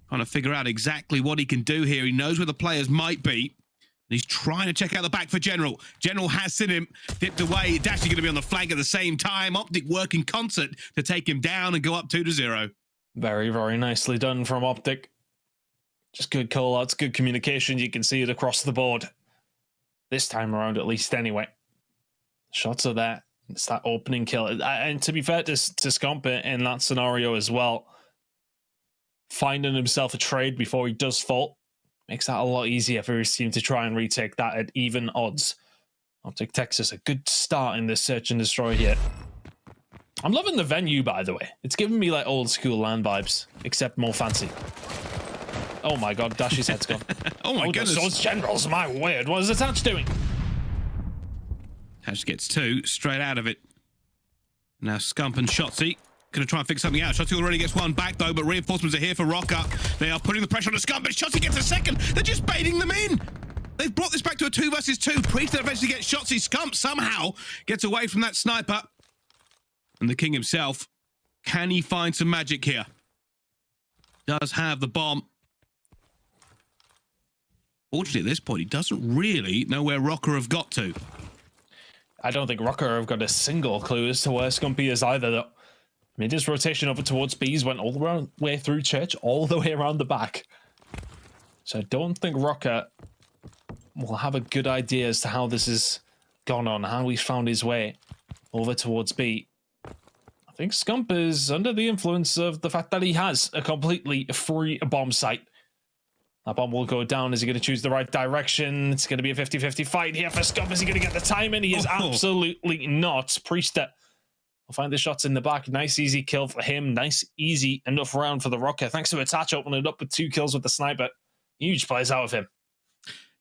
Trying to figure out exactly what he can do here. He knows where the players might be. And he's trying to check out the back for General. General has seen him. Dipped away. Dashi going to be on the flank at the same time. OpTic work in concert to take him down and go up 2-0. Very, very nicely done from OpTic. Just good call-outs, good communication. You can see it across the board. This time around, at least, anyway. Shots are there. It's that opening kill. And to be fair to Scump in that scenario as well, finding himself a trade before he does fall makes that a lot easier for his team to try and retake that at even odds. OpTic Texas, a good start in this Search and Destroy here. I'm loving the venue, by the way. It's giving me like old school LAN vibes, except more fancy. Oh my god, Dashy's head's gone. Oh my goodness. Those generals, my word. What is Attach doing? Attach gets 2 straight out of it. Now Scump and Shotzi gonna try and figure something out. Shotzi already gets 1 back though, but reinforcements are here for ROKKR. They are putting the pressure on the Scump, but Shotzi gets a second. They're just baiting them in. They've brought this back to a 2 versus 2. Priest eventually gets Shotzi. Scump somehow gets away from that sniper. And the King himself, can he find some magic here? Does have the bomb. Fortunately, at this point, he doesn't really know where ROKKR have got to. I don't think ROKKR have got a single clue as to where Scumpy is either, though. I mean, his rotation over towards B's went all the way through church, all the way around the back. So I don't think ROKKR will have a good idea as to how this has gone on, how he's found his way over towards B. I think Scump is under the influence of the fact that he has a completely free bomb site. That bomb will go down. Is he going to choose the right direction? It's going to be a 50-50 fight here for Scump. Is he going to get the time in? He is absolutely not. Priest will find the shots in the back. Nice, easy kill for him. Nice, easy enough round for the ROKKR. Thanks to Attach opening it up with 2 kills with the sniper. Huge plays out of him.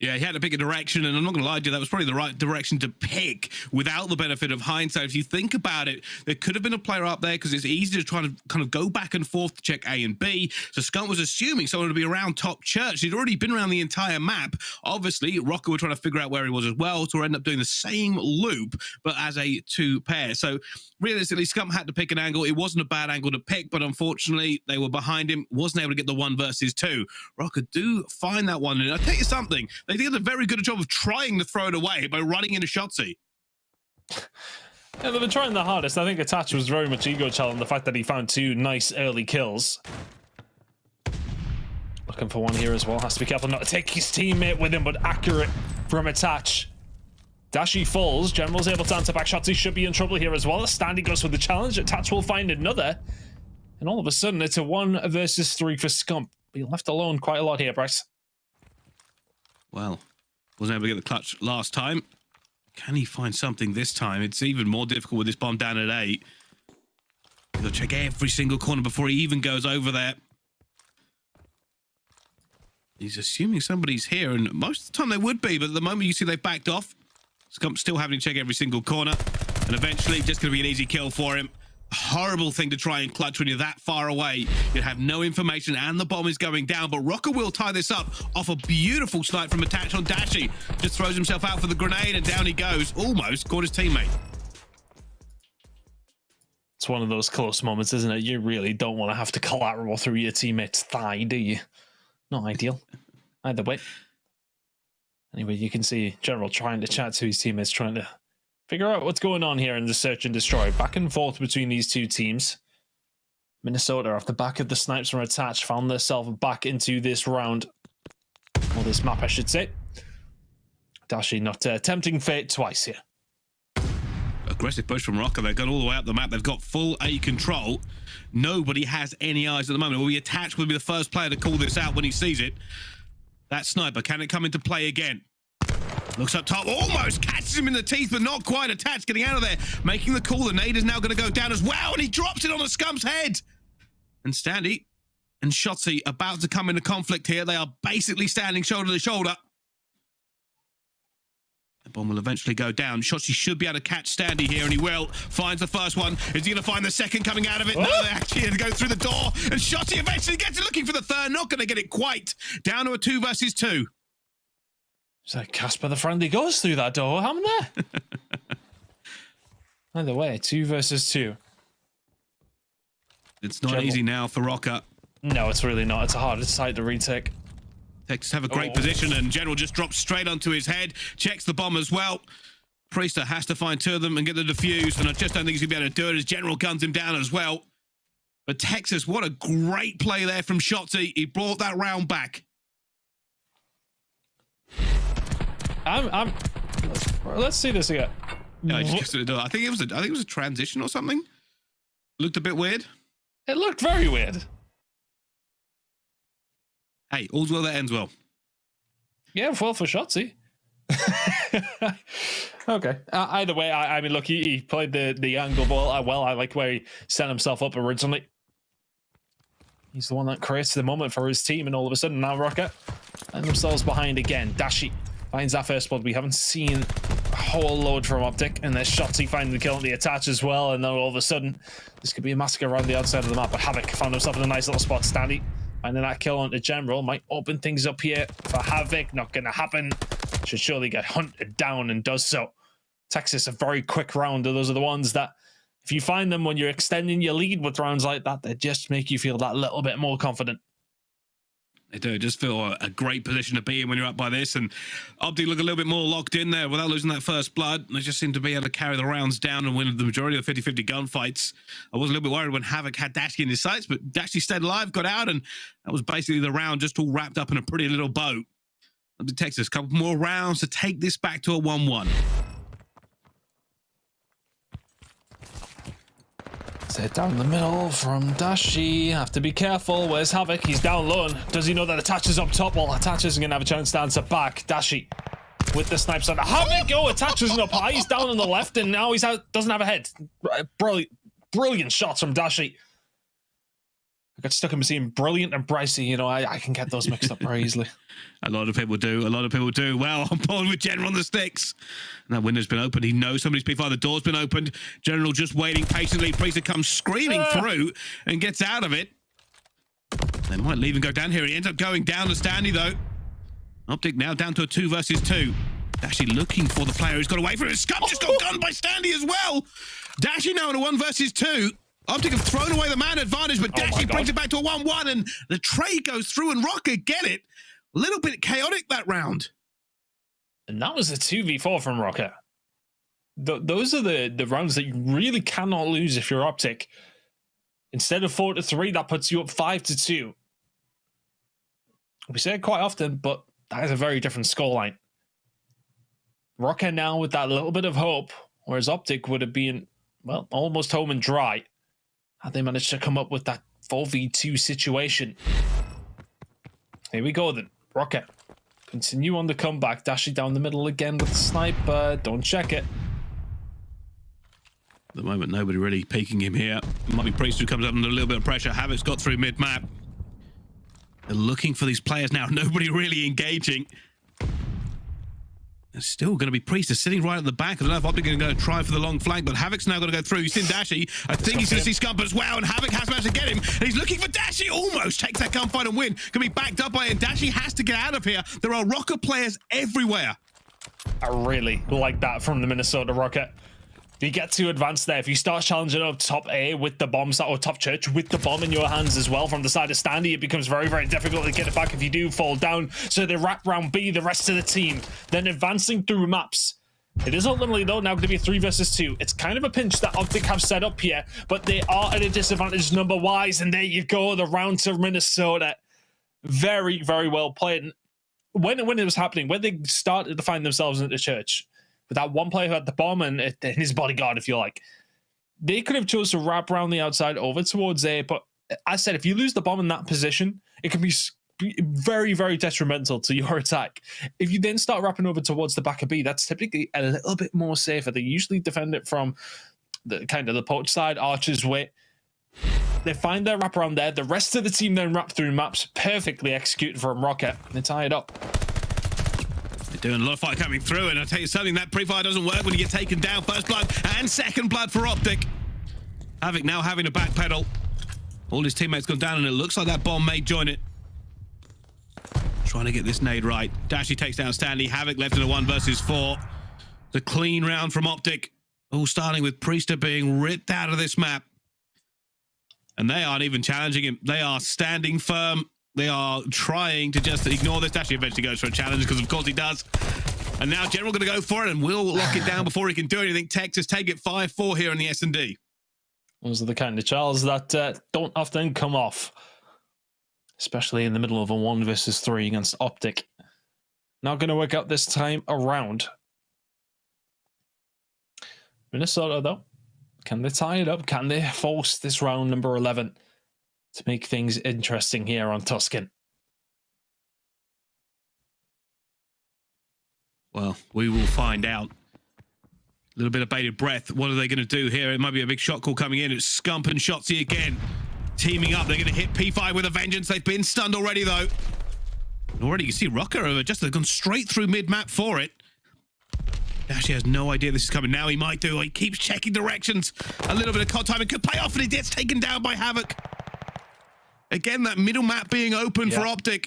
Yeah, he had to pick a direction, and I'm not going to lie to you, that was probably the right direction to pick without the benefit of hindsight. If you think about it, there could have been a player up there because it's easy to try to kind of go back and forth to check A and B. So Scump was assuming someone would be around top church. He'd already been around the entire map. Obviously, ROKKR were trying to figure out where he was as well, so end up doing the same loop, but as a 2 pair. So realistically, Scump had to pick an angle. It wasn't a bad angle to pick, but unfortunately, they were behind him. Wasn't able to get the 1 versus 2. ROKKR do find that one, and I'll tell you something. They did a very good job of trying to throw it away by running into Shotzi. Yeah, they've been trying their hardest. I think Attach was very much ego challenge, the fact that he found 2 nice early kills. Looking for one here as well. Has to be careful not to take his teammate with him, but accurate from Attach. Dashy falls. General's able to answer back shots. He should be in trouble here as well. Standy goes with the challenge. Attach will find another. And all of a sudden, it's a 1 versus 3 for Scump. Be left alone quite a lot here, Bryce. Well, wasn't able to get the clutch last time. Can he find something this time? It's even more difficult with this bomb down at 8. He'll check every single corner before he even goes over there. He's assuming somebody's here, and most of the time they would be, but at the moment you see they've backed off. Scump's still having to check every single corner, and eventually just going to be an easy kill for him. A horrible thing to try and clutch when you're that far away. You have no information, and the bomb is going down, but ROKKR will tie this up off a beautiful snipe from Attach on Dashy. Just throws himself out for the grenade, and down he goes. Almost caught his teammate. It's one of those close moments, isn't it? You really don't want to have to collateral through your teammate's thigh, do you? Not ideal. Either way. Anyway, you can see General trying to chat to his teammates, trying to figure out what's going on here in the search and destroy. Back and forth between these 2 teams. Minnesota, off the back of the snipes from Attach, found themselves back into this round. Or this map, I should say. Dashy not tempting fate twice here. Aggressive push from ROKKR. They've gone all the way up the map. They've got full A control. Nobody has any eyes at the moment. Will be Attach will be the first player to call this out when he sees it. That sniper, can it come into play again? Looks up top, almost catches him in the teeth, but not quite. Attach getting out of there, making the call. The nade is now going to go down as well, and he drops it on the Scump's head. And Standy and Shotzi about to come into conflict here. They are basically standing shoulder to shoulder. The bomb will eventually go down. Shotzi should be able to catch Standy here, and he will. Finds the first one. Is he going to find the second coming out of it? No, they actually had to go through the door, and Shotzi eventually gets it, looking for the third. Not going to get it quite. Down to a 2 versus 2. It's like Casper the Friendly goes through that door, haven't there? Either way, 2 versus 2. It's not easy now for ROKKR. No, it's really not. It's a harder site to retake. Texas have a great position, and General just drops straight onto his head. Checks the bomb as well. Priester has to find 2 of them and get the defuse, and I just don't think he's going to be able to do it as General guns him down as well. But Texas, what a great play there from Shotzi. He brought that round back. Let's see this again. No, I think it was a transition or something. Looked a bit weird. It looked very weird. Hey, all's well that ends well. Yeah, well for Shotzi. Okay. Either way, I mean, look, he played the angle ball well. I like where he set himself up originally. He's the one that creates the moment for his team, and all of a sudden now ROKKR and themselves behind again. Dashy finds that first blood. We haven't seen a whole load from OpTic, and there's Shotzi finding the kill on the attach as well, and then all of a sudden this could be a massacre around the outside of the map. But Havoc found himself in a nice little spot. Standy finding that kill onto General might open things up here for Havoc. Not gonna happen. Should surely get hunted down, and does so. Texas, a very quick round. Those are the ones that, if you find them when you're extending your lead with rounds like that, they just make you feel that little bit more confident. They do. Just feel a great position to be in when you're up by this. And OpTic look a little bit more locked in there without losing that first blood. They just seem to be able to carry the rounds down and win the majority of the 50-50 gunfights. I was a little bit worried when Havoc had Dashy in his sights, but Dashy stayed alive, got out, and that was basically the round just all wrapped up in a pretty little bow. Up to Texas, a couple more rounds to take this back to a 1-1. Set down the middle from Dashy. Have to be careful. Where's Havoc? He's down low. Does he know that Attach is up top? Well, Attach isn't going to have a chance to answer back. Dashy with the snipes on Havoc. Oh, Attach isn't up high. He's down on the left, and now he's out. Doesn't have a head. Brilliant shots from Dashy. I got stuck in between brilliant and Bricey. You know, I can get those mixed up very easily. A lot of people do. A lot of people do. Well, on board with General on the sticks. And that window's been opened. He knows somebody's P5. The door's been opened. General just waiting patiently. Priester comes screaming through and gets out of it. They might leave and go down here. He ends up going down to Standy, though. OpTic now down to a 2 versus 2. Dashy looking for the player who's got away from him. Scum just got gunned by Standy as well. Dashy now in a 1 versus 2. OpTic have thrown away the man advantage, but Dashy brings it back to a 1-1, and the trade goes through, and ROKKR get it. A little bit chaotic that round. And that was a 2v4 from ROKKR. Those are the rounds that you really cannot lose if you're OpTic. Instead of 4-3, that puts you up 5-2. We say it quite often, but that is a very different scoreline. ROKKR now with that little bit of hope, whereas OpTic would have been, well, almost home and dry had they managed to come up with that 4v2 situation. Here we go then. ROKKR continue on the comeback. Dashy down the middle again with the sniper. Don't check it. At the moment, nobody really peeking him here. It might be Priest who comes up under a little bit of pressure. Havoc's got through mid-map. They're looking for these players now. Nobody really engaging. There's still going to be Priest sitting right at the back. I don't know if OpTic are going to try for the long flank, but Havoc's now going to go through. He's seen Dashy. I think he's going to see Scump as well, and Havoc has managed to get him. And he's looking for Dashy. Almost takes that gunfight and win. Going to be backed up by it, and Dashy has to get out of here. There are ROKKR players everywhere. I really like that from the Minnesota ROKKR. You get too advanced there. If you start challenging up top A with the bomb, or top church with the bomb in your hands as well from the side of Standy, it becomes very, very difficult to get it back if you do fall down. So they wrap round B, the rest of the team, then advancing through maps. It is ultimately, though, now going to be a 3 versus 2. It's kind of a pinch that OpTic have set up here, but they are at a disadvantage number-wise, and there you go, the round to Minnesota. Very, very well played. When it was happening, when they started to find themselves in the church, with that one player who had the bomb and his bodyguard, if you like, they could have chose to wrap around the outside over towards A. But I said, if you lose the bomb in that position, it can be very, very detrimental to your attack. If you then start wrapping over towards the back of B, that's typically a little bit more safer. They usually defend it from the kind of the poach side, Archer's way. They find their wraparound there. The rest of the team then wrap through maps, perfectly executed from ROKKR. They tie it up. They're doing a lot of fire coming through, and I'll tell you something, that pre-fire doesn't work when you get taken down. First blood and second blood for OpTic. Havoc now having to backpedal. All his teammates gone down, and it looks like that bomb may join it. Trying to get this nade right. Dashy takes down Standy. Havoc left in a 1 versus 4. The clean round from OpTic. All starting with Priester being ripped out of this map. And they aren't even challenging him. They are standing firm. They are trying to just ignore this. Dashy eventually goes for a challenge, because of course he does. And now General going to go for it, and will lock it down before he can do anything. Texas take it 5-4 here in the S&D. Those are the kind of trials that don't often come off, especially in the middle of a 1 versus 3 against OpTic. Not going to work out this time around. Minnesota, though, can they tie it up? Can they force this round number 11 to make things interesting here on Tuscan? Well, we will find out. A little bit of bated breath. What are they going to do here? It might be a big shot call coming in. It's Scump and Shotzi again. Teaming up. They're going to hit P5 with a vengeance. They've been stunned already, though. And already you see ROKKR just gone straight through mid-map for it. Dashi has no idea this is coming. Now he might do. He keeps checking directions. A little bit of COD time. It could pay off, and he gets taken down by Havoc. Again, that middle map being open for OpTic.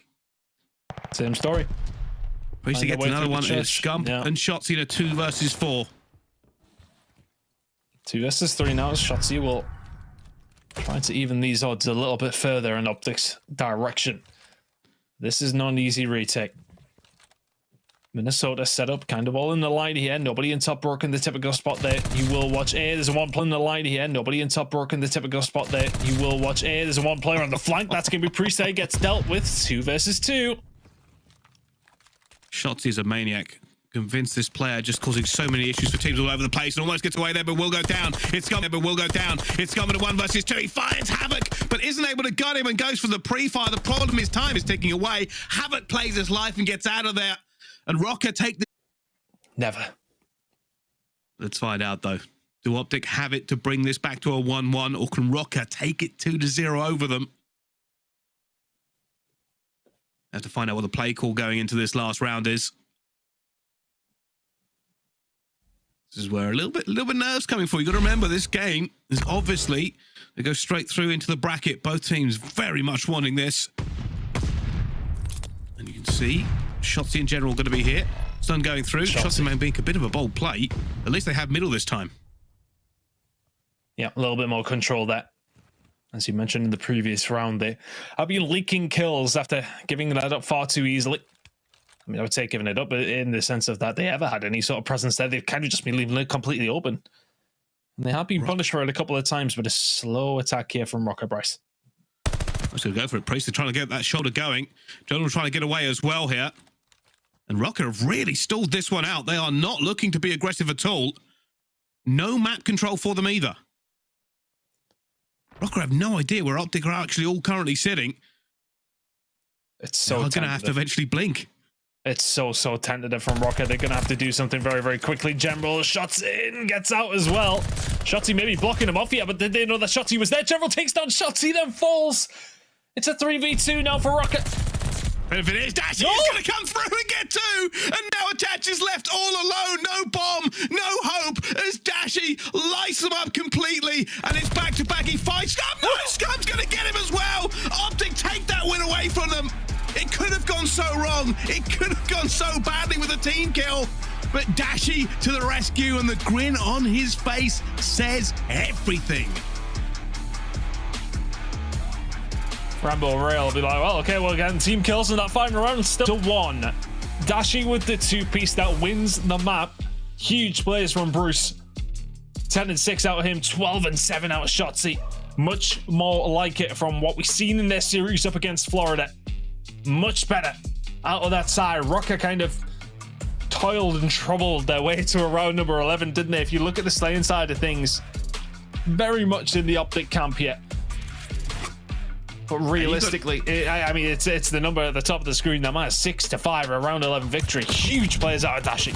Same story. Race to get to another one. It's Scump and Shotzi in a 2 versus 4. 2 versus 3 now. Shotzi will try to even these odds a little bit further in OpTic's direction. This is not an easy retake. Minnesota set up kind of all in the line here. Nobody in top broke in the typical spot there. You will watch A. There's a one player in the line here. Nobody in top broke in the typical spot there. You will watch A. There's a one player on the flank. That's going to be Priest. Gets dealt with. 2 versus 2. Shotzi's a maniac. Convinced this player just causing so many issues for teams all over the place and almost gets away there, but will go down. It's Scump, but will go down. It's Scump at 1 versus 2. He finds Havoc, but isn't able to gut him and goes for the pre-fire. The problem is time is ticking away. Havoc plays his life and gets out of there. And ROKKR take the... Never. Let's find out, though. Do OpTic have it to bring this back to a 1-1, or can ROKKR take it 2-0 over them? Have to find out what the play call going into this last round is. This is where a little bit nerves coming for. You got to remember, this game is obviously they go straight through into the bracket. Both teams very much wanting this, and you can see Shotzi in general going to be here. Stun going through. Shotzi may being a bit of a bold play. At least they have middle this time. Yeah, a little bit more control there. As you mentioned in the previous round, they have been leaking kills after giving that up far too easily. I mean, I would say giving it up in the sense of that they ever had any sort of presence there. They've kind of just been leaving it completely open. And they have been punished for it a couple of times, but a slow attack here from ROKKR Bryce. Let's go for it. Priest, they're trying to get that shoulder going. General trying to get away as well here. And ROKKR have really stalled this one out. They are not looking to be aggressive at all. No map control for them either. ROKKR have no idea where OpTic are actually all currently sitting. It's so they're going to have to eventually blink. It's so tentative from ROKKR. They're going to have to do something very, very quickly. General shots in, gets out as well. Shotzi maybe blocking him off here, but did they know that Shotzi was there? General takes down Shotzi, then falls. It's a 3v2 now for ROKKR. And if it is, Dashi is going to come through and get 2. And now Attach is left all alone. No bomb, no hope, as Dashi lights them up completely. And it's back-to-back. He fights Scump. No, Scump's going to get him as well. OpTic take that win away from them. It could have gone so wrong. It could have gone so badly with a team kill. But Dashi to the rescue, and the grin on his face says everything. Rambo Rail will be like, well, okay, well, again, team kills in that final round, still to 1. Dashi with the 2-piece that wins the map. Huge plays from Bruce. 10-6 out of him, 12-7 out of Shotzi. Much more like it from what we've seen in their series up against Florida. Much better out of that side. ROKKR kind of toiled and troubled their way to a round number 11, didn't they? If you look at the slaying side of things, very much in the OpTic camp here. But realistically, I mean, it's the number at the top of the screen. That might 6-5, a round 11 victory. Huge players out of Dashi.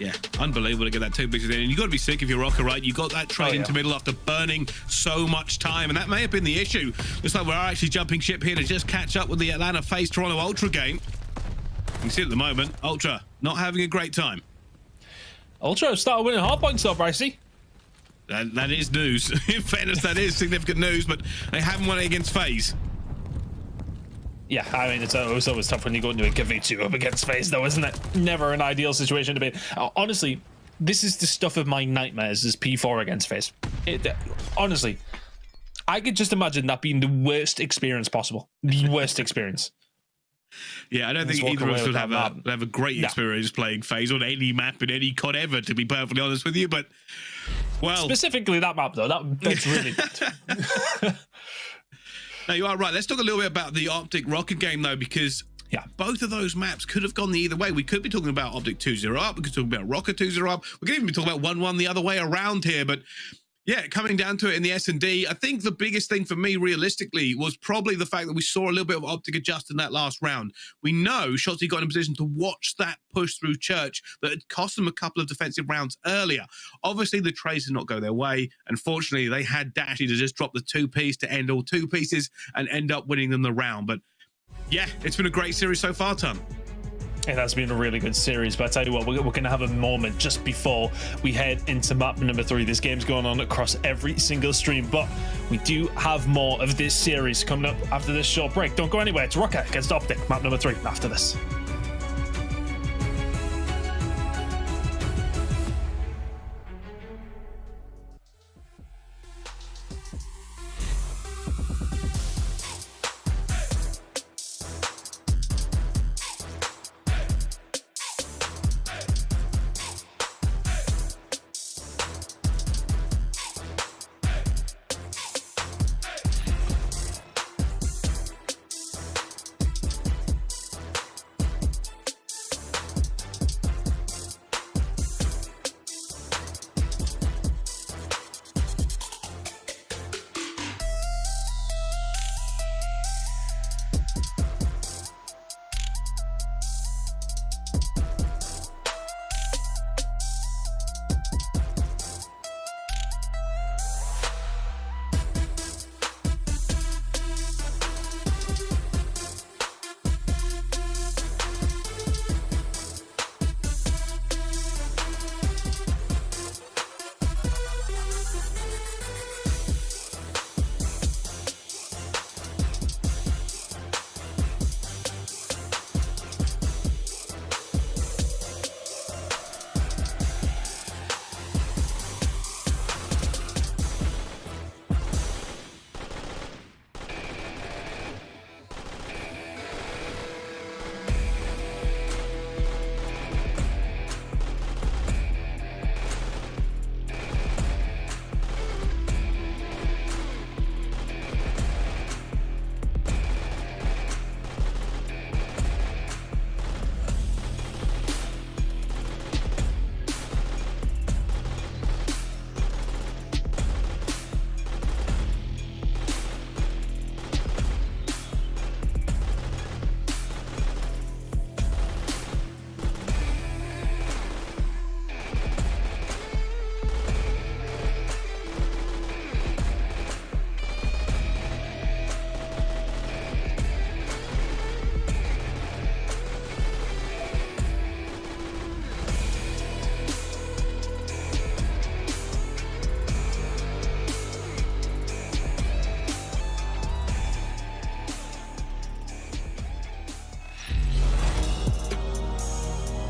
Yeah, unbelievable to get that 2 pieces in. And you've got to be sick if you're ROKKR, right? You got that trade into middle after burning so much time. And that may have been the issue. Looks like we're actually jumping ship here to just catch up with the Atlanta Faze Toronto Ultra game. You can see it at the moment. Ultra not having a great time. Ultra have started winning hard points though, Brycey. That is news. In fairness, that is significant news, but they haven't won it against Faze. Yeah, I mean, it's always tough when you go into a Guerrillas up against Faze, though, isn't it? Never an ideal situation to be. Honestly, this is the stuff of my nightmares, is P4 against Faze. Honestly, I could just imagine that being the worst experience possible. The worst experience. Yeah, I don't think either of us would have a great experience playing Faze on any map in any COD ever, to be perfectly honest with you, but, well... Specifically that map, though, that's really good. No, you are right. Let's talk a little bit about the OpTic ROKKR game, though, because both of those maps could have gone the either way. We could be talking about OpTic 2-0 up. We could talk about ROKKR 2-0 up. We could even be talking about 1-1 the other way around here. But Yeah, coming down to it in the S&D, I think the biggest thing for me realistically was probably the fact that we saw a little bit of OpTic adjust in that last round. We know Shotzi got in a position to watch that push through Church that had cost them a couple of defensive rounds earlier. Obviously, the trades did not go their way. Unfortunately, they had Dashy to just drop the 2-piece to end all 2 pieces and end up winning them the round. But yeah, it's been a great series so far, Tom. It has been a really good series, but I tell you what, we're going to have a moment just before we head into map number 3. This game's going on across every single stream, but we do have more of this series coming up after this short break. Don't go anywhere. It's ROKKR against OpTic, map number 3 after this.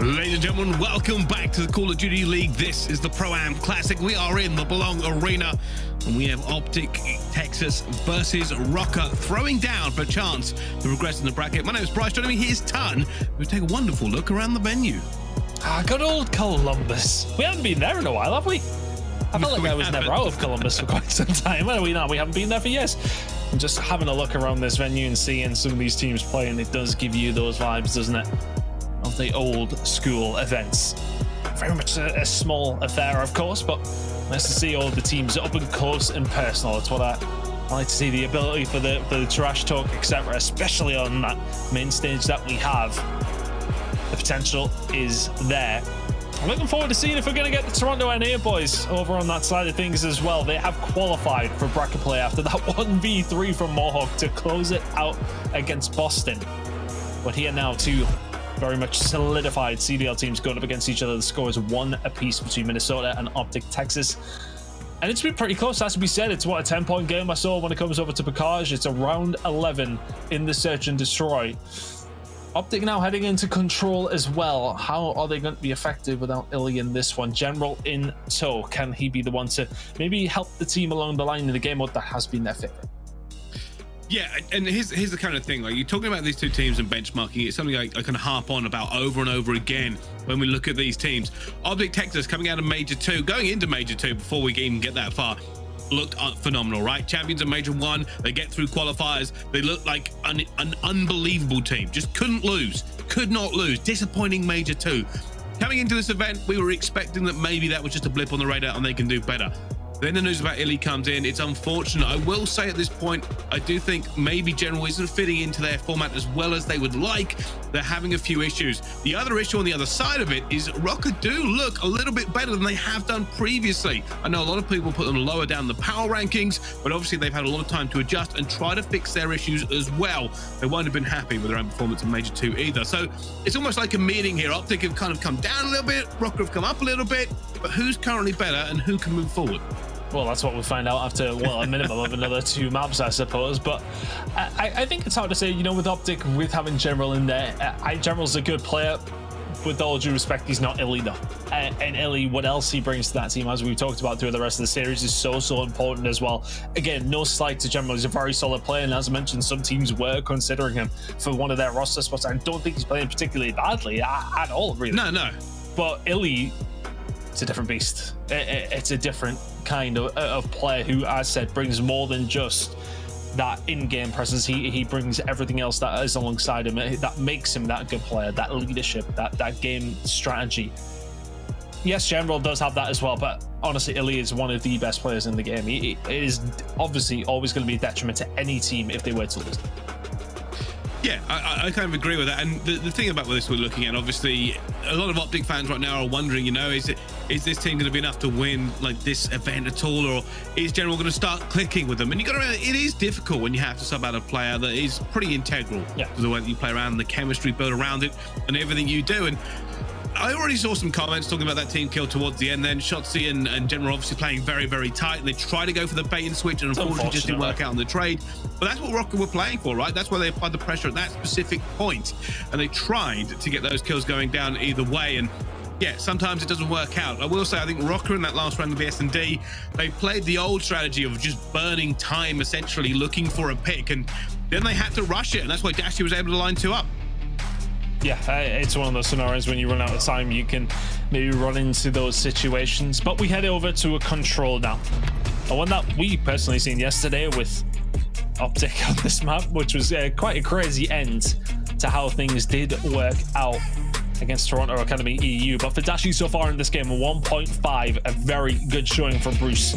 Ladies and gentlemen, welcome back to the Call of Duty League. This is the Pro-Am Classic. We are in the Belong Arena, and we have OpTic Texas versus ROKKR throwing down for a chance to progress in the bracket. My name is Bryce. Joining me here is Tun. We'll take a wonderful look around the venue. Good old Columbus. We haven't been there in a while, have we? I felt like I was never out of Columbus for quite some time. Are we not? We haven't been there for years. And just having a look around this venue and seeing some of these teams playing, it does give you those vibes, doesn't it? Of the old school events. Very much a small affair, of course, but nice to see all the teams up and close and personal. That's what I like to see, the ability for the trash talk, etc., especially on that main stage that we have. The potential is there. I'm looking forward to seeing if we're going to get the Toronto NA boys over on that side of things as well. They have qualified for bracket play after that 1v3 from Mohawk to close it out against Boston. But here now, two very much solidified CDL teams going up against each other. The score is 1 apiece between Minnesota and OpTic Texas. And it's been pretty close, has to be said. It's what, a 10-point game I saw when it comes over to Package. It's around 11 in the Search and Destroy. OpTic now heading into Control as well. How are they going to be effective without Illy in this one? General in tow. Can he be the one to maybe help the team along the line in the game mode that has been their favorite? Yeah, and here's the kind of thing, like, you're talking about these two teams and benchmarking. It's something I can harp on about over and over again when we look at these teams. OpTic Texas coming out of Major 2, going into Major 2 before we even get that far, looked phenomenal, right? Champions of Major 1, they get through qualifiers. They look like an unbelievable team. Just couldn't lose, could not lose. Disappointing Major 2. Coming into this event, we were expecting that maybe that was just a blip on the radar and they can do better. Then the news about Illy comes in. It's unfortunate. I will say at this point, I do think maybe General isn't fitting into their format as well as they would like. They're having a few issues. The other issue on the other side of it is ROKKR do look a little bit better than they have done previously. I know a lot of people put them lower down the power rankings, but obviously they've had a lot of time to adjust and try to fix their issues as well. They won't have been happy with their own performance in Major 2 either. So it's almost like a meeting here. OpTic have kind of come down a little bit, ROKKR have come up a little bit, but who's currently better and who can move forward? Well, that's what we'll find out after, well, a minimum of another 2 maps, I suppose. But I think it's hard to say, you know, with OpTic, with having General in there, General's a good player. With all due respect, he's not Illy though. And Illy, what else he brings to that team, as we've talked about through the rest of the series, is so important as well. Again, no slight to General. He's a very solid player. And as I mentioned, some teams were considering him for one of their roster spots. I don't think he's playing particularly badly at all, really. No. But Illy, it's a different beast. It's a different kind of player who, as I said, brings more than just that in-game presence. He brings everything else that is alongside him that makes him that good player, that leadership, that game strategy. Yes, General does have that as well, but honestly, Illy is one of the best players in the game. It is obviously always going to be a detriment to any team if they were to lose. Yeah, I kind of agree with that. And the thing about this we're looking at, obviously, a lot of OpTic fans right now are wondering, you know, is this team going to be enough to win like this event at all, or is General going to start clicking with them? And you got to remember, it is difficult when you have to sub out a player that is pretty integral to the way that you play around, the chemistry built around it, and everything you do. And I already saw some comments talking about that team kill towards the end. Then Shotzi and General obviously playing very tight, and they try to go for the bait and switch, and unfortunately just didn't work out on the trade. But that's what ROKKR were playing for, right? That's why they applied the pressure at that specific point, and they tried to get those kills going down either way. And yeah, sometimes it doesn't work out. I will say, I think ROKKR in that last round of the S&D, they played the old strategy of just burning time, essentially looking for a pick, and then they had to rush it, and that's why Dashy was able to line 2 up. Yeah, it's one of those scenarios when you run out of time, you can maybe run into those situations. But we head over to a control now. The one that we personally seen yesterday with OpTic on this map, which was quite a crazy end to how things did work out against Toronto Academy EU. But for Dashy so far in this game, 1.5, a very good showing from Bruce.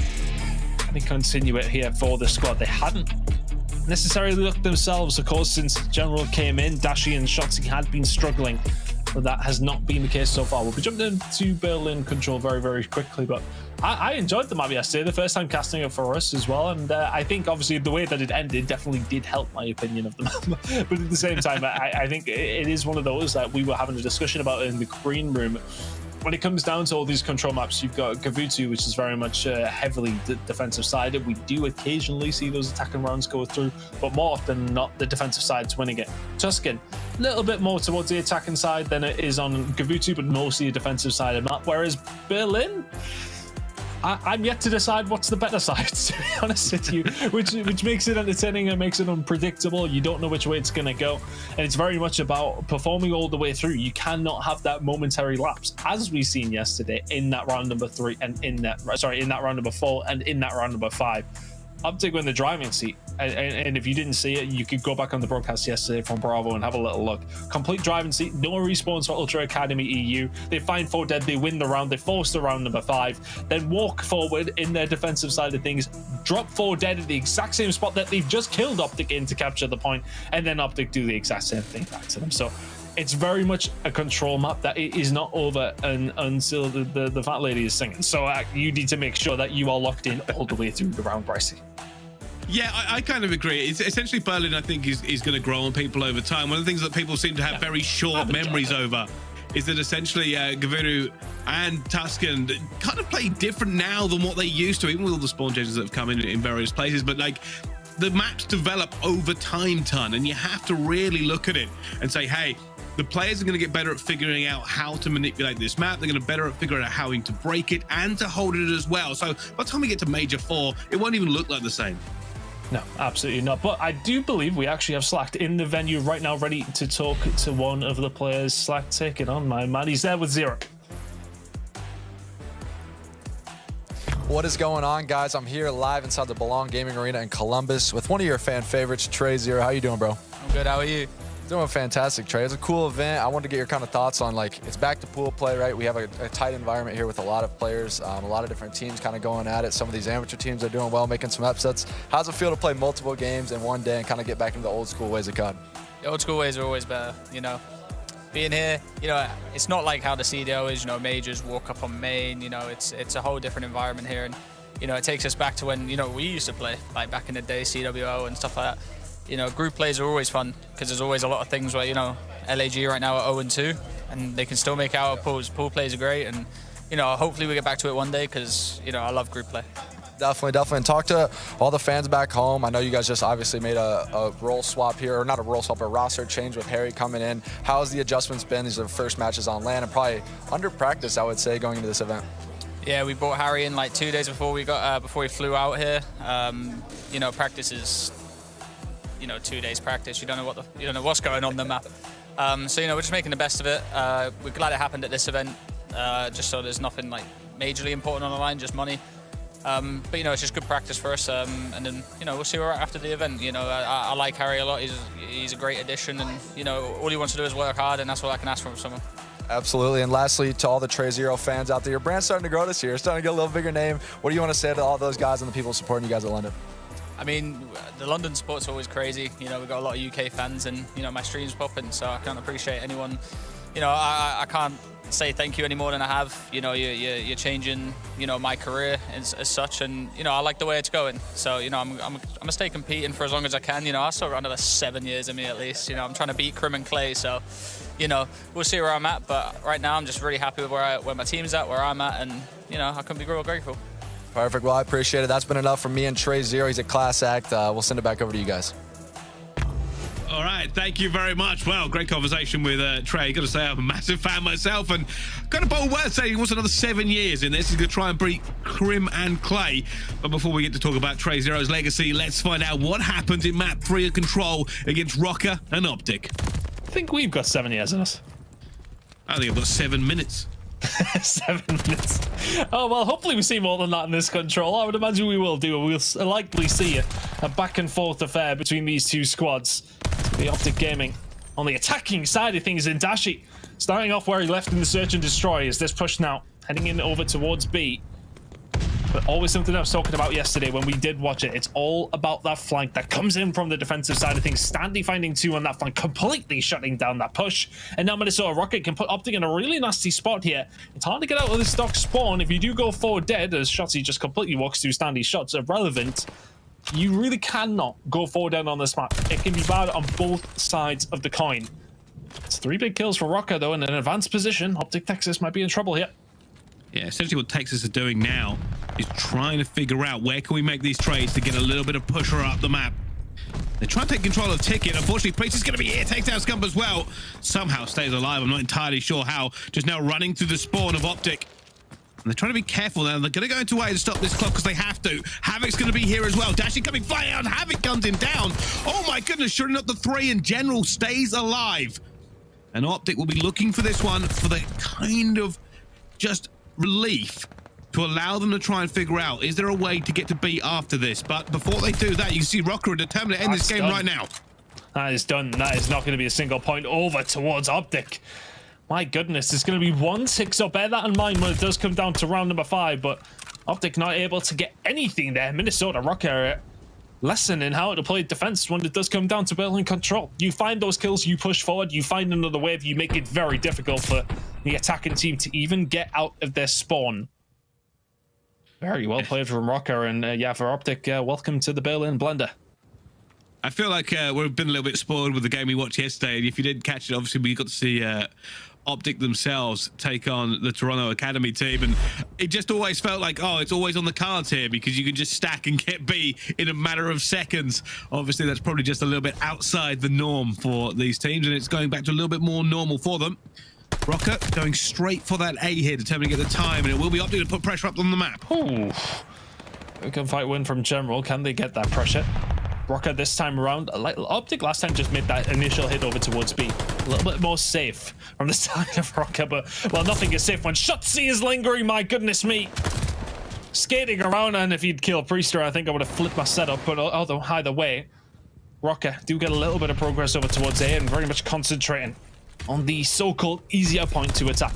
Can they continue it here for the squad? They hadn't necessarily looked themselves, of course, since General came in. Dashy and Shotzi had been struggling, but that has not been the case so far. We'll be jumping into Berlin control very quickly, but I enjoyed the map yesterday, the first time casting it for us as well, and I think obviously the way that it ended definitely did help my opinion of the map. But at the same time, I think it is one of those that we were having a discussion about in the green room. When it comes down to all these control maps, you've got Gavutu, which is very much heavily defensive sided. We do occasionally see those attacking rounds go through, but more often than not, the defensive side's winning it. Tuscan, a little bit more towards the attacking side than it is on Gavutu, but mostly a defensive sided map. Whereas Berlin, I'm yet to decide what's the better side, to be honest with you, which makes it entertaining and makes it unpredictable. You don't know which way it's going to go, and it's very much about performing all the way through. You cannot have that momentary lapse, as we've seen yesterday in that round number 3 and in that round number 4 and in that round number 5. OpTic were in the driving seat, and if you didn't see it, you could go back on the broadcast yesterday from Bravo and have a little look. Complete driving seat, no respawns for Ultra Academy EU. They find 4 dead, they win the round, they force the round number 5, then walk forward in their defensive side of things, drop 4 dead at the exact same spot that they've just killed OpTic in to capture the point, and then OpTic do the exact same thing back to them. So it's very much a control map that it is not over until the fat lady is singing. So you need to make sure that you are locked in all the way through the round, Brycey. Yeah, I kind of agree. It's essentially Berlin, I think, is going to grow on people over time. One of the things that people seem to have very short memories over is that essentially Gaviru and Tuscan kind of play different now than what they used to, even with all the spawn changes that have come in various places. But like, the maps develop over time, and you have to really look at it and say, hey, the players are going to get better at figuring out how to manipulate this map. They're going to better at figuring out how to break it and to hold it as well. So by the time we get to Major 4, it won't even look like the same. No, absolutely not. But I do believe we actually have Slacked in the venue right now, ready to talk to one of the players. Slack, take it on, my man. He's there with Zero. What is going on, guys? I'm here live inside the Belong Gaming Arena in Columbus with one of your fan favorites, Trey Zero. How you doing, bro? I'm good. How are you? Doing fantastic, Trey. It's a cool event. I wanted to get your kind of thoughts on, like, it's back to pool play, right? We have a tight environment here with a lot of players, a lot of different teams kind of going at it. Some of these amateur teams are doing well, making some upsets. How's it feel to play multiple games in one day and kind of get back into the old school ways of COD? The old school ways are always better, you know. Being here, you know, it's not like how the CDL is, you know, majors walk up on main, you know, it's a whole different environment here. And, you know, it takes us back to when, you know, we used to play, like back in the day, CWO and stuff like that. You know, group plays are always fun because there's always a lot of things where, you know, LAG right now are 0-2 and they can still make out of pools. Pool plays are great, and, you know, hopefully we get back to it one day because, you know, I love group play. Definitely. And talk to all the fans back home. I know you guys just obviously made a role swap here, or not a role swap, a roster change with Harry coming in. How has the adjustments been? These are the first matches on land and probably under practice, I would say, going into this event. Yeah, we brought Harry in like 2 days before we flew out here. You know, practice is, you know, 2 days practice. You don't know what's going on the map. So, you know, we're just making the best of it. We're glad it happened at this event, just so there's nothing like majorly important on the line, just money. But, you know, it's just good practice for us. And then, you know, we'll see where we're at after the event. You know, I like Harry a lot. He's a great addition, and, you know, all he wants to do is work hard, and that's all I can ask from someone. Absolutely. And lastly, to all the TreyZero fans out there, your brand's starting to grow this year. It's starting to get a little bigger name. What do you want to say to all those guys and the people supporting you guys at London? I mean, the London support's always crazy. You know, we've got a lot of UK fans, and, you know, my stream's popping, so I can't appreciate anyone. You know, I can't say thank you any more than I have. You know, you're changing, you know, my career as such, and, you know, I like the way it's going. So, you know, I'm gonna stay competing for as long as I can. You know, I still got another 7 years in me at least. You know, I'm trying to beat Crim and Clay, so, you know, we'll see where I'm at. But right now, I'm just really happy with where my team's at, where I'm at, and, you know, I couldn't be real grateful. Perfect. Well, I appreciate it. That's been enough from me and TreyZero. He's a class act. We'll send it back over to you guys. All right, thank you very much. Well, great conversation with Trey. Got to say, I'm a massive fan myself, and got a bold word saying he wants another 7 years in this. He's going to try and beat Crim and Clay. But before we get to talk about TreyZero's legacy, let's find out what happened in map 3 of Control against ROKKR and OpTic. I think we've got 7 years in us. I think I've got 7 minutes. 7 minutes. Oh, well, hopefully we see more than that in this Control. I would imagine we will do. We'll likely see a back and forth affair between these two squads. The OpTic Gaming on the attacking side of things in Dashi, starting off where he left in the search and destroy. Is this push now heading in over towards B? But always something I was talking about yesterday when we did watch it. It's all about that flank that comes in from the defensive side of things. Standy finding 2 on that flank, completely shutting down that push. And now Minnesota Rocket can put OpTic in a really nasty spot here. It's hard to get out of this stock spawn. If you do go forward dead, as Shotzi just completely walks through Standy's shots, irrelevant. You really cannot go forward down on this map. It can be bad on both sides of the coin. It's 3 big kills for ROKKR, though, in an advanced position. OpTic Texas might be in trouble here. Yeah, essentially what Texas are doing now is trying to figure out where can we make these trades to get a little bit of pusher up the map. They try to take control of Ticket. Unfortunately, Priest is going to be here. Takes down Scump as well. Somehow stays alive. I'm not entirely sure how. Just now running through the spawn of OpTic. And they're trying to be careful now. They're going to go into way to stop this clock because they have to. Havoc's going to be here as well. Dashi coming flying out. Havoc guns him down. Oh my goodness, sure enough, the 3 in general stays alive. And OpTic will be looking for this one for the kind of just relief to allow them to try and figure out, is there a way to get to B after this? But before they do that, you can see ROKKR are determined to end this game right now. That is done. That is not going to be a single point over towards OpTic. My goodness, there's going to be 1 6-0. Bear that in mind when it does come down to round number 5, but OpTic not able to get anything there. Minnesota ROKKR lesson in how to play defense when it does come down to building control. You find those kills, you push forward, you find another wave, you make it very difficult for the attacking team to even get out of their spawn. Very well played from ROKKR, and yeah, for OpTic, welcome to the Berlin Blender. I feel like we've been a little bit spoiled with the game we watched yesterday, and if you didn't catch it, obviously we got to see OpTic themselves take on the Toronto Academy team, and it just always felt like, oh, it's always on the cards here because you can just stack and get B in a matter of seconds. Obviously, that's probably just a little bit outside the norm for these teams, and it's going back to a little bit more normal for them. ROKKR going straight for that A here, determined to get the time, and it will be OpTic to put pressure up on the map. Ooh. A gunfight win from General. Can they get that pressure? ROKKR this time around, OpTic last time just made that initial hit over towards B. A little bit more safe from the side of ROKKR, but, well, nothing is safe when Shotzi is lingering, my goodness me. Skating around, and if he'd killed Priester, I think I would have flipped my setup, but either way, ROKKR do get a little bit of progress over towards A and very much concentrating on the so-called easier point to attack.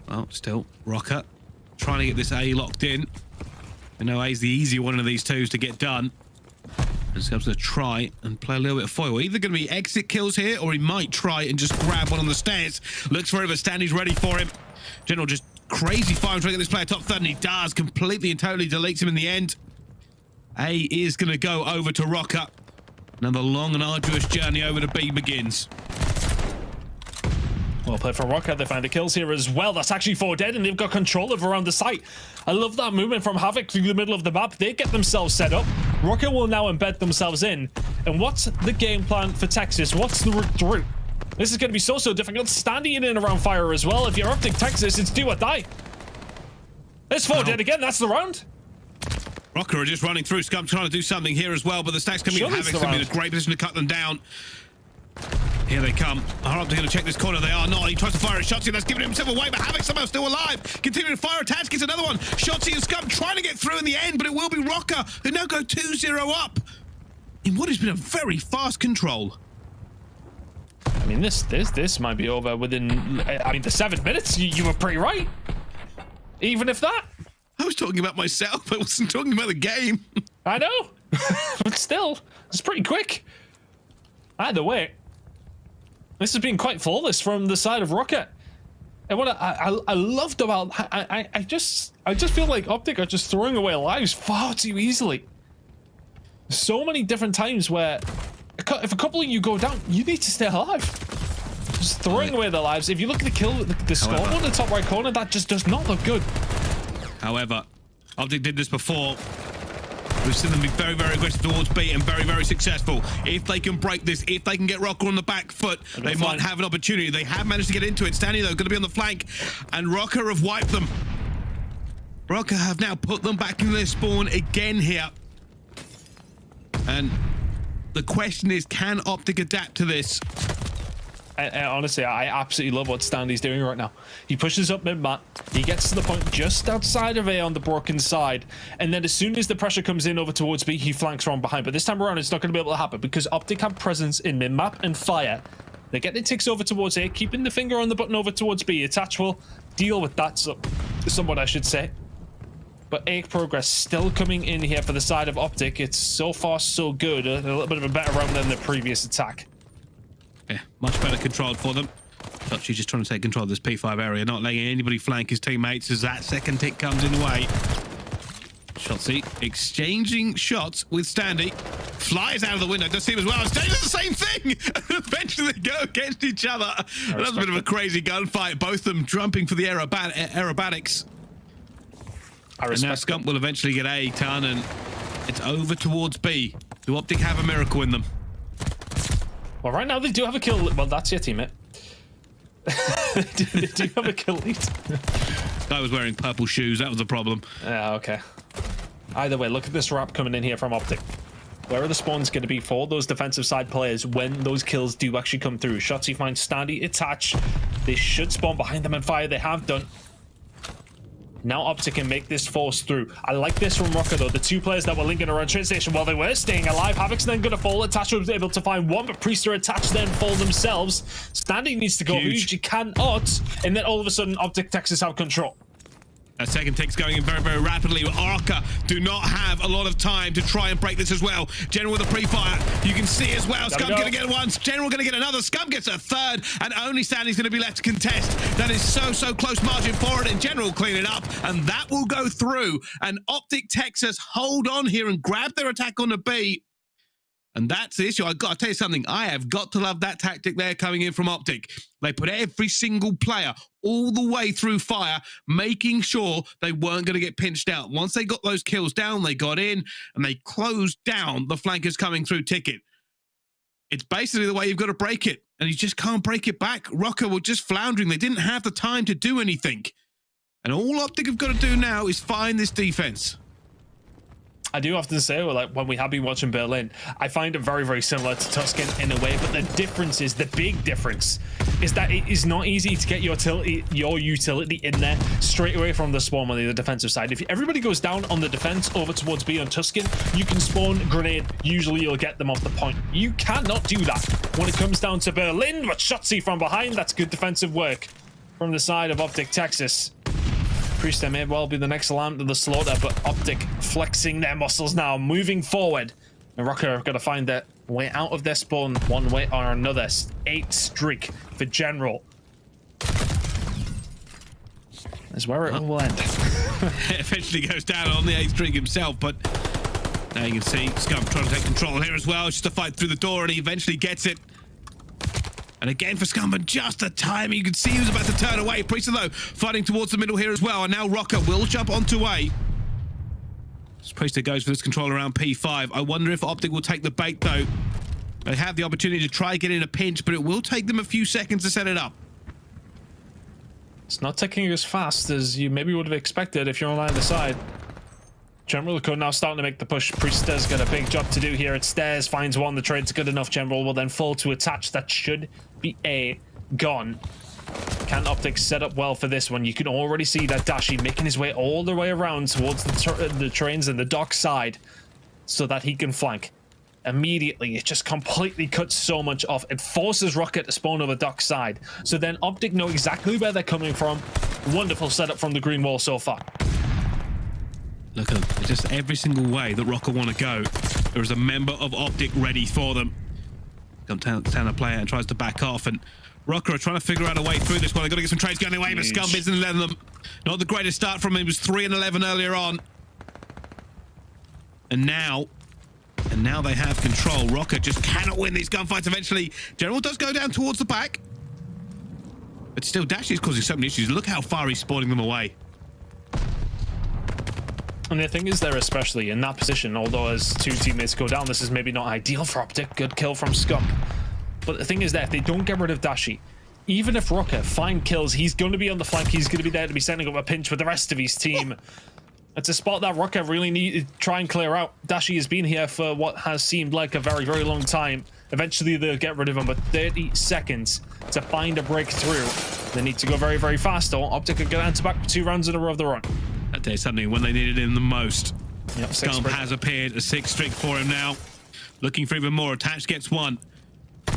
Well, still, ROKKR trying to get this A locked in. I know A's the easier one of these twos to get done. Just comes to try and play a little bit of foil. Either going to be exit kills here, or he might try and just grab one on the stairs. Looks for him, but Standy's ready for him. General just crazy fire trying to get this player top third, and he does. Completely and totally deletes him in the end. A is going to go over to ROKKR. Another long and arduous journey over to B begins. Well played from ROKKR. They find the kills here as well. That's actually 4 dead, and they've got control of around the site. I love that movement from Havoc through the middle of the map. They get themselves set up. ROKKR will now embed themselves in. And what's the game plan for Texas? What's the route through? This is going to be so difficult. Standing in and around fire as well. If you're OpTic Texas, it's do or die. There's 4 dead again. That's the round. ROKKR are just running through. Scum trying to do something here as well, but the stacks coming in. Havoc's going to be in a great position to cut them down. Here they come. Are OpTic going to check this corner? They are not. He tries to fire a Shotzi. That's giving himself away, but Havoc somehow still alive. Continuing to fire attacks. Gets another one. Shotzi and Scum trying to get through in the end, but it will be ROKKR who now go 2-0 up in what has been a very fast control. I mean, this might be over within, I mean, the 7 minutes. You were pretty right. Even if that. I was talking about myself. I wasn't talking about the game. I know. But still, it's pretty quick. Either way, this has been quite flawless from the side of ROKKR. And what I loved about, I just feel like OpTic are just throwing away lives far too easily. So many different times where if a couple of you go down, you need to stay alive. Just throwing away their lives. If you look at the kill, the score on the top right corner, that just does not look good. However, OpTic did this before. We've seen them be very, very aggressive towards B and very, very successful. If they can break this, if they can get ROKKR on the back foot, they might have an opportunity. They have managed to get into it. Stanley, though, going to be on the flank, and ROKKR have wiped them. ROKKR have now put them back in their spawn again here. And the question is, can OpTic adapt to this? Honestly, I absolutely love what Standy's doing right now. He pushes up mid-map, he gets to the point just outside of A on the broken side, and then as soon as the pressure comes in over towards B, he flanks from behind. But this time around, it's not going to be able to happen because OpTic have presence in mid-map and fire. They're getting ticks over towards A, keeping the finger on the button over towards B. Attach will deal with that, somewhat I should say. But A progress still coming in here for the side of OpTic. It's so far so good. A little bit of a better round than the previous attack. Yeah, much better controlled for them. She's just trying to take control of this P5 area, not letting anybody flank his teammates as that second tick comes in the way. Shotzi exchanging shots with Standy. Flies out of the window. Does see him as well. Standy does the same thing. Eventually they go against each other. That was a bit of a crazy gunfight. Both of them jumping for the aerobatics. And now Scump will eventually get A ton, and it's over towards B. Do OpTic have a miracle in them? Well, right now they do have a kill. Well, that's your teammate. they do have a kill lead. Guy was wearing purple shoes. That was the problem. Yeah, okay. Either way, look at this wrap coming in here from OpTic. Where are the spawns going to be for those defensive side players when those kills do actually come through? Shotzi finds Standy, attach. They should spawn behind them and fire. They have done. Now OpTic can make this force through. I like this from ROKKR though. The two players that were linking around train station while they were staying alive. Havoc's then going to fall. Attach was able to find one, but Priester attached then fall themselves. Standing needs to go huge. He cannot. And then all of a sudden OpTic Texas have control. That second tick's going in very, very rapidly. ROKKR do not have a lot of time to try and break this as well. General with a pre-fire. You can see as well. Scum going to get one. General going to get another. Scum gets a third. And only Stanley's going to be left to contest. That is so close margin forward. And General clean it up. And that will go through. And OpTic Texas hold on here and grab their attack on the B. And that's the issue. I've got to tell you something. I have got to love that tactic there coming in from OpTic. They put every single player all the way through fire, making sure they weren't going to get pinched out. Once they got those kills down, they got in and they closed down the flankers coming through ticket. It's basically the way you've got to break it. And you just can't break it back. ROKKR were just floundering. They didn't have the time to do anything. And all OpTic have got to do now is find this defense. I do often say, well, like when we have been watching Berlin, I find it very, very similar to Tuscan in a way, but the difference is, the big difference is that it is not easy to get your utility in there straight away from the spawn on the defensive side. If everybody goes down on the defense over towards B on Tuscan, you can spawn grenade. Usually you'll get them off the point. You cannot do that when it comes down to Berlin, but Shotzi from behind. That's good defensive work from the side of OpTic Texas. Priest may well be the next lamb to the slaughter, but OpTic flexing their muscles now, moving forward. And ROKKR are going to find their way out of their spawn one way or another. 8 streak for General. That's where it will end. Eventually goes down on the 8th streak himself, but now you can see Scum trying to take control here as well. It's just a fight through the door, and he eventually gets it. And again for Scumman, just the time. You can see he was about to turn away. Priester, though, fighting towards the middle here as well. And now ROKKR will jump onto A. As Priester goes for this control around P5. I wonder if OpTic will take the bait, though. They have the opportunity to try get in a pinch, but it will take them a few seconds to set it up. It's not taking as fast as you maybe would have expected if you're on either side. General Code now starting to make the push. Priester's got a big job to do here at stairs. Finds one. The trade's good enough. General will then fall to attach. That should be A. Gone. Can OpTic set up well for this one? You can already see that Dashi making his way all the way around towards the trains and the dock side so that he can flank. Immediately, it just completely cuts so much off. It forces ROKKR to spawn over dock side. So then OpTic know exactly where they're coming from. Wonderful setup from the green wall so far. Look at them. Just every single way that ROKKR want to go, there is a member of OpTic ready for them. Comes down the player and tries to back off, and ROKKR are trying to figure out a way through this one. They've got to get some trades going their way, but Scum isn't letting them. Not the greatest start from him. He was 3 and 11 earlier on. And now they have control. ROKKR just cannot win these gunfights eventually. General does go down towards the back. But still, Dashi is causing so many issues. Look how far he's spawning them away. And the thing is there, especially in that position, although as 2 teammates go down, this is maybe not ideal for OpTic. Good kill from Scum. But the thing is that if they don't get rid of Dashi, even if ROKKR find kills, he's going to be on the flank. He's going to be there to be setting up a pinch with the rest of his team. It's a spot that ROKKR really need to try and clear out. Dashi has been here for what has seemed like a very, very long time. Eventually they'll get rid of him, but 30 seconds to find a breakthrough. They need to go very, very fast, though. OpTic are going to answer back for 2 rounds in a row of their own. That day something when they needed him the most. Yep, Scum has appeared, a 6th streak for him now. Looking for even more. Attached gets 1.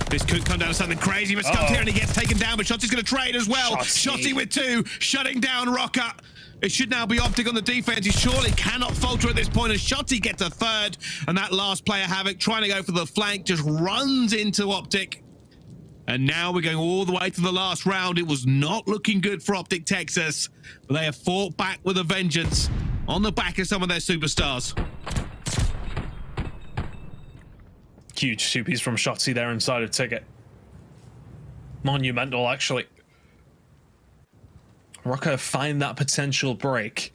This could come down to something crazy, but Scum's here and he gets taken down, but Shotzi's going to trade as well. Shotzi with 2, shutting down ROKKR. It should now be OpTic on the defense. He surely cannot falter at this point as Shotzi gets a 3rd, and that last player, Havoc, trying to go for the flank, just runs into OpTic. And now we're going all the way to the last round. It was not looking good for OpTic Texas, but they have fought back with a vengeance on the back of some of their superstars. Huge 2Ps from Shotzi there inside of Ticket. Monumental, actually. ROKKR find that potential break.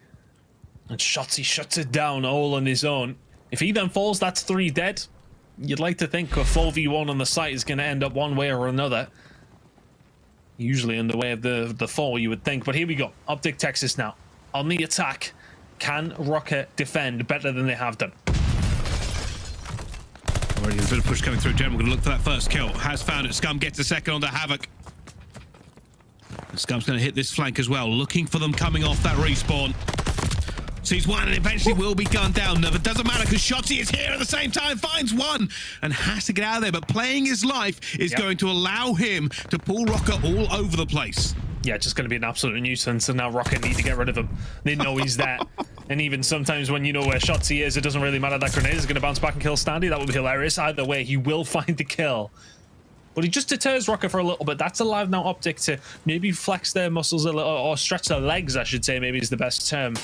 And Shotzi shuts it down all on his own. If he then falls, that's 3 dead. You'd like to think a 4v1 on the site is going to end up one way or another. Usually in the way of the fall, you would think. But here we go. OpTic Texas now. On the attack. Can ROKKR defend better than they have done? Already a bit of push coming through. General going to look for that first kill. Has found it. Scum gets the second onto Havoc. And Scum's going to hit this flank as well. Looking for them coming off that respawn. Sees 1 and eventually will be gunned down. No, but doesn't matter because Shotzi is here at the same time. Finds 1 and has to get out of there. But playing his life is going to allow him to pull ROKKR all over the place. Yeah, just going to be an absolute nuisance, and now ROKKR need to get rid of him. They know he's there. And even sometimes when you know where Shotzi is, it doesn't really matter. That grenade is going to bounce back and kill Standy. That would be hilarious. Either way, he will find the kill. But he just deters ROKKR for a little bit. That's allowed now OpTic to maybe flex their muscles a little, or stretch their legs, I should say, maybe is the best term.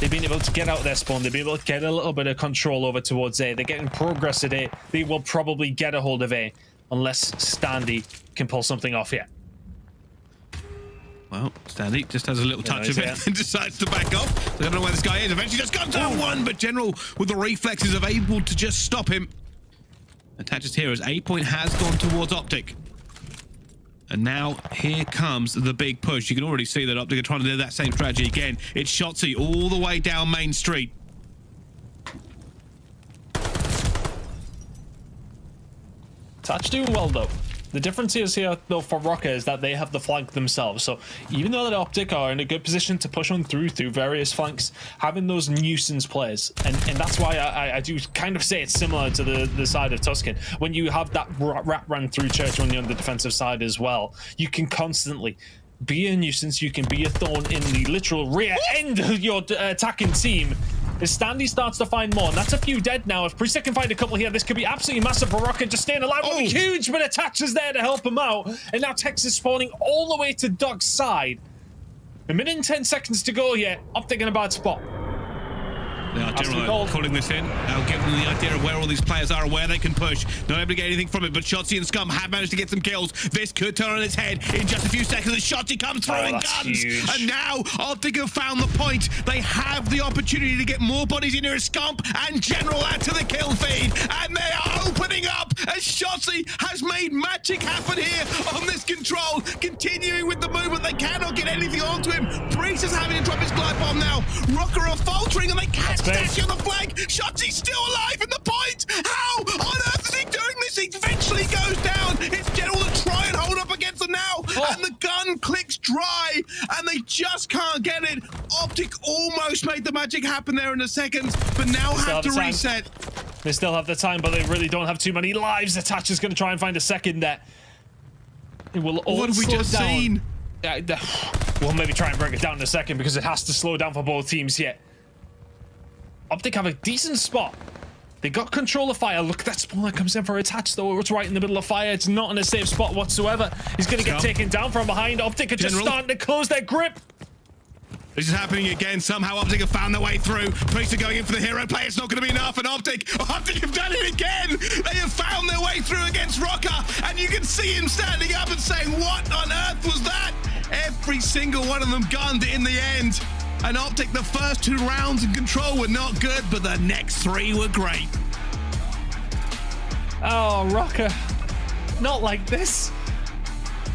They've been able to get out their spawn. They've been able to get a little bit of control over towards A. They're getting progress at A. They will probably get a hold of A, unless Standy can pull something off here. Well, Standy just has a little touch of it and decides to back off. I don't know where this guy is. Eventually just comes down 1, but General with the reflexes of able to just stop him. Attaches here as A point has gone towards OpTic. And now here comes the big push. You can already see that OpTic are trying to do that same strategy again. It's Shotzi all the way down Main Street. Touch doing well though. The difference is here though for ROKKR is that they have the flank themselves. So even though that OpTic are in a good position to push on through various flanks, having those nuisance players, and that's why I do kind of say it's similar to the side of Tuscan. When you have that rat run through Church when you're on the defensive side as well, you can constantly be a nuisance. You can be a thorn in the literal rear end of your attacking team. As Standy starts to find more, and that's a few dead now. If Priester can find a couple here, this could be absolutely massive for ROKKR. Just staying alive will be huge, but Attach is there to help him out. And now Tex is spawning all the way to Doug's side. A minute and 10 seconds to go here. OpTic in a bad spot. They are generally calling this in. Now give them the idea of where all these players are and where they can push. Not able to get anything from it, but Shotzi and Scum have managed to get some kills. This could turn on its head in just a few seconds as Shotzi comes through in guns. Huge. And now OpTic have found the point. They have the opportunity to get more bodies in here as Scump and General add to the kill feed. And they are opening up as Shotzi has made magic happen here on this control. Continuing with the movement, they cannot get anything onto him. Priest is having to drop his glide bomb now. ROKKR are faltering and they can't Dash on the flank. Shotzi's still alive in the point. How on earth is he doing this? He eventually goes down. It's General to try and hold up against them now. And the gun clicks dry and they just can't get it. OpTic almost made the magic happen there in a second, but now have to reset. They still have the time, but they really don't have too many lives. Attach is going to try and find a second there. It will all what have we just seen? We'll maybe try and break it down in a second because it has to slow down for both teams here. OpTic have a decent spot. They got control of fire. Look, that spawn that comes in for Attach though. It's right in the middle of fire. It's not in a safe spot whatsoever. He's going to get taken down from behind. OpTic are just starting to close their grip. This is happening again. Somehow OpTic have found their way through. Priest are going in for the hero play. It's not going to be enough. And OpTic have done it again. They have found their way through against ROKKR. And you can see him standing up and saying, what on earth was that? Every single one of them gunned in the end. And OpTic, the first 2 rounds in control were not good, but the next 3 were great. Oh, ROKKR. Not like this.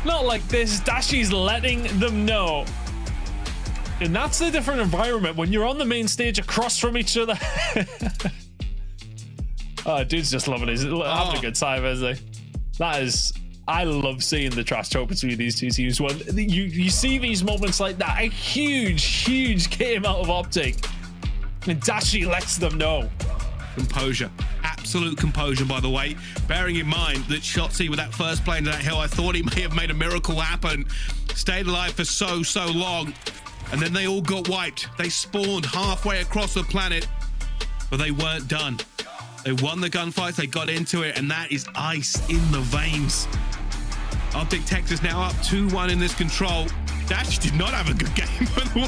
Not like this. Dashi's letting them know. And that's the different environment when you're on the main stage across from each other. Oh, dude's just loving it. He's having a good time, isn't he? That is... I love seeing the trash talk between these two teams. When you see these moments like that, a huge game out of OpTic, and Dashi lets them know. Composure, absolute composure, by the way. Bearing in mind that Shotzi with that first play into that hill, I thought he may have made a miracle happen. Stayed alive for so long, and then they all got wiped. They spawned halfway across the planet, but they weren't done. They won the gunfights, they got into it, and that is ice in the veins. OpTic Texas now up 2-1 in this control. Dash did not have a good game, by the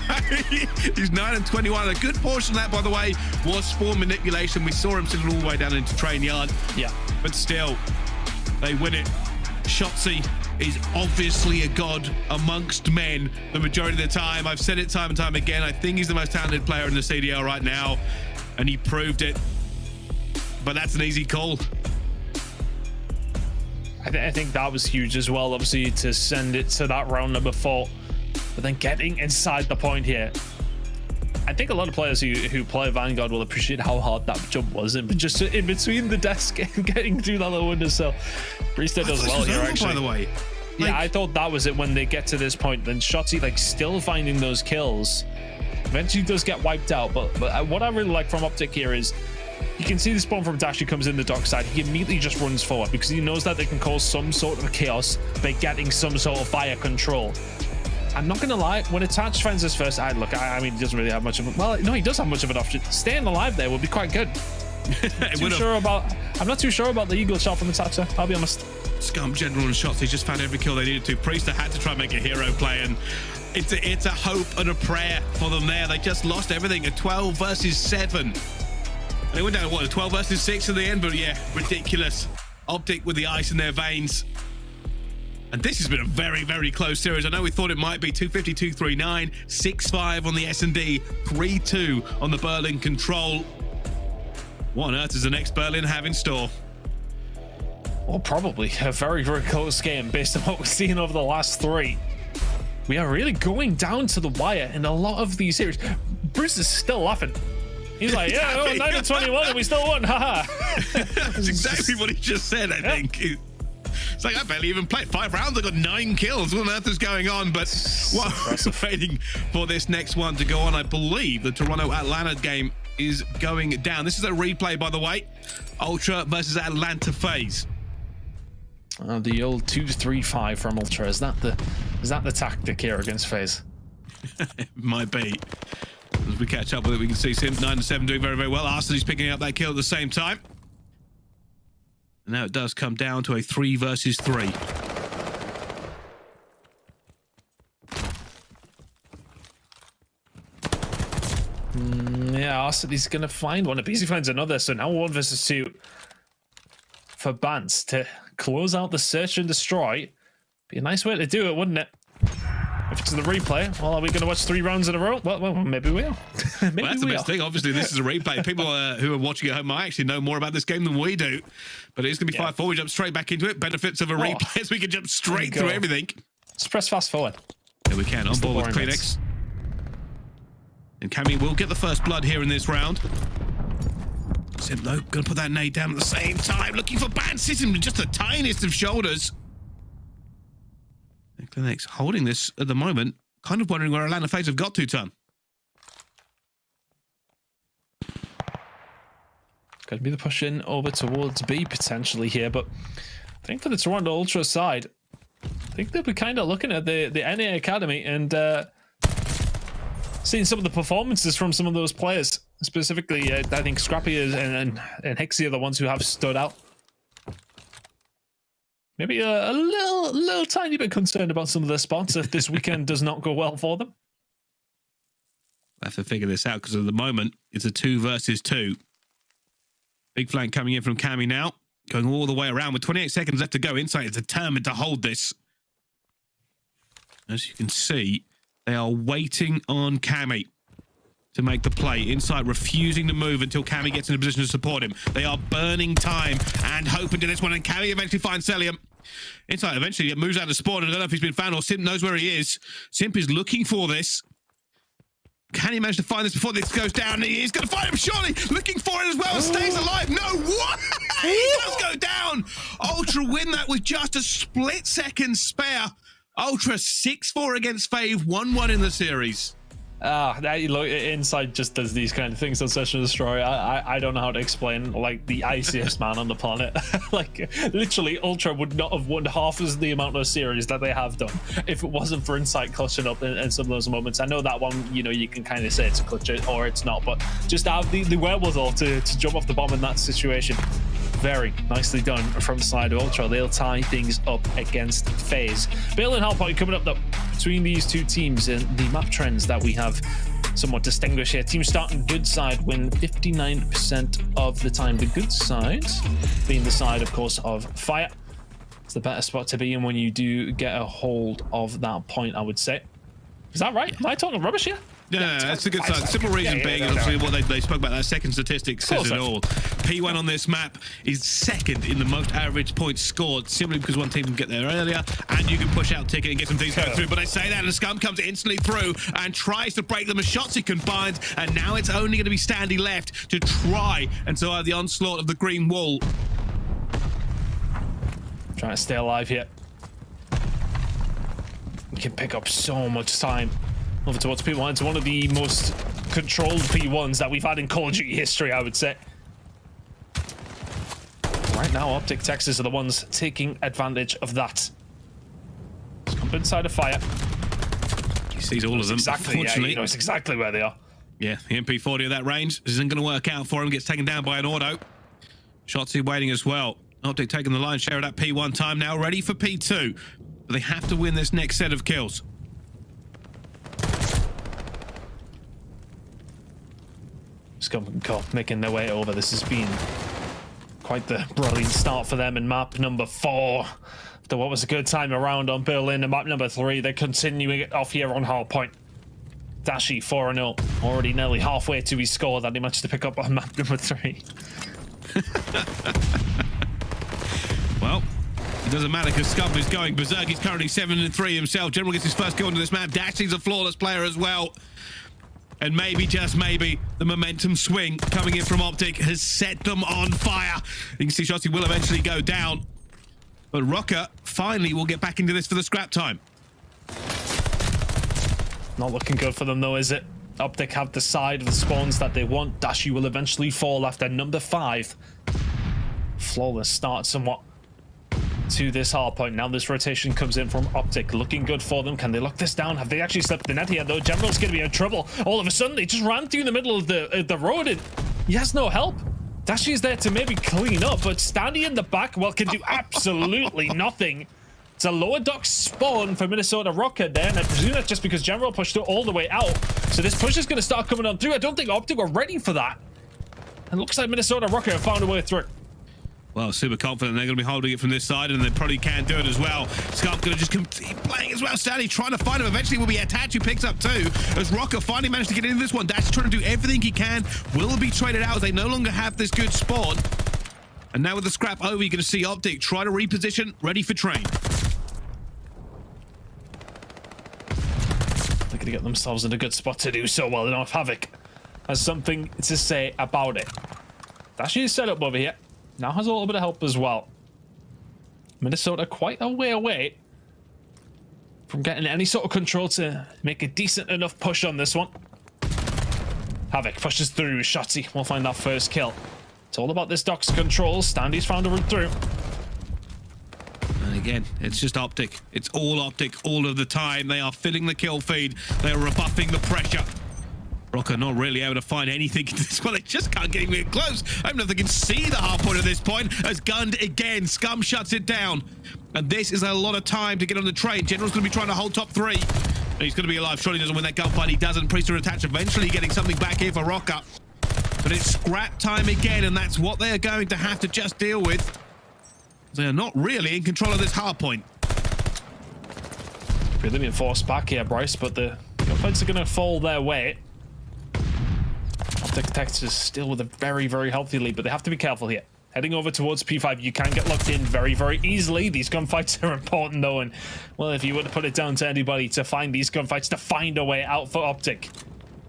way. He's 9 and 21. A good portion of that, by the way, was spawn manipulation. We saw him sitting all the way down into train yard. Yeah. But still, they win it. Shotzi is obviously a god amongst men the majority of the time. I've said it time and time again. I think he's the most talented player in the CDL right now, and he proved it. But that's an easy call. I think that was huge as well, obviously, to send it to that round number 4. But then getting inside the point here. I think a lot of players who play Vanguard will appreciate how hard that jump was. And just in between the desk and getting through that little window. So Priester does well here, actually. By the way. Yeah, I thought that was it when they get to this point. Then Shotzi, like, still finding those kills. Eventually does get wiped out. But what I really like from OpTic here is you can see the spawn from Dash who comes in the dock side. He immediately just runs forward because he knows that they can cause some sort of chaos by getting some sort of fire control. I'm not gonna lie, when Attach finds his first, I mean, he doesn't really have much of a, well, no, he does have much of an option. Staying alive there would be quite good. I'm not too sure about the eagle shot from Attach, I'll be honest. Scum, General, and Shots, he just found every kill they needed to. Priester had to try and make a hero play, and it's a hope and a prayer for them there. They just lost everything, a 12 versus 7. They went down to what, a 12 versus 6 in the end, but yeah, ridiculous. OpTic with the ice in their veins. And this has been a very close series. I know we thought it might be 250, 239, 6-5 on the S&D, 3-2 on the Berlin Control. What on earth does the next Berlin have in store? Well, probably a very close game based on what we've seen over the last 3. We are really going down to the wire in a lot of these series. Bruce is still laughing. He's like, yeah, 9 to 21 and we still won, haha. That's exactly what he just said, I think. It's like, I barely even played 5 rounds. I got 9 kills. What on earth is going on? But while we're waiting for this next one to go on, I believe the Toronto-Atlanta game is going down. This is a replay, by the way. Ultra versus Atlanta Faze. The old 2-3-5 from Ultra. Is that the tactic here against Faze? It might be. As we catch up with it, we can see Sim 9-7 doing very, very well. Arseny's picking up that kill at the same time. And now it does come down to a 3 versus 3. Yeah, Arseny's going to find one. If he finds another, so now 1 versus 2 for Bance to close out the search and destroy. Be a nice way to do it, wouldn't it? If it's the replay, well, are we going to watch 3 rounds in a row? Well, maybe we are. Maybe that's the best thing. Obviously, this is a replay. People who are watching at home might actually know more about this game than we do. But it's going to be 5-4. We jump straight back into it. Benefits of a replay is we can jump straight through everything. Let's press fast forward. Yeah, we can. On board with Kleenex. And Cammy will get the first blood here in this round. Sim, though, going to put that nade down at the same time. Looking for Bance, sitting with just the tiniest of shoulders. Kleenex holding this at the moment. Kind of wondering where Atlanta Faze have got to, Tom. Going to be the push in over towards B potentially here, but I think for the Toronto Ultra side, I think they'll be kind of looking at the NA Academy and seeing some of the performances from some of those players. Specifically, I think Scrappy and Hixie are the ones who have stood out. Maybe a little tiny bit concerned about some of their spots if this weekend does not go well for them. I have to figure this out because at the moment it's a 2 versus 2. Big flank coming in from Cammy now, going all the way around with 28 seconds left to go. Insight is determined to hold this. As you can see, they are waiting on Cammy to make the play. Insight refusing to move until Cammy gets in a position to support him. They are burning time and hoping to this one, and Cammy eventually finds Celium. Insight eventually moves out of spawn, and I don't know if he's been found or Simp knows where he is. Simp is looking for this. Can he manage to find this before this goes down? He is going to find him, surely. Looking for it as well. Stays alive. No, what? He does go down. Ultra win that with just a split second spare. Ultra 6-4 against Faze, 1-1 in the series. Look, Inside just does these kind of things on Search and Destroy. I don't know how to explain, like, the iciest man on the planet. Like, literally, Ultra would not have won half as the amount of series that they have done if it wasn't for Insight clutching up in some of those moments. I know that one, you know, you can kind of say it's a clutch or it's not, but just to have the wherewithal to jump off the bomb in that situation. Very nicely done from the side of Ultra. They'll tie things up against Faze. Bill and Hardpoint coming up, though, between these two teams and the map trends that we have somewhat distinguished here. Team starting good side win 59% of the time. The good side being the side, of course, of Fire. It's the better spot to be in when you do get a hold of that point, I would say. Is that right? Am I talking rubbish here? No, that's a good side. Simple reason being, obviously, what they spoke about, that second statistic says it all. P1 on this map is second in the most average points scored, simply because one team can get there earlier, and you can push out Ticket and get some things going through. But I say that, and the Scum comes instantly through and tries to break them as shots he combines, and now it's only going to be Standy left to try and survive the onslaught of the green wall. Trying to stay alive here. We can pick up so much time. Over towards P1. It's one of the most controlled P1s that we've had in Call of Duty history, I would say. Right now, OpTic Texas are the ones taking advantage of that. Let's come inside of Fire. He sees all of them, unfortunately. Yeah, he knows exactly where they are. Yeah, the MP40 at that range isn't going to work out for him. Gets taken down by an auto. Shotzi waiting as well. OpTic taking the lion's share of that P1 time now, ready for P2. But they have to win this next set of kills. Scum and Cop making their way over. This has been quite the brilliant start for them in map number 4. After what was a good time around on Berlin, and map number 3, they're continuing it off here on Hardpoint. Dashi 4-0, already nearly halfway to his score that he managed to pick up on map number 3. Well, it doesn't matter because Scum is going berserk. He's currently 7-3 himself. General gets his first kill into this map. Dashi's a flawless player as well. And maybe, just maybe, the momentum swing coming in from OpTic has set them on fire. You can see Shotzi will eventually go down. But ROKKR finally will get back into this for the scrap time. Not looking good for them though, is it? OpTic have the side of the spawns that they want. Dashi will eventually fall after number 5. Flawless start somewhat to this hard point. Now this rotation comes in from OpTic, looking good for them. Can they lock this down? Have they actually slipped the net here though? General's going to be in trouble. All of a sudden, they just ran through the middle of the road and he has no help. Dashi is there to maybe clean up, but standing in the back, well, can do absolutely nothing. It's a lower dock spawn for Minnesota ROKKR there, and I presume that's just because General pushed it all the way out. So this push is going to start coming on through. I don't think OpTic were ready for that. It looks like Minnesota ROKKR have found a way through. Well, super confident they're going to be holding it from this side, and they probably can do it as well. Scarp going to just keep playing as well. Stanley trying to find him. Eventually will be attached, who picks up 2. As ROKKR finally managed to get into this one. Dash is trying to do everything he can. Will be traded out as they no longer have this good spawn. And now with the scrap over, you're going to see OpTic try to reposition, ready for train. They're going to get themselves in a good spot to do so well. Now if Havoc has something to say about it. Dashi is set up over here. Now has a little bit of help as well. Minnesota quite a way away from getting any sort of control to make a decent enough push on this one. Havoc pushes through. Shotzi will find that first kill. It's all about this dock's control. Standy's found a route through. And again, it's just OpTic. It's all OpTic all of the time. They are filling the kill feed. They are rebuffing the pressure. ROKKR not really able to find anything in this one. They just can't get even close. I don't know if they can see the hard point at this point. As gunned again, Scum shuts it down. And this is a lot of time to get on the train. General's going to be trying to hold top 3. And he's going to be alive. Surely he doesn't win that gunfight. He doesn't. Priester attach eventually getting something back here for ROKKR. But it's scrap time again, and that's what they are going to have to just deal with. They are not really in control of this hard point. Really being forced back here, Bryce, but the gunfights are going to fall their way. OpTic Texas still with a very, very healthy lead, but they have to be careful here. Heading over towards P5, you can get locked in very, very easily. These gunfights are important though, and well, if you were to put it down to anybody to find these gunfights, to find a way out for OpTic,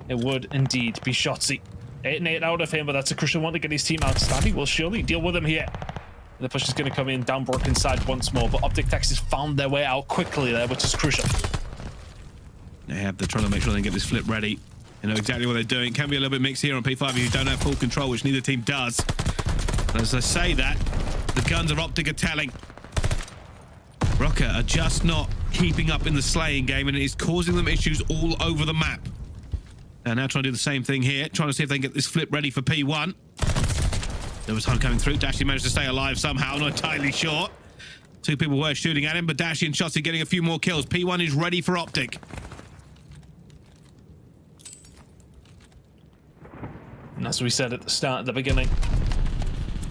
it would indeed be Shotzi. 8 and 8 out of him, but that's a crucial one to get his team out. Standing will surely deal with him here. The push is going to come in down broken side once more, but OpTic Texas found their way out quickly there, which is crucial. They're trying to make sure they get this flip ready. They know exactly what they're doing. Can be a little bit mixed here on P5 if you don't have full control, which neither team does. And as I say that, the guns of OpTic are telling. ROKKR are just not keeping up in the slaying game, and it is causing them issues all over the map. They're now trying to do the same thing here, trying to see if they can get this flip ready for P1. There was time coming through. Dashi managed to stay alive somehow, not entirely sure. 2 people were shooting at him, but Dashi and Shotzi getting a few more kills. P1 is ready for OpTic. And as we said at the start, at the beginning,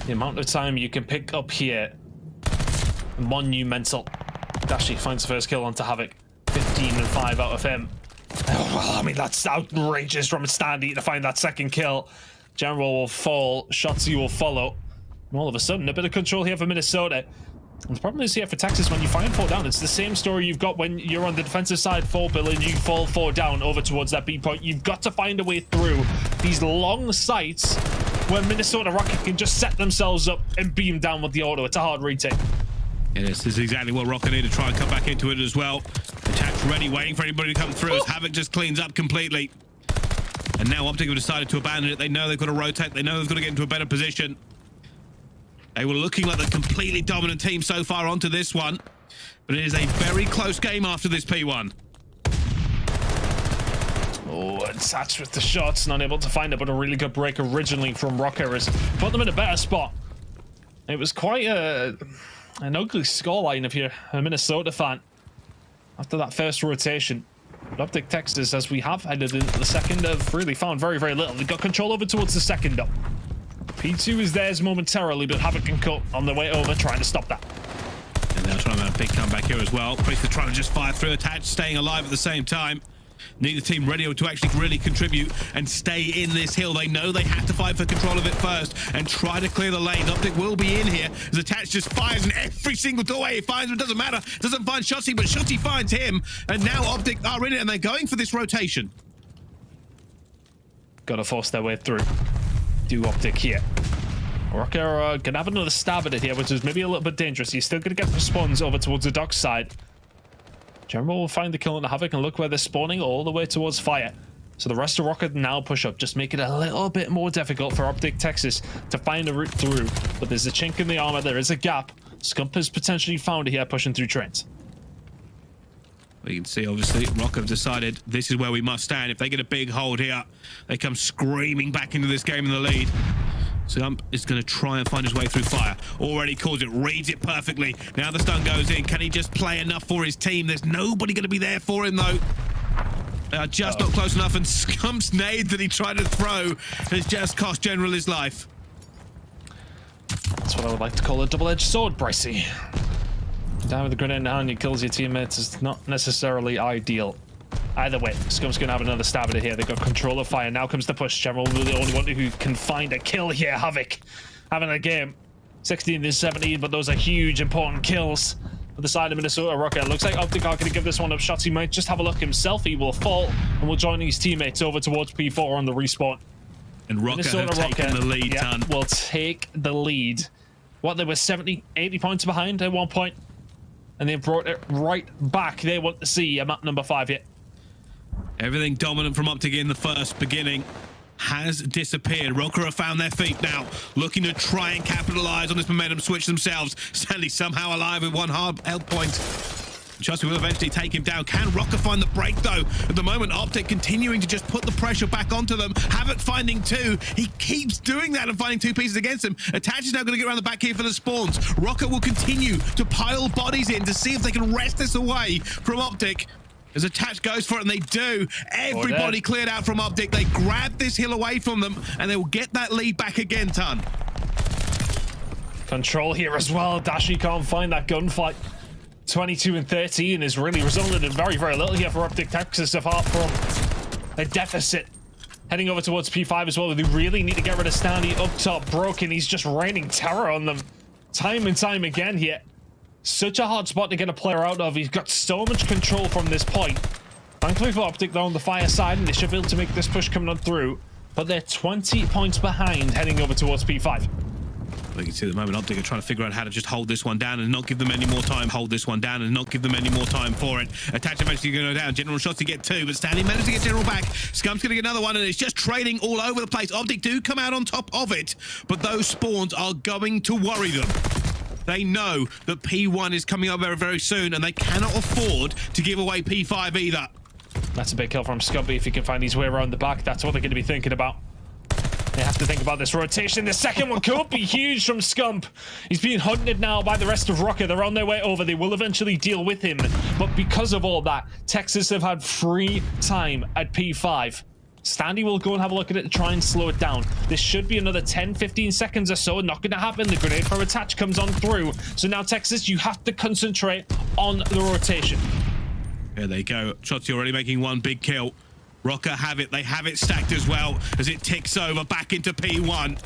the amount of time you can pick up here, monumental. Dashi finds the first kill onto Havoc. 15 and 5 out of him. Oh, well, I mean, that's outrageous from Standy to find that second kill. General will fall, Shotzi will follow. And all of a sudden, a bit of control here for Minnesota. And the problem is here for Texas, when you find 4 down, it's the same story you've got when you're on the defensive side, 4 Bill, and you fall 4 down over towards that B point. You've got to find a way through these long sites where Minnesota ROKKR can just set themselves up and beam down with the auto. It's a hard retake. Yeah, this is exactly what ROKKR need to try and come back into it as well. Attack's ready, waiting for anybody to come through as Havoc just cleans up completely. And now OpTic have decided to abandon it. They know they've got to rotate. They know they've got to get into a better position. They were looking like the completely dominant team so far onto this one. But it is a very close game after this P1. Oh, and Sats with the shots, not able to find it, but a really good break originally from ROKKR has put them in a better spot. It was quite an ugly scoreline if you're a Minnesota fan after that first rotation. But OpTic Texas, as we have headed into the second, have really found very, very little. They got control over towards the second up. P2 is theirs momentarily, but Havoc and Cut on their way over, trying to stop that. And they're trying to have a big comeback here as well. Priest is trying to just fire through, attach, staying alive at the same time. Neither team ready to actually really contribute and stay in this hill. They know they have to fight for control of it first and try to clear the lane. OpTic will be in here as Attach just fires in every single doorway. He finds him, doesn't matter. Doesn't find Shotzi, but Shotzi finds him. And now OpTic are in it and they're going for this rotation. Gotta force their way through. Do OpTic here. ROKKR are gonna have another stab at it here, which is maybe a little bit dangerous. He's still gonna get the spawns over towards the dock side. General will find the kill on the Havoc, and look where they're spawning all the way towards fire. So the rest of ROKKR now push up, just make it a little bit more difficult for OpTic Texas to find a route through. But there's a chink in the armor, there is a gap. Scump has potentially found it here, pushing through trains. We can see, obviously, ROKKR have decided this is where we must stand. If they get a big hold here, they come screaming back into this game in the lead. Scump is going to try and find his way through fire. Already calls it, reads it perfectly. Now the stun goes in. Can he just play enough for his team? There's nobody going to be there for him, though. They are just not close enough, and Scump's nade that he tried to throw has just cost General his life. That's what I would like to call a double-edged sword, Bricey. Down with the grenade now and you kills your teammates is not necessarily ideal. Either way, Scump's gonna have another stab at it here. They got control of fire. Now comes the push. General will be the only one who can find a kill here. Havoc having a game. 16 to 17, but those are huge, important kills for the side of Minnesota ROKKR. Looks like OpTic are gonna give this one up shots. He might just have a look himself. He will fall and will join his teammates over towards P4 on the respawn. And ROKKR have taken the lead, Tan. Will take the lead. What, they were 70, 80 points behind at one point, and they brought it right back. They want to see a map number 5 yet. Everything dominant from OpTic in the first beginning has disappeared. ROKKR have found their feet now, looking to try and capitalize on this momentum switch themselves. Stanley somehow alive with one hard health point. Chelsea will eventually take him down. Can ROKKR find the break, though? At the moment, OpTic continuing to just put the pressure back onto them. Havoc finding 2. He keeps doing that and finding 2 pieces against him. Attach is now going to get around the back here for the spawns. ROKKR will continue to pile bodies in to see if they can wrest this away from OpTic. As Attach goes for it, and they do. Everybody cleared out from OpTic. They grab this hill away from them, and they will get that lead back again, Ton. Control here as well. Dashi can't find that gunfight. 22 and 13 is really resulted in very, very little here for OpTic Texas, apart from a deficit. Heading over towards P5 as well. They really need to get rid of Stanley up top. Broken, he's just raining terror on them time and time again here. Such a hard spot to get a player out of. He's got so much control from this point. Thankfully for OpTic, they're on the fire side, and they should be able to make this push coming on through. But they're 20 points behind heading over towards P5. We can see at the moment OpTic are trying to figure out how to just hold this one down and not give them any more time. Hold this one down and not give them any more time for it. Attach eventually going to go down. General shots to get 2, but Stanley managed to get General back. Scump's going to get another one, and it's just trading all over the place. OpTic do come out on top of it, but those spawns are going to worry them. They know that P1 is coming up very, very soon, and they cannot afford to give away P5 either. That's a big kill from Scumpy. If he can find his way around the back, that's what they're going to be thinking about. They have to think about this rotation. The second one could be huge from Scump. He's being hunted now by the rest of ROKKR. They're on their way over. They will eventually deal with him. But because of all that, Texas have had free time at P5. Standy will go and have a look at it to try and slow it down. This should be another 10-15 seconds or so. Not going to happen. The grenade for Attach comes on through. So now, Texas, you have to concentrate on the rotation. There they go. Shotzi already making one big kill. ROKKR have it. They have it stacked as well as it ticks over back into P1.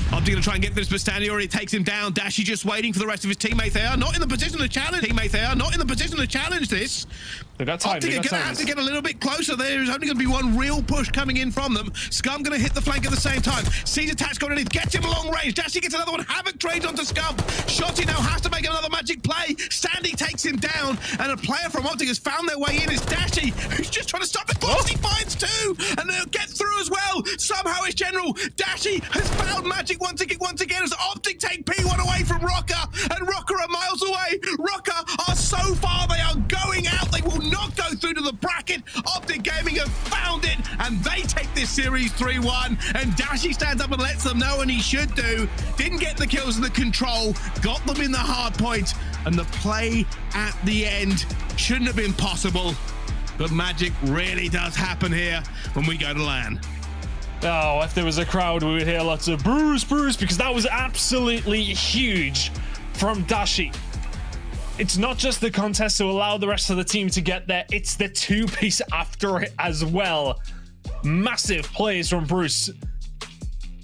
OpTic going to try and get this, but Stanley already takes him down. Dashi just waiting for the rest of his teammates. They are not in the position to challenge. This. They got time. OpTic are going to have to get a little bit closer. There is only going to be one real push coming in from them. Scum going to hit the flank at the same time. Sees Attach going underneath. Gets him a long range. Dashi gets another one. Havoc trades onto Scum. Shotty now has to make another magic play. Standy takes him down, and a player from OpTic has found their way in. It's Dashi, who's just trying to stop it. He finds 2, and they'll get through as well. Somehow it's General. Dashi has found magic once again as OpTic take P1 away from ROKKR, and ROKKR are miles away. ROKKR are so far, they are going out. They will not go through to the bracket. OpTic Gaming have found it, and they take this series 3-1, and Dashi stands up and lets them know, and he should do. Didn't get the kills and the control, got them in the hard point, and the play at the end shouldn't have been possible, but magic really does happen here when we go to LAN. Oh, if there was a crowd, we would hear lots of Bruce, Bruce, because that was absolutely huge from Dashi. It's not just the contest to allow the rest of the team to get there, it's the 2-piece after it as well. Massive plays from Bruce.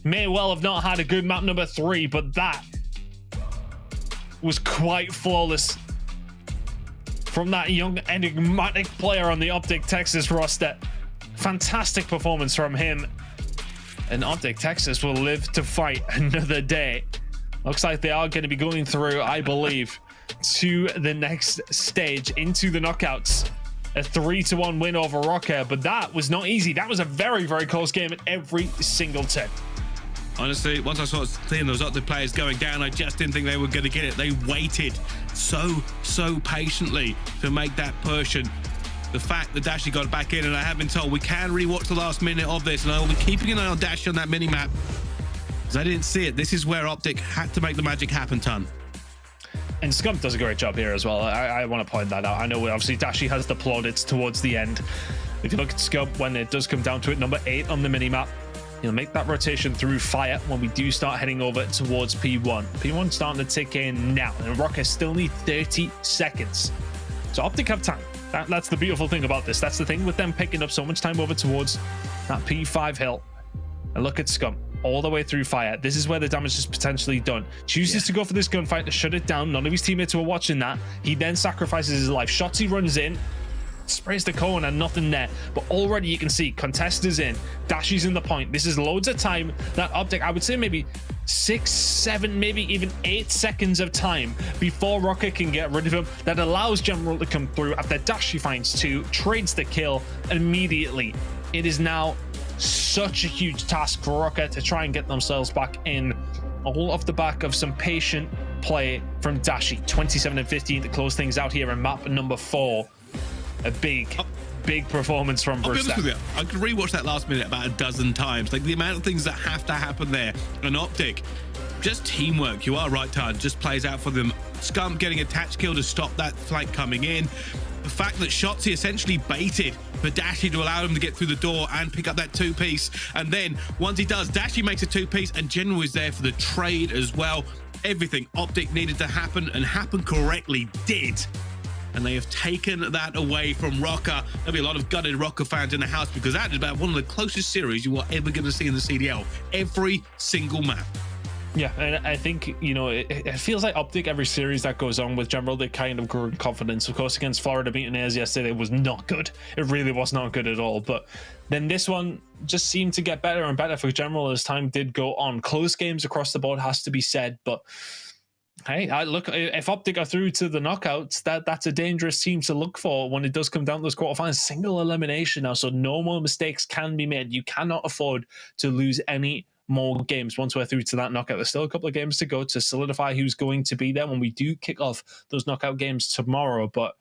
May well have not had a good map number 3, but that was quite flawless from that young enigmatic player on the OpTic Texas roster. Fantastic performance from him. And OpTic Texas will live to fight another day. Looks like they are going to be going through, I believe, to the next stage, into the knockouts. A 3-1 win over ROKKR, but that was not easy. That was a very, very close game at every single turn. Honestly, once I started seeing those other players going down, I just didn't think they were going to get it. They waited so patiently to make that push, and the fact that Dashi got back in, and I have been told we can rewatch the last minute of this, and I will be keeping an eye on Dashi on that mini-map, because I didn't see it. This is where OpTic had to make the magic happen, Ton. And Scump does a great job here as well. I want to point that out. I know obviously Dashi has the plaudits towards the end. If you look at Scump, when it does come down to it, number 8 on the minimap, he'll make that rotation through fire when we do start heading over towards P1. P1 starting to tick in now, and ROKKR still need 30 seconds. So OpTic have time. That's the beautiful thing about this. That's the thing with them picking up so much time over towards that P5 hill. And look at Scump. All the way through fire. This is where the damage is potentially done. Chooses to go for this gunfight to shut it down. None of his teammates were watching that. He then sacrifices his life. Shotzi runs in, sprays the cone, and nothing there. But already you can see Contest is in. Dashi's in the point. This is loads of time that OpTic, I would say maybe 6, 7, maybe even 8 seconds of time before ROKKR can get rid of him. That allows General to come through after Dashi finds 2, trades the kill immediately. It is now such a huge task for ROKKR to try and get themselves back in, all off the back of some patient play from Dashi. 27 and 15 to close things out here in map number 4. A big performance from I'll be honest Brewster. with you, I could rewatch that last minute about a dozen times. Like the amount of things that have to happen there. And OpTic, just teamwork. You are right, Todd. Just plays out for them. Scump getting a touch kill to stop that flank coming in. The fact that Shotzi essentially baited for Dashi to allow him to get through the door and pick up that 2-piece. And then once he does, Dashi makes a 2-piece, and General is there for the trade as well. Everything OpTic needed to happen and happen correctly did. And they have taken that away from ROKKR. There'll be a lot of gutted ROKKR fans in the house, because that is about one of the closest series you are ever going to see in the CDL. Every single map. Yeah, and I think, you know, it feels like OpTic, every series that goes on with General, they kind of grew in confidence. Of course, against Florida Mutineers yesterday, it was not good. It really was not good at all. But then this one just seemed to get better and better for General as time did go on. Close games across the board, has to be said. But hey, look, if OpTic are through to the knockouts, that's a dangerous team to look for when it does come down to those quarterfinals. Single elimination now, so no more mistakes can be made. You cannot afford to lose any more games once we're through to that knockout. There's still a couple of games to go to solidify who's going to be there when we do kick off those knockout games tomorrow. But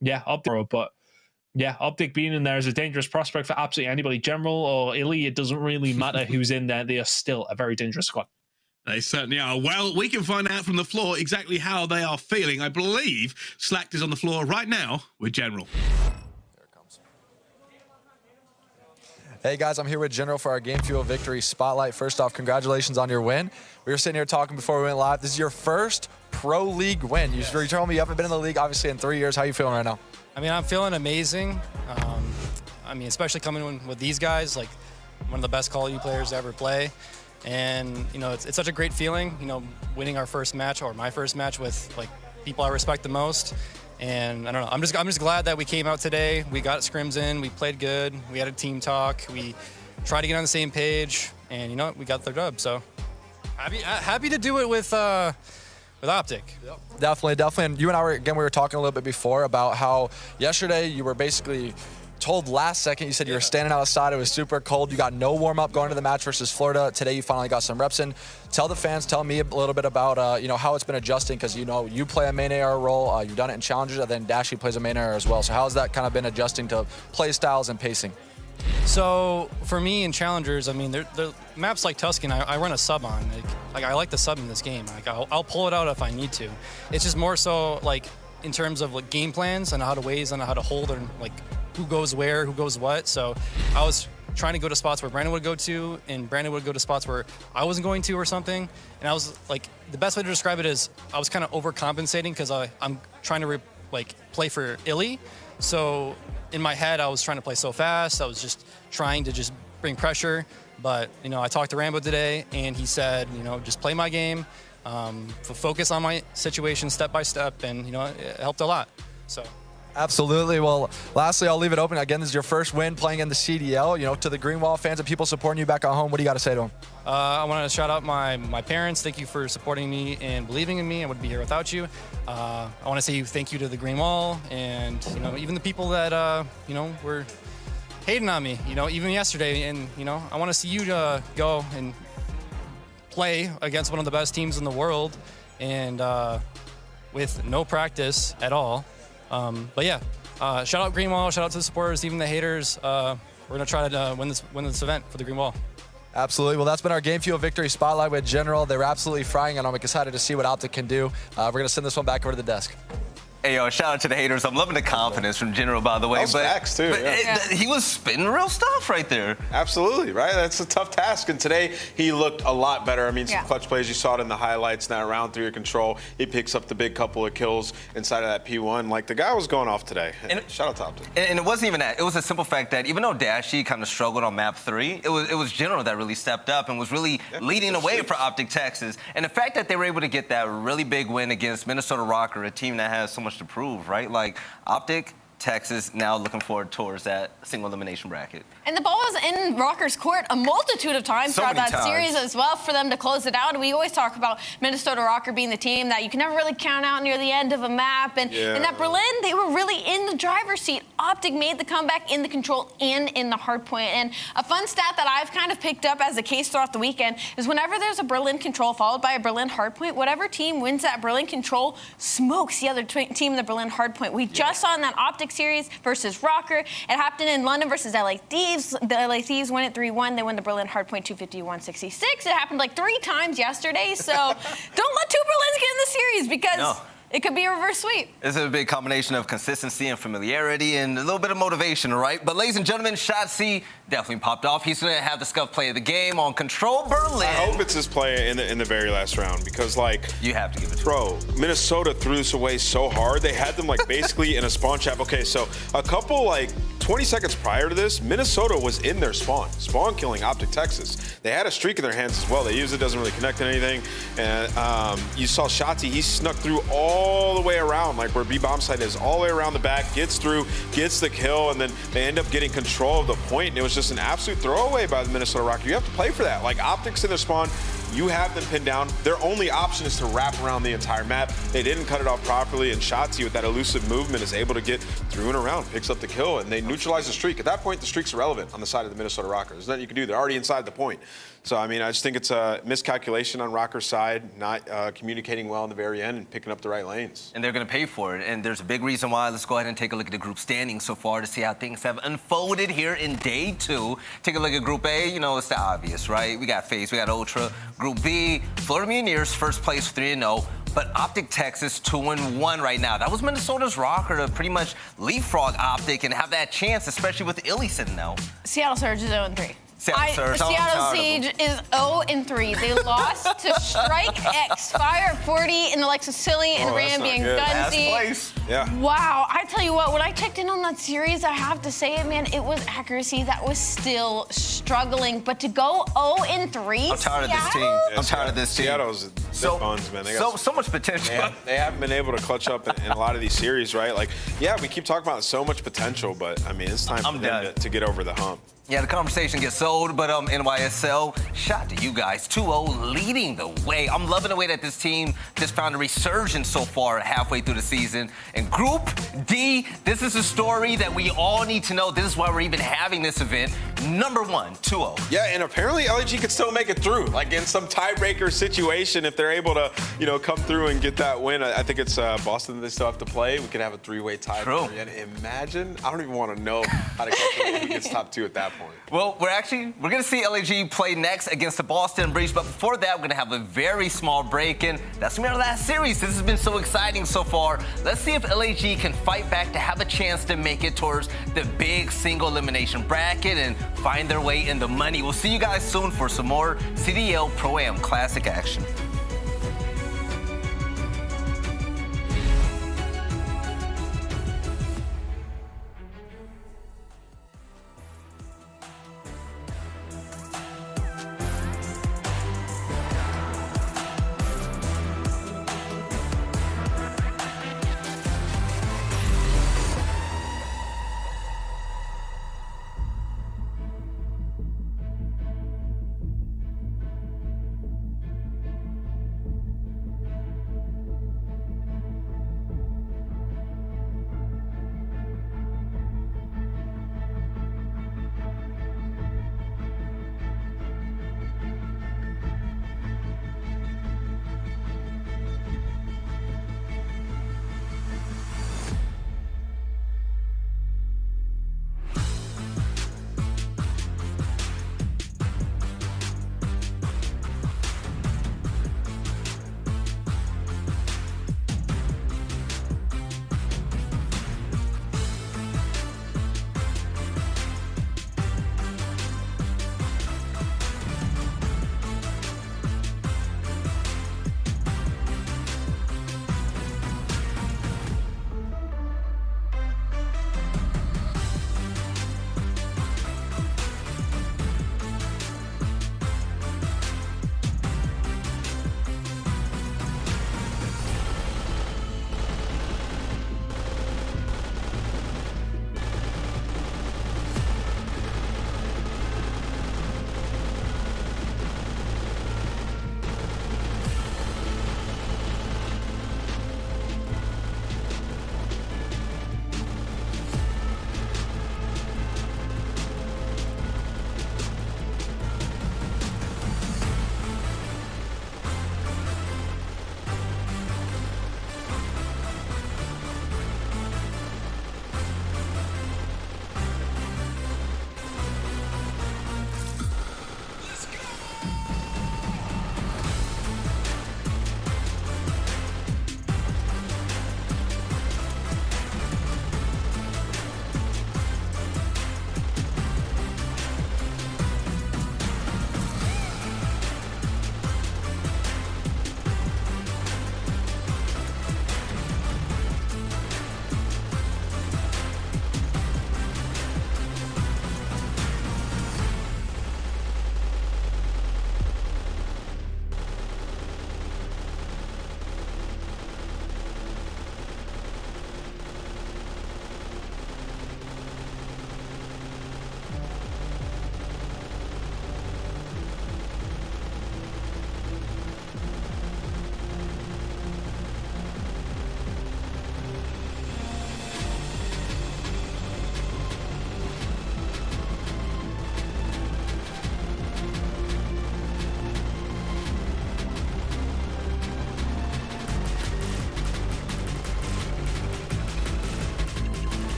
yeah, OpTic being in there is a dangerous prospect for absolutely anybody. General or Illy, it doesn't really matter who's in there. They are still a very dangerous squad. They certainly are. Well, we can find out from the floor exactly how they are feeling. I believe Slacked is on the floor right now with General. Hey guys, I'm here with General for our Game Fuel Victory Spotlight. First off, congratulations on your win. We were sitting here talking before we went live. This is your first Pro League win. You told me you haven't been in the league, obviously, in 3 years. How are you feeling right now? I mean, I'm feeling amazing. I mean, especially coming in with these guys, like one of the best Call of Duty players to ever play. And, you know, it's such a great feeling, you know, winning our first match, or my first match, with, like, people I respect the most. And I don't know, I'm just glad that we came out today. We got scrims in, we played good, we had a team talk, we tried to get on the same page, and you know what, we got the dub. So happy to do it with OpTic. Yep. Definitely. And you and I we were talking a little bit before about how yesterday you were basically told last second, you said you were standing outside, it was super cold, you got no warm-up going to the match versus Florida. Today you finally got some reps in. Tell the fans, tell me a little bit about you know, how it's been adjusting, because you know you play a main AR role, you've done it in challenges, and then Dashi plays a main AR as well. So how's that kind of been adjusting to play styles and pacing? So for me in challengers, I mean, the maps like Tuscan, I run a sub on. Like I like the sub in this game. Like I'll pull it out if I need to. It's just more so like in terms of like game plans and how to ways and how to hold, and like who goes where, who goes what. So I was trying to go to spots where Brandon would go to, and Brandon would go to spots where I wasn't going to or something. And I was like, the best way to describe it is I was kind of overcompensating, because I'm trying to play for Illy. So in my head, I was trying to play so fast. I was just trying to just bring pressure. But, you know, I talked to Rambo today, and he said, you know, just play my game, focus on my situation step by step, and, you know, it helped a lot. So Absolutely. Well, lastly, I'll leave it open. Again, this is your first win playing in the CDL. You know, to the Greenwall fans and people supporting you back at home, what do you got to say to them? I want to shout out my parents. Thank you for supporting me and believing in me. I wouldn't be here without you. I want to say thank you to the Greenwall and, you know, even the people that, you know, were hating on me, you know, even yesterday. And, you know, I want to see you go and play against one of the best teams in the world and with no practice at all. But yeah, shout out Greenwall, shout out to the supporters, even the haters. We're going to try to win this event for the Greenwall. Absolutely. Well, that's been our Game Fuel Victory Spotlight with General. They were absolutely frying, and I'm excited to see what OpTic can do. We're going to send this one back over to the desk. Hey, yo, shout out to the haters. I'm loving the confidence from General, by the way. That was facts, too. He was spitting real stuff right there. Absolutely, right? That's a tough task. And today, he looked a lot better. I mean, some clutch plays. You saw it in the highlights. Now, round 3 of control, he picks up the big couple of kills inside of that P1. Like, the guy was going off today. And shout out to OpTic. And it wasn't even that. It was a simple fact that even though Dashy kind of struggled on map 3, it was General that really stepped up and was really leading the way for OpTic Texas. And the fact that they were able to get that really big win against Minnesota ROKKR, a team that has so much to prove, right? Like OpTic Texas now looking forward towards that single elimination bracket. And the ball was in ROKKR's court a multitude of times throughout that series as well for them to close it out. And we always talk about Minnesota ROKKR being the team that you can never really count out near the end of a map. And in that Berlin, they were really in the driver's seat. OpTic made the comeback in the control and in the hard point. And a fun stat that I've kind of picked up as a case throughout the weekend is whenever there's a Berlin control followed by a Berlin hard point, whatever team wins that Berlin control smokes the other team in the Berlin hard point. We just saw in that OpTic series versus ROKKR. It happened in London versus LA Thieves. The LA Thieves win it 3-1. They win the Berlin hardpoint 251-66. It happened like 3 times yesterday. So don't let 2 Berlins get in the series because it could be a reverse sweep. It's a big combination of consistency and familiarity and a little bit of motivation, right? But ladies and gentlemen, Shotzi definitely popped off. He's going to have the Scuff play of the game on Control Berlin. I hope it's his play in the very last round because, like, you have to give it to bro, Minnesota threw this away so hard. They had them, like, basically in a spawn trap. Okay, so a couple, like, 20 seconds prior to this, Minnesota was in their spawn killing OpTic Texas. They had a streak in their hands as well. They use it, doesn't really connect to anything. And you saw Shotzi, he snuck through all the way around, like where B-bomb site is, all the way around the back, gets through, gets the kill, and then they end up getting control of the point, and it was just an absolute throwaway by the Minnesota ROKKR. You have to play for that. Like, OpTic's in their spawn, you have them pinned down. Their only option is to wrap around the entire map. They didn't cut it off properly, and Shotzi with that elusive movement is able to get through and around, picks up the kill, and they neutralize the streak. At that point, the streak's irrelevant on the side of the Minnesota ROKKR. There's nothing you can do. They're already inside the point. So, I mean, I just think it's a miscalculation on ROKKR's side, not communicating well in the very end and picking up the right lanes. And they're going to pay for it. And there's a big reason why. Let's go ahead and take a look at the group standings so far to see how things have unfolded here in day 2. Take a look at Group A. You know, it's the obvious, right? We got Faze, we got Ultra. Group B, Florida Mutineers, first place, 3-0. But OpTic Texas 2-1 right now. That was Minnesota's ROKKR to pretty much leapfrog OpTic and have that chance, especially with Illy sitting out. Seattle Surge is 0-3. Seattle Siege is 0-3. They lost to Strike X, Fire 40, and Alexis Silly, and Ramby and Gunzy. Yeah. Wow. I tell you what, when I checked in on that series, I have to say it, man, it was accuracy that was still struggling. But to go 0-3, I'm tired of this team. I'm tired of this team. Seattle's buns, man. They got so much potential. They haven't been able to clutch up in a lot of these series, right? Like, yeah, we keep talking about so much potential, but I mean, it's time for them to get over the hump. Yeah, the conversation gets sold, but NYSL, shout to you guys. 2-0 leading the way. I'm loving the way that this team just found a resurgence so far halfway through the season. And Group D, this is a story that we all need to know. This is why we're even having this event. Number 1, 2-0. Yeah, and apparently LAG could still make it through, like in some tiebreaker situation, if they're able to, you know, come through and get that win. I think it's Boston that they still have to play. We could have a 3-way tie. True. Imagine, I don't even want to know how to get who gets top 2 at that point. Well, we're going to see LAG play next against the Boston Breach, but before that, we're going to have a very small break, and that's going to be our last series. This has been so exciting so far. Let's see if LAG can fight back to have a chance to make it towards the big single elimination bracket and find their way in the money. We'll see you guys soon for some more CDL Pro-Am Classic action.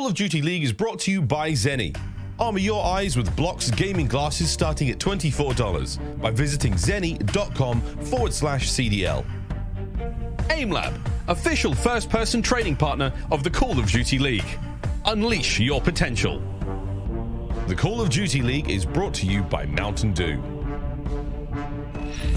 of Duty League is brought to you by Zenni. Armor your eyes with Block's gaming glasses starting at $24 by visiting zenni.com/CDL. AimLab, official first-person training partner of the Call of Duty League. Unleash your potential. The Call of Duty League is brought to you by Mountain Dew.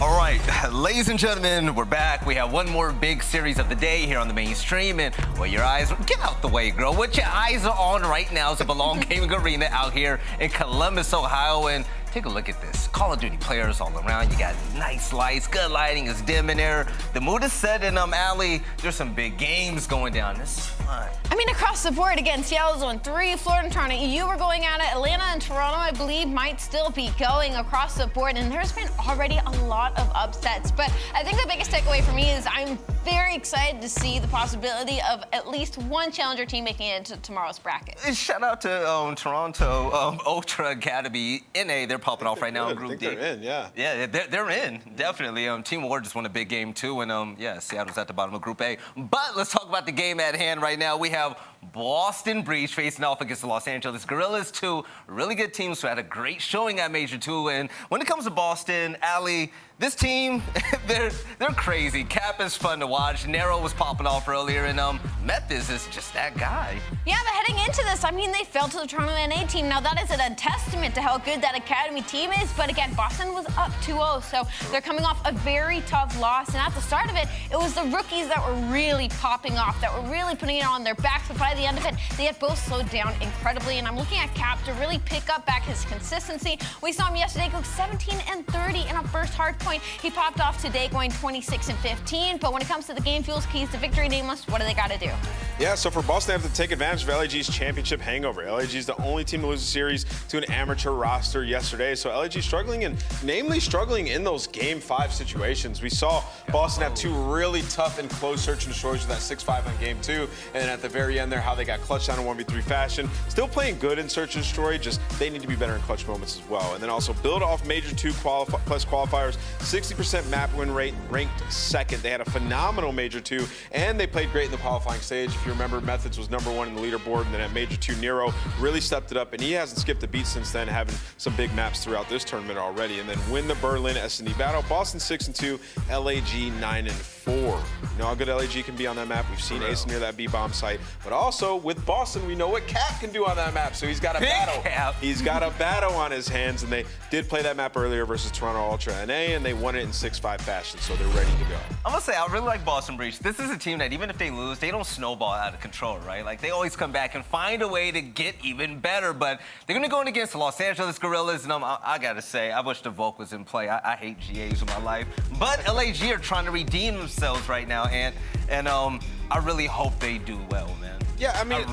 All right, ladies and gentlemen, we're back. We have one more big series of the day here on the main stream. And well, your eyes, get out the way, girl. What your eyes are on right now is the Belong Gaming Arena out here in Columbus, Ohio. And take a look at this. Call of Duty players all around. You got nice lights, good lighting is dim in there. The mood is set in Alley. There's some big games going down. This is fun. I mean, across the board, again, Seattle's on 3, Florida and Toronto, you were going at it. Atlanta and Toronto, I believe, might still be going across the board. And there's been already a lot of upsets. But I think the biggest takeaway for me is I'm very excited to see the possibility of at least one challenger team making it into tomorrow's bracket. Shout out to Toronto Ultra Academy NA. They're popping off right now in Group D. They're in, yeah. Yeah, they're in, definitely. Team War just won a big game, too. And, yeah, Seattle's at the bottom of Group A. But let's talk about the game at hand right now. We have Boston Breach facing off against the Los Angeles Guerrillas, two really good teams who had a great showing at Major 2. And when it comes to Boston, Ali, this team, they're crazy. Cap is fun to watch. Nero was popping off earlier, and Methodist is just that guy. Yeah, but heading into this, I mean, they fell to the Toronto NA team. Now, that is a testament to how good that Academy team is. But again, Boston was up 2-0, so they're coming off a very tough loss. And at the start of it, it was the rookies that were really popping off, that were really putting it on their backs. But by the end of it, they had both slowed down incredibly. And I'm looking at Cap to really pick up back his consistency. We saw him yesterday go 17-30 in a first hard point. He popped off today going 26-15. But when it comes to the game fuels keys to victory, Nameless, what do they got to do? Yeah, so for Boston, they have to take advantage of LAG's championship hangover. LAG is the only team to lose a series to an amateur roster yesterday. So LAG struggling, and namely struggling in those Game 5 situations. We saw Boston have two really tough and close search and destroys with that 6-5 on Game 2. And then at the very end there, how they got clutched down in 1v3 fashion. Still playing good in search and destroy, just they need to be better in clutch moments as well. And then also build off Major 2 plus qualifiers, 60% map win rate, ranked second. They had a phenomenal Major 2, and they played great in the qualifying stage. If you remember, Methods was #1 in the leaderboard, and then at Major 2, Nero really stepped it up, and he hasn't skipped a beat since then, having some big maps throughout this tournament already. And then win the Berlin S&D battle. Boston 6-2, LAG 9-4. You know how good LAG can be on that map. We've seen Ace near that B-bomb site, but also with Boston, we know what Cap can do on that map. So he's got a battle. He's got a battle on his hands, and they did play that map earlier versus Toronto Ultra NA, and they won it in 6-5 fashion, so they're ready to go. I'm gonna say, I really like Boston Breach. This is a team that even if they lose, they don't snowball out of control, right? Like, they always come back and find a way to get even better, but they're gonna go in against the Los Angeles Guerrillas, and I gotta say, I wish the Volk was in play. I hate GAs in my life, but LAG are trying to redeem themselves right now, and I really hope they do well, man. Yeah, I mean,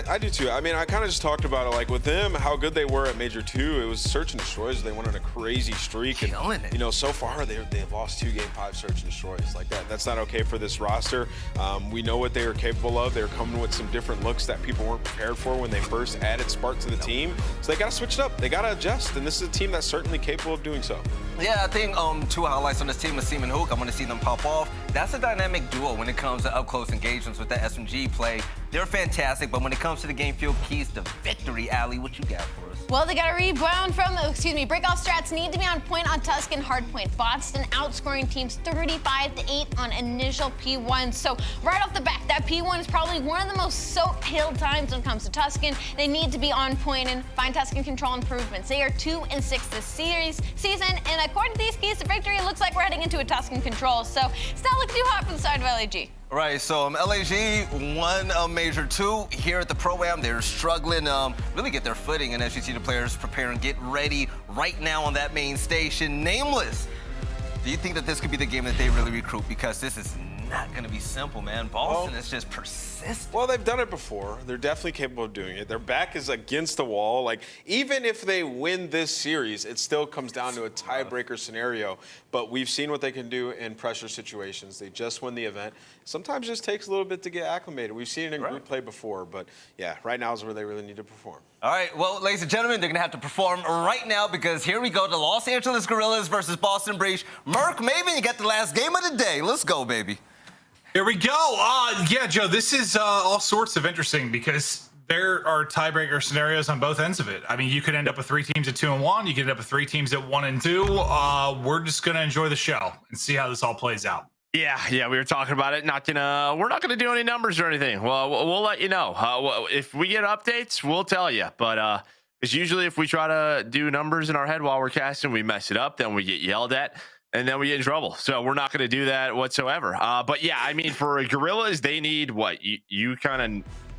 I do too. I mean, I kind of just talked about it, like with them, how good they were at Major 2. It was search and destroys. They went on a crazy streak, and you know, so far they've lost 2 Game 5 search and destroys. Like that's not okay for this roster. We know what they are capable of. They're coming with some different looks that people weren't prepared for when they first added Spark to the team. So they got to switch it up. They got to adjust, and this is a team that's certainly capable of doing so. Yeah, I think 2 highlights on this team is Seam and Hook. I want to see them pop off. That's a dynamic duo when it comes to up-close engagements with the SMG play. They're fantastic, but when it comes to the game field keys to victory, Ali, what you got for us? Well, they got to rebound from, breakoff strats need to be on point on Tuscan hardpoint. Boston outscoring teams 35-8 on initial P1. So right off the bat, that P1 is probably one of the most hill times when it comes to Tuscan. They need to be on point and find Tuscan control improvements. They are 2-6 this season, and according to these keys to victory, it looks like we're heading into a Tuscan control. So it's not looking too hot for the side of LAG. Right, so LAG won Major 2 here at the Pro-Am. They're struggling really get their footing, and as you see the players prepare and get ready right now on that main station. Nameless, do you think that this could be the game that they really recruit? Because this is not going to be simple, man. Boston is just persistent. Well, they've done it before. They're definitely capable of doing it. Their back is against the wall. Like, even if they win this series, it still comes down to a tiebreaker scenario. But we've seen what they can do in pressure situations. They just won the event. Sometimes it just takes a little bit to get acclimated. We've seen it in group play before, but yeah, right now is where they really need to perform. All right, well, ladies and gentlemen, they're going to have to perform right now because here we go, the Los Angeles Guerrillas versus Boston Breach. Merc, Maven, you got the last game of the day. Let's go, baby. Here we go. Yeah, Joe, this is all sorts of interesting because there are tiebreaker scenarios on both ends of it. I mean, you could end up with 3 teams at 2-1. You could end up with 3 teams at 1-2. We're just going to enjoy the show and see how this all plays out. Yeah, we were talking about it. We're not gonna do any numbers or anything. Well, we'll let you know. If we get updates, we'll tell you. But because usually if we try to do numbers in our head while we're casting, we mess it up, then we get yelled at, and then we get in trouble. So we're not gonna do that whatsoever. But yeah, I mean, for Guerrillas, they need what you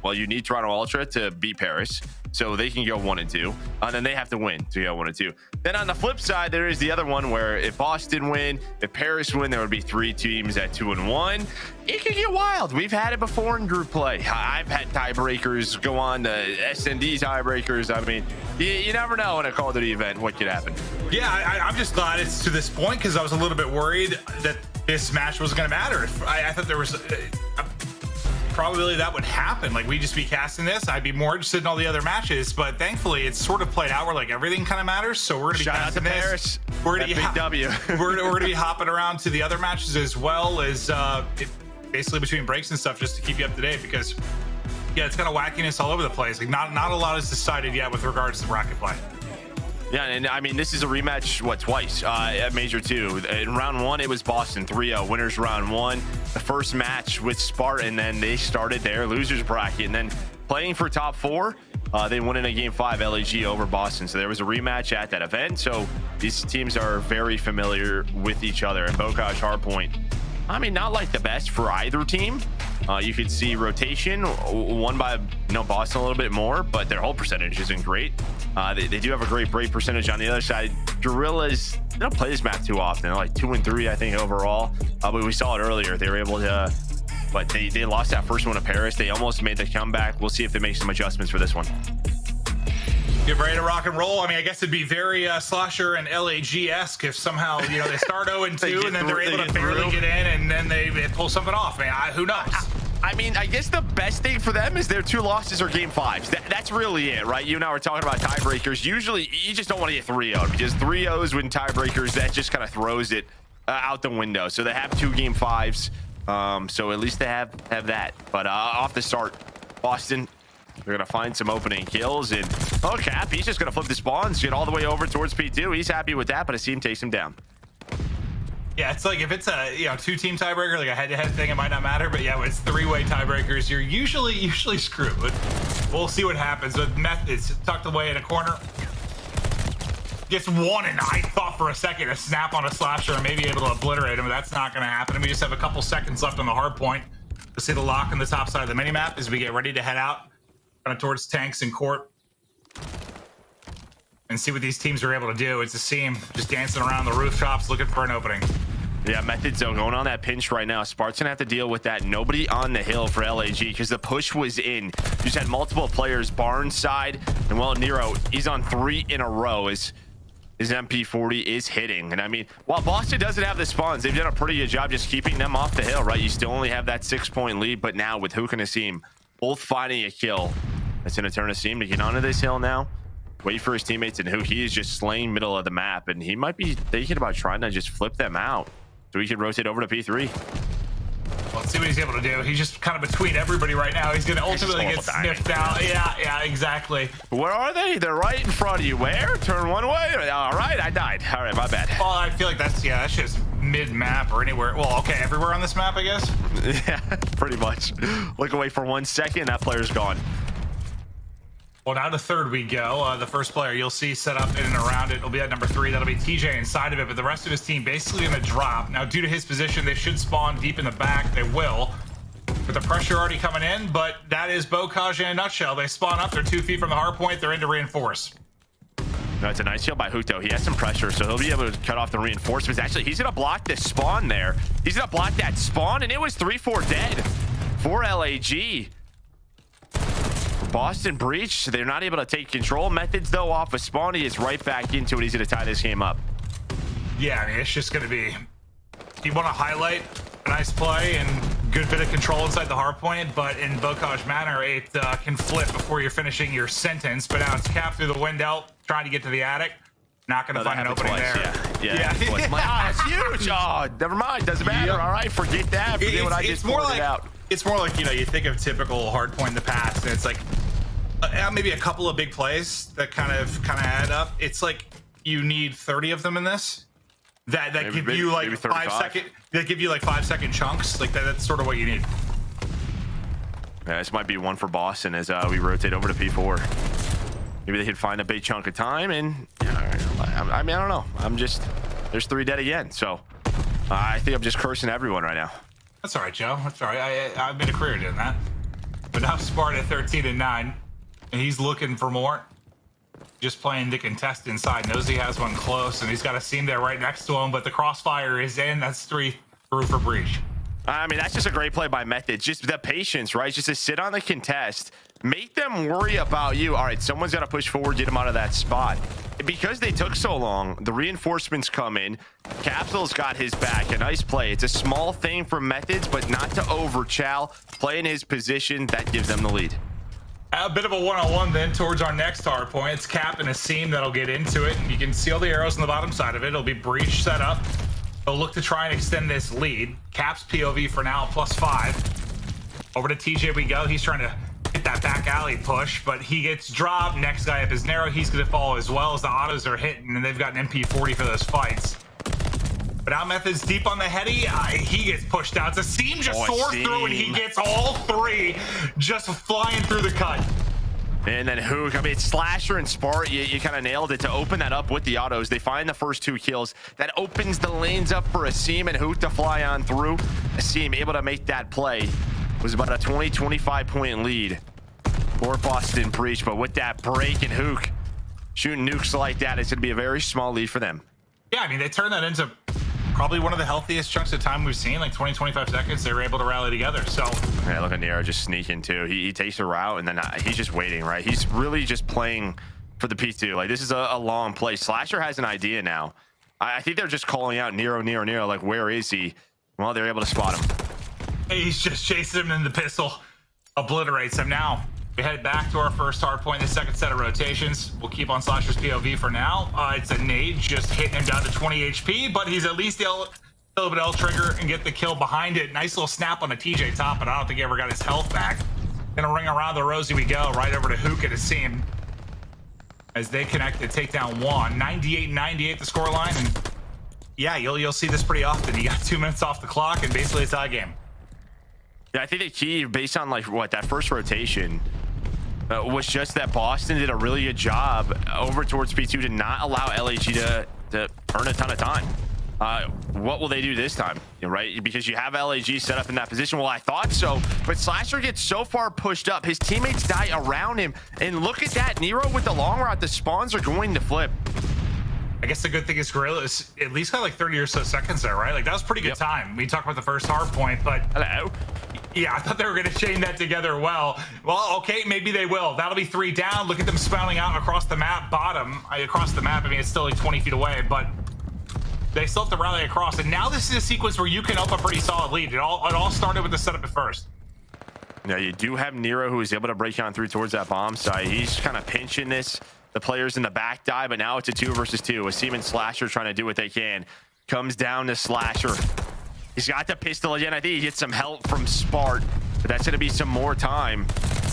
need Toronto Ultra to beat Paris, so they can go 1-2, and then they have to win to go 1-2. Then on the flip side, there is the other one where if Boston win, if Paris win, there would be 3 teams at 2-1. It could get wild. We've had it before in group play. I've had tiebreakers go on to SND tiebreakers. I mean, you never know in a Call of Duty event what could happen. Yeah, I'm just glad it's to this point because I was a little bit worried that this match was going to matter. I thought there was a probability that would happen. Like, we'd just be casting this. I'd be more interested in all the other matches, but thankfully it's sort of played out where like everything kind of matters. So we're going to be casting this. Paris. We're going to big W. we're going to be hopping around to the other matches as well as basically between breaks and stuff, just to keep you up to date, because yeah, it's kind of wackiness all over the place. Like not a lot is decided yet with regards to bracket play. Yeah, and I mean, this is a rematch, twice at Major 2. In round 1, it was Boston 3-0. Winners round 1. The first match with Spartan, then they started their losers bracket. And then playing for top 4, they won in a game 5 LAG over Boston. So there was a rematch at that event. So these teams are very familiar with each other. And Bokaj Hardpoint, I mean, not like the best for either team. You could see rotation won by Boston a little bit more, but their whole percentage isn't great. They do have a great break percentage on the other side. Guerrillas, they don't play this map too often. They're like 2-3, I think, overall. But we saw it earlier. They were able to, but they lost that first one to Paris. They almost made the comeback. We'll see if they make some adjustments for this one. Get ready to rock and roll. I mean, I guess it'd be very Slasher and LAG-esque if somehow, they start 0-2 and then they're able to barely get in and then they pull something off. Man, who knows? I mean, I guess the best thing for them is their 2 losses are game 5s. That's really it, right? You and I were talking about tiebreakers. Usually, you just don't want to get 3-0 because 3-0s when tiebreakers, that just kind of throws it out the window. So they have 2 game 5s. So at least they have that. But off the start, Boston, they're going to find some opening kills. And Cap, he's just going to flip the spawns, get all the way over towards P2. He's happy with that, but his team takes him down. Yeah, it's like if it's a 2-team tiebreaker, like a head-to-head thing, it might not matter. But yeah, when it's 3-way tiebreakers, you're usually screwed. But we'll see what happens. With Methods tucked away in a corner, gets one, and I thought for a second a snap on a Slasher and maybe able to obliterate him, but that's not going to happen. And we just have a couple seconds left on the hard point. Let's see the lock on the top side of the minimap as we get ready to head out kind of towards tanks and court and see what these teams are able to do. It's a seam just dancing around the rooftops looking for an opening. Yeah, Methods though going on that pinch right now. Spart's gonna have to deal with that. Nobody on the hill for LAG because the push was in. You just had multiple players, Barnes side, and well, Nero, he's on 3 in a row. His MP40 is hitting. And I mean, while Boston doesn't have the spawns, they've done a pretty good job just keeping them off the hill, right? You still only have that 6-point lead, but now with Hook and Asim both finding a kill, that's gonna turn Asim to get onto this hill now. Wait for his teammates, and Hook, he is just slaying middle of the map, and he might be thinking about trying to just flip them out so he can rotate over to P3. Well, let's see what he's able to do. He's just kind of between everybody right now. He's going to ultimately get sniffed out. Yeah, exactly. Where are they? They're right in front of you. Where? Turn one way? All right, I died. All right, my bad. Well, I feel like that's just mid-map or anywhere. Well, okay, everywhere on this map, I guess? Yeah, pretty much. Look away for 1 second, that player's gone. Well, now to third we go. The first player you'll see set up in and around it will be at number 3. That'll be TJ inside of it, but the rest of his team basically going to drop. Now, due to his position, they should spawn deep in the back. They will, with the pressure already coming in, but that is Bokaj in a nutshell. They spawn up. They're 2 feet from the hard point. They're in to reinforce. No, it's a nice kill by Huto. He has some pressure, so he'll be able to cut off the reinforcements. Actually, he's going to block this spawn there. He's going to block that spawn, and it was 3-4 dead for LAG. Boston breach, they're not able to take control. Methods though off of spawn, he is right back into it. He's going to tie this game up. Yeah, I mean, it's just going to be, you want to highlight a nice play and good bit of control inside the hard point, but in Bokaj manner, it can flip before you're finishing your sentence. But now it's Cap through the window, trying to get to the attic. Not going to find an opening there. Yeah. Like, it's huge. Oh, never mind. Doesn't matter. All right, forget that. Forget what I just pointed out. It's more like, you think of typical hardpoint in the past, and it's like maybe a couple of big plays that kind of add up. It's like you need 30 of them in this. That give you like 5 second. That give you like 5 second chunks. Like that's sort of what you need. Yeah, this might be one for Boston as we rotate over to P4. Maybe they could find a big chunk of time, and I mean, I don't know. There's 3 dead again, so I think I'm just cursing everyone right now. That's all right, Joe. That's all right. I've made a career doing that. But now Sparta 13-9, and he's looking for more. Just playing the contest inside. Knows he has one close, and he's got a seam there right next to him, but the crossfire is in. That's 3 through for Breach. I mean, that's just a great play by Method. Just the patience, right? Just to sit on the contest, make them worry about you. All right, someone's got to push forward, get them out of that spot. Because they took so long, the reinforcements come in. Capsule's got his back. A nice play. It's a small thing from Methods, but not to overchow. Play in his position. That gives them the lead. A bit of a one-on-one then towards our next hard point. It's Cap and a seam that'll get into it. And you can see all the arrows on the bottom side of it. It'll be Breach set up. They'll look to try and extend this lead. Cap's POV for now, +5. Over to TJ we go. He's trying to hit that back alley push, but he gets dropped. Next guy up is Narrow. He's going to follow as well as the autos are hitting, and they've got an MP40 for those fights. But now Method's deep on the heady. He gets pushed out. It's a seam just soars through, and he gets all 3 just flying through the cut. And then Hook, I mean, Slasher and Spart, you kind of nailed it to open that up with the autos. They find the first 2 kills. That opens the lanes up for Asim and Hook to fly on through. Asim able to make that play. It was about a 20-25 point lead for Boston Breach, but with that break and Hook shooting nukes like that, it's going to be a very small lead for them. Yeah, I mean, they turned that into probably one of the healthiest chunks of time we've seen, like 20-25 seconds. They were able to rally together. So yeah, look at Nero just sneaking too. He takes a route, and then he's just waiting, right? He's really just playing for the P2. Like, this is a long play. Slasher has an idea now. I think they're just calling out Nero, like, where is he? Well, they're able to spot him. He's just chasing him, and the pistol obliterates him. Now we head back to our first hard point in the second set of rotations. We'll keep on Slasher's POV for now. It's a nade just hitting him down to 20 HP, but he's at least able to L trigger and get the kill behind it. Nice little snap on the TJ top, but I don't think he ever got his health back. Gonna ring around the Rosie we go, right over to Hook at a seam as they connect to take down 1. 98-98 the scoreline, and yeah, you'll see this pretty often. You got 2 minutes off the clock, and basically it's a tie game. Yeah, I think the key, based on like that first rotation, was just that Boston did a really good job over towards P2 to not allow LAG to earn a ton of time. What will they do this time, right? Because you have LAG set up in that position. Well, I thought so, but Slasher gets so far pushed up, his teammates die around him, and look at that, Nero with the long route. The spawns are going to flip. I guess the good thing is Guerrillas at least got like 30 or so seconds there, right? Like, that was pretty good time. We talked about the first hard point, but hello. Yeah, I thought they were going to chain that together well. Well, okay, maybe they will. That'll be 3 down. Look at them spouting out across the map, across the map. I mean, it's still like 20 feet away, but they still have to rally across. And now this is a sequence where you can up a pretty solid lead. It all started with the setup at first. Now, you do have Nero, who is able to break on through towards that bomb site. He's kind of pinching this. The players in the back die, but now it's a 2 versus 2. With Seaman Slasher trying to do what they can. Comes down to Slasher. He's got the pistol again. I think he gets some help from Spart, but that's going to be some more time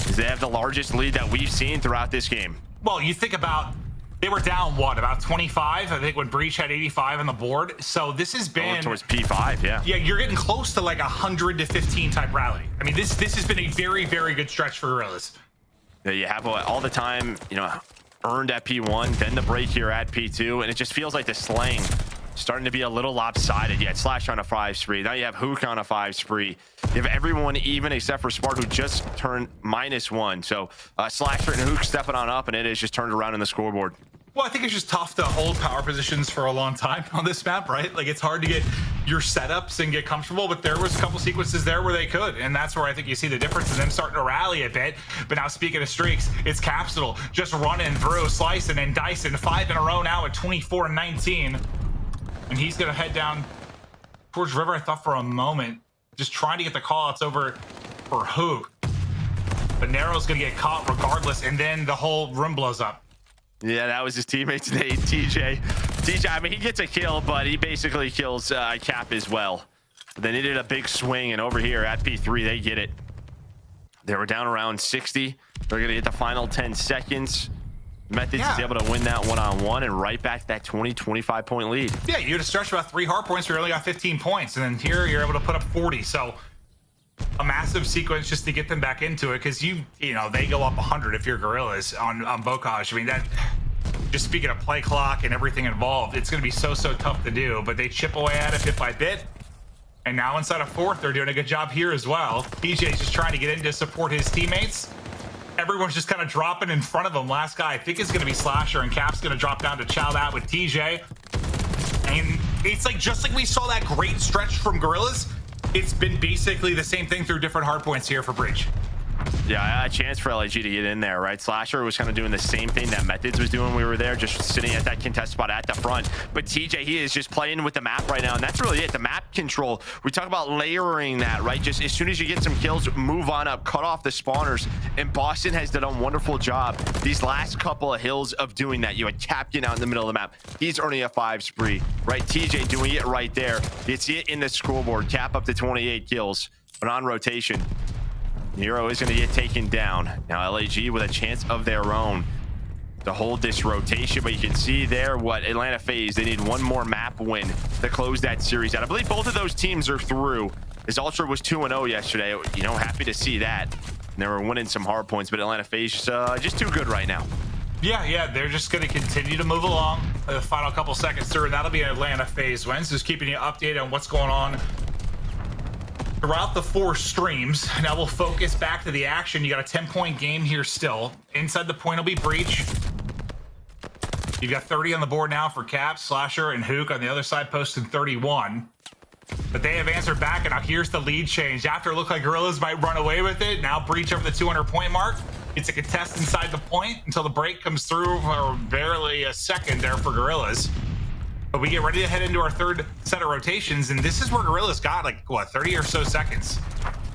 as they have the largest lead that we've seen throughout this game. Well, you think about, they were down, what, about 25? I think when Breach had 85 on the board. So this has been... Going towards P5, yeah. Yeah, you're getting close to like 100 to 15 type rally. I mean, this has been a very, very good stretch for Guerrillas. Yeah, you have all the time, earned at P1, then the break here at P2, and it just feels like the slaying starting to be a little lopsided. You had Slash on a 5 spree. Now you have Hook on a 5 spree. You have everyone even except for Smart, who just turned -1. So Slasher and Hook stepping on up, and it is just turned around in the scoreboard. Well, I think it's just tough to hold power positions for a long time on this map, right? Like, it's hard to get your setups and get comfortable, but there was a couple sequences there where they could, and that's where I think you see the difference in them starting to rally a bit. But now, speaking of streaks, it's Capsule just running through, slicing and dicing, 5 in a row now at 24-19. And he's going to head down towards River, I thought, for a moment, just trying to get the call-outs over for Hook. But Narrow's going to get caught regardless, and then the whole room blows up. Yeah, that was his teammate's name, TJ. I mean, he gets a kill, but he basically kills Cap as well. They needed a big swing, and over here at P3, they get it. They were down around 60. They're going to get the final 10 seconds. Methods is able to win that one-on-one and right back to that 20-25 point lead. Yeah, you had to stretch about 3 hard points where you only got 15 points, and then here you're able to put up 40. So a massive sequence just to get them back into it, because you know they go up 100 if you're Guerrillas on Bokaj. I mean, that just speaking of play clock and everything involved, it's going to be so tough to do. But they chip away at it bit by bit. And now inside of 4th, they're doing a good job here as well. PJ's just trying to get in to support his teammates. Everyone's just kind of dropping in front of him. Last guy I think is going to be Slasher, and Cap's going to drop down to chow that with TJ. And it's like just like we saw that great stretch from Guerrillas, it's been basically the same thing through different hard points here for Breach. Yeah, I had a chance for LAG to get in there, right? Slasher was kind of doing the same thing that Methods was doing when we were there, just sitting at that contest spot at the front. But TJ, he is just playing with the map right now, and that's really it. The map control, we talk about layering that, right? Just as soon as you get some kills, move on up, cut off the spawners. And Boston has done a wonderful job these last couple of hills of doing that. You had Captain out in the middle of the map. He's earning a 5 spree, right? TJ doing it right there. You see it in the scoreboard. Cap up to 28 kills, but on rotation. Nero is going to get taken down. Now LAG with a chance of their own to hold this rotation, but you can see there what Atlanta Faze, they need one more map win to close that series out. I believe both of those teams are through, as Ultra was 2-0 yesterday. You know, happy to see that. And they were winning some hard points, but Atlanta Faze just too good right now. Yeah, they're just going to continue to move along the final couple seconds through, and that'll be an Atlanta Faze win. So just keeping you updated on what's going on throughout the 4 streams. Now we'll focus back to the action. You got a 10-point game here still. Inside the point will be Breach. You've got 30 on the board now for Cap, Slasher, and Hook on the other side posting 31. But they have answered back, and now here's the lead change. After it looked like Guerrillas might run away with it, now Breach over the 200-point mark. It's a contest inside the point until the break comes through for barely a second there for Guerrillas. But we get ready to head into our 3rd set of rotations, and this is where Guerrillas got, like, what, 30 or so seconds?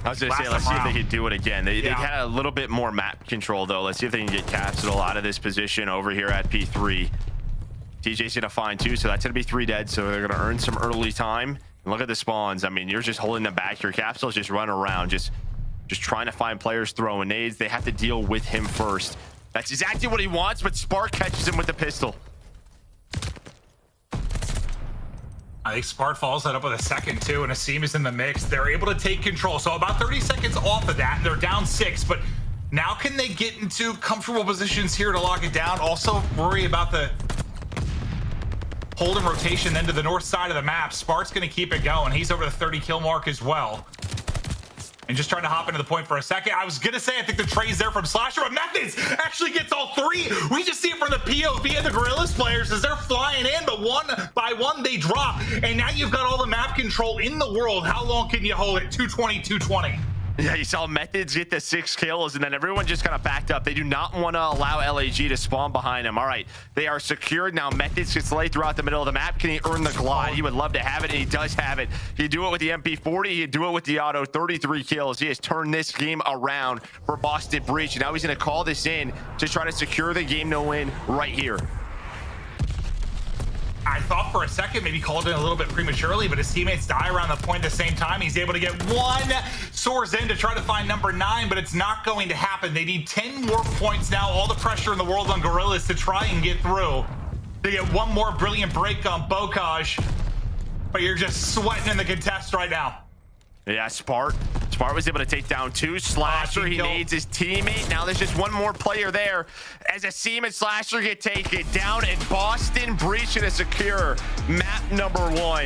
I was going to say, let's see if they could do it again. They had a little bit more map control, though. Let's see if they can get Capsule out of this position over here at P3. TJ's going to find 2, so that's going to be 3 dead, so they're going to earn some early time. And look at the spawns. I mean, you're just holding them back. Your Capsule's just running around, just trying to find players throwing nades. They have to deal with him first. That's exactly what he wants, but Spark catches him with the pistol. I think Spart follows that up with a second too, and Asim is in the mix. They're able to take control. So about 30 seconds off of that, and they're down 6, but now can they get into comfortable positions here to lock it down? Also worry about the hold and rotation then to the north side of the map. Spart's gonna keep it going. He's over the 30 kill mark as well. And just trying to hop into the point for a second. I was gonna say, I think the trade's there from Slasher, but Methods actually gets all 3. We just see it from the POV of the Guerrillas players as they're flying in, but one by one they drop. And now you've got all the map control in the world. How long can you hold it? 220, 220. Yeah, you saw Methods get the 6 kills, and then everyone just kind of backed up. They do not want to allow LAG to spawn behind them. All right, they are secured now. Methods gets laid throughout the middle of the map. Can he earn the glide? He would love to have it, and he does have it. He'd do it with the MP40. He'd do it with the auto. 33 kills. He has turned this game around for Boston Breach, and now he's going to call this in to try to secure the game to win right here. I thought for a second maybe called it a little bit prematurely, but his teammates die around the point at the same time. He's able to get 1 source in to try to find number 9, but it's not going to happen. They need 10 more points now. All the pressure in the world on Guerrillas to try and get through. They get 1 more brilliant break on Bokaj, but you're just sweating in the contest right now. Yeah, Spart was able to take down 2. Slasher, he needs his teammate. Now there's just 1 more player there as Asim and Slasher get taken down, and Boston Breach to secure map number 1.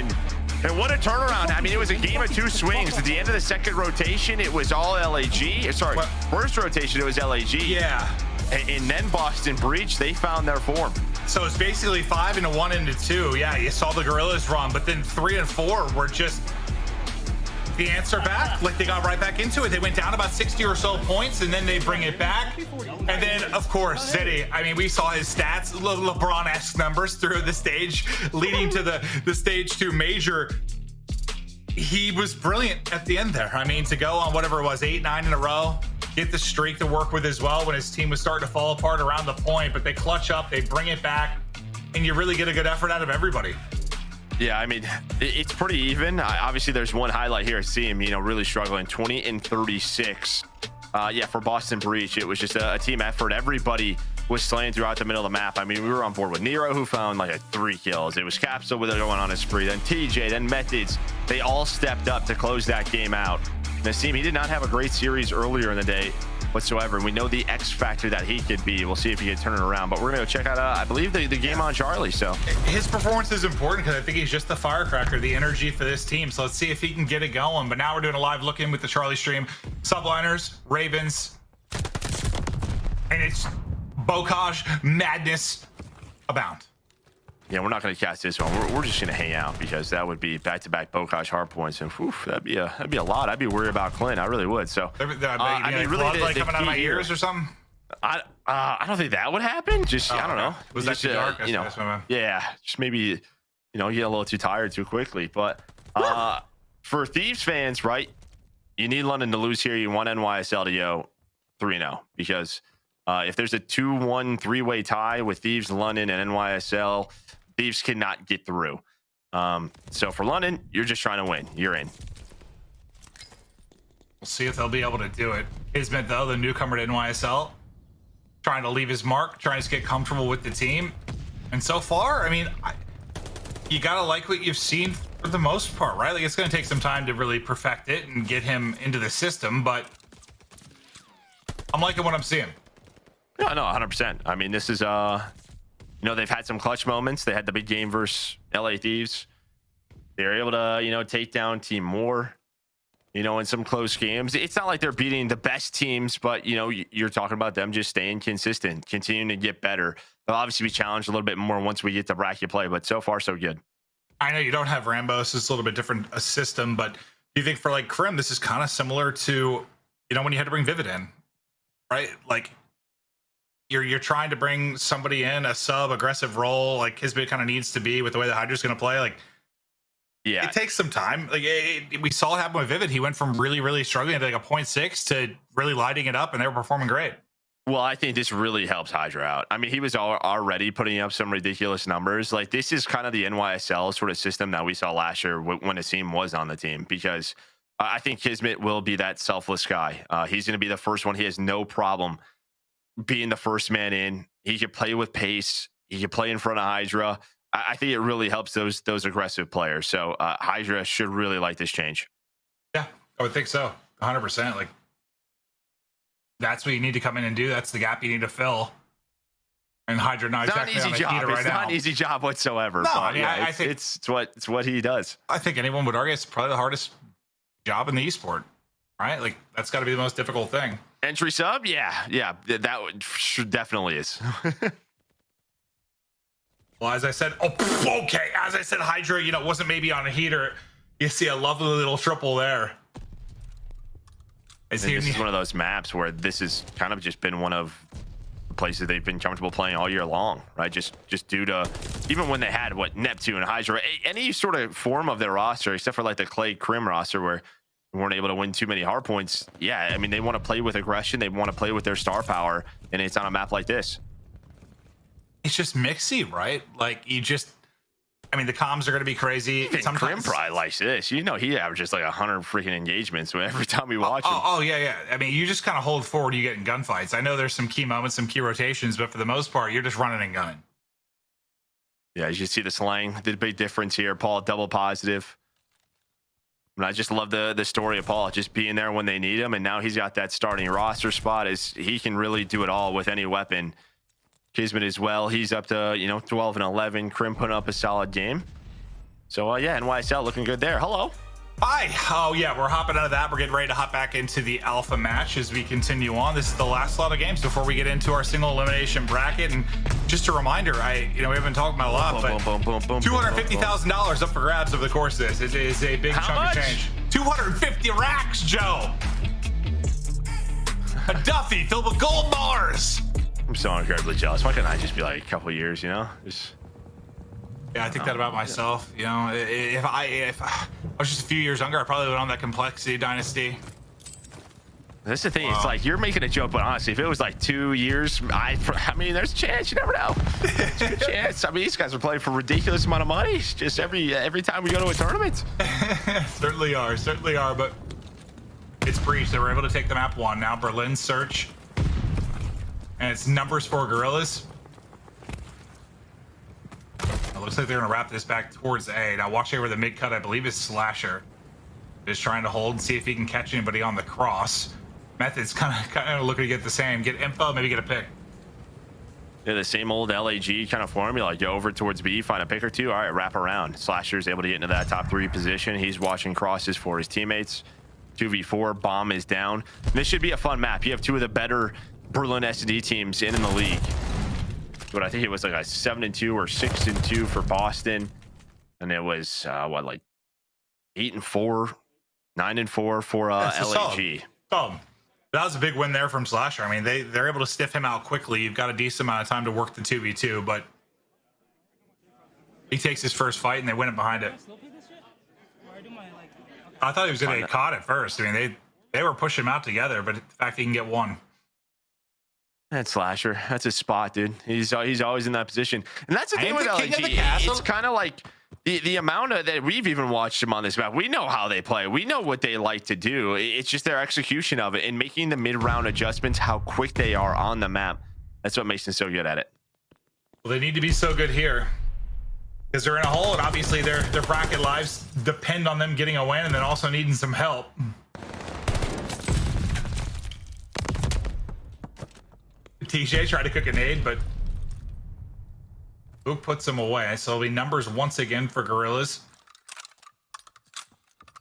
And what a turnaround. I mean, it was a game of 2 swings. At the end of the 2nd rotation, it was all LAG. Sorry, first rotation, it was LAG. Yeah. And then Boston Breach, they found their form. So it's basically 5 into 1 into 2. Yeah, you saw the Guerrillas run, but then 3 and 4 were just the answer back. Like, they got right back into it. They went down about 60 or so points, and then they bring it back. And then, of course, Ziddy, I mean, we saw his stats, LeBron-esque numbers through the stage, leading to the stage 2 major. He was brilliant at the end there. I mean, to go on whatever it was, 8, 9 in a row, get the streak to work with as well when his team was starting to fall apart around the point, but they clutch up, they bring it back, and you really get a good effort out of everybody. Yeah, I mean, it's pretty even. Obviously, there's one highlight here. See him, really struggling. 20 and 36. yeah, for Boston Breach, it was just a team effort. Everybody was slaying throughout the middle of the map. I mean, we were on board with Nero, who found like 3 kills. It was Capsule with it going on a spree. Then TJ, then Methods. They all stepped up to close that game out. Nassim, he did not have a great series earlier in the day whatsoever. We know the X factor that he could be. We'll see if he can turn it around. But we're going to go check out, I believe, the game on Charlie. So his performance is important because I think he's just the firecracker, the energy for this team. So let's see if he can get it going. But now we're doing a live look-in with the Charlie stream. Subliners, Ravens, and it's Bokaj madness abound. Yeah, we're not going to cast this one. We're just going to hang out because that would be back-to-back Bokaj hard points, and whew, that'd be a lot. I'd be worried about Clint. I really would. So I mean, really, like coming out of my ears or something. I don't think that would happen. Just I don't know. Was that too dark? You know, yeah, just maybe you get a little too tired too quickly. But for Thieves fans, right? You need London to lose here. You want NYSL to go 3-0 because if there's a 2-1 3-way tie with Thieves, London, and NYSL. Thieves cannot get through. So for London, you're just trying to win. You're in. We'll see if they'll be able to do it. Kismet, though, the newcomer to NYSL, trying to leave his mark, trying to get comfortable with the team. And so far, I mean, you got to like what you've seen for the most part, right? Like, it's going to take some time to really perfect it and get him into the system, but I'm liking what I'm seeing. Yeah, no, 100%. I mean, this is... they've had some clutch moments. They had the big game versus LA Thieves. They were able to, take down Team Moore, in some close games. It's not like they're beating the best teams, but, you're talking about them just staying consistent, continuing to get better. They'll obviously be challenged a little bit more once we get to bracket play, but so far, so good. I know you don't have Rambo, so it's a little bit different a system, but do you think for, like, Krim, this is kind of similar to, when you had to bring Vivid in, right? Like, you're trying to bring somebody in a sub aggressive role like Kismet kind of needs to be with the way the Hydra's going to play. Like, yeah, it takes some time. Like we saw it happen with Vivid. He went from really, really struggling to like a 0.6 to really lighting it up, and they were performing great. Well, I think this really helps Hydra out. I mean, he was already putting up some ridiculous numbers. Like this is kind of the NYSL sort of system that we saw last year when Nassim was on the team, because I think Kismet will be that selfless guy. He's going to be the first one. He has no problem being the first man in. He could play with pace. He could play in front of Hydra. I think it really helps those aggressive players. So Hydra should really like this change. Yeah, I would think so. 100%. Like that's what you need to come in and do. That's the gap you need to fill. And Hydra not exactly on the heater right now. It's not an easy job whatsoever. No, but I mean, yeah, I think it's what he does. I think anyone would argue it's probably the hardest job in the esport, right? Like that's got to be the most difficult thing. Entry sub, yeah, that definitely is. Well, as I said, as I said, Hydra, wasn't maybe on a heater. You see a lovely little triple there. This is one of those maps where this has kind of just been one of the places they've been comfortable playing all year long, right? Just due to even when they had Neptune, Hydra, any sort of form of their roster, except for like the Clay Krim roster where weren't able to win too many hard points. Yeah, I mean, they want to play with aggression. They want to play with their star power, and it's on a map like this. It's just mixy, right? Like, the comms are going to be crazy. Krim probably likes this. He averages like 100 freaking engagements every time we watch him. Oh, yeah. I mean, you just kind of hold forward, you get in gunfights. I know there's some key moments, some key rotations, but for the most part, you're just running and gunning. Yeah, as you see the slang, the big difference here. Paul, double positive. And I just love the story of Paul just being there when they need him, and now he's got that starting roster spot. As he can really do it all with any weapon. Kismet as well. He's up to 12 and 11. Krim putting up a solid game. So yeah, NYSL looking good there. Hello. Hi. Oh yeah, we're hopping out of that. We're getting ready to hop back into the alpha match as we continue on. This is the last lot of games before we get into our single elimination bracket. And just a reminder, we haven't talked about a lot, but $250,000 up for grabs over the course of this. It is a big chunk of change. 250 racks, Joe. A Duffy filled with gold bars. I'm so incredibly jealous. Why can't I just be like a couple years, Just... Yeah, I think that about myself. If I was just a few years younger, I probably would on that complexity dynasty. That's the thing. It's like you're making a joke, but honestly, if it was like 2 years, I mean, there's a chance. You never know. There's a good chance. I mean, these guys are playing for a ridiculous amount of money. It's just every time we go to a tournament. Certainly are. But It's Breach. They were able to take the map 1. Now Berlin search. And it's numbers for Guerrillas. It looks like they're going to wrap this back towards A. Now watch over the mid cut, I believe is Slasher. Just trying to hold and see if he can catch anybody on the cross. Method's kind of looking to get the same. Get info, maybe get a pick. Yeah, the same old LAG kind of formula. Go over towards B, find a pick or two. All right, wrap around. Slasher's able to get into that top 3 position. He's watching crosses for his teammates. 2v4, bomb is down. This should be a fun map. You have 2 of the better Berlin S&D teams in the league. But I think it was like a 7-2 or 6-2 for Boston. And it was, what, like 8-4, 9-4 for LAG. That was a big win there from Slasher. I mean, they're able to stiff him out quickly. You've got a decent amount of time to work the 2v2, but he takes his first fight and they win it behind it. I thought he was going to get caught at first. I mean, they were pushing him out together, but the fact he can get one. That's Slasher. That's his spot, dude. He's always in that position. And that's the thing with LG. It's kind of like the amount of that we've even watched him on this map. We know how they play. We know what they like to do. It's just their execution of it and making the mid-round adjustments, how quick they are on the map. That's what makes them so good at it. Well, they need to be so good here because they're in a hole, and obviously their bracket lives depend on them getting a win and then also needing some help. TJ tried to cook a nade, but Book puts him away. So it'll be numbers once again for Guerrillas.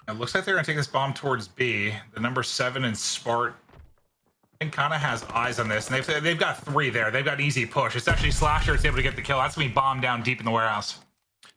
It looks like they're going to take this bomb towards B. The number 7 and Spart, I think, kind of has eyes on this. And they've got 3 there. They've got easy push. It's actually Slasher that's able to get the kill. That's going to be bombed down deep in the warehouse.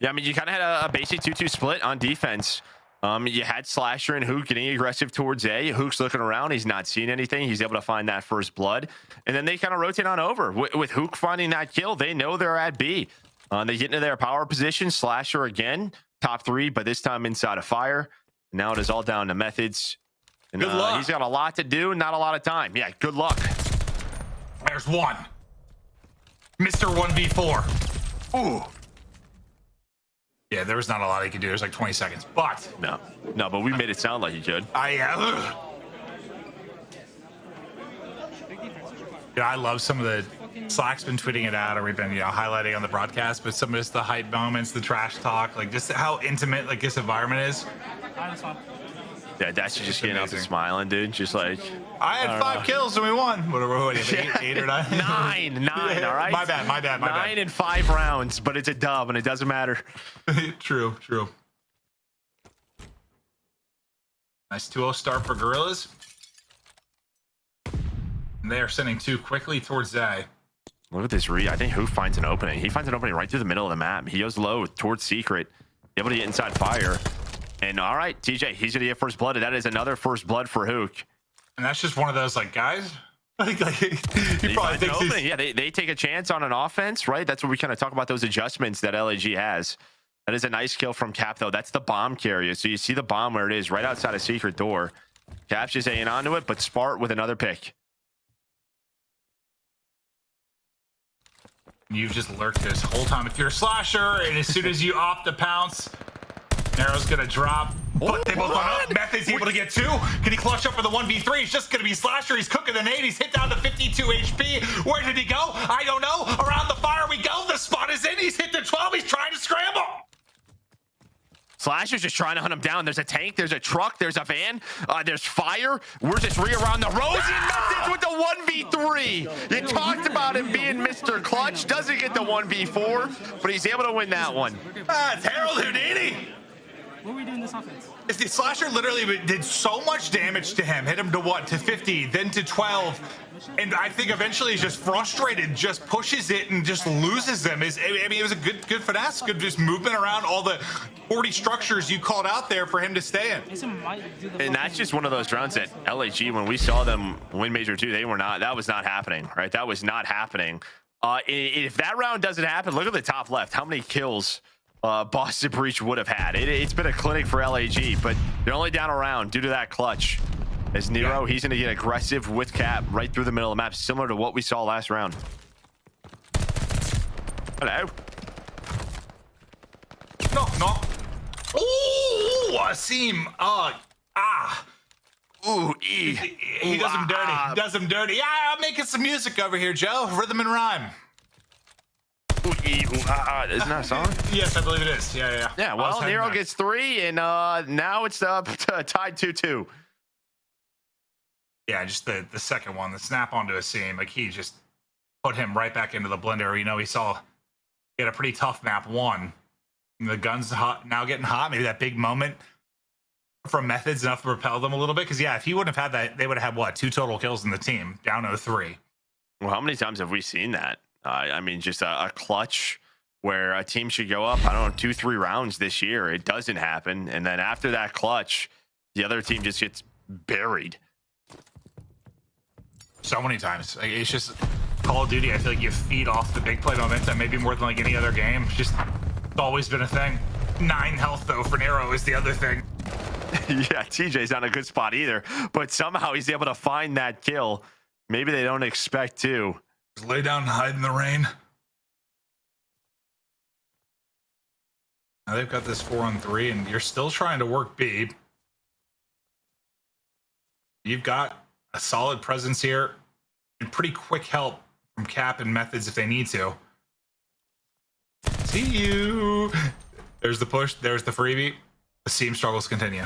Yeah, I mean, you kind of had a basic 2-2 split on defense. You had Slasher and Hook getting aggressive towards A. Hook's looking around. He's not seeing anything. He's able to find that first blood. And then they kind of rotate on over. With Hook finding that kill, they know they're at B. They get into their power position. Slasher again, top 3, but this time inside of fire. Now it is all down to Methods. And, good luck. He's got a lot to do, not a lot of time. Yeah, good luck. There's one. Mr. 1v4. Ooh. Yeah, there was not a lot he could do. There's like 20 seconds, but no, but we made it sound like he could. Yeah, I love some of the Slack's been tweeting it out, or we've been highlighting on the broadcast, but some of the hype moments, the trash talk, like just how intimate like this environment is. Yeah, that's just getting up and smiling, dude. Just like I had 5 kills and we won. What are we? 8 or 9? 9. All right. My bad. 9 in 5 rounds, but it's a dub, and it doesn't matter. True. Nice 2-0 start for Guerrillas. And they are sending 2 quickly towards A. Look at this read. I think Hook finds an opening. He finds an opening right through the middle of the map. He goes low towards Secret, able to get inside fire. And all right, TJ, he's gonna get first blood. And that is another first blood for Hook. And that's just one of those guys. He probably thinks he's... Yeah, they take a chance on an offense, right? That's what we kind of talk about, those adjustments that LAG has. That is a nice kill from Cap, though. That's the bomb carrier. So you see the bomb where it is, right outside of Secret door. Cap's just hanging onto it, but Spart with another pick. You've just lurked this whole time. If you're a Slasher, and as soon as you opt to pounce, Narrow's gonna drop. But they both went up. Method's able to get 2. Can he clutch up for the 1v3? It's just gonna be Slasher. He's cooking the nade. He's hit down to 52 HP. Where did he go? I don't know. Around the fire we go. The spot is in. He's hit the 12. He's trying to scramble. Slasher's just trying to hunt him down. There's a tank, there's a truck, there's a van, there's fire. We're just around the rows. Methods with the 1v3. You talked about him being Mr. Clutch. Doesn't get the 1v4, but he's able to win that one. It's Harold Houdini. What are we doing this offense? The Slasher literally did so much damage to him. Hit him to what? To 50, then to 12. And I think eventually he's just frustrated, just pushes it and just loses them. I mean, it was a good finesse, good just movement around all the 40 structures you called out there for him to stay in. And that's just one of those rounds that LAG, when we saw them win Major 2, that was not happening, right? That was not happening. If that round doesn't happen, look at the top left. How many kills Boston Breach would have had. It's been a clinic for LAG, but they're only down a round due to that clutch. As Nero, he's going to get aggressive with Cap right through the middle of the map, similar to what we saw last round. Hello. No. Ooh, Asim. Ooh, He does him dirty. He does him dirty. Yeah, I'm making some music over here, Joe. Rhythm and rhyme. Isn't that a song? Yes, I believe it is. Yeah. Yeah, well, Nero gets 3, and now it's tied 2-2. Yeah, just the second one, the snap onto a seam. Like, he just put him right back into the blender. You know, he had a pretty tough map 1. And the gun's now getting hot. Maybe that big moment from Methods enough to propel them a little bit. Because, yeah, if he wouldn't have had that, they would have had, what, 2 total kills in the team, down to 3. Well, how many times have we seen that? I mean, just a clutch where a team should go up, I don't know, 2-3 rounds this year. It doesn't happen. And then after that clutch, the other team just gets buried. So many times. Like, it's just Call of Duty. I feel like you feed off the big play momentum, maybe more than like any other game. It's always been a thing. 9 health, though, for Nero is the other thing. Yeah, TJ's not a good spot either. But somehow he's able to find that kill. Maybe they don't expect to. Just lay down and hide in the rain. Now they've got this 4-on-3, and you're still trying to work B. You've got a solid presence here and pretty quick help from Cap and Methods if they need to. See you. There's the push. There's the freebie. The seam struggles continue.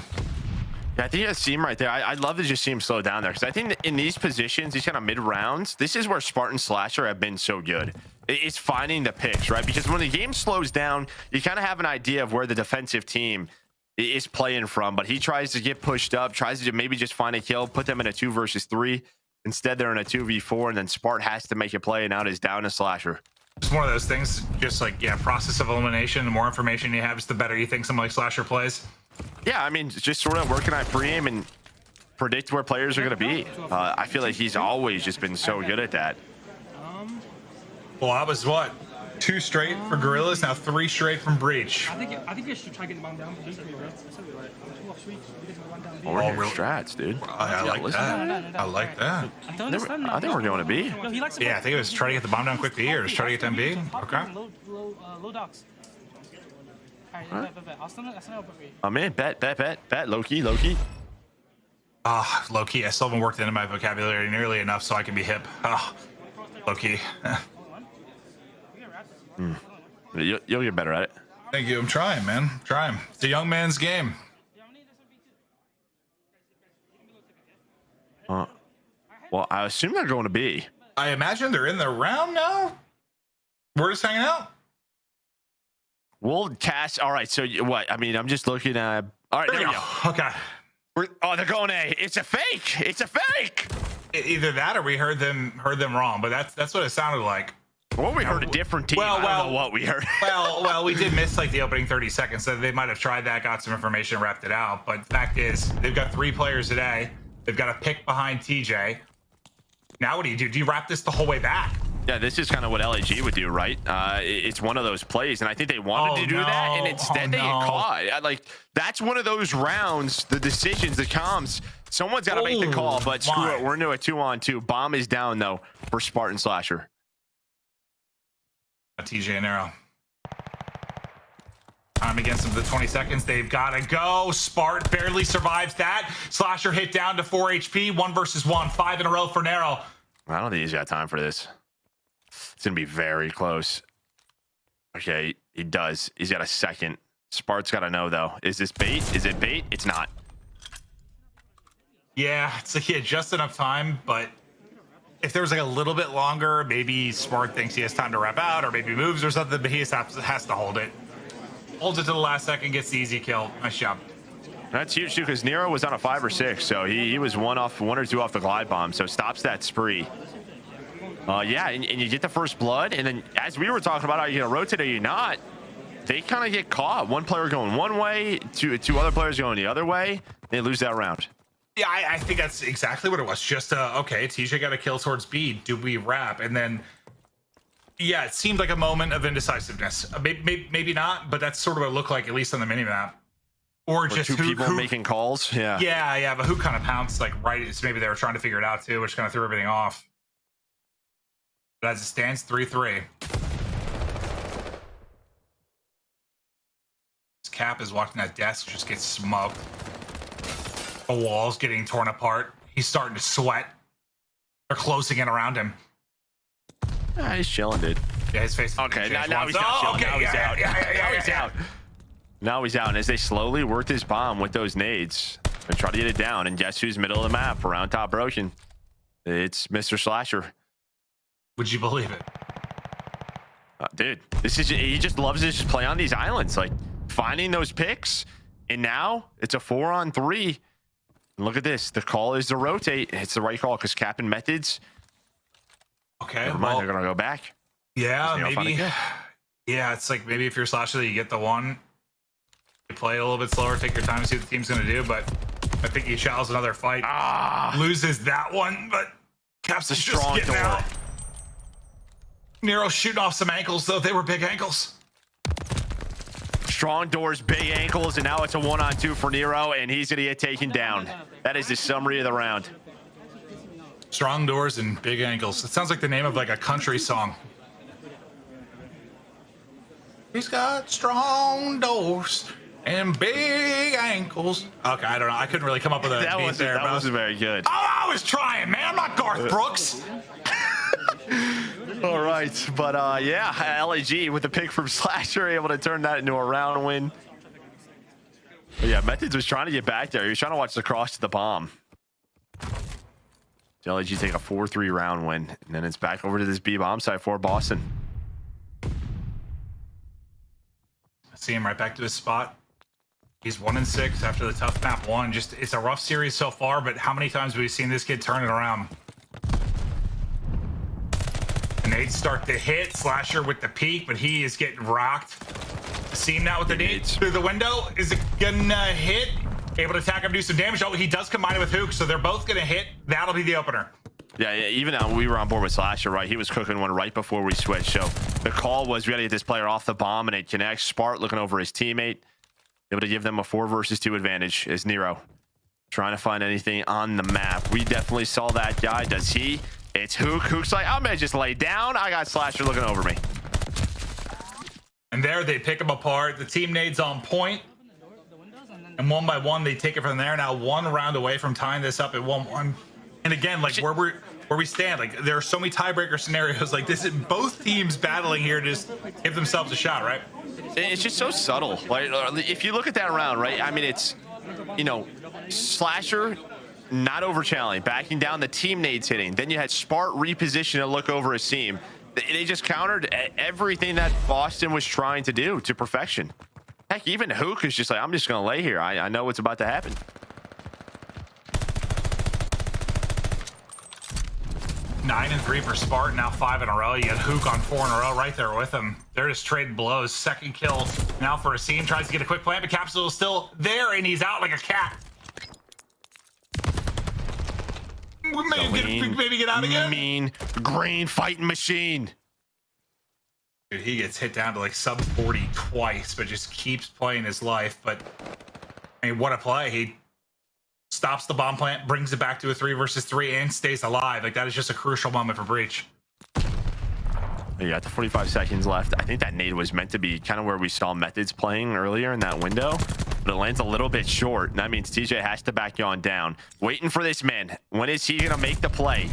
Yeah, I think that seam right there, I'd love to just see him slow down there, because I think that in these positions, these kind of mid-rounds, this is where Spartan Slasher have been so good. It's finding the picks, right? Because when the game slows down, you kind of have an idea of where the defensive team is playing from, but he tries to get pushed up, tries to maybe just find a kill, put them in a 2 versus 3. Instead, they're in a 2v4, and then Spart has to make a play, and out is down to Slasher. It's one of those things, just like, yeah, process of elimination. The more information you have, the better you think someone like Slasher plays. Yeah, I mean, just sort of where can I pre-aim and predict where players are going to be. I feel like he's always just been so good at that. Well, that was what? 2 straight for Guerrillas, now 3 straight from Breach. I think you should try getting the bomb down. All real strats, dude. I like that. I like that. I think we're going to B. Yeah, I think it was try to get the bomb down quick B, or just try to get them B. Okay. Low docks. Oh man, bet, Loki. Ah, low-key, I still haven't worked into my vocabulary nearly enough so I can be hip. Ah, low-key. You'll get better at it. Thank you. I'm trying, man. I'm trying. It's a young man's game. Well, I assume they're going to B. I imagine they're in the round now. We're just hanging out. We'll cast. All right. So what? I mean, I'm just looking at. All right. There we go. Okay. They're going A. It's a fake. It's a fake. Either that or we heard them wrong. But that's what it sounded like. Well, we heard a different team. I don't know what we heard. well, we did miss like the opening 30 seconds, so they might have tried that, got some information, wrapped it out. But the fact is, they've got 3 players today. They've got a pick behind TJ. Now what do you do? Do you wrap this the whole way back? Yeah, this is kind of what LAG would do, right? It's one of those plays, and I think they wanted to do that, and instead they get caught. Like, that's one of those rounds, the decisions, the comms. Someone's got to make the call, but screw it. We're into a 2-on-2. Bomb is down, though, for Spartan Slasher. TJ and Arrow. Time against them, the 20 seconds. They've got to go. Spart barely survives that. Slasher hit down to 4 HP. 1 versus 1. 5 in a row for Nero. I don't think he's got time for this. It's going to be very close. Okay, he does. He's got a second. Spart's got to know, though. Is this bait? Is it bait? It's not. Yeah, it's like he had just enough time, but if there was like a little bit longer, maybe Spart thinks he has time to wrap out or maybe moves or something, but he has to hold it. Holds it to the last second, gets the easy kill. Nice job. That's huge, too, because Nero was on a 5 or 6, so he was 1 or 2 off the glide bomb, so stops that spree. Yeah, and you get the first blood, and then as we were talking about, are you going to rotate or are you not? They kind of get caught. One player going one way, two other players going the other way. They lose that round. Yeah, I think that's exactly what it was. Just, okay, TJ got a kill towards B. Do we wrap? And then, yeah, it seemed like a moment of indecisiveness. Maybe not, but that's sort of what it looked like, at least on the minimap. Or just two people making calls. Yeah. Yeah, but who kind of pounced, like, right? So maybe they were trying to figure it out, too, which kind of threw everything off. But as it stands, 3-3. Cap is watching that desk, just gets smoked. The wall's getting torn apart. He's starting to sweat. They're closing in around him. He's chilling, dude. Yeah, his face. Okay, now he's not chilling. Now he's out. Now he's out. Now he's out. And as they slowly work this bomb with those nades and try to get it down, and guess who's middle of the map around top broken? It's Mr. Slasher. Would you believe it? Dude, he just loves to just play on these islands, like finding those picks. And now it's a 4-on-3. And look at this. The call is to rotate. It's the right call because Cap and Methods. Okay. Never mind, they're gonna go back. Yeah, maybe. Yeah, it's like maybe if you're Slasher, you get the one. You play it a little bit slower, take your time to see what the team's gonna do. But I think he chows another fight. Loses that one, but Cap's a strong getting door. out. Nero shooting off some ankles, though. They were big ankles. Strong doors, big ankles, and now it's a 1-on-2 for Nero, and he's gonna get taken down. That is the summary of the round. Strong doors and big ankles. It sounds like the name of like a country song. He's got strong doors and big ankles. Okay, I don't know. I couldn't really come up with a beat there. That wasn't very good. Oh, I was trying, man. I'm not Garth Brooks. All right, but yeah, LAG with the pick from Slasher, able to turn that into a round win. But yeah, Methods was trying to get back there. He was trying to watch the cross to the bomb. So LAG take a 4-3 round win, and then it's back over to this B bomb side for Boston. See him right back to his spot. He's 1-6 after the tough map one. Just it's a rough series so far, but how many times have we seen this kid turn it around? And they start to hit Slasher with the peak, but he is getting rocked. Seam now with the nades through the window. Is it gonna hit? Able to attack him, do some damage. Oh, he does combine it with Hook, so they're both gonna hit. That'll be the opener. Yeah, even now we were on board with Slasher, right? He was cooking one right before we switched. So the call was we got to get this player off the bomb, and it connects. Spart looking over his teammate, able to give them a 4 versus 2 advantage as Nero trying to find anything on the map. We definitely saw that guy. Does he? It's Hook. Hook's like, I'm gonna just lay down. I got Slasher looking over me. And there they pick him apart. The team nades on point. And one by one, they take it from there. Now 1 round away from tying this up at 1-1. And again, like where we stand, like there are so many tiebreaker scenarios like this. Both teams battling here to just give themselves a shot, right? It's just so subtle. Like if you look at that round, right? I mean, it's, you know, Slasher not over challenging, backing down, the team nades hitting. Then you had Spart reposition to look over his seam. They just countered everything that Boston was trying to do to perfection. Heck, even Hook is just like, I'm just gonna lay here. I know what's about to happen. Nine and 3 for Spart, now 5 in a row. You get Hook on 4 in a row right there with him. They're just trading blows. Second kill now for a scene. Tries to get a quick plant, but Capsule is still there, and he's out like a cat. Maybe get out again. Mean green fighting machine. Dude, he gets hit down to like sub 40 twice, but just keeps playing his life. But I mean, what a play. He stops the bomb plant, brings it back to a 3 versus 3, and stays alive. Like, that is just a crucial moment for Breach. You got the 45 seconds left. I think that nade was meant to be kind of where we saw Methods playing earlier in that window, but it lands a little bit short. And that means TJ has to back you on down. Waiting for this man. When is he gonna make the play?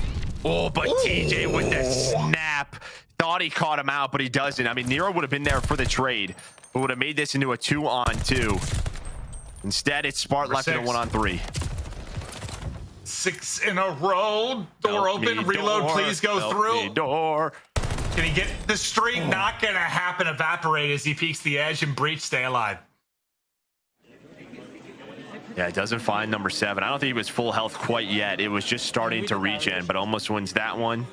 Oh, but TJ with the snap. Thought he caught him out, but he doesn't. I mean, Nero would have been there for the trade, but would have made this into a 2-on-2. Instead, it's Spart left in a 1-on-3. 6 in a row. Door open. Reload, please go through. Door. Can he get the streak? Not gonna happen. Evaporate as he peeks the edge, and Breach stay alive. Yeah, it doesn't find number 7. I don't think he was full health quite yet. It was just starting to regen, but almost wins that one.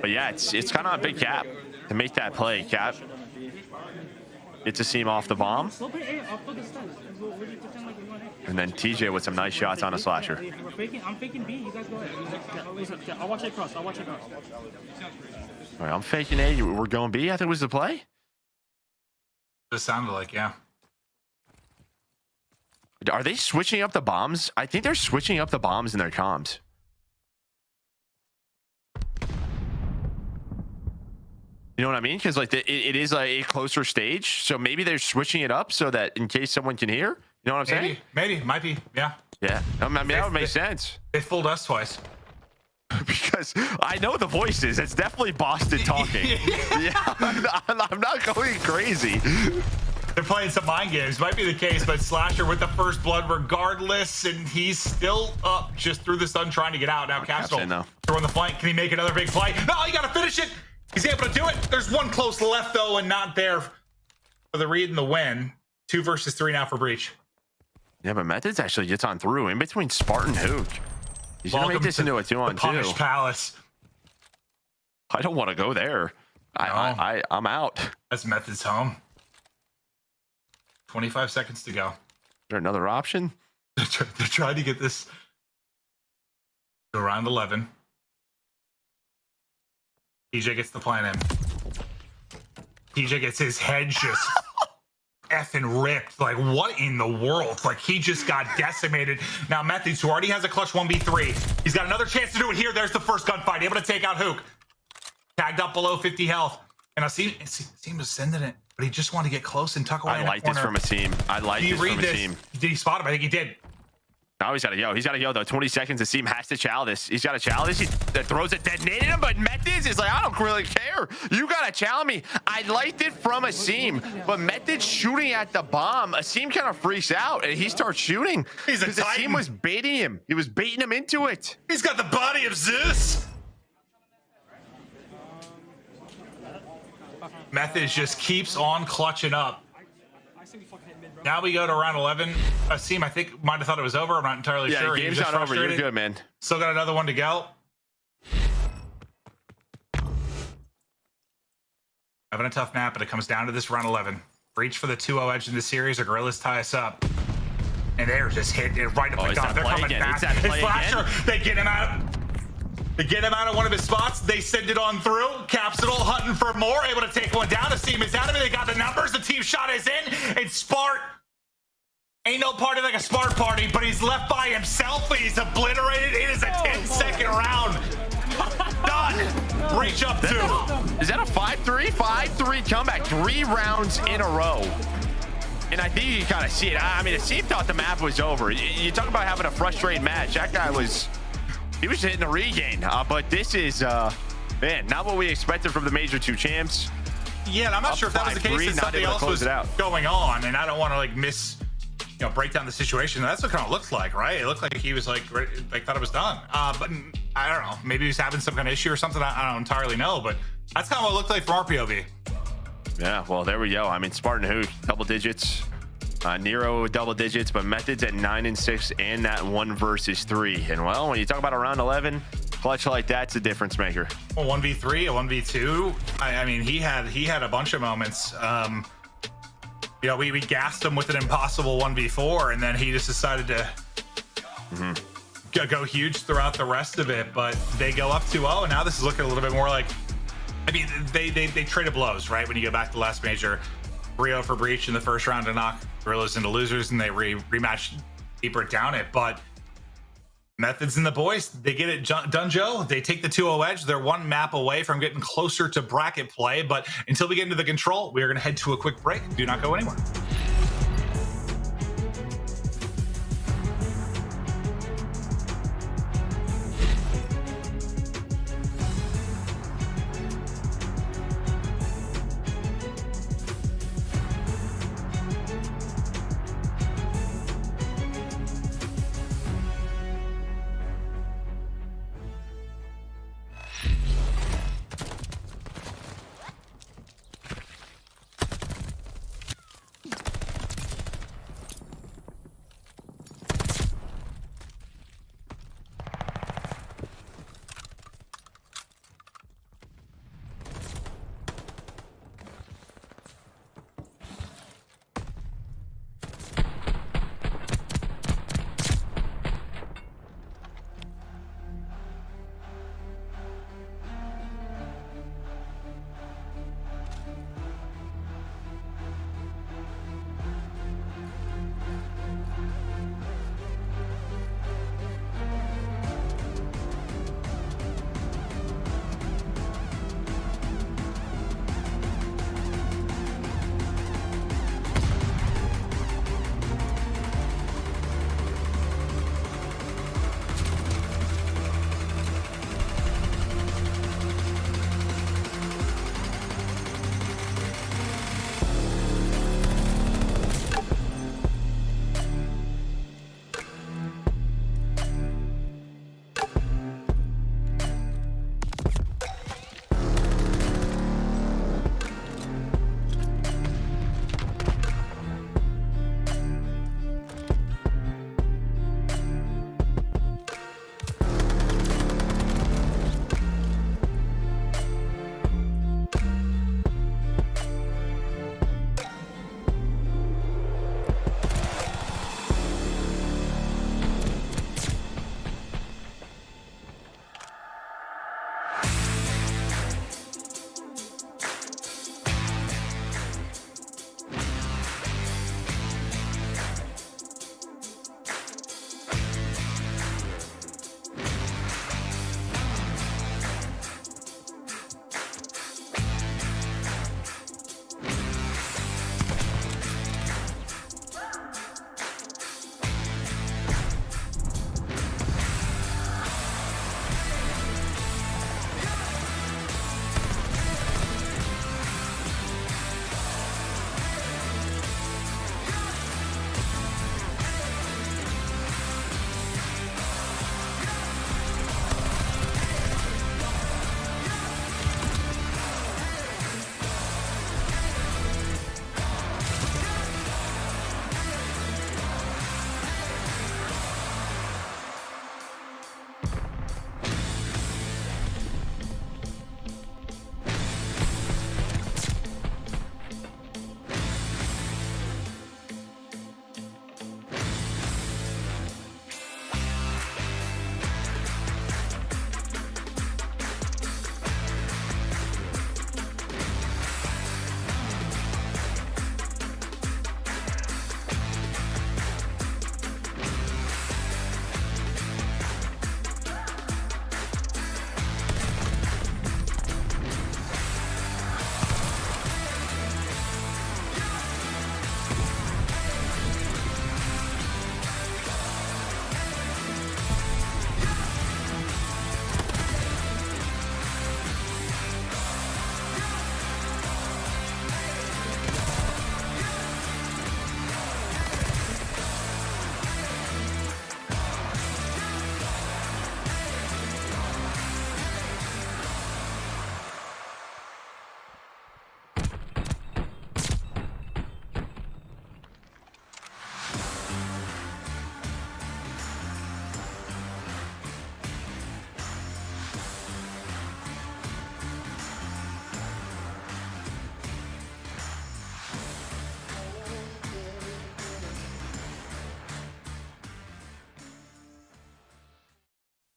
But yeah, it's kind of a big Cap to make that play. Cap gets to see him off the bomb. And then TJ with some nice shots on a Slasher. I'm faking B. You guys go ahead. I'll watch it cross. All right, I'm faking A. We're going B. I think it was the play. It sounded like, yeah. Are they switching up the bombs? I think they're switching up the bombs in their comms. You know what I mean? Because like it is a closer stage, so maybe they're switching it up so that in case someone can hear. You know what I'm saying? Maybe, might be, yeah. Yeah, I mean, that would make sense. They fooled us twice. Because I know the voices. It's definitely Boston talking. Yeah, I'm not going crazy. They're playing some mind games. Might be the case, but Slasher with the first blood regardless, and he's still up just through the sun trying to get out. Now Capsule throwing the flank. Can he make another big play? No, you got to finish it. He's able to do it. There's one close left, though, and not there for the read and the win. 2 versus 3 now for Breach. Yeah, but Methods actually gets on through in between Spartan Hook. He's going to make this into a 2-on-2. Punished Palace. I don't want to go there. I'm out. That's Methods home. 25 seconds to go. Is there another option? They're trying to get this to around 11. TJ gets the plan in. TJ gets his head just effing ripped. Like, what in the world? Like, he just got decimated. Now, Methods, who already has a clutch 1v3, he's got another chance to do it here. There's the first gunfight. Able to take out Hook. Tagged up below 50 health. And Asim was sending it, but he just wanted to get close and tuck away. I like this from Asim. I like this from Asim. Did he spot him? I think he did. Now he's got to go. He's got to go, though. 20 seconds. Asim has to chow this. He's got to chow this. He throws it, detonated him, but Methods is like, I don't really care. You got to chow me. I liked it from Asim, but Methods shooting at the bomb. Asim kind of freaks out, and he starts shooting. He's a Titan. Asim was baiting him. He was baiting him into it. He's got the body of Zeus. Methods just keeps on clutching up. Now we go to round 11. Asim, I think, might have thought it was over. I'm not entirely sure. Yeah, game's not over. You're good, man. Still got another one to go. Having a tough map, but it comes down to this round 11. Reach for the 2-0 edge in the series, or Guerrillas tie us up. And they're just hitting it right up the top. They're coming back. It's Slasher. They get him out. They get him out of one of his spots. They send it on through. Capsule hunting for more. Able to take one down. Asim is out of it. They got the numbers. The team shot is in. It's Spart. Ain't no party like a Spart party, but he's left by himself. He's obliterated. It is a 10-second round. Done. Reach up 2. Is that a 5-3? 5-3 comeback. 3 rounds in a row. And I think you kind of see it. I mean, Asim thought the map was over. You talk about having a frustrating match. That guy was... He was hitting the regain, but this is, man, not what we expected from the Major 2 champs. Yeah, and I'm not sure if that was the case. If something else was going on, and I don't want to break down the situation. That's what it kind of looks like, right? It looked like he was like thought it was done. But I don't know. Maybe he was having some kind of issue or something. I don't entirely know, but that's kind of what it looked like from our POV. Yeah, well, there we go. I mean, Spartan Hook, double digits. Nero double digits, but Methods at 9 and 6 and that 1 versus 3. And well, when you talk about a round 11, clutch like that's a difference maker. Well, 1v3, a 1v2. I mean, he had a bunch of moments. We gassed him with an impossible 1v4, and then he just decided to go huge throughout the rest of it. But they go up 2-0, and now this is looking a little bit more like, I mean, they traded blows, right? When you go back to the last major, 3-0 for Breach in the first round to knock Guerrillas into losers, and they rematch deeper down it. But Methods and the boys, they get it done, Joe. They take the 2-0 edge. They're 1 map away from getting closer to bracket play. But until we get into the control, we are going to head to a quick break. Do not go anywhere.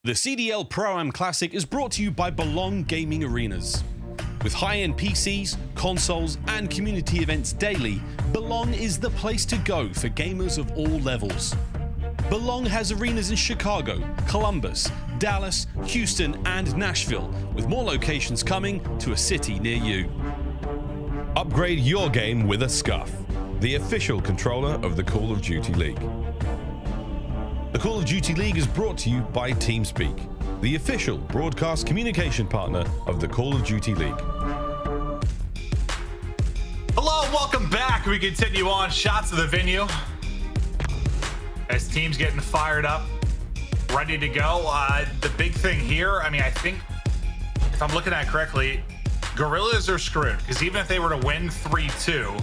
The CDL Pro-Am Classic is brought to you by Belong Gaming Arenas. With high-end PCs, consoles, and community events daily, Belong is the place to go for gamers of all levels. Belong has arenas in Chicago, Columbus, Dallas, Houston, and Nashville, with more locations coming to a city near you. Upgrade your game with a Scuff, the official controller of the Call of Duty League. The Call of Duty League is brought to you by TeamSpeak, the official broadcast communication partner of the Call of Duty League. Hello, welcome back. We continue on shots of the venue as teams getting fired up, ready to go. The big thing here, I mean, I think if I'm looking at it correctly, Guerrillas are screwed because even if they were to win 3-2,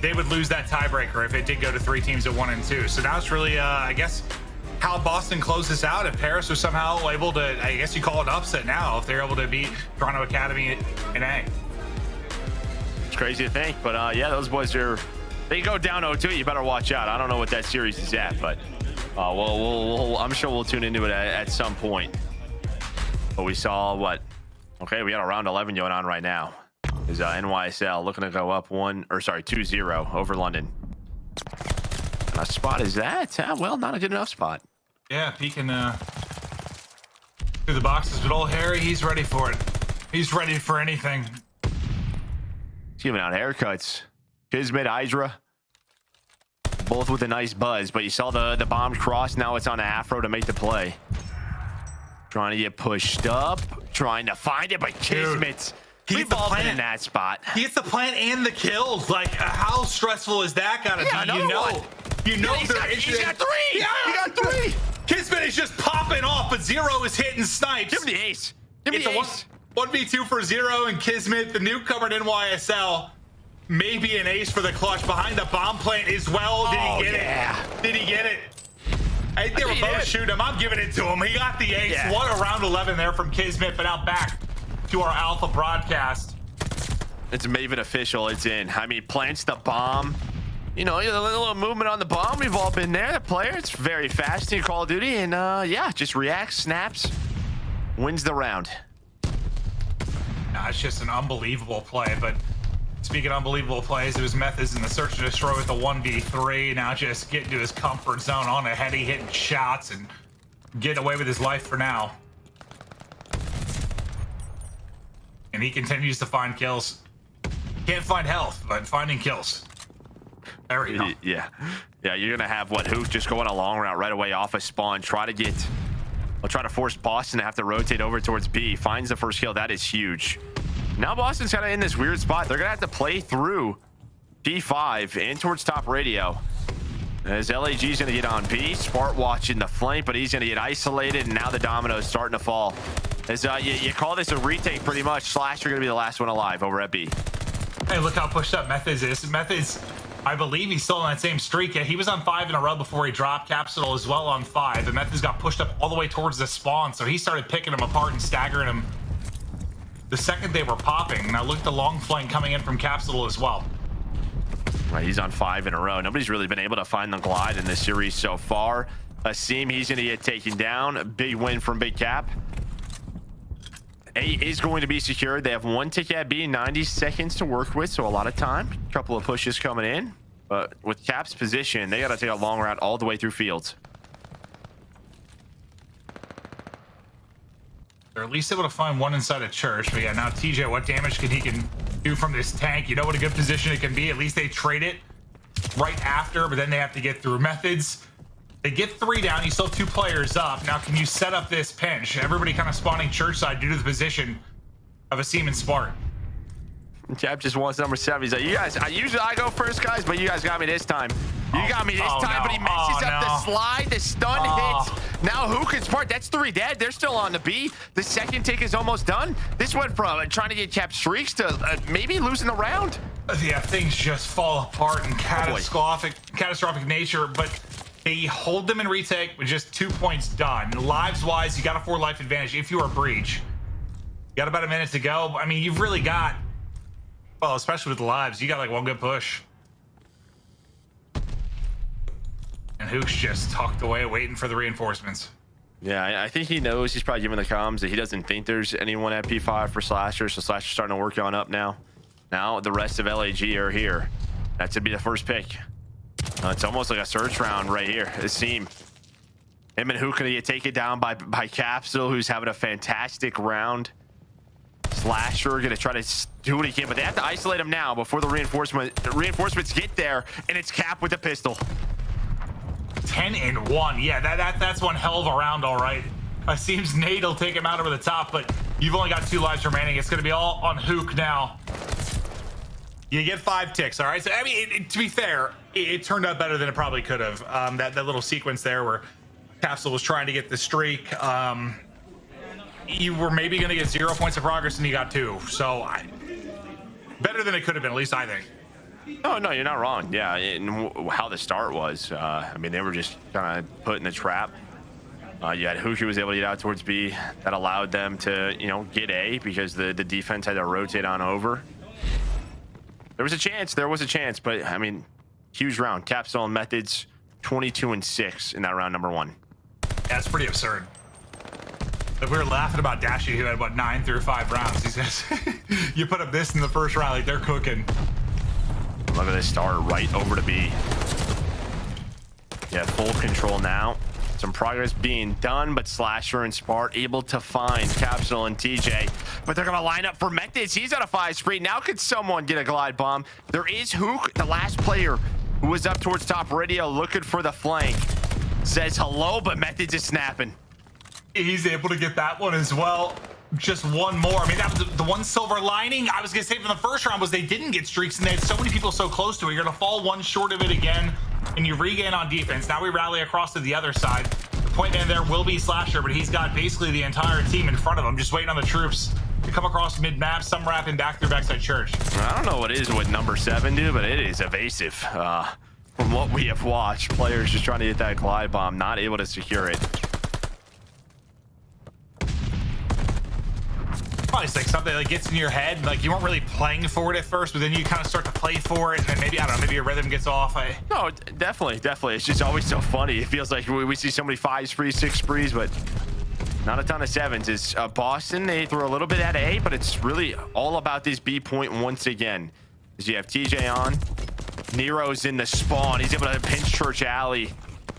they would lose that tiebreaker if it did go to 3 teams at 1 and 2. So now it's really, I guess, how Boston closes out. If Paris was somehow able to, I guess you call it upset now, if they're able to beat Toronto Academy in A. It's crazy to think, but yeah, those boys they go down 0-2. You better watch out. I don't know what that series is at, but I'm sure we'll tune into it at some point. But we saw what? Okay, we got a round 11 going on right now. Is NYSL looking to go up 2-0 over London. A spot is that? Well, not a good enough spot. Yeah, peeking through the boxes, but old Harry, he's ready for it. He's ready for anything. He's giving out haircuts. Kismet, Hydra, both with a nice buzz, but you saw the bombs cross. Now it's on Afro to make the play. Trying to get pushed up, trying to find it, but Kismet. We've all been in that spot. He gets the plant and the kills. Like, how stressful is that gotta be? You know, he's got 3. Yeah, he got 3. Kismet is just popping off, but Zero is hitting snipes. Give him the ace. Give him the ace. 1v2 for Zero and Kismet, the newcomer at NYSL. Maybe an ace for the clutch behind the bomb plant as well. Did he get it? Did he get it? I think they were both shooting him. I'm giving it to him. He got the ace. Yeah. What a round 11 there from Kismet, but now back to our Alpha broadcast. It's Maven official. It's in. I mean, plants the bomb. You know, a little movement on the bomb. We've all been there. The player, it's very fast in Call of Duty. And yeah, just reacts, snaps, wins the round. Nah, it's just an unbelievable play. But speaking of unbelievable plays, it was Methods in the search and destroy with the 1v3. Now just getting to his comfort zone on a heady, hitting shots and getting away with his life for now. And he continues to find kills. Can't find health, but finding kills. There we go. Yeah, you're gonna have Hook just go on a long route right away off a spawn. Try to force Boston to have to rotate over towards B. Finds the first kill. That is huge. Now Boston's kind of in this weird spot. They're gonna have to play through P5 and towards top radio. As LAG's gonna get on B. Spart watching the flank, but he's gonna get isolated, and now the domino's starting to fall. As you call this a retake pretty much. Slash, you're gonna be the last one alive over at B. Hey, look how pushed up Methods is. Methods, I believe he's still on that same streak. He was on 5 in a row before he dropped. Capsule as well on 5. And Methods got pushed up all the way towards the spawn, so he started picking him apart and staggering him the second they were popping. Now look at the long flank coming in from Capsule as well. Right, he's on 5 in a row. Nobody's really been able to find the glide in this series so far. Asim, he's gonna get taken down. A big win from Big Cap. A is going to be secured. They have 1 tick at B, 90 seconds to work with, so a lot of time. A couple of pushes coming in. But with Cap's position, they got to take a long route all the way through fields. They're at least able to find one inside a church. But yeah, now TJ, what damage he can do from this tank? You know what a good position it can be. At least they trade it right after, but then they have to get through Methods. They get 3 down. You still have 2 players up. Now, can you set up this pinch? Everybody kind of spawning church side due to the position of Asim and Spart. Cap just wants number 7. He's like, you guys, I go first, guys, but you guys got me this time. You got me this time, but he messes up the slide. The stun hits. Now Hook and Spart, that's 3 dead. They're still on the B. The second tick is almost done. This went from trying to get Cap streaks to maybe losing the round. Yeah, things just fall apart in catastrophic nature, but they hold them in retake with just 2 points done. Lives-wise, you got a 4 life advantage if you are Breach. You got about a minute to go. I mean, you've really got, well, especially with the lives, you got like 1 good push. And Hook's just tucked away, waiting for the reinforcements. Yeah, I think he knows. He's probably giving the comms that he doesn't think there's anyone at P5 for Slasher, so Slasher's starting to work on up now. Now the rest of LAG are here. That should be the first pick. It's almost like a search round right here. This team. Him and Hook gonna get taken down by Capsule, who's having a fantastic round. Slasher gonna try to do what he can, but they have to isolate him now before the reinforcements get there, and it's Cap with the pistol. 10-1. Yeah, that's one hell of a round, all right. It seems Nate will take him out over the top, but you've only got 2 lives remaining. It's going to be all on Hook now. You get 5 ticks, all right? So, I mean, to be fair, it turned out better than it probably could have. That little sequence there where Capsule was trying to get the streak. You were maybe going to get 0 points of progress, and you got 2. So, better than it could have been, at least I think. Oh, no, you're not wrong. Yeah, and how the start was. I mean, they were just kind of put in the trap. You had Hook, who was able to get out towards B. That allowed them to, you know, get A because the defense had to rotate on over. There was a chance. There was a chance. But, I mean, huge round. Capsule and Methods, 22-6 in that round number 1. That's pretty absurd. Like, we were laughing about Dashy, who had, what, 9 through 5 rounds. He says, you put up this in the first round, like, they're cooking. Look at this start right over to B. Yeah, full control now. Some progress being done, but Slasher and Spart able to find Capsule and TJ. But they're going to line up for Methods. He's got a 5 spree. Now could someone get a glide bomb? There is Hook, the last player who was up towards top radio looking for the flank. Says hello, but Methods is snapping. He's able to get that one as well. Just one more. I mean, that was the one silver lining I was going to say from the first round was they didn't get streaks, and they had so many people so close to it. You're going to fall one short of it again, and you regain on defense. Now we rally across to the other side. The point man there will be Slasher, but he's got basically the entire team in front of him, just waiting on the troops to come across mid-map, some wrapping back through backside church. I don't know what it is with number 7 do, but it is evasive. From what we have watched, players just trying to get that glide bomb, not able to secure it. Probably like something that gets in your head, like you weren't really playing for it at first, but then you kind of start to play for it, and then maybe, I don't know, maybe your rhythm gets off. No, definitely. It's just always so funny. It feels like we see so many 5 sprees, 6 sprees, but not a ton of 7s. It's Boston, they throw a little bit at A, but it's really all about this B point once again. As you have TJ on, Nero's in the spawn. He's able to pinch Church Alley.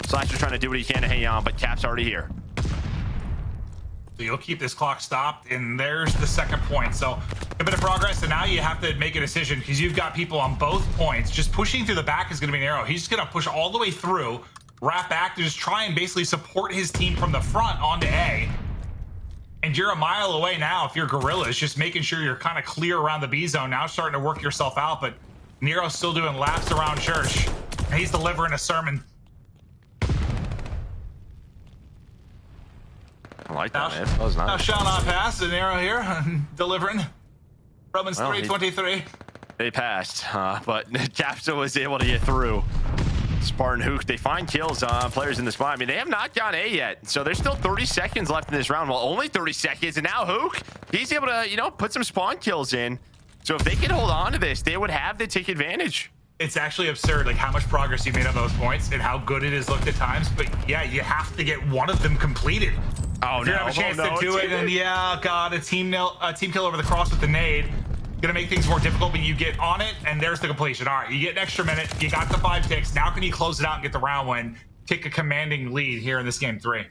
Slasher's trying to do what he can to hang on, but Cap's already here. So you'll keep this clock stopped, and there's the second point. So a bit of progress, and now you have to make a decision because you've got people on both points. Just pushing through the back is going to be narrow. He's just going to push all the way through, wrap back to just try and basically support his team from the front onto A. And you're a mile away now if you're Guerrillas, just making sure you're kind of clear around the B zone. Now starting to work yourself out, but Nero's still doing laps around church. And he's delivering a sermon. I like that, man. That was nice. Now shall not pass. The Nero here, delivering. Romans 3:23. They passed, but Capsule was able to get through. Spartan Hook, they find kills on players in the spot. I mean, they have not gone A yet, so there's still 30 seconds left in this round. Well, only 30 seconds, and now Hook, he's able to, you know, put some spawn kills in. So if they can hold on to this, they would have to take advantage. It's actually absurd, like how much progress you made on those points and how good it is looked at times. But yeah, you have to get one of them completed. Oh, if you have a chance to do it, and yeah, God, a team kill over the cross with the nade. Gonna make things more difficult, but you get on it, and there's the completion. All right, you get an extra minute. You got the 5 ticks. Now can you close it out and get the round win? Take a commanding lead here in this game 3.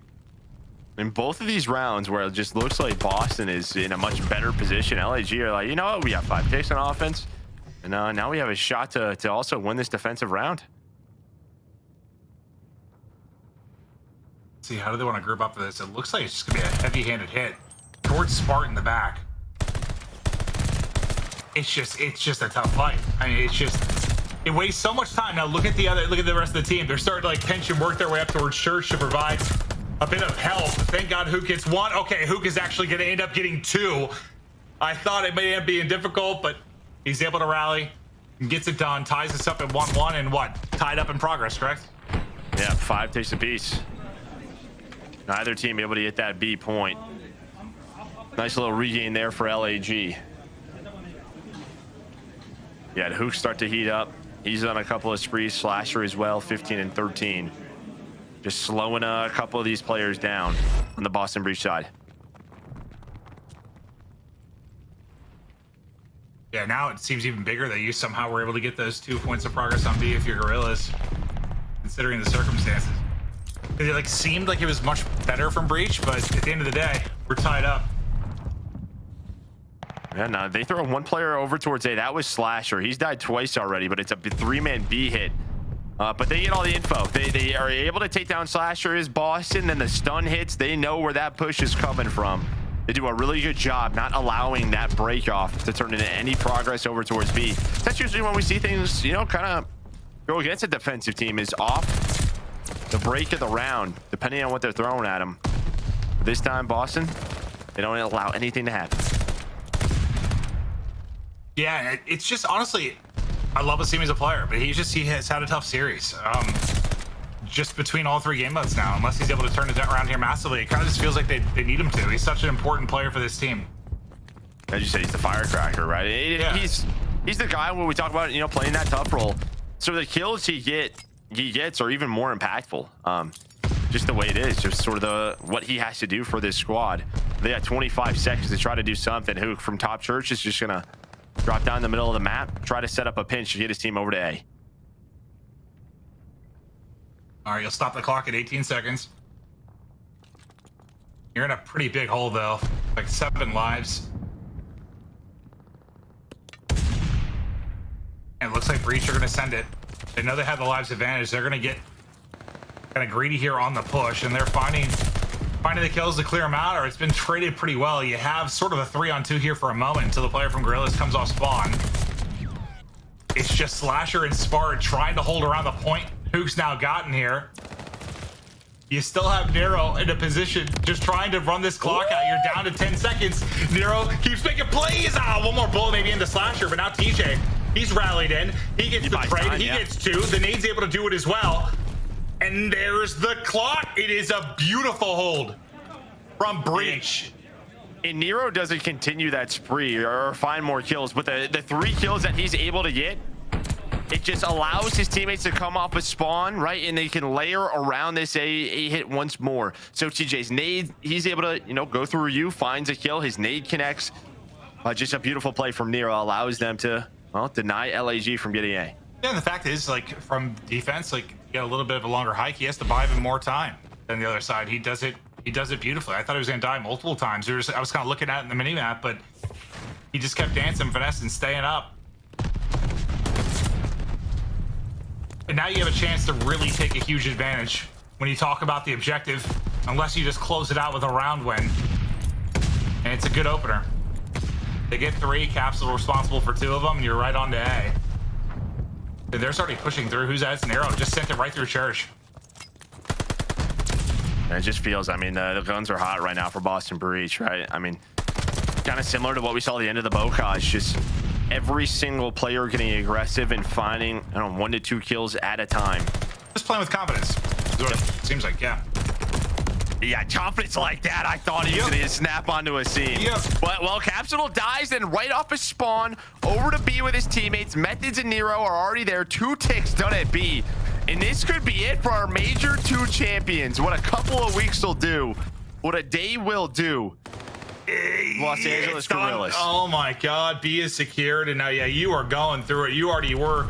In both of these rounds where it just looks like Boston is in a much better position, LAG are like, you know what, we got 5 ticks on offense. And now we have a shot to also win this defensive round. Let's see, how do they want to group up for this? It looks like it's just going to be a heavy-handed hit towards Spart in the back. It's just a tough fight. I mean, it wastes so much time. Now look at the rest of the team. They're starting to like pinch and work their way up towards Church to provide a bit of help. Thank God Hook gets 1. Okay, Hook is actually going to end up getting 2. I thought it may end up being difficult, but he's able to rally and gets it done. Ties us up at 1-1 and what? Tied up in progress, correct? Yeah, 5 ticks apiece. Neither team able to get that B point. Nice little regain there for LAG. Yeah, Hook start to heat up. He's on a couple of sprees. Slasher as well, 15 and 13. just slowing a couple of these players down on the Boston Breach side. Yeah, now it seems even bigger that you somehow were able to get those 2 points of progress on B if you're Guerrillas, considering the circumstances. It like seemed like it was much better from Breach, but at the end of the day, we're tied up. Yeah, no, they throw one player over towards A. That was Slasher. He's died twice already, but it's a 3-man B hit. But they get all the info. They are able to take down Slasher as Boston, then the stun hits. They know where that push is coming from. They do a really good job not allowing that break off to turn into any progress over towards B. That's usually when we see things, you know, kind of go against a defensive team, is off the break of the round, depending on what they're throwing at them. This time, Boston, they don't allow anything to happen. Yeah, it's just honestly, I love Asimi as a player, but he has had a tough series. Just between all 3 game modes now, unless he's able to turn it around here massively, it kind of just feels like they need him to. He's such an important player for this team. As you said, he's the firecracker, right? Yeah. He's the guy when we talk about, you know, playing that tough role. So the kills he gets are even more impactful. Just the way it is, just sort of what he has to do for this squad. They got 25 seconds to try to do something. Who from Top Church is just gonna drop down the middle of the map, try to set up a pinch to get his team over to A. All right, you'll stop the clock at 18 seconds. You're in a pretty big hole, though. Like 7 lives. And it looks like Breach are going to send it. They know they have the lives advantage. They're going to get kind of greedy here on the push, and they're finding the kills to clear them out, or it's been traded pretty well. You have sort of a 3-on-2 here for a moment until the player from Guerrillas comes off spawn. It's just Slasher and Spart trying to hold around the point Hook's now gotten here. You still have Nero in a position just trying to run this clock out. You're down to 10 seconds. Nero keeps making plays. One more bullet maybe into Slasher, but now TJ, he's rallied in. He gets the trade. He gets 2. The nade's able to do it as well. And there's the clock. It is a beautiful hold from Breach. And Nero doesn't continue that spree or find more kills, but the 3 kills that he's able to get, it just allows his teammates to come off a spawn, right? And they can layer around this A hit once more. So TJ's nade, he's able to, you know, go through you, finds a kill, his nade connects. Just a beautiful play from Nero allows them to, well, deny LAG from getting A. Yeah, and the fact is, like, from defense, like, you get a little bit of a longer hike. He has to buy even more time than the other side. He does it beautifully. I thought he was going to die multiple times. I was kind of looking at it in the mini-map, but he just kept dancing, finessing, staying up. And now you have a chance to really take a huge advantage when you talk about the objective, unless you just close it out with a round win. And it's a good opener. They get 3, Capsule responsible for 2 of them, and you're right on to A. And they're starting pushing through. Who's that? It's Nero. Just sent it right through Church. And it just feels, I mean, the guns are hot right now for Boston Breach, right? I mean, kind of similar to what we saw at the end of the Bocage, just every single player getting aggressive and finding, I don't know, 1 to 2 kills at a time. Just playing with confidence. Is what it seems like, yeah. Yeah, confidence like that. I thought he was going to snap onto a scene. But, well, Capsule dies, and right off his spawn, over to B with his teammates. Methods and Nero are already there. 2 ticks done at B. And this could be it for our Major 2 champions. What a couple of weeks will do. What a day will do. Los Angeles Guerrillas. Oh my God, B is secured, and now, yeah, you are going through it. You already were,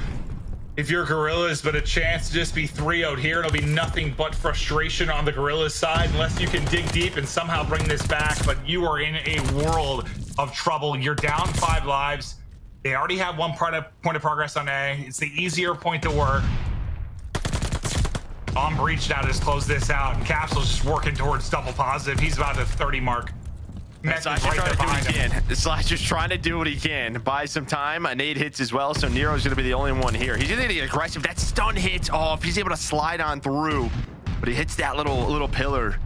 if you're Guerrillas, but a chance to just be 3-0 here. It'll be nothing but frustration on the Guerrillas side unless you can dig deep and somehow bring this back, but you are in a world of trouble. You're down 5 lives. They already have 1 point of progress on A. It's the easier point to work. On Breach now to just close this out, and Capsule's just working towards double positive. He's about the 30 mark. Slasher's trying to do what he can. Slasher's trying to do what he can. Buy some time. A nade hits as well, so Nero's going to be the only one here. He's going to get aggressive. That stun hits off. He's able to slide on through, but he hits that little pillar.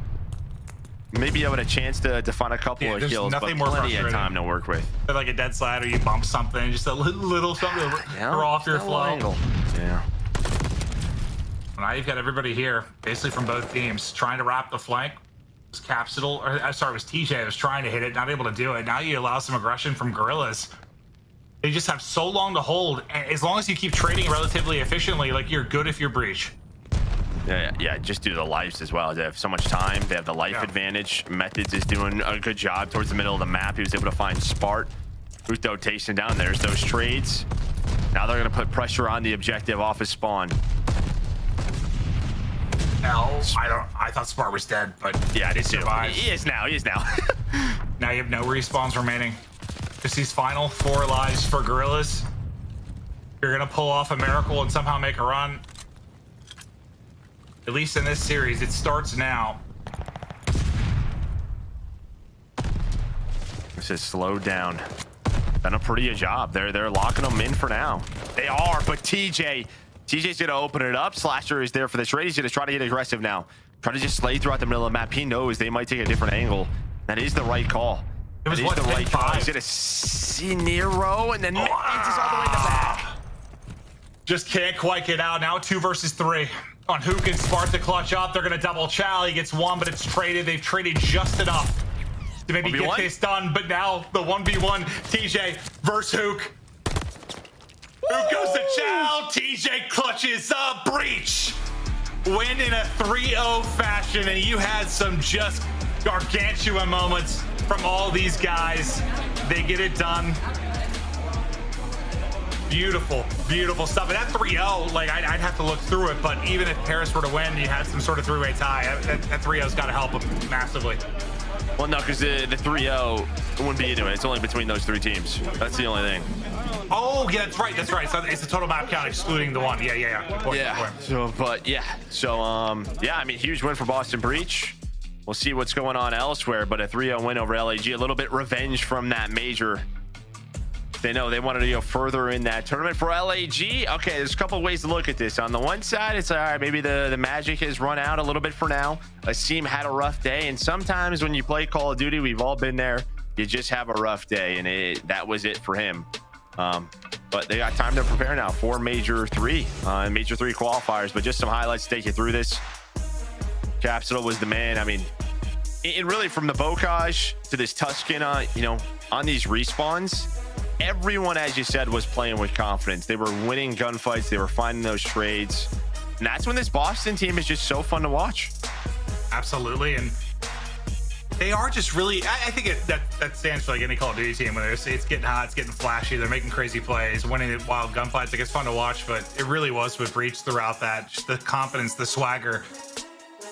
Maybe you have a chance to find a couple of kills, but plenty of time to work with. Like a dead slide, or you bump something, just a little something to throw off your flow. Yeah. Now you've got everybody here, basically from both teams, trying to wrap the flank. It was Capsule, or sorry, it was TJ that was trying to hit it, not able to do it. Now you allow some aggression from Guerrillas. They just have so long to hold, and as long as you keep trading relatively efficiently, like, you're good if you're Breach. Yeah, just due to the lives as well. They have so much time. They have the life advantage. Methods is doing a good job towards the middle of the map. He was able to find Spart. Uto tasting down. There's those trades. Now they're going to put pressure on the objective off his spawn. No, I thought Spart was dead, but yeah, I did too. Survives. He is now. Now you have no respawns remaining. Just these final 4 lives for Guerrillas. You're gonna pull off a miracle and somehow make a run. At least in this series, it starts now. This is slowed down. Done a pretty good job. They're locking them in for now. They are, but TJ's gonna open it up. Slasher is there for this raid. He's gonna try to get aggressive now. Try to just slay throughout the middle of the map. He knows they might take a different angle. That is the right call. It was what, the right call. He's gonna see Nero and then Mittens is all the way in the back. Just can't quite get out. Now 2 versus 3 on who can Spart to clutch up. They're gonna double chow. He gets 1, but it's traded. They've traded just enough to maybe 1v1? get this done. But now the 1v1 TJ versus Hook. Hook goes to chow. TJ clutches up. Breach. Win in a 3-0 fashion, and you had some just gargantuan moments from all these guys. They get it done. Beautiful, beautiful stuff. And that 3-0, like I'd have to look through it, but even if Paris were to win, you had some sort of 3-way tie. That 3-0's got to help them massively. Well, no, because the 3-0 wouldn't be into it. It's only between those 3 teams. That's the only thing. Oh, yeah, that's right. That's right. So it's the total map count excluding the 1. Yeah. Good point, yeah. Good point. Yeah, I mean, huge win for Boston Breach. We'll see what's going on elsewhere, but a 3-0 win over LAG. A little bit revenge from that major. They know they wanted to go further in that tournament. For LAG, okay, there's a couple ways to look at this. On the one side, it's all right, maybe the magic has run out a little bit for now. Asim had a rough day, and sometimes when you play Call of Duty, we've all been there, you just have a rough day, and that was it for him. But they got time to prepare now for Major 3 qualifiers. But just some highlights to take you through this. Capsule was the man. I mean, it really, from the Bocage to this Tuscan, on these respawns, everyone, as you said, was playing with confidence. They were winning gunfights. They were finding those trades. And that's when this Boston team is just so fun to watch. Absolutely. And they are just really, I think that stands for like any Call of Duty team, where it's getting hot, it's getting flashy, they're making crazy plays, winning wild gunfights. Like, it's fun to watch, but it really was with Breach throughout that. Just the confidence, the swagger.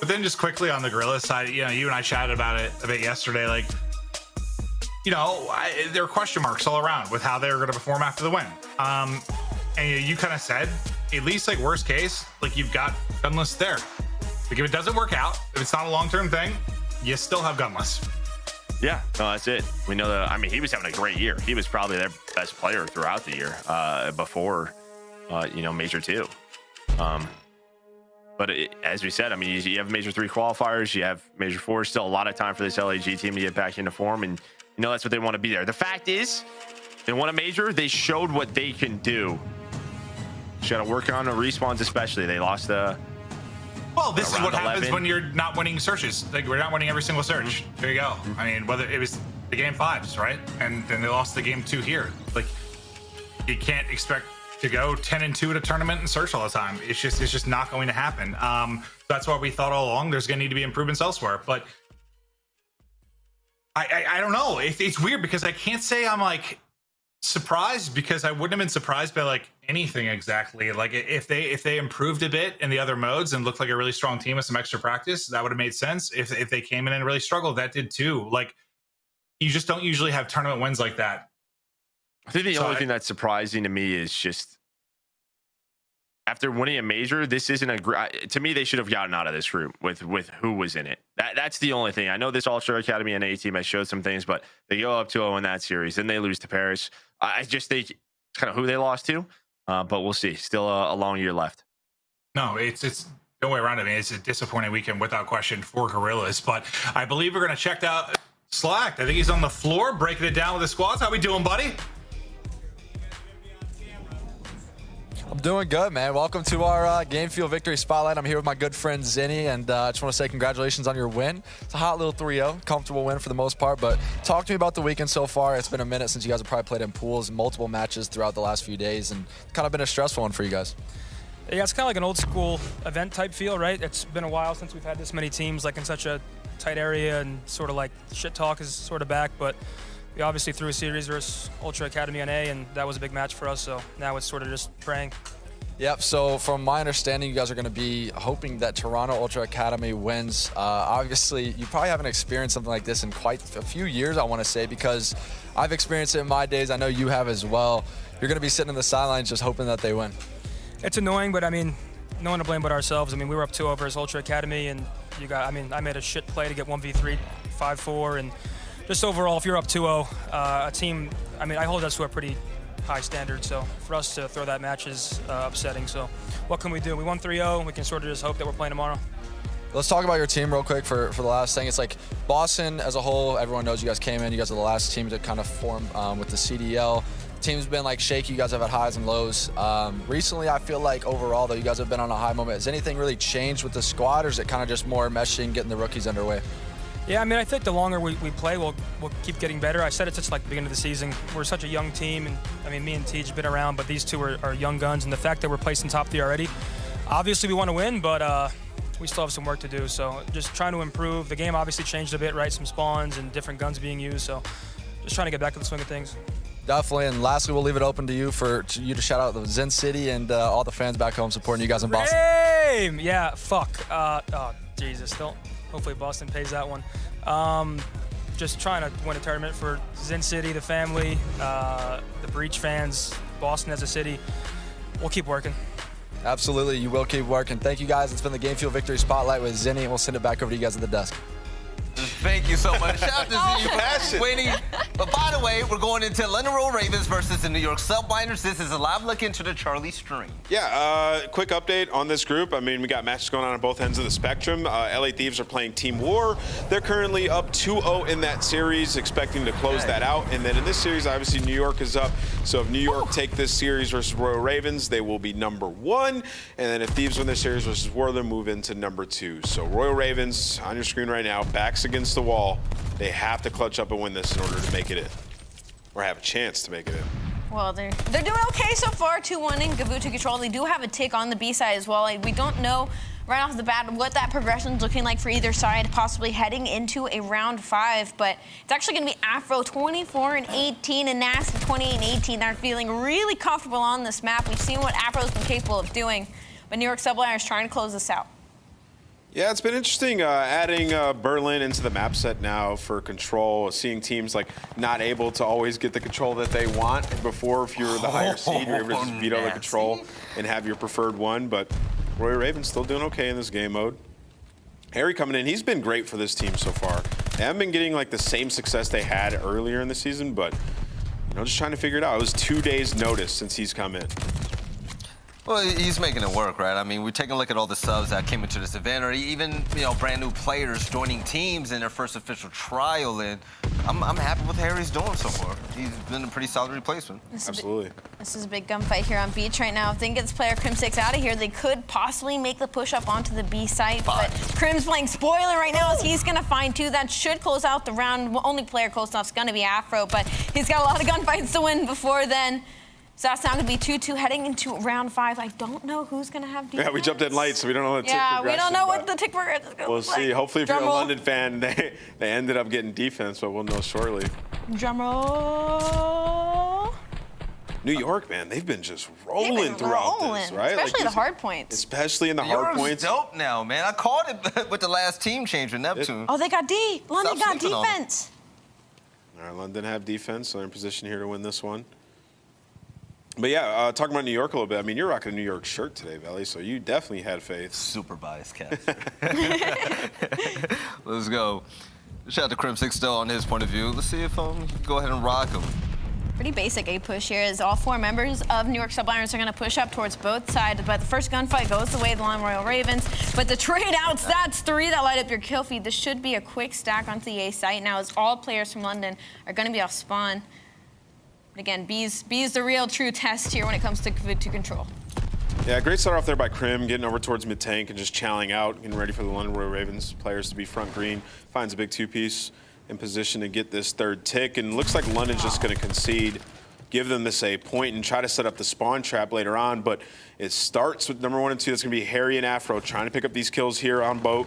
But then just quickly on the Guerrillas side, you and I chatted about it a bit yesterday. Like, there are question marks all around with how they're going to perform after the win. And you kind of said, at least like worst case, like you've got Gunless there. Like if it doesn't work out, if it's not a long-term thing, you still have Gunless. Yeah, no, that's it. We know that. I mean, he was having a great year. He was probably their best player throughout the year before, Major 2. But as we said, I mean, you have Major 3 qualifiers, you have Major 4. Still a lot of time for this LAG team to get back into form, and that's what they want to be there. The fact is, they won a major. They showed what they can do. Just got to work on the respawns, especially. They lost the. Well, this is what 11. happens when you're not winning searches. Like, we're not winning every single search. There you go. I mean, whether it was the game 5s, right? And then they lost the game 2 here. Like, you can't expect to go 10-2 at a tournament and search all the time. It's just not going to happen. That's why we thought all along there's going to need to be improvements elsewhere. But I don't know. It's weird because I can't say I'm like surprised, because I wouldn't have been surprised by like anything exactly. Like if they improved a bit in the other modes and looked like a really strong team with some extra practice, that would have made sense. If they came in and really struggled, that did too. Like, you just don't usually have tournament wins like that. I think the only thing that's surprising to me is just after winning a major, this isn't to me, they should have gotten out of this group with who was in it. That's the only thing. I know this All-Star Academy and A team has showed some things, but they go up 2-0 in that series, then they lose to Paris. I just think it's kind of who they lost to, but we'll see. Still a long year left. No, it's no way around it. I mean, it's a disappointing weekend without question for Guerrillas, but I believe we're going to check out Slack. I think he's on the floor breaking it down with the squads. How we doing, buddy? I'm doing good, man. Welcome to our Game Fuel Victory Spotlight. I'm here with my good friend Zinni, and I just want to say congratulations on your win. It's a hot little 3-0, comfortable win for the most part, but talk to me about the weekend so far. It's been a minute since you guys have probably played in pools, multiple matches throughout the last few days, and it's kind of been a stressful one for you guys. Yeah, it's kind of like an old school event type feel, right? It's been a while since we've had this many teams like in such a tight area, and sort of like shit talk is sort of back, but we obviously threw a series versus Ultra Academy NA, and that was a big match for us, so now it's sort of just praying. Yep, so from my understanding, you guys are going to be hoping that Toronto Ultra Academy wins. Obviously, you probably haven't experienced something like this in quite a few years, I want to say, because I've experienced it in my days. I know you have as well. You're going to be sitting in the sidelines just hoping that they win. It's annoying, but I mean, no one to blame but ourselves. I mean, we were up 2-0 versus Ultra Academy, and I made a shit play to get 1v3, 5-4, and just overall, if you're up 2-0, a team, I hold us to a pretty high standard, so for us to throw that match is upsetting. So what can we do? We won 3-0. We can sort of just hope that we're playing tomorrow. Let's talk about your team real quick for the last thing. It's like Boston as a whole, everyone knows you guys came in. You guys are the last team to kind of form with the CDL. Team's been like shaky. You guys have had highs and lows. Recently, I feel like overall, though, you guys have been on a high moment. Has anything really changed with the squad, or is it kind of just more meshing, getting the rookies underway? Yeah, I think the longer we play, we'll keep getting better. I said it since like the beginning of the season. We're such a young team, and me and Tej have been around, but these two are young guns, and the fact that we're placing top 3 already, obviously we want to win, but we still have some work to do. So just trying to improve. The game obviously changed a bit, right? Some spawns and different guns being used, so just trying to get back to the swing of things. Definitely, and lastly, we'll leave it open to you to shout out the Zen City and all the fans back home supporting you guys in Boston. Hey! Yeah, fuck. Oh, Jesus. Hopefully Boston pays that one. Just trying to win a tournament for Zen City, the family, the Breach fans, Boston as a city. We'll keep working. Absolutely, you will keep working. Thank you, guys. It's been the Game Fuel Victory Spotlight with Zenny, and we'll send it back over to you guys at the desk. Thank you so much. Shout out to Zenny for winning. But by the way, we're going into London Royal Ravens versus the New York Subliners. This is a live look into the Charlie stream. Yeah, quick update on this group. We got matches going on both ends of the spectrum. LA Thieves are playing Team War. They're currently up 2-0 in that series, expecting to close that out. And then in this series, obviously, New York is up. So if New York take this series versus Royal Ravens, they will be number 1. And then if Thieves win their series versus War, they'll move into number 2. So Royal Ravens, on your screen right now, backs against the wall. They have to clutch up and win this in order to make it in, or have a chance to make it in. Well, they're doing okay so far, 2-1 in Gavutu control. They do have a tick on the B side as well. We don't know right off the bat what that progression is looking like for either side, possibly heading into a round 5. But it's actually going to be Afro 24-18 and Nasty 28-18. They're feeling really comfortable on this map. We've seen what Afro's been capable of doing, but New York Subliners trying to close this out. Yeah, it's been interesting adding Berlin into the map set now for control, seeing teams like not able to always get the control that they want. Before, if you're the higher seed, you're able to just veto the control and have your preferred one. But Roy Raven's still doing okay in this game mode. Harry coming in, he's been great for this team so far. They haven't been getting like the same success they had earlier in the season, but just trying to figure it out. It was 2 days notice since he's come in. Well, he's making it work, right? We're taking a look at all the subs that came into this event, or even, brand new players joining teams in their first official trial, and I'm happy with how he's doing so far. He's been a pretty solid replacement. Absolutely. This is a big gunfight here on Beach right now. If they can get this player Crim6 out of here, they could possibly make the push up onto the B site, but Crim's playing spoiler right now as he's going to find 2. That should close out the round. Only player close enough is going to be Afro, but he's got a lot of gunfights to win before then. So that's now going to be 2-2 heading into round 5. I don't know who's going to have defense. Yeah, we jumped in late, so we don't know the tick progression. Yeah, we don't know what the tick progression is going to We'll look like. see. Hopefully, if Drum you're a roll. London fan, they ended up getting defense, but we'll know shortly. Drum roll. New York, man, they've been just rolling throughout this, right? Especially the hard points. Especially in the hard points. Dope now, man. I called it with the last team change with Neptune. Oh, they got D. London got defense. All right, London have defense, so they're in position here to win this one. But yeah, talking about New York a little bit. You're rocking a New York shirt today, Belly, so you definitely had faith. Super biased, Cat. Let's go. Shout out to Crim6 still on his point of view. Let's see if he can go ahead and rock him. Pretty basic A push here as all 4 members of New York Subliners are going to push up towards both sides. But the first gunfight goes the way of the London Royal Ravens. But the trade outs, that's 3 that light up your kill feed. This should be a quick stack onto the A site now as all players from London are going to be off spawn. But again, B's the real true test here when it comes to control. Yeah, great start off there by Crim, getting over towards mid-tank and just chowing out, getting ready for the London Royal Ravens players to be front green. Finds a big 2-piece in position to get this 3rd tick, and looks like London's just going to concede give them this a point and try to set up the spawn trap later on. But it starts with number 1 and 2. That's going to be Harry and Afro trying to pick up these kills here on boat.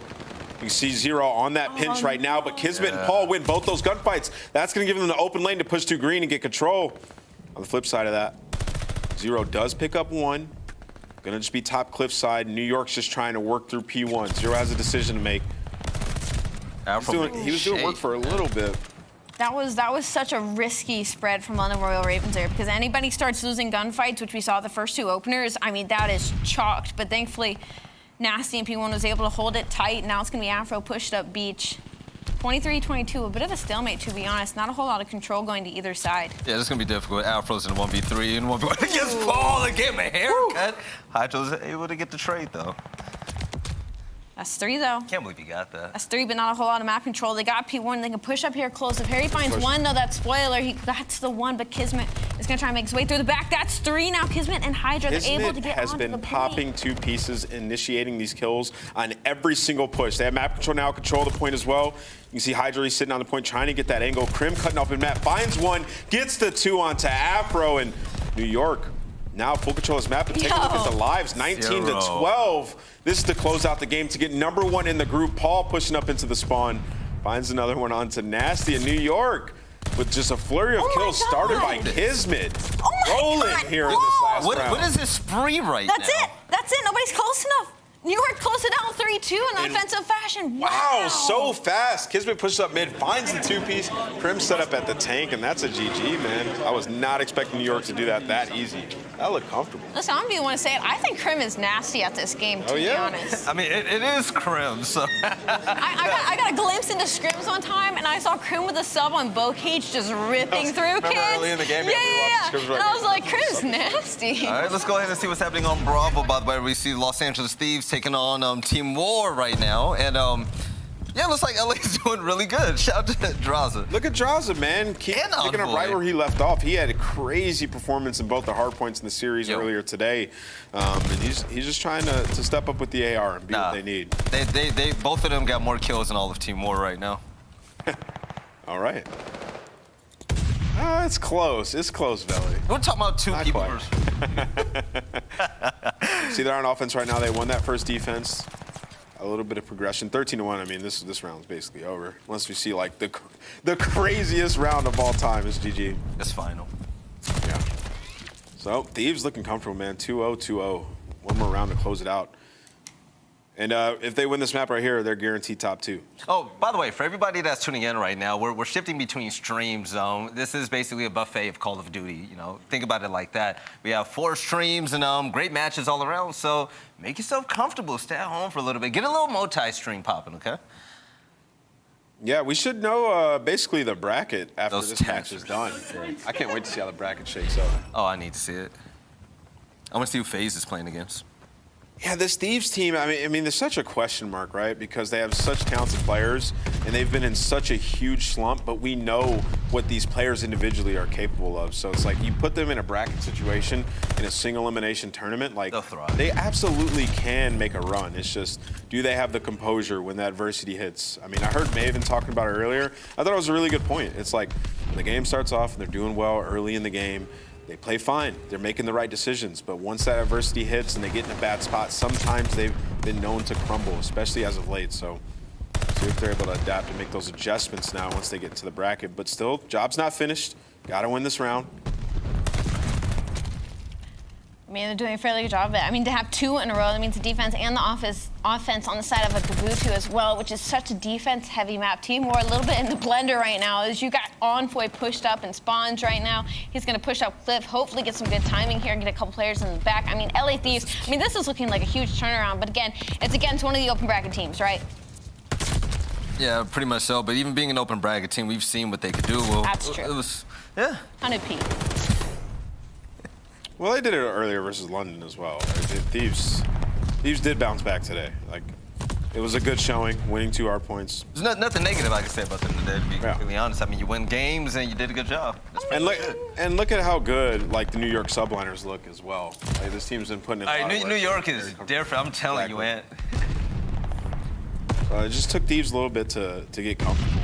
You can see Zero on that pinch right now, but Kismet and Paul win both those gunfights. That's going to give them the open lane to push to green and get control. On the flip side of that, Zero does pick up 1. Going to just be top cliff side. New York's just trying to work through P1. Zero has a decision to make. He was doing work for a little bit. That was such a risky spread from London Royal Ravens there, because anybody starts losing gunfights, which we saw the first 2 openers, I mean, that is chalked. But thankfully, Nasty and P1 was able to hold it tight. Now it's going to be Afro pushed up beach. 23-22, a bit of a stalemate, to be honest. Not a whole lot of control going to either side. Yeah, this is going to be difficult. Afro's in 1v3 and 1v1 against Paul to get him a haircut. Hydro's able to get the trade, though. That's 3, though. Can't believe you got that. That's 3, but not a whole lot of map control. They got P1. They can push up here close. If Harry finds 1, though, that's spoiler. He got to the 1, but Kismet is going to try and make his way through the back. That's 3 now. Kismet and Hydra, they're able to get onto the Kismet has been popping 2 pieces, initiating these kills on every single push. They have map control now, control the point as well. You can see Hydra sitting on the point, trying to get that angle. Krim cutting off in map, finds 1, gets the 2 onto Afro, and New York now full control of his map. And take a look at the lives, 19-12. This is to close out the game to get number 1 in the group. Paul pushing up into the spawn, finds another one onto Nasty in New York with just a flurry of kills started by Kismet. Rolling here in this last round. What is this spree right That's it. That's it. Nobody's close enough. New York closed it out 3-2 in offensive fashion. Wow, so fast. Kismet pushes up mid, finds the 2-piece. Krim set up at the tank, and that's a GG, man. I was not expecting New York to do that easy. That looked comfortable. Listen, I'm going to be the one to say it. I think Krim is nasty at this game, to be honest. I mean, it is Krim, so. I got a glimpse into scrims one time, and I saw Krim with a sub on bow cage just ripping through kids. Early in the game, yeah. And I was like, Krim's nasty. All right, let's go ahead and see what's happening on Bravo. By the way, we see Los Angeles Thieves taking on Team War right now, and yeah, looks like LA's doing really good. Shout out to Draza. Look at Draza, man. Keep picking up right where he left off. He had a crazy performance in both the hard points in the series earlier today, and he's just trying to step up with the AR and be what they need. They both of them got more kills than all of Team War right now. All right. It's close. It's close, Belly. We're talking about 2 people. See, they're on offense right now. They won that first defense. A little bit of progression. 13-1. I mean, this round's basically over. Once we see like the craziest round of all time is GG. It's final. Yeah. So Thieves looking comfortable, man. 2-0, 2-0. One more round to close it out. And if they win this map right here, they're guaranteed top 2. Oh, by the way, for everybody that's tuning in right now, we're shifting between streams. This is basically a buffet of Call of Duty. You know, think about it like that. We have 4 streams and great matches all around. So make yourself comfortable. Stay at home for a little bit. Get a little multi-stream popping, okay? Yeah, we should know basically the bracket after this match is done. I can't wait to see how the bracket shakes up. Oh, I need to see it. I want to see who Faze is playing against. Yeah, this Thieves team, I mean, there's such a question mark, right? Because they have such talented players, and they've been in such a huge slump, but we know what these players individually are capable of. So it's like you put them in a bracket situation in a single elimination tournament, like they absolutely can make a run. It's just, do they have the composure when the adversity hits? I mean, I heard Maven talking about it earlier. I thought it was a really good point. It's like when the game starts off and they're doing well early in the game, they play fine. They're making the right decisions. But once that adversity hits and they get in a bad spot, sometimes they've been known to crumble, especially as of late. So see if they're able to adapt and make those adjustments now once they get into the bracket. But still, job's not finished. Got to win this round. I mean, they're doing a fairly good job of it. I mean, to have 2 in a row, that means the defense and the offense on the side of a Gabutu as well, which is such a defense-heavy map. Team War a little bit in the blender right now. As you got Envoy pushed up and spawns right now. He's going to push up Cliff, hopefully get some good timing here and get a couple players in the back. I mean, LA Thieves, I mean, this is looking like a huge turnaround. But again, it's against one of the open bracket teams, right? Yeah, pretty much so. But even being an open bracket team, we've seen what they could do. Well, that's true. It was, yeah. 100p. Well, they did it earlier versus London as well. Thieves did bounce back today. Like, it was a good showing, winning 2 hard points. There's nothing negative I can say about them today, to be completely honest. I mean, you win games and you did a good job. And look at how good like the New York Subliners look as well. Like, this team's been putting in. New York is different. I'm telling you, Ant. It just took Thieves a little bit to get comfortable.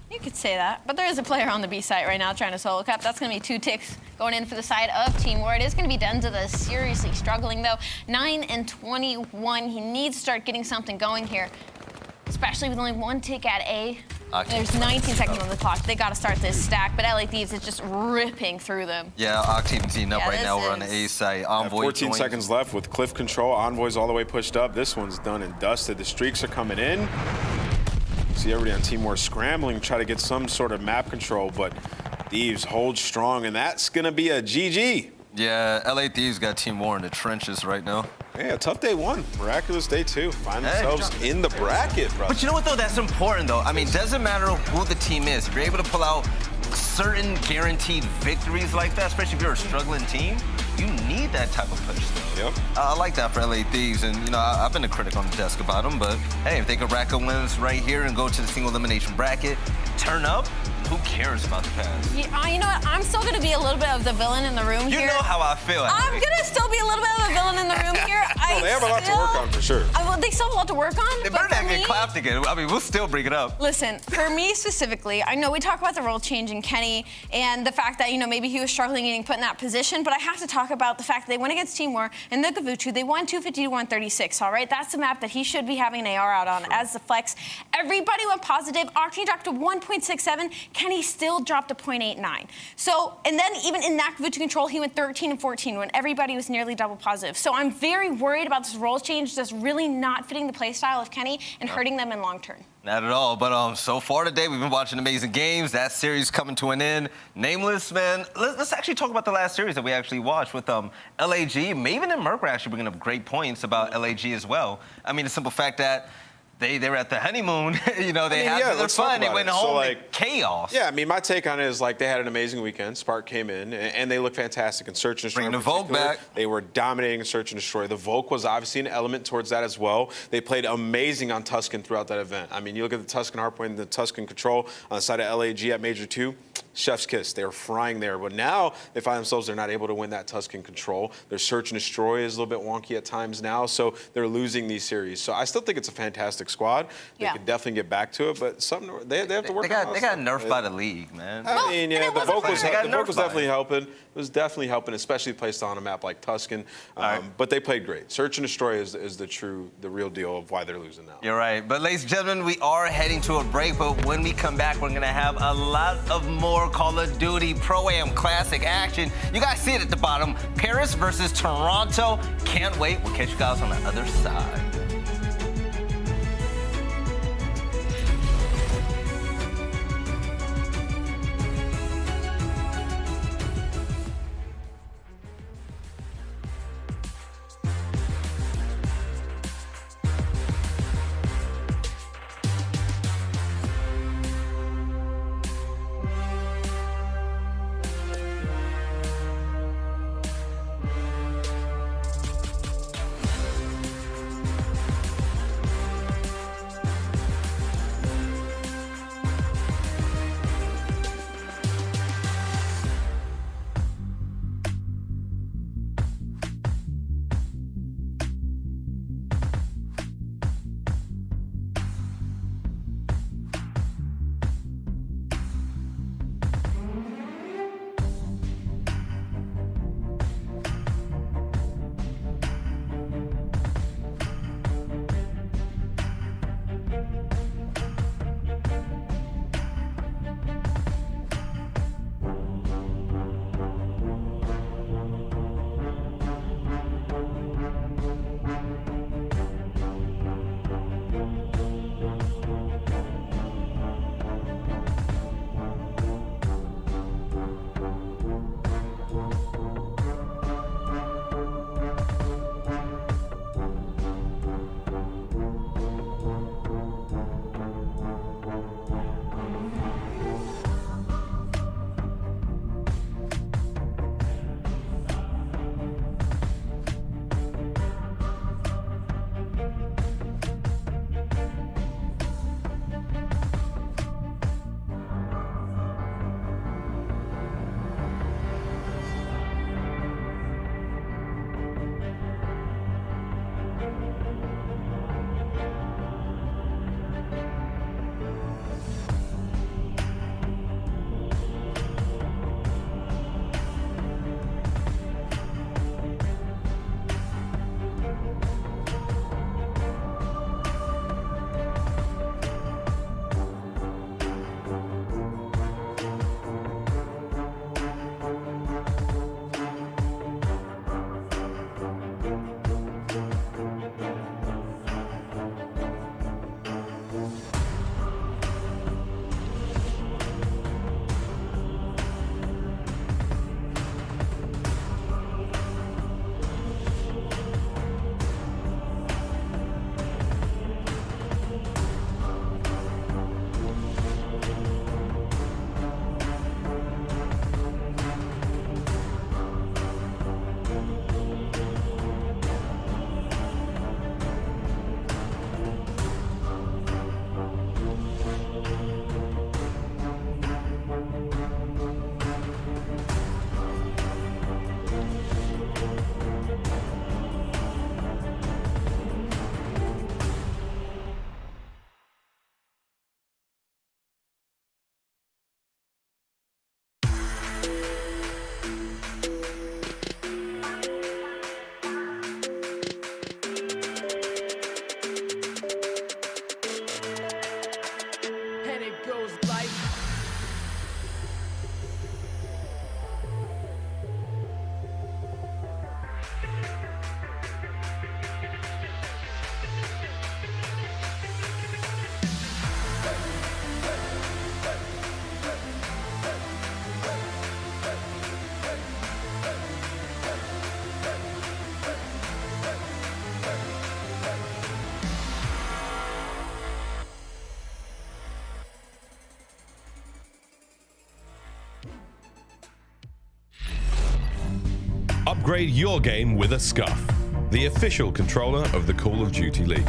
You could say that, but there is a player on the B site right now trying to solo cap. That's going to be 2 ticks going in for the side of Team War. It is going to be Denza that is seriously struggling, though. 9 and 21. He needs to start getting something going here, especially with only 1 tick at A. There's 19 seconds on the clock. They got to start this stack, but LA Thieves is just ripping through them. Yeah, OpTic teaming up right now. We're on the A side. Envoy 14 seconds left with cliff control. Envoy's all the way pushed up. This one's done and dusted. The streaks are coming in. See everybody on Team War scrambling, try to get some sort of map control, but Thieves hold strong, and that's going to be a GG. Yeah, LA Thieves got Team War in the trenches right now. Yeah, tough day 1, miraculous day 2. Find themselves in the bracket, bro. But you know what, though? That's important, though. I mean, doesn't matter who the team is. If you're able to pull out certain guaranteed victories like that, especially if you're a struggling team, you need that type of push, though. Yep. I like that for LA Thieves, and, you know, I've been a critic on the desk about them, but, hey, if they could rack up wins right here and go to the single elimination bracket, turn up, who cares about the past? Yeah, you know what? I'm still going to be a little bit of the villain in the room here. You know how I feel. I'm going to still be a little bit of a villain in the room here. Well, they have a lot to work on for sure. Well, they still have a lot to work on. They better not get clapped again. I mean, we'll still bring it up. Listen, for me specifically, I know we talk about the role change in Kenny and the fact that, you know, maybe he was struggling getting put in that position, but I have to talk about the fact that they went against Team War and the Gavutu. They won 250 to 136, all right? That's the map that he should be having an AR out on as the flex. Everybody went positive. OpTic dropped to 1.67. Kenny still dropped to 0.89. So, and then even in that Gavutu control, he went 13 and 14 when everybody was nearly double positive. So I'm very worried about this role change just really not fitting the playstyle of Kenny and hurting them in long term. Not at all, but so far today, we've been watching amazing games. That series coming to an end. Nameless, man, let's actually talk about the last series that we actually watched with LAG. Maven and Merc were actually bringing up great points about LAG as well. I mean, the simple fact that they were at the honeymoon, you know, they had their fun, they went home, like, chaos. Yeah, I mean, my take on it is, like, they had an amazing weekend. Spark came in, and they looked fantastic in Search and Destroy. Bringing the Volk back. They were dominating Search and Destroy. The Volk was obviously an element towards that as well. They played amazing on Tuscan throughout that event. I mean, you look at the Tuscan hardpoint and the Tuscan control on the side of LAG at Major 2, chef's kiss. They were frying there. But now they find themselves, they're not able to win that Tuscan control. Their Search and Destroy is a little bit wonky at times now, so they're losing these series. So I still think it's a fantastic squad. They can definitely get back to it, but something they have to work on. They got nerfed by the league, man. I mean, yeah, the Volk was definitely helping. It was definitely helping, especially placed on a map like Tuscan. But they played great. Search and Destroy is the real deal of why they're losing now. You're right. But ladies and gentlemen, we are heading to a break, but when we come back, we're going to have a lot of more Call of Duty Pro-Am Classic action. You guys see it at the bottom. Paris versus Toronto. Can't wait. We'll catch you guys on the other side. Upgrade your game with a Scuff, the official controller of the Call of Duty League.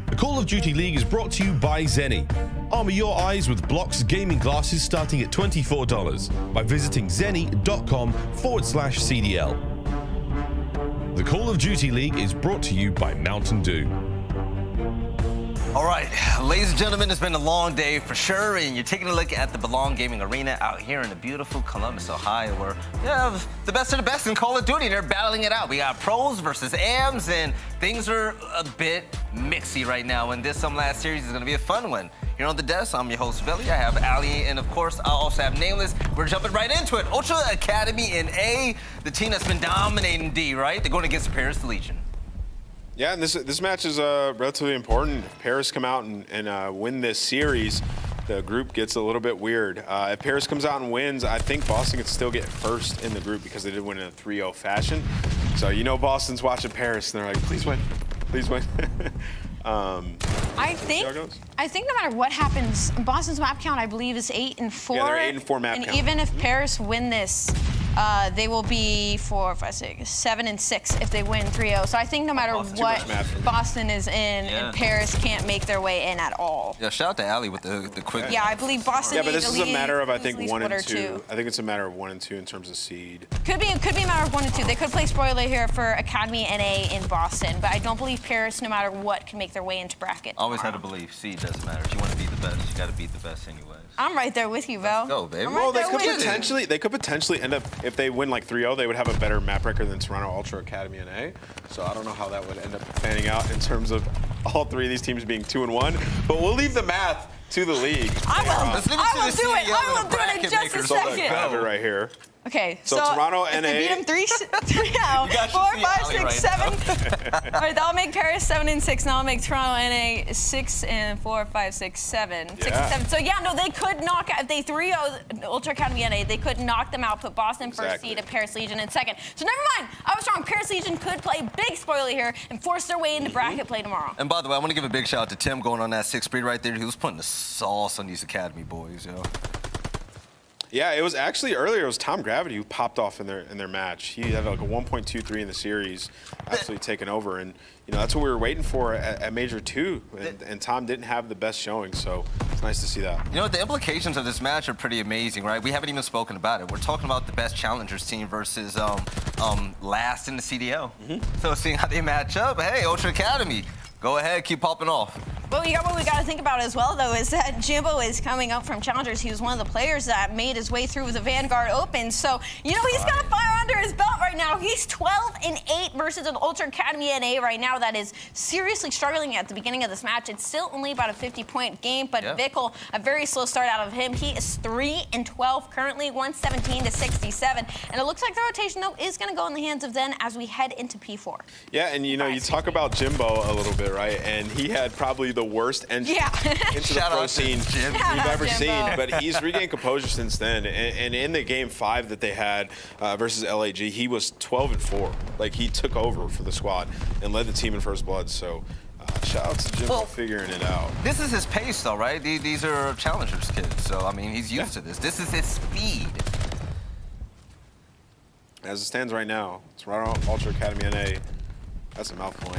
The Call of Duty League is brought to you by Zenni. Armor your eyes with Block's gaming glasses starting at $24 by visiting zenni.com/CDL. The Call of Duty League is brought to you by Mountain Dew. All right, ladies and gentlemen, it's been a long day for sure, and you're taking a look at the Belong Gaming Arena out here in the beautiful Columbus, Ohio, where you have the best of the best in Call of Duty. They're battling it out. We got pros versus AMs, and things are a bit mixy right now, and this last series is going to be a fun one. Here on the desk, I'm your host, Billy. I have Ali, and of course, I also have Nameless. We're jumping right into it. Ultra Academy in A, the team that's been dominating D, right? They're going against Paris Legion. Yeah, and this match is relatively important. If Paris come out and win this series, the group gets a little bit weird. If Paris comes out and wins, I think Boston could still get first in the group because they did win in a 3-0 fashion. So you know Boston's watching Paris, and they're like, please win, please win. I think no matter what happens, Boston's map count, I believe, is 8-4. Yeah, they're 8-4 map and count. even if Paris win this, they will be 4, 5, 6, 7-6 if they win 3-0. So I think no matter what Boston is in, and Paris can't make their way in at all. Yeah, shout out to Ali with the quick. Yeah, I believe Boston. Yeah, but this is a matter of I think 1 and 2. 2. I think it's a matter of 1 and 2 in terms of seed. Could be a matter of 1 and 2. They could play spoiler here for Academy NA in Boston, but I don't believe Paris, no matter what, can make their way into bracket. Always had to believe seed doesn't matter. If you want to be the best, you got to beat the best anyways. I'm right there with you, Vel. Go, baby. Well, they could potentially end up, if they win like 3-0, they would have a better map record than Toronto Ultra Academy and A. So I don't know how that would end up panning out in terms of all three of these teams being 2-1. But we'll leave the math to the league. I will do it in just a second. I have it right here. Okay, so Toronto NA. They beat them 4, 5, 6, 7. All right, that'll make Paris 7-6. Now I'll make Toronto NA 6-4, 5, 6, 7. 6 and 7. So yeah, no, they could knock out if they 3-0 Ultra Academy NA. They could knock them out, put Boston first seed and Paris Legion in second. So never mind, I was wrong. Paris Legion could play big spoiler here and force their way into bracket play tomorrow. And by the way, I want to give a big shout out to Tim going on that 6th speed right there. He was putting the sauce on these Academy boys, yo. Yeah, it was actually earlier. It was Tom Gravity who popped off in their match. He had like a 1.23 in the series, absolutely taken over, and you know that's what we were waiting for at Major 2. And Tom didn't have the best showing, so it's nice to see that. You know, the implications of this match are pretty amazing, right? We haven't even spoken about it. We're talking about the best challengers team versus last in the CDL. So seeing how they match up, hey, Ultra Academy, go ahead, keep popping off. But what we got to think about as well, though, is that Jimbo is coming up from Challengers. He was one of the players that made his way through the Vanguard Open. So, you know, he's got a fire under his belt right now. He's 12-8 versus an Ultra Academy NA right now that is seriously struggling at the beginning of this match. It's still only about a 50-point game, but Vickle, a very slow start out of him. He is 3-12 currently, 117-67. And it looks like the rotation, though, is going to go in the hands of Zen as we head into P4. Yeah, and you know, you talk about Jimbo a little bit, right? And he had probably the worst entry into the pro scene we've ever seen, but he's regained composure since then. And in the game 5 that they had versus LAG, he was 12-4. Like, he took over for the squad and led the team in first blood. So shout out to Jimbo figuring it out. This is his pace, though, right? These are challengers kids, so I mean, he's used to this. This is his speed. As it stands right now, Toronto Ultra Academy NA, that's a mouthful.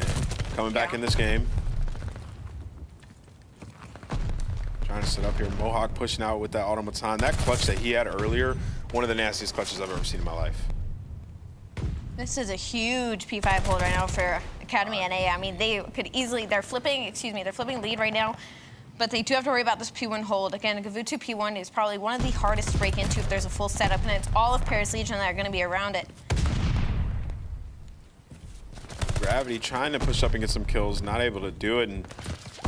Coming back in this game. Trying to sit up here. Mohawk pushing out with that automaton. That clutch that he had earlier, one of the nastiest clutches I've ever seen in my life. This is a huge P5 hold right now for Academy NA. I mean, they could easily, they're flipping lead right now, but they do have to worry about this P1 hold. Again, Gavutu P1 is probably one of the hardest to break into if there's a full setup, and it's all of Paris Legion that are going to be around it. Gravity trying to push up and get some kills, not able to do it, and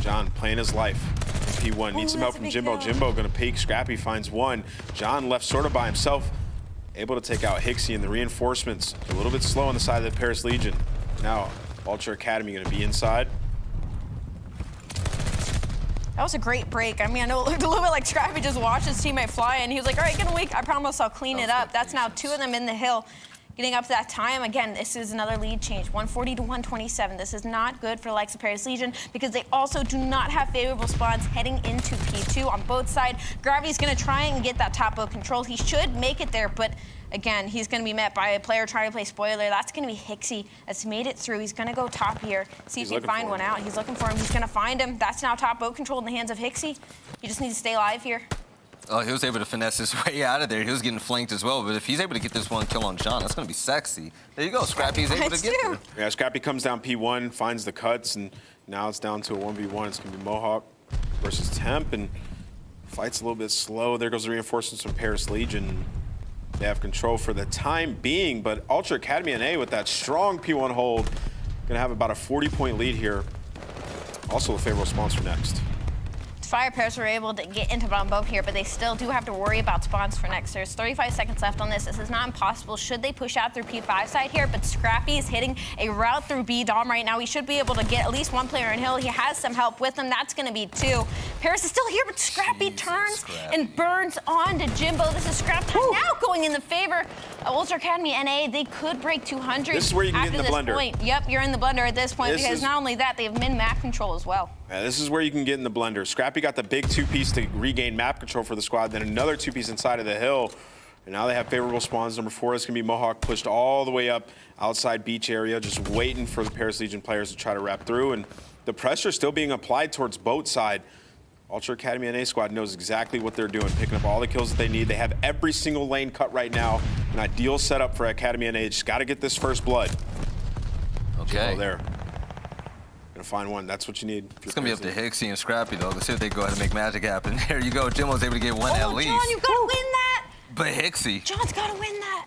John playing his life. P1 needs some help from Jimbo. Jimbo gonna peek. Scrappy finds one. John left sort of by himself, able to take out Hixie, and the reinforcements a little bit slow on the side of the Paris Legion. Now Ultra Academy gonna be inside. That was a great break. I mean, I know it looked a little bit like Scrappy just watched his teammate fly, and he was like, all right, get a week. I promise I'll clean it up. That's now 2 of them in the hill. Getting up to that time, again, this is another lead change, 140 to 127. This is not good for the likes of Paris Legion because they also do not have favorable spawns heading into P2 on both sides. Gravity's going to try and get that top boat control. He should make it there, but again, he's going to be met by a player trying to play spoiler. That's going to be Hixie that's made it through. He's going to go top here, see if he can find one out. He's looking for him. He's going to find him. That's now top boat control in the hands of Hixie. He just needs to stay alive here. Oh, he was able to finesse his way out of there. He was getting flanked as well, but if he's able to get this one kill on John, that's going to be sexy. There you go. Scrappy's able to get there. Yeah, Scrappy comes down P1, finds the cuts, and now it's down to a 1v1. It's going to be Mohawk versus Temp, and fight's a little bit slow. There goes the reinforcements from Paris Legion. They have control for the time being, but Ultra Academy NA with that strong P1 hold, going to have about a 40-point lead here. Also a favorable spawns for next. Fire Paris were able to get into bottom boat here, but they still do have to worry about spawns for next. There's 35 seconds left on this. This is not impossible should they push out through P5 side here, but Scrappy is hitting a route through B Dom right now. He should be able to get at least one player in Hill. He has some help with him. That's going to be two. Paris is still here, but Scrappy turns and burns on to Jimbo. This is Scrap time now going in the favor of Ultra Academy NA. They could break 200 This is where you can get in the blender. Point. Yep, you're in the blender at this point because not only that, they have min-map control as well. Yeah, this is where you can get in the blender. Scrappy got the big two-piece to regain map control for the squad, then another two-piece inside of the hill. And now they have favorable spawns. Number 4 is going to be Mohawk pushed all the way up outside beach area, just waiting for the Paris Legion players to try to wrap through. And the pressure still being applied towards boat side. Ultra Academy NA squad knows exactly what they're doing, picking up all the kills that they need. They have every single lane cut right now. An ideal setup for Academy NA. Just got to get this first blood. Okay. Oh, there. Gonna find one. That's what you need. It's gonna be up to Hixie and Scrappy though. Let's see if they go ahead and make magic happen. There you go. Jimbo's able to get one at least. John, you've got to win that. But Hixie. John's got to win that.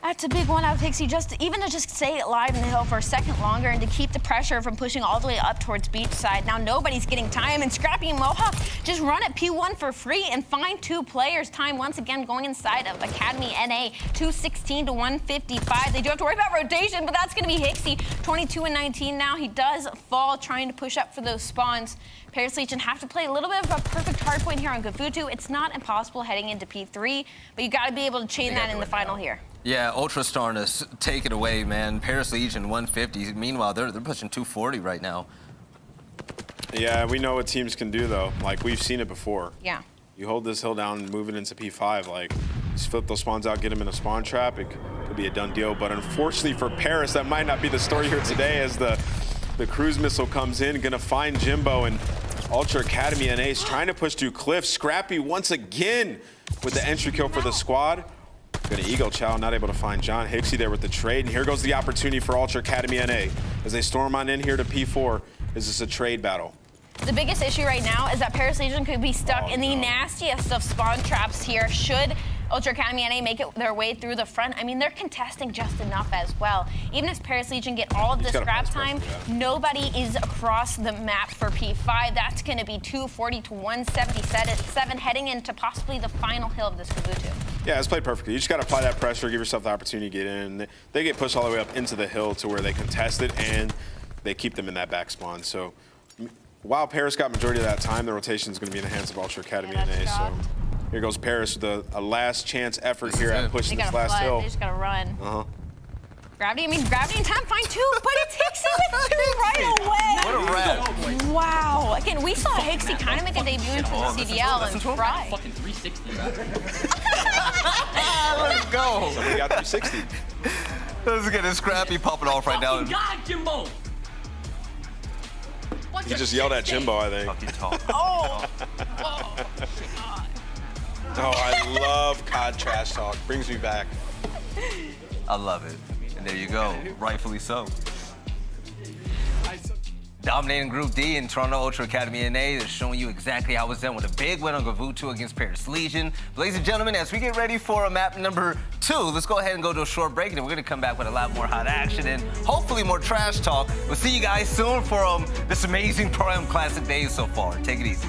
That's a big one out of Hixie, even to just stay alive in the hill for a second longer and to keep the pressure from pushing all the way up towards beach side. Now nobody's getting time, and Scrappy and Mohawk just run at P1 for free and find 2 players. Time once again going inside of Academy NA, 216 to 155. They do have to worry about rotation, but that's going to be Hixie, 22 and 19 now. He does fall trying to push up for those spawns. Paris Legion have to play a little bit of a perfect hard point here on Gavutu. It's not impossible heading into P3, but you got to be able to chain that in the final here. Yeah, Ultra starting to take it away, man. Paris Legion 150. Meanwhile, they're pushing 240 right now. Yeah, we know what teams can do though. Like we've seen it before. Yeah. You hold this hill down and move it into P5. Like just flip those spawns out, get them in a spawn trap. It could be a done deal. But unfortunately for Paris, that might not be the story here today as the cruise missile comes in, gonna find Jimbo, and Ultra Academy NA is trying to push through Cliff. Scrappy once again with the entry kill for the squad. Gonna Eagle Chow, not able to find John. Hixie there with the trade, and here goes the opportunity for Ultra Academy NA. As they storm on in here to P4, is this a trade battle? The biggest issue right now is that Paris Legion could be stuck in the nastiest of spawn traps here should Ultra Academy NA make it their way through the front. I mean, they're contesting just enough as well. Even if Paris Legion get all of the scrap time, nobody is across the map for P5. That's going to be 240 to 177 heading into possibly the final hill of this Gavutu. Yeah, it's played perfectly. You just got to apply that pressure, give yourself the opportunity to get in. They get pushed all the way up into the hill to where they contest it, and they keep them in that back spawn. So while Paris got majority of that time, the rotation is going to be in the hands of Ultra Academy NA. So here goes Paris with a last chance effort here at pushing this last hill. They just got to run. Gravity and time find 2, but it's Hixie with 2 right away. What a wrap. Wow. Again, we saw Hixie kind of make a debut into the CDL and try. Fucking 360. Let's go. Somebody got 360. Let's get this Scrappy popping off right now. God, Jimbo. He just yelled at Jimbo, I think. Oh. Oh, I love COD trash talk. Brings me back. I love it. And there you go. Rightfully so. Dominating Group D in Toronto Ultra Academy NA is showing you exactly how it's done with a big win on Gavutu against Paris Legion. Ladies and gentlemen, as we get ready for map number 2, let's go ahead and go to a short break, and then we're going to come back with a lot more hot action and hopefully more trash talk. We'll see you guys soon for this amazing Pro-Am Classic days so far. Take it easy.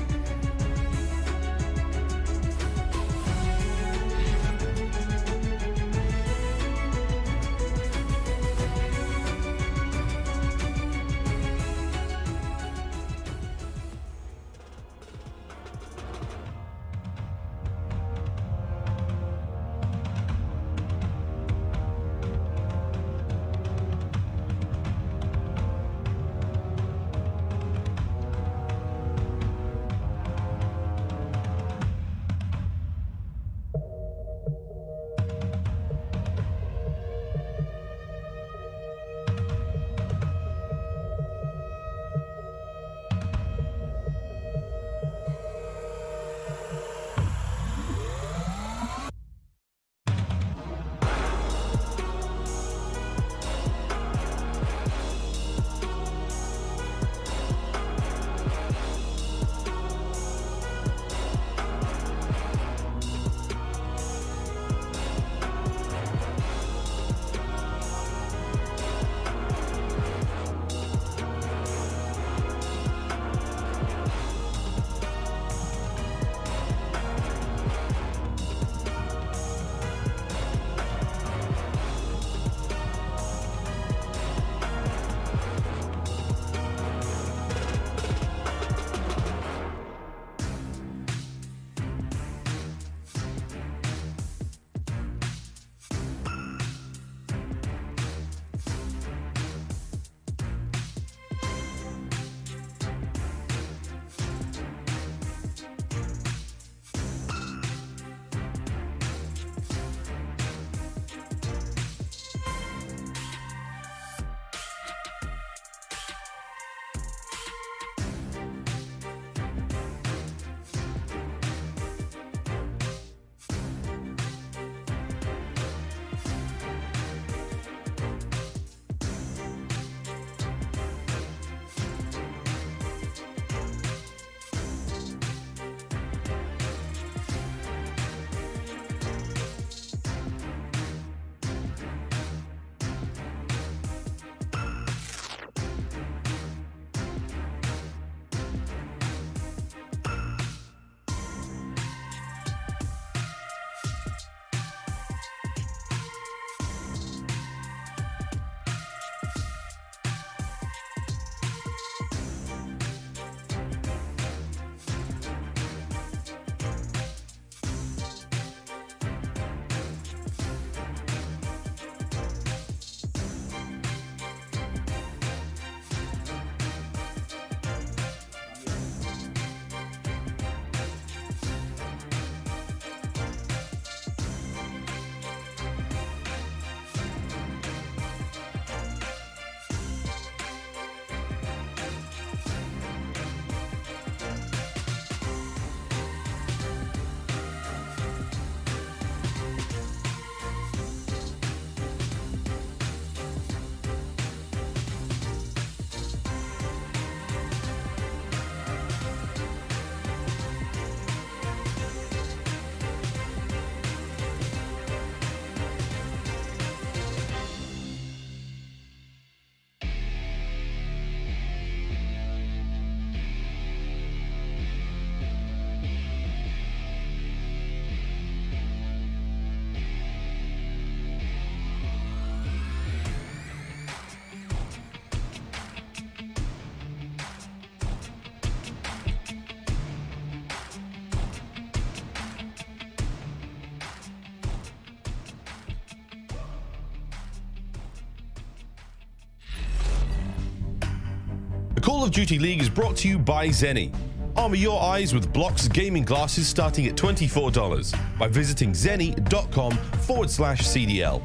Call of Duty League is brought to you by Zenni. Armor your eyes with Block's gaming glasses starting at $24 by visiting zenni.com/CDL.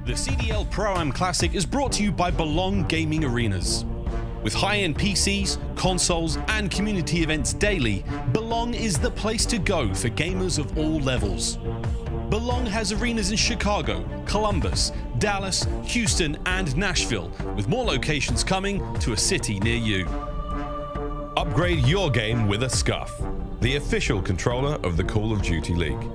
The CDL Pro-Am Classic is brought to you by Belong Gaming Arenas. With high-end PCs, consoles, and community events daily, Belong is the place to go for gamers of all levels. Belong has arenas in Chicago, Columbus, Dallas, Houston, and Nashville, with more locations coming to a city near you. Upgrade your game with a Scuff, the official controller of the Call of Duty League.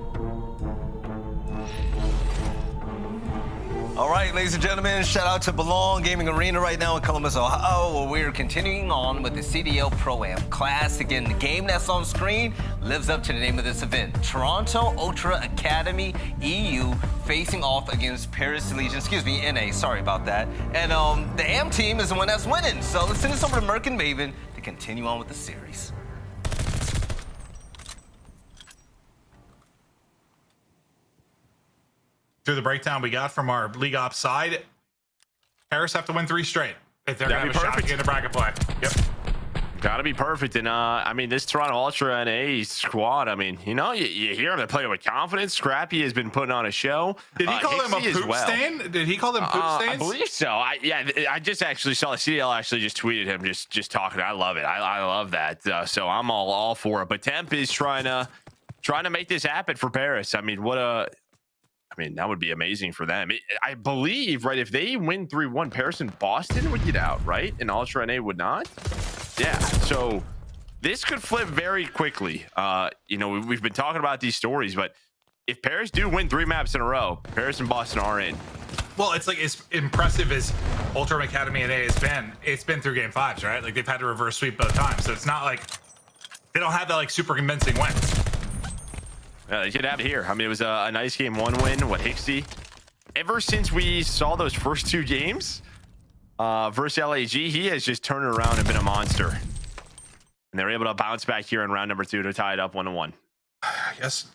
All right, ladies and gentlemen, shout out to Belong Gaming Arena right now in Columbus, Ohio, where we're continuing on with the CDL Pro-Am Classic. And the game that's on screen lives up to the name of this event. Toronto Ultra Academy EU facing off against Paris Legion, NA, sorry about that. And the AM team is the one that's winning. So let's send this over to Merc and Maven to continue on with the series. Through the breakdown we got from our league ops side, Paris have to win 3 straight if they're going to have a shot to get into bracket play. Yep. Gotta be perfect. And I mean, this Toronto Ultra NA squad, I mean, you know, you hear them, they're playing with confidence. Scrappy has been putting on a show. Did he call them a poop stain? Did he call them poop stains? I believe so. I just actually saw the CDL actually just tweeted him just talking. I love it. I love that. So I'm all for it. But Temp is trying to make this happen for Paris. I mean, that would be amazing for them. I believe, right, if they win 3-1, Paris and Boston would get out, right? And Ultra NA would not? Yeah, so this could flip very quickly. You know, we've been talking about these stories, but if Paris do win 3 maps in a row, Paris and Boston are in. Well, it's like as impressive as Ultra Academy NA has been, it's been through game 5s, right? Like they've had to reverse sweep both times. So it's not like they don't have that like super convincing win. They should have it here. I mean, it was a nice game, 1 win. Hixie, ever since we saw those first 2 games versus LAG, he has just turned around and been a monster. And they're able to bounce back here in round number 2 to tie it up 1-1. I guess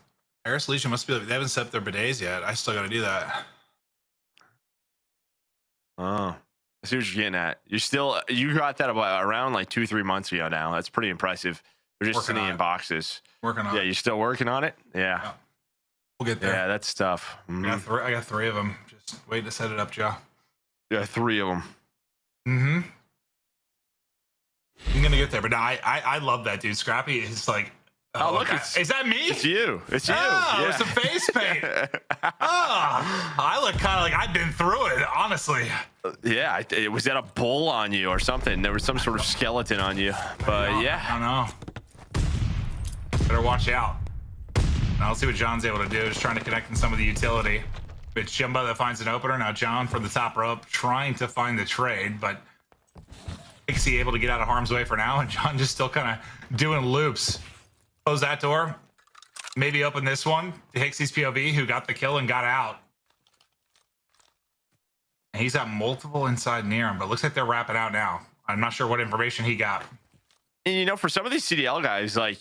Paris Legion must be, they haven't set up their bidets yet. I still got to do that. Oh, I see what you're getting at. You got that about around like 2-3 months ago now. That's pretty impressive. They're just sitting in boxes. Working on it. Yeah, you're still working on it? Yeah. We'll get there. Yeah, that's tough. I got 3 of them. Just waiting to set it up, Joe. Yeah, 3 of them. Mm-hmm. I'm going to get there. But no, I love that, dude. Scrappy is like... Oh, look. Is that me? It's you. It's you. Oh, it's the face paint. I look kind of like I've been through it, honestly. Yeah, was that a bull on you or something? There was some sort of skeleton on you. But yeah. I don't know. Better watch out. Now let's see what John's able to do. Just trying to connect in some of the utility. It's Jumbo that finds an opener. Now John from the top rope trying to find the trade, but Pixie able to get out of harm's way for now, and John just still kind of doing loops. Close that door. Maybe open this one to Hixie's POV, who got the kill and got out. And he's got multiple inside near him, but looks like they're wrapping out now. I'm not sure what information he got. And you know, for some of these CDL guys, like,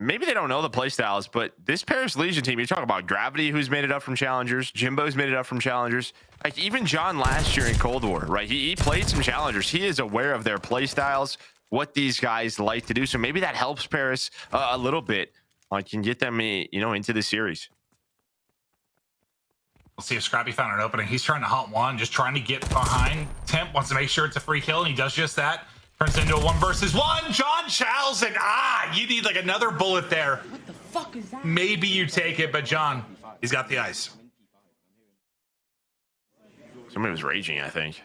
maybe they don't know the playstyles, but this Paris Legion team, you talk about Gravity, who's made it up from challengers, Jimbo's made it up from challengers, like even John last year in Cold War, right? He played some challengers. He is aware of their playstyles, what these guys like to do. So maybe that helps Paris a little bit. Like, can get them, you know, into the series. We'll see if Scrappy found an opening. He's trying to hunt one, just trying to get behind. Temp wants to make sure it's a free kill, and he does just that. Turns into a 1 versus 1. John Chow's, and you need like another bullet there. What the fuck is that? Maybe you take it, but John, he's got the ice. Somebody was raging, I think.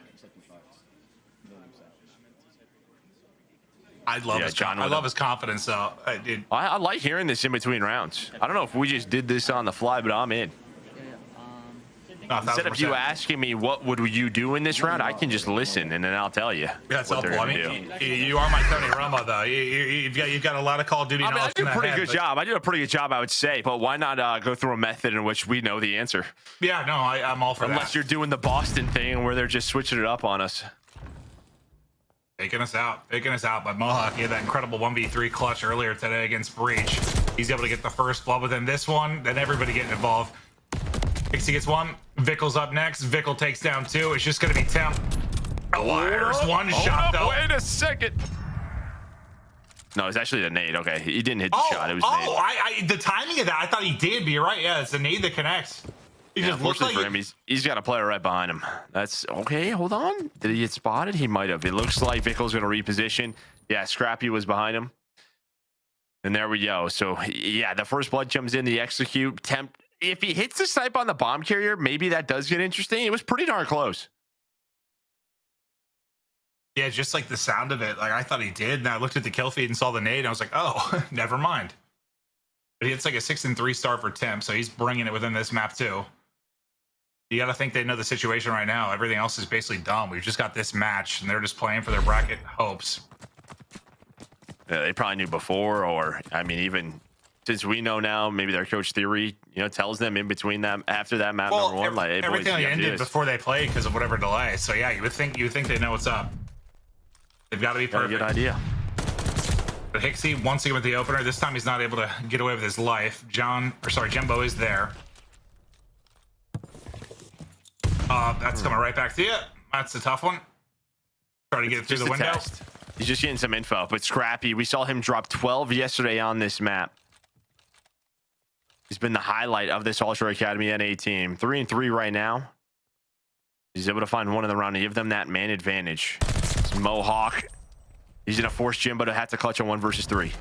I love his confidence, though. I like hearing this in between rounds. I don't know if we just did this on the fly, but I'm in. Instead of you asking me what would you do in this round, I can just listen and then I'll tell you. Yeah, it's helpful. I mean, you are my Tony Romo, though. You've got a lot of Call of Duty knowledge. I do a pretty good job. I do a pretty good job, I would say. But why not go through a method in which we know the answer? Yeah, no, I'm all for that. Unless you're doing the Boston thing where they're just switching it up on us. Taking us out. But Mohawk, he had that incredible 1v3 clutch earlier today against Breach. He's able to get the first blood within this one. Then everybody getting involved. Pixie gets 1. Vickel's up next. Vickel takes down 2. It's just going to be Temp. There's one shot, though. Wait a second. No, it's actually the nade. Okay, he didn't hit the shot. It was nade. The timing of that, I thought he did, but you're right. Yeah, it's the nade that connects. He just looks like for him, he's got a player right behind him. That's okay. Hold on. Did he get spotted? He might have. It looks like Vickel's going to reposition. Yeah, Scrappy was behind him. And there we go. So, yeah, the first blood comes in, the execute. If he hits the snipe on the bomb carrier, maybe that does get interesting. It was pretty darn close. Yeah, just like the sound of it. Like, I thought he did, and I looked at the kill feed and saw the nade, and I was like, oh, never mind. But it's like a 6-3 start for Tim, so he's bringing it within this map, too. You got to think they know the situation right now. Everything else is basically done. We've just got this match, and they're just playing for their bracket hopes. Yeah, they probably knew before, or, I mean, even since we know now, maybe their coach theory, tells them in between them after that map number one. Like, hey, everything boys, ended before they played because of whatever delay. So, yeah, you would think they know what's up. They've got to be perfect. Good idea. But Hixie, once again with the opener, this time he's not able to get away with his life. Jumbo is there. That's coming right back to you. That's a tough one. Try to get it through the window. Test. He's just getting some info, but Scrappy, we saw him drop 12 yesterday on this map. He's been the highlight of this Ultra Academy NA team. 3-3 right now. He's able to find one in the round to give them that man advantage. It's Mohawk. He's going to force Jimbo to have to clutch a 1 versus 3.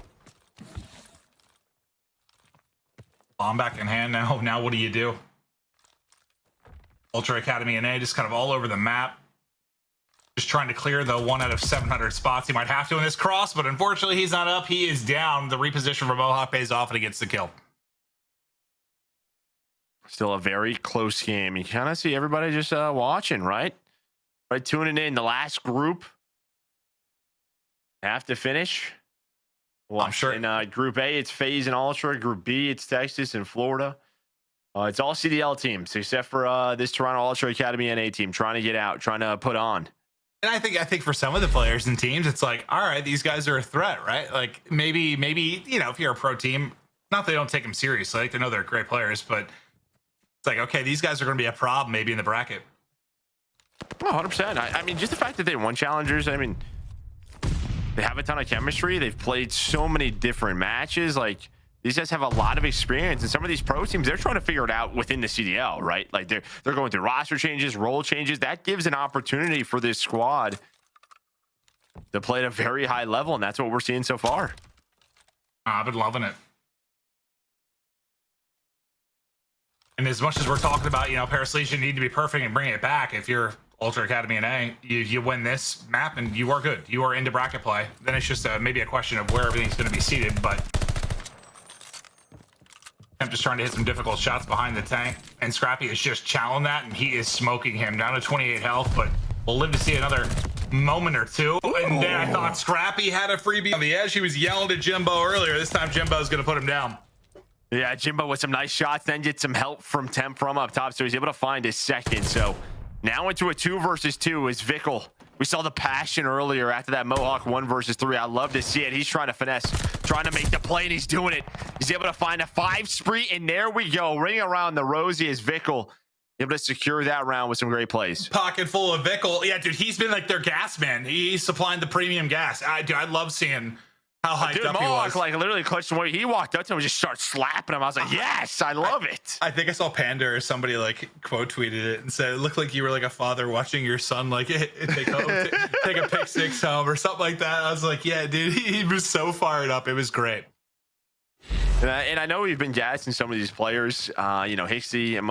Bomb back in hand now. Now what do you do? Ultra Academy NA just kind of all over the map. Just trying to clear the 1 out of 700 spots. He might have to in this cross, but unfortunately he's not up. He is down. The reposition for Mohawk pays off and he gets the kill. Still a very close game. You kind of see everybody just watching, right? Right, tuning in. The last group have to finish. Well, I'm sure. In Group A, it's Faze and Ultra. Group B, it's Texas and Florida. It's all CDL teams, except for this Toronto Ultra Academy NA team trying to get out, trying to put on. And I think for some of the players and teams, it's like, all right, these guys are a threat, right? Like maybe if you're a pro team, not that they don't take them seriously, like they know they're great players, but it's like, okay, these guys are going to be a problem maybe in the bracket. Oh, 100%. I mean, just the fact that they won challengers, I mean, they have a ton of chemistry. They've played so many different matches. Like, these guys have a lot of experience, and some of these pro teams, they're trying to figure it out within the CDL, right? Like they're going through roster changes, role changes. That gives an opportunity for this squad to play at a very high level, and that's what we're seeing so far. I've been loving it. And as much as we're talking about, Paraslegia need to be perfect and bring it back, if you're Ultra Academy NA, you win this map and you are good. You are into bracket play. Then it's just maybe a question of where everything's going to be seated, but I'm just trying to hit some difficult shots behind the tank, and Scrappy is just challenging that, and he is smoking him down to 28 health, but we'll live to see another moment or two. Ooh. And then I thought Scrappy had a freebie on the edge. He was yelling at Jimbo earlier. This time Jimbo's going to put him down. Yeah, Jimbo with some nice shots, then get some help from Temp from up top, so he's able to find his second. So now into a 2 versus 2 is Vickel. We saw the passion earlier after that Mohawk 1 versus 3. I love to see it. He's trying to finesse, trying to make the play, and he's doing it. He's able to find a 5 spree, and there we go. Ring around the rosy is Vickel. Able to secure that round with some great plays. Pocket full of Vickel. Yeah, dude, he's been like their gas man. He's supplying the premium gas. I love seeing how hyped up Mohawk, he was. Like literally clutched him away. He walked up to him and just started slapping him. I was like, yes, I love it. I think I saw Panda or somebody like quote tweeted it and said it looked like you were like a father watching your son like take a pick 6 home or something like that. I was like, yeah, dude, he was so fired up. It was great. And I know we've been gassing some of these players, Hixie and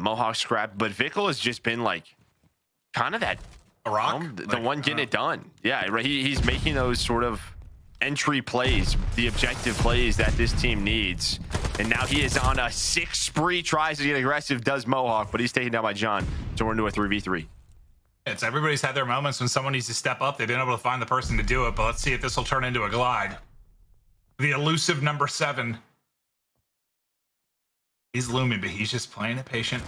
Mohawk Scrap, but Vickel has just been like kind of that the one getting it done. Yeah, right. He's making those sort of entry plays, the objective plays that this team needs. And now he is on a 6 spree, tries to get aggressive, does Mohawk, but he's taken down by John. So we're into a 3v3. It's everybody's had their moments when someone needs to step up. They've been able to find the person to do it, but let's see if this will turn into a glide. The elusive number 7. He's looming, but he's just playing it patient.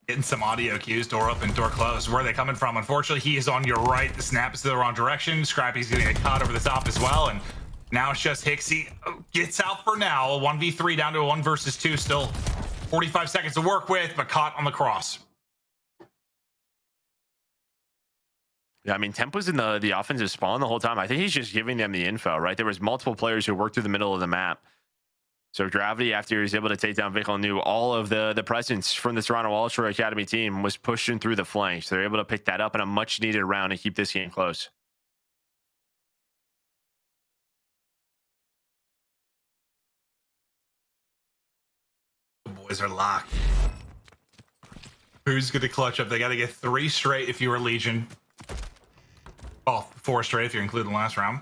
Getting some audio cues, door open, door closed. Where are they coming from? Unfortunately, he is on your right. The snap is to the wrong direction. Scrappy's getting a caught over the top as well. And now it's just Hixie gets out for now. A 1v3 down to a 1 versus 2. Still 45 seconds to work with, but caught on the cross. Yeah, I mean, Temp was in the offensive spawn the whole time. I think he's just giving them the info, right? There was multiple players who worked through the middle of the map. So Gravity, after he was able to take down Vickle, knew all of the presence from the Toronto Ultra Academy team was pushing through the flanks. They're able to pick that up in a much-needed round and keep this game close. The boys are locked. Who's going to clutch up? They got to get 3 straight if you were Legion. Well, 4 straight if you're including the last round.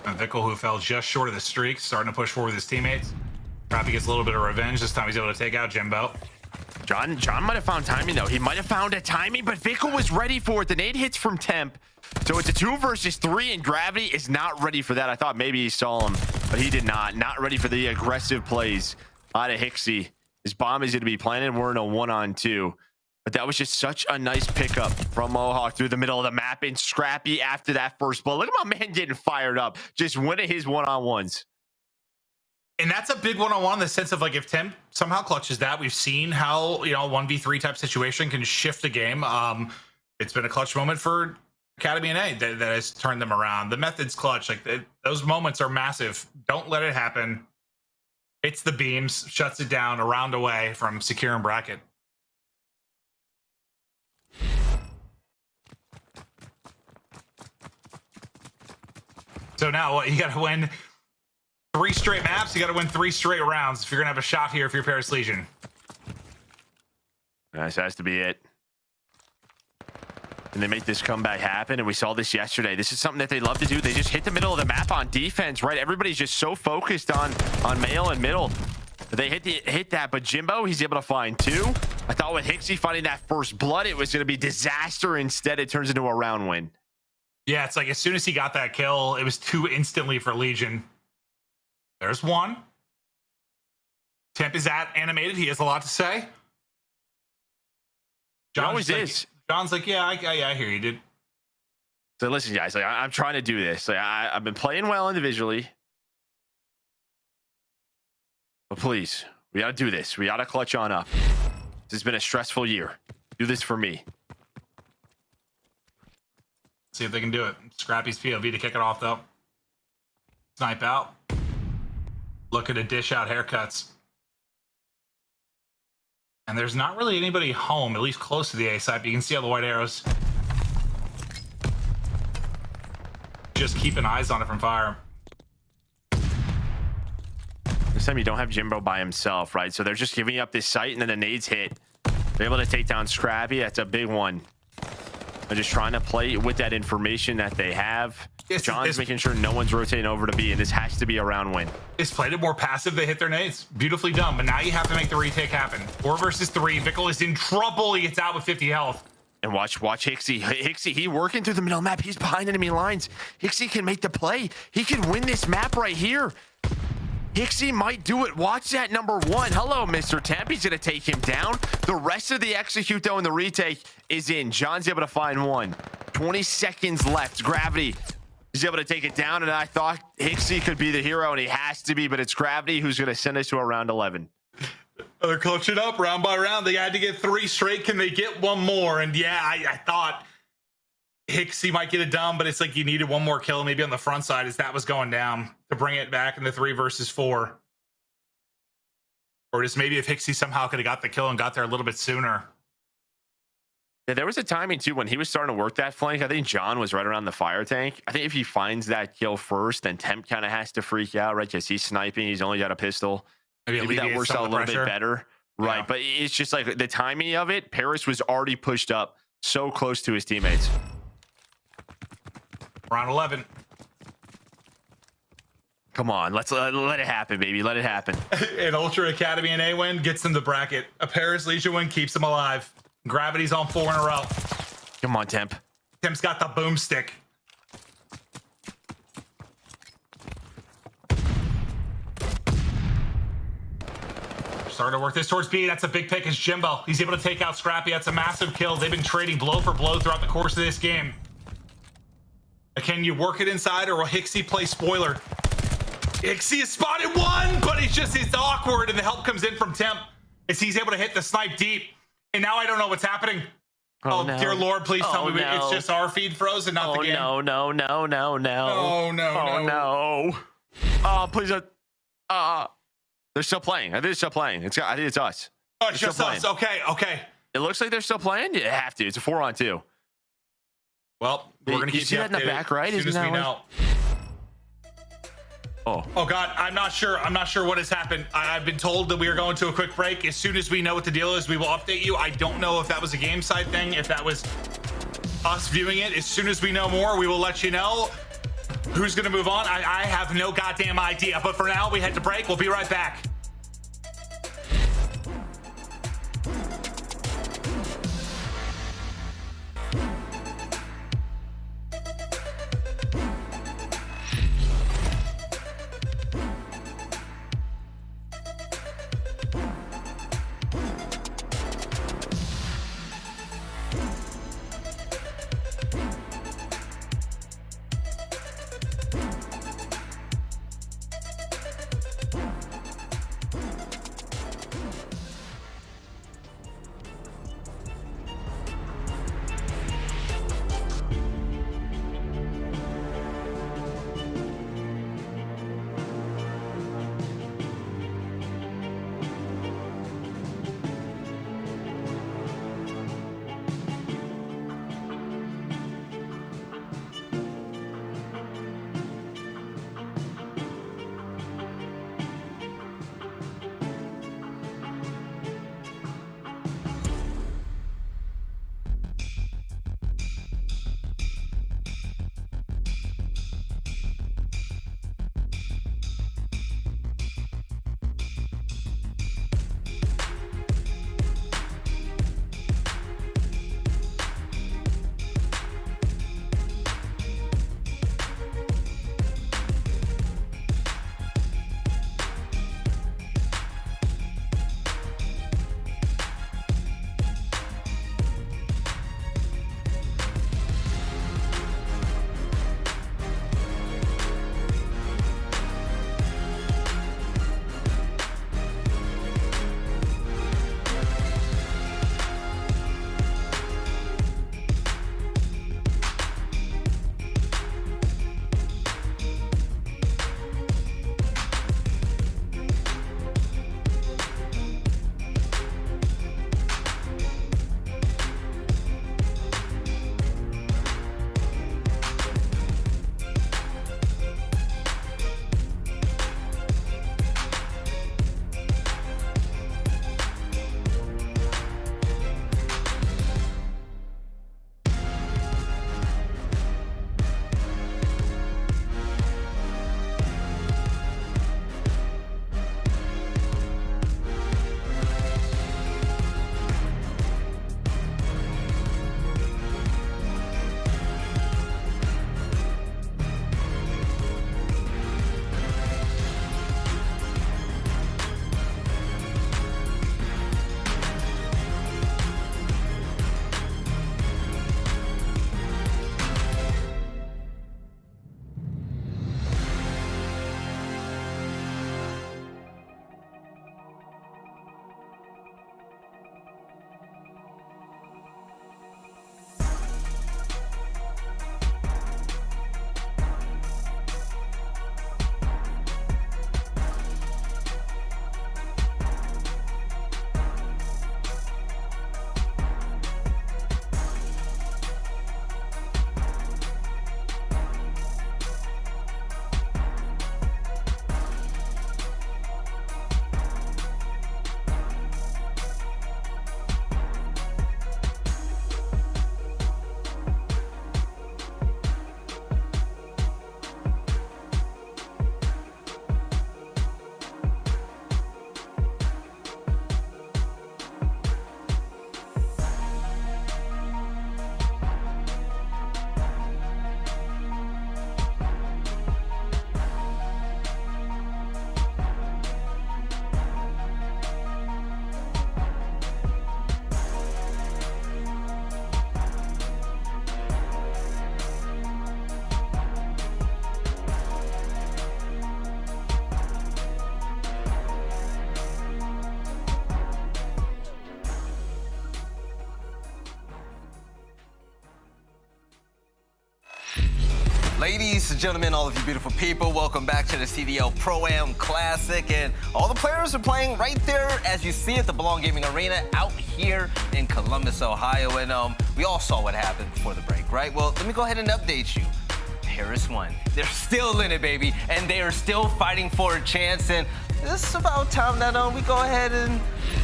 And Vickle, who fell just short of the streak, starting to push forward with his teammates. Probably gets a little bit of revenge. This time he's able to take out Jimbo. John might have found timing, though. He might have found a timing, but Vickle was ready for it. The nade hits from Temp. So it's a 2 versus 3, and Gravity is not ready for that. I thought maybe he saw him, but he did not. Not ready for the aggressive plays out of Hixie. His bomb is going to be planted. We're in a 1-on-2. But that was just such a nice pickup from Mohawk through the middle of the map. And Scrappy after that first blow. Look at my man getting fired up. Just winning his one-on-ones. And that's a big one-on-one in the sense of, like, if Temp somehow clutches that, we've seen how, you know, 1v3 type situation can shift a game. It's been a clutch moment for Academy and A that has turned them around. The method's clutch. Like, those moments are massive. Don't let it happen. It's the beams, shuts it down a round away from secure and bracket. So now what? You got to win 3 straight maps. You got to win 3 straight rounds if you're going to have a shot here if you're Paris Legion. This has to be it. And they make this comeback happen, and we saw this yesterday. This is something that they love to do. They just hit the middle of the map on defense, right? Everybody's just so focused on male and middle. They hit that, but Jimbo, he's able to find 2. I thought with Hixie finding that first blood, it was going to be disaster. Instead, it turns into a round win. Yeah, it's like as soon as he got that kill, it was 2 instantly for Legion. There's 1. Temp is animated. He has a lot to say. John always is. John's like, yeah, I hear you, dude. So listen, guys, like I'm trying to do this. Like I've been playing well individually, but please, we got to do this. We got to clutch on up. This has been a stressful year. Do this for me. See if they can do it. Scrappy's POV to kick it off, though. Snipe out. Looking to dish out haircuts. And there's not really anybody home, at least close to the A site, but you can see all the white arrows. Just keeping eyes on it from fire. This time you don't have Jimbo by himself, right? So they're just giving up this site, and then the nades hit. They're able to take down Scrappy. That's a big one. They're just trying to play with that information that they have. John's making sure no one's rotating over to B, and this has to be a round win. It's played it more passive. They hit their nades. Beautifully done, but now you have to make the retake happen. 4 versus 3. Vickle is in trouble. He gets out with 50 health. And watch Hixie. Hixie, he working through the middle map. He's behind enemy lines. Hixie can make the play. He can win this map right here. Hixie might do it. Watch that number 1. Hello, Mr. Temp. He's going to take him down. The rest of the execute, though, in the retake is in. John's able to find 1. 20 seconds left. Gravity is able to take it down, and I thought Hixie could be the hero, and he has to be, but it's Gravity who's going to send us to a round 11. They're clutching up round by round. They had to get 3 straight. Can they get 1 more? And yeah, I thought Hixie might get it done, but it's like you needed 1 more kill maybe on the front side as that was going down to bring it back in the 3 versus 4. Or just maybe if Hixie somehow could have got the kill and got there a little bit sooner. Yeah, there was a timing too when he was starting to work that flank. I think John was right around the fire tank. I think if he finds that kill first, then Temp kind of has to freak out, right? Because he's sniping. He's only got a pistol. Maybe that works out a little bit better. Right. Yeah. But it's just like the timing of it. Paris was already pushed up so close to his teammates. Round 11. Come on, let's let it happen, baby. Let it happen. An Ultra Academy and A win gets them the bracket. A Paris Legion win keeps them alive. Gravity's on 4 in a row. Come on, Temp. Temp's got the boomstick. Starting to work this towards B. That's a big pick. It's Jimbo. He's able to take out Scrappy. That's a massive kill. They've been trading blow for blow throughout the course of this game. Can you work it inside, or will Hixie play spoiler? Hixie is spotted 1, but it's awkward, and the help comes in from Temp as he's able to hit the snipe deep. And now I don't know what's happening. Oh, no. dear Lord, please tell Oh, me no. it's just our feed froze and not the game. No, no, no, no, no. Oh, no, Oh, no. no. Oh, please. They're still playing. I think they're still playing. I think it's us. Oh, it's They're just still us. playing. Okay, okay. It looks like they're still playing. You have to. It's a 4-on-2. Well, we're going to You keep see you that in the updated back right? as soon as Isn't we that know. Oh, God, I'm not sure. I'm not sure what has happened. I've been told that we are going to a quick break. As soon as we know what the deal is, we will update you. I don't know if that was a game side thing, if that was us viewing it. As soon as we know more, we will let you know who's going to move on. I have no goddamn idea. But for now, we head to break. We'll be right back. Ladies and gentlemen, all of you beautiful people, welcome back to the CDL Pro-Am Classic. And all the players are playing right there, as you see at the Belong Gaming Arena out here in Columbus, Ohio. And we all saw what happened before the break, right? Well, let me go ahead and update you. Paris won. They're still in it, baby, and they are still fighting for a chance. And it's about time that we go ahead and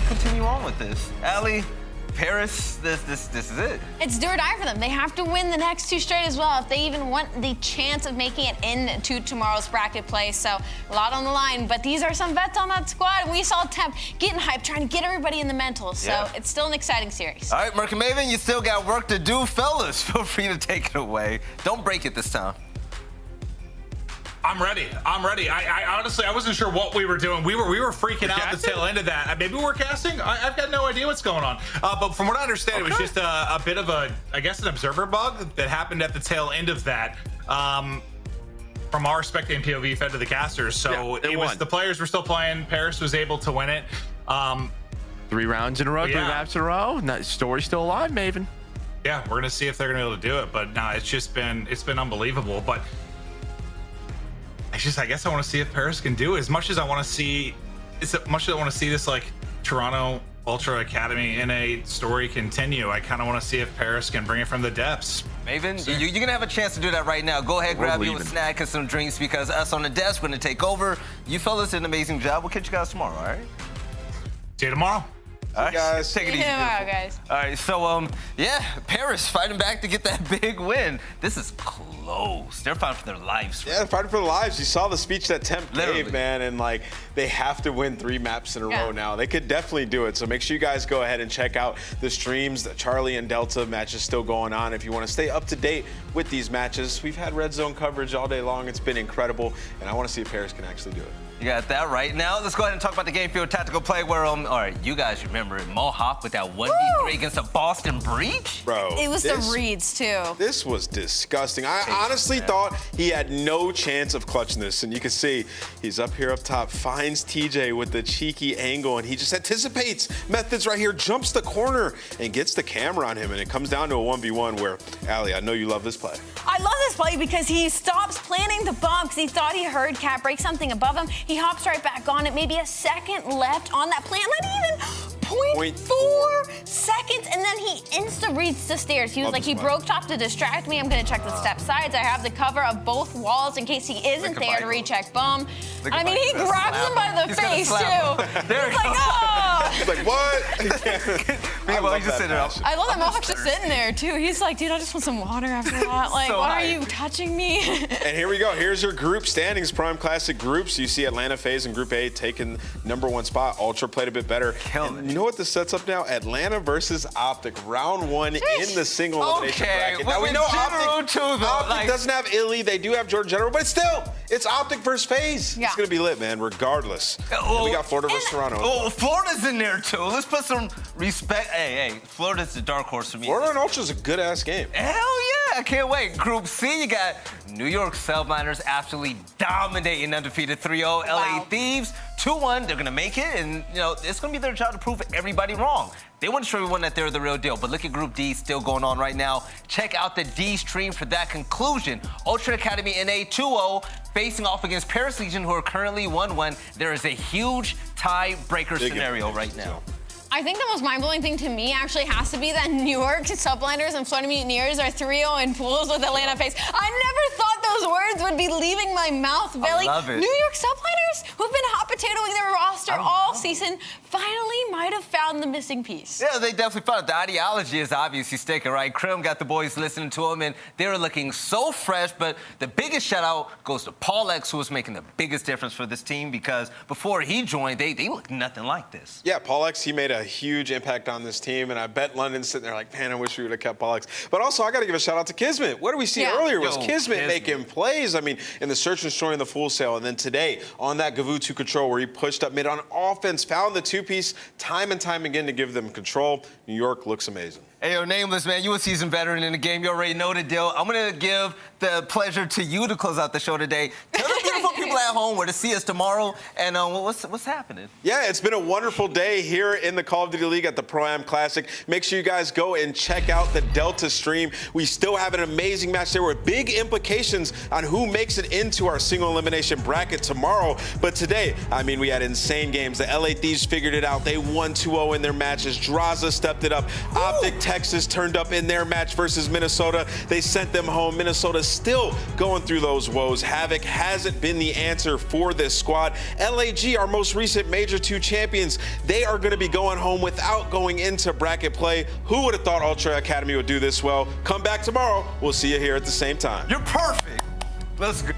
continue on with this. Allie, Paris, this is it. It's do or die for them. They have to win the next 2 straight as well if they even want the chance of making it into tomorrow's bracket play. So a lot on the line, but these are some vets on that squad. We saw Temp getting hyped, trying to get everybody in the mentals. So it's still an exciting series. All right, Merc and Maven, you still got work to do. Fellas, feel free to take it away. Don't break it this time. I'm ready. I honestly, I wasn't sure what we were doing. We were freaking out at the tail end of that. Maybe we're casting. I've got no idea what's going on. But from what I understand, it was just a bit of I guess, an observer bug that happened at the tail end of that. From our spectating POV fed to the casters. So it was the players were still playing. Paris was able to win it. 3 rounds in a row, 3 maps in a row. Story's still alive, Maven. Yeah, we're gonna see if they're gonna be able to do it. But no, it's been unbelievable. But I guess I want to see if Paris can do it. As much as I want to see this like Toronto Ultra Academy NA story continue, I kind of want to see if Paris can bring it from the depths. Maven, you're gonna have a chance to do that right now. Go ahead, grab you a snack and some drinks, because us on the desk, we're gonna take over. You fellas did an amazing job. We'll catch you guys tomorrow, all right? See you tomorrow. All right, guys, take it easy. Tomorrow, guys. All right, so Paris fighting back to get that big win. This is close. They're fighting for their lives. Yeah, they're fighting for their lives. You saw the speech that Temp gave, man, and like they have to win 3 maps in a row now. They could definitely do it. So make sure you guys go ahead and check out the streams. The Charlie and Delta match is still going on. If you want to stay up to date with these matches, we've had Red Zone coverage all day long. It's been incredible, and I want to see if Paris can actually do it. You got that right. Now let's go ahead and talk about the game field tactical play where, all right, you guys remember it. Mohawk with that 1v3 against the Boston Breach? Bro. It was the reads, too. This was disgusting. I honestly thought he had no chance of clutching this. And you can see he's up here up top, finds TJ with the cheeky angle, and he just anticipates methods right here, jumps the corner, and gets the camera on him. And it comes down to a 1v1 where, Allie, I know you love this play. I love this play because he stops planning the bomb because he thought he heard Cat break something above him. He hops right back on it, maybe a second left on that plant, not even 0.4 seconds, and then he insta-reads the stairs. He was like, he broke top to distract me. I'm gonna check the step sides. I have the cover of both walls in case he isn't there to recheck bomb. I mean, he grabs him by the face, too. There He's like, oh! He's like, what? Meanwhile, he's just sitting up. I love that Mohawk's just sitting there, too. He's like, dude, I just want some water after that. Like, why are you touching me? And here we go. Here's your group standings, Prime Classic groups. You see Atlanta Faze in Group A taking #1 spot. Ultra played a bit better. And you know what this sets up now? Atlanta versus OpTic, round 1 in the single elimination bracket. Now we know OpTic doesn't have Illy. They do have Jordan General, but still, it's OpTic versus Faze. It's going to be lit, man, regardless. And we got Florida versus Toronto. Oh, Florida's in there, too. Let's put some respect. Hey, Florida's the dark horse for me. Florida and Ultra's a good-ass game. Hell yeah, I can't wait. Group C, you got New York Subliners absolutely dominating undefeated 3-0. LA Thieves 2-1. They're going to make it, and, you know, it's going to be their job to prove everybody wrong. They want to show everyone that they're the real deal, but look at Group D still going on right now. Check out the D stream for that conclusion. Ultra Academy NA 2-0 facing off against Paris Legion, who are currently 1-1. There is a huge tie-breaker scenario right now. I think the most mind-blowing thing to me actually has to be that New York Subliners and Florida Mutineers are 3-0 in pools with Atlanta Faze. I never thought those words would be leaving my mouth, Billy. I love it. New York Subliners, who've been hot potatoing their roster all season, finally might have found the missing piece. Yeah, they definitely found it. The ideology is obviously sticking, right? Krim got the boys listening to him, and they were looking so fresh, but the biggest shout-out goes to Paul X, who was making the biggest difference for this team, because before he joined, they looked nothing like this. Yeah, Paul X, he made a huge impact on this team, and I bet London's sitting there like, man, I wish we would have kept Paul X. But also, I got to give a shout-out to Kismet. What did we see earlier? Was Kismet making plays? I mean, in the search and destroying the Full Sail, and then today on that Gavutu control where he pushed up mid on offense, found the 2-piece time and time again to give them control. New York looks amazing. Hey, yo, Nameless, man, you a seasoned veteran in the game. You already know the deal. I'm going to give the pleasure to you to close out the show today. Tell the beautiful people people at home were to see us tomorrow. And what's happening? Yeah, it's been a wonderful day here in the Call of Duty League at the Pro-Am Classic. Make sure you guys go and check out the Delta stream. We still have an amazing match there with big implications on who makes it into our single elimination bracket tomorrow. But today, I mean, we had insane games. The LA Thieves figured it out. They won 2-0 in their matches. Draza stepped it up. OpTic Texas turned up in their match versus Minnesota. They sent them home. Minnesota's still going through those woes. Havoc hasn't been the answer for this squad. LAG, our most recent Major 2 champions, they are going to be going home without going into bracket play. Who would have thought Ultra Academy would do this well? Come back tomorrow. We'll see you here at the same time. You're perfect. Let's go.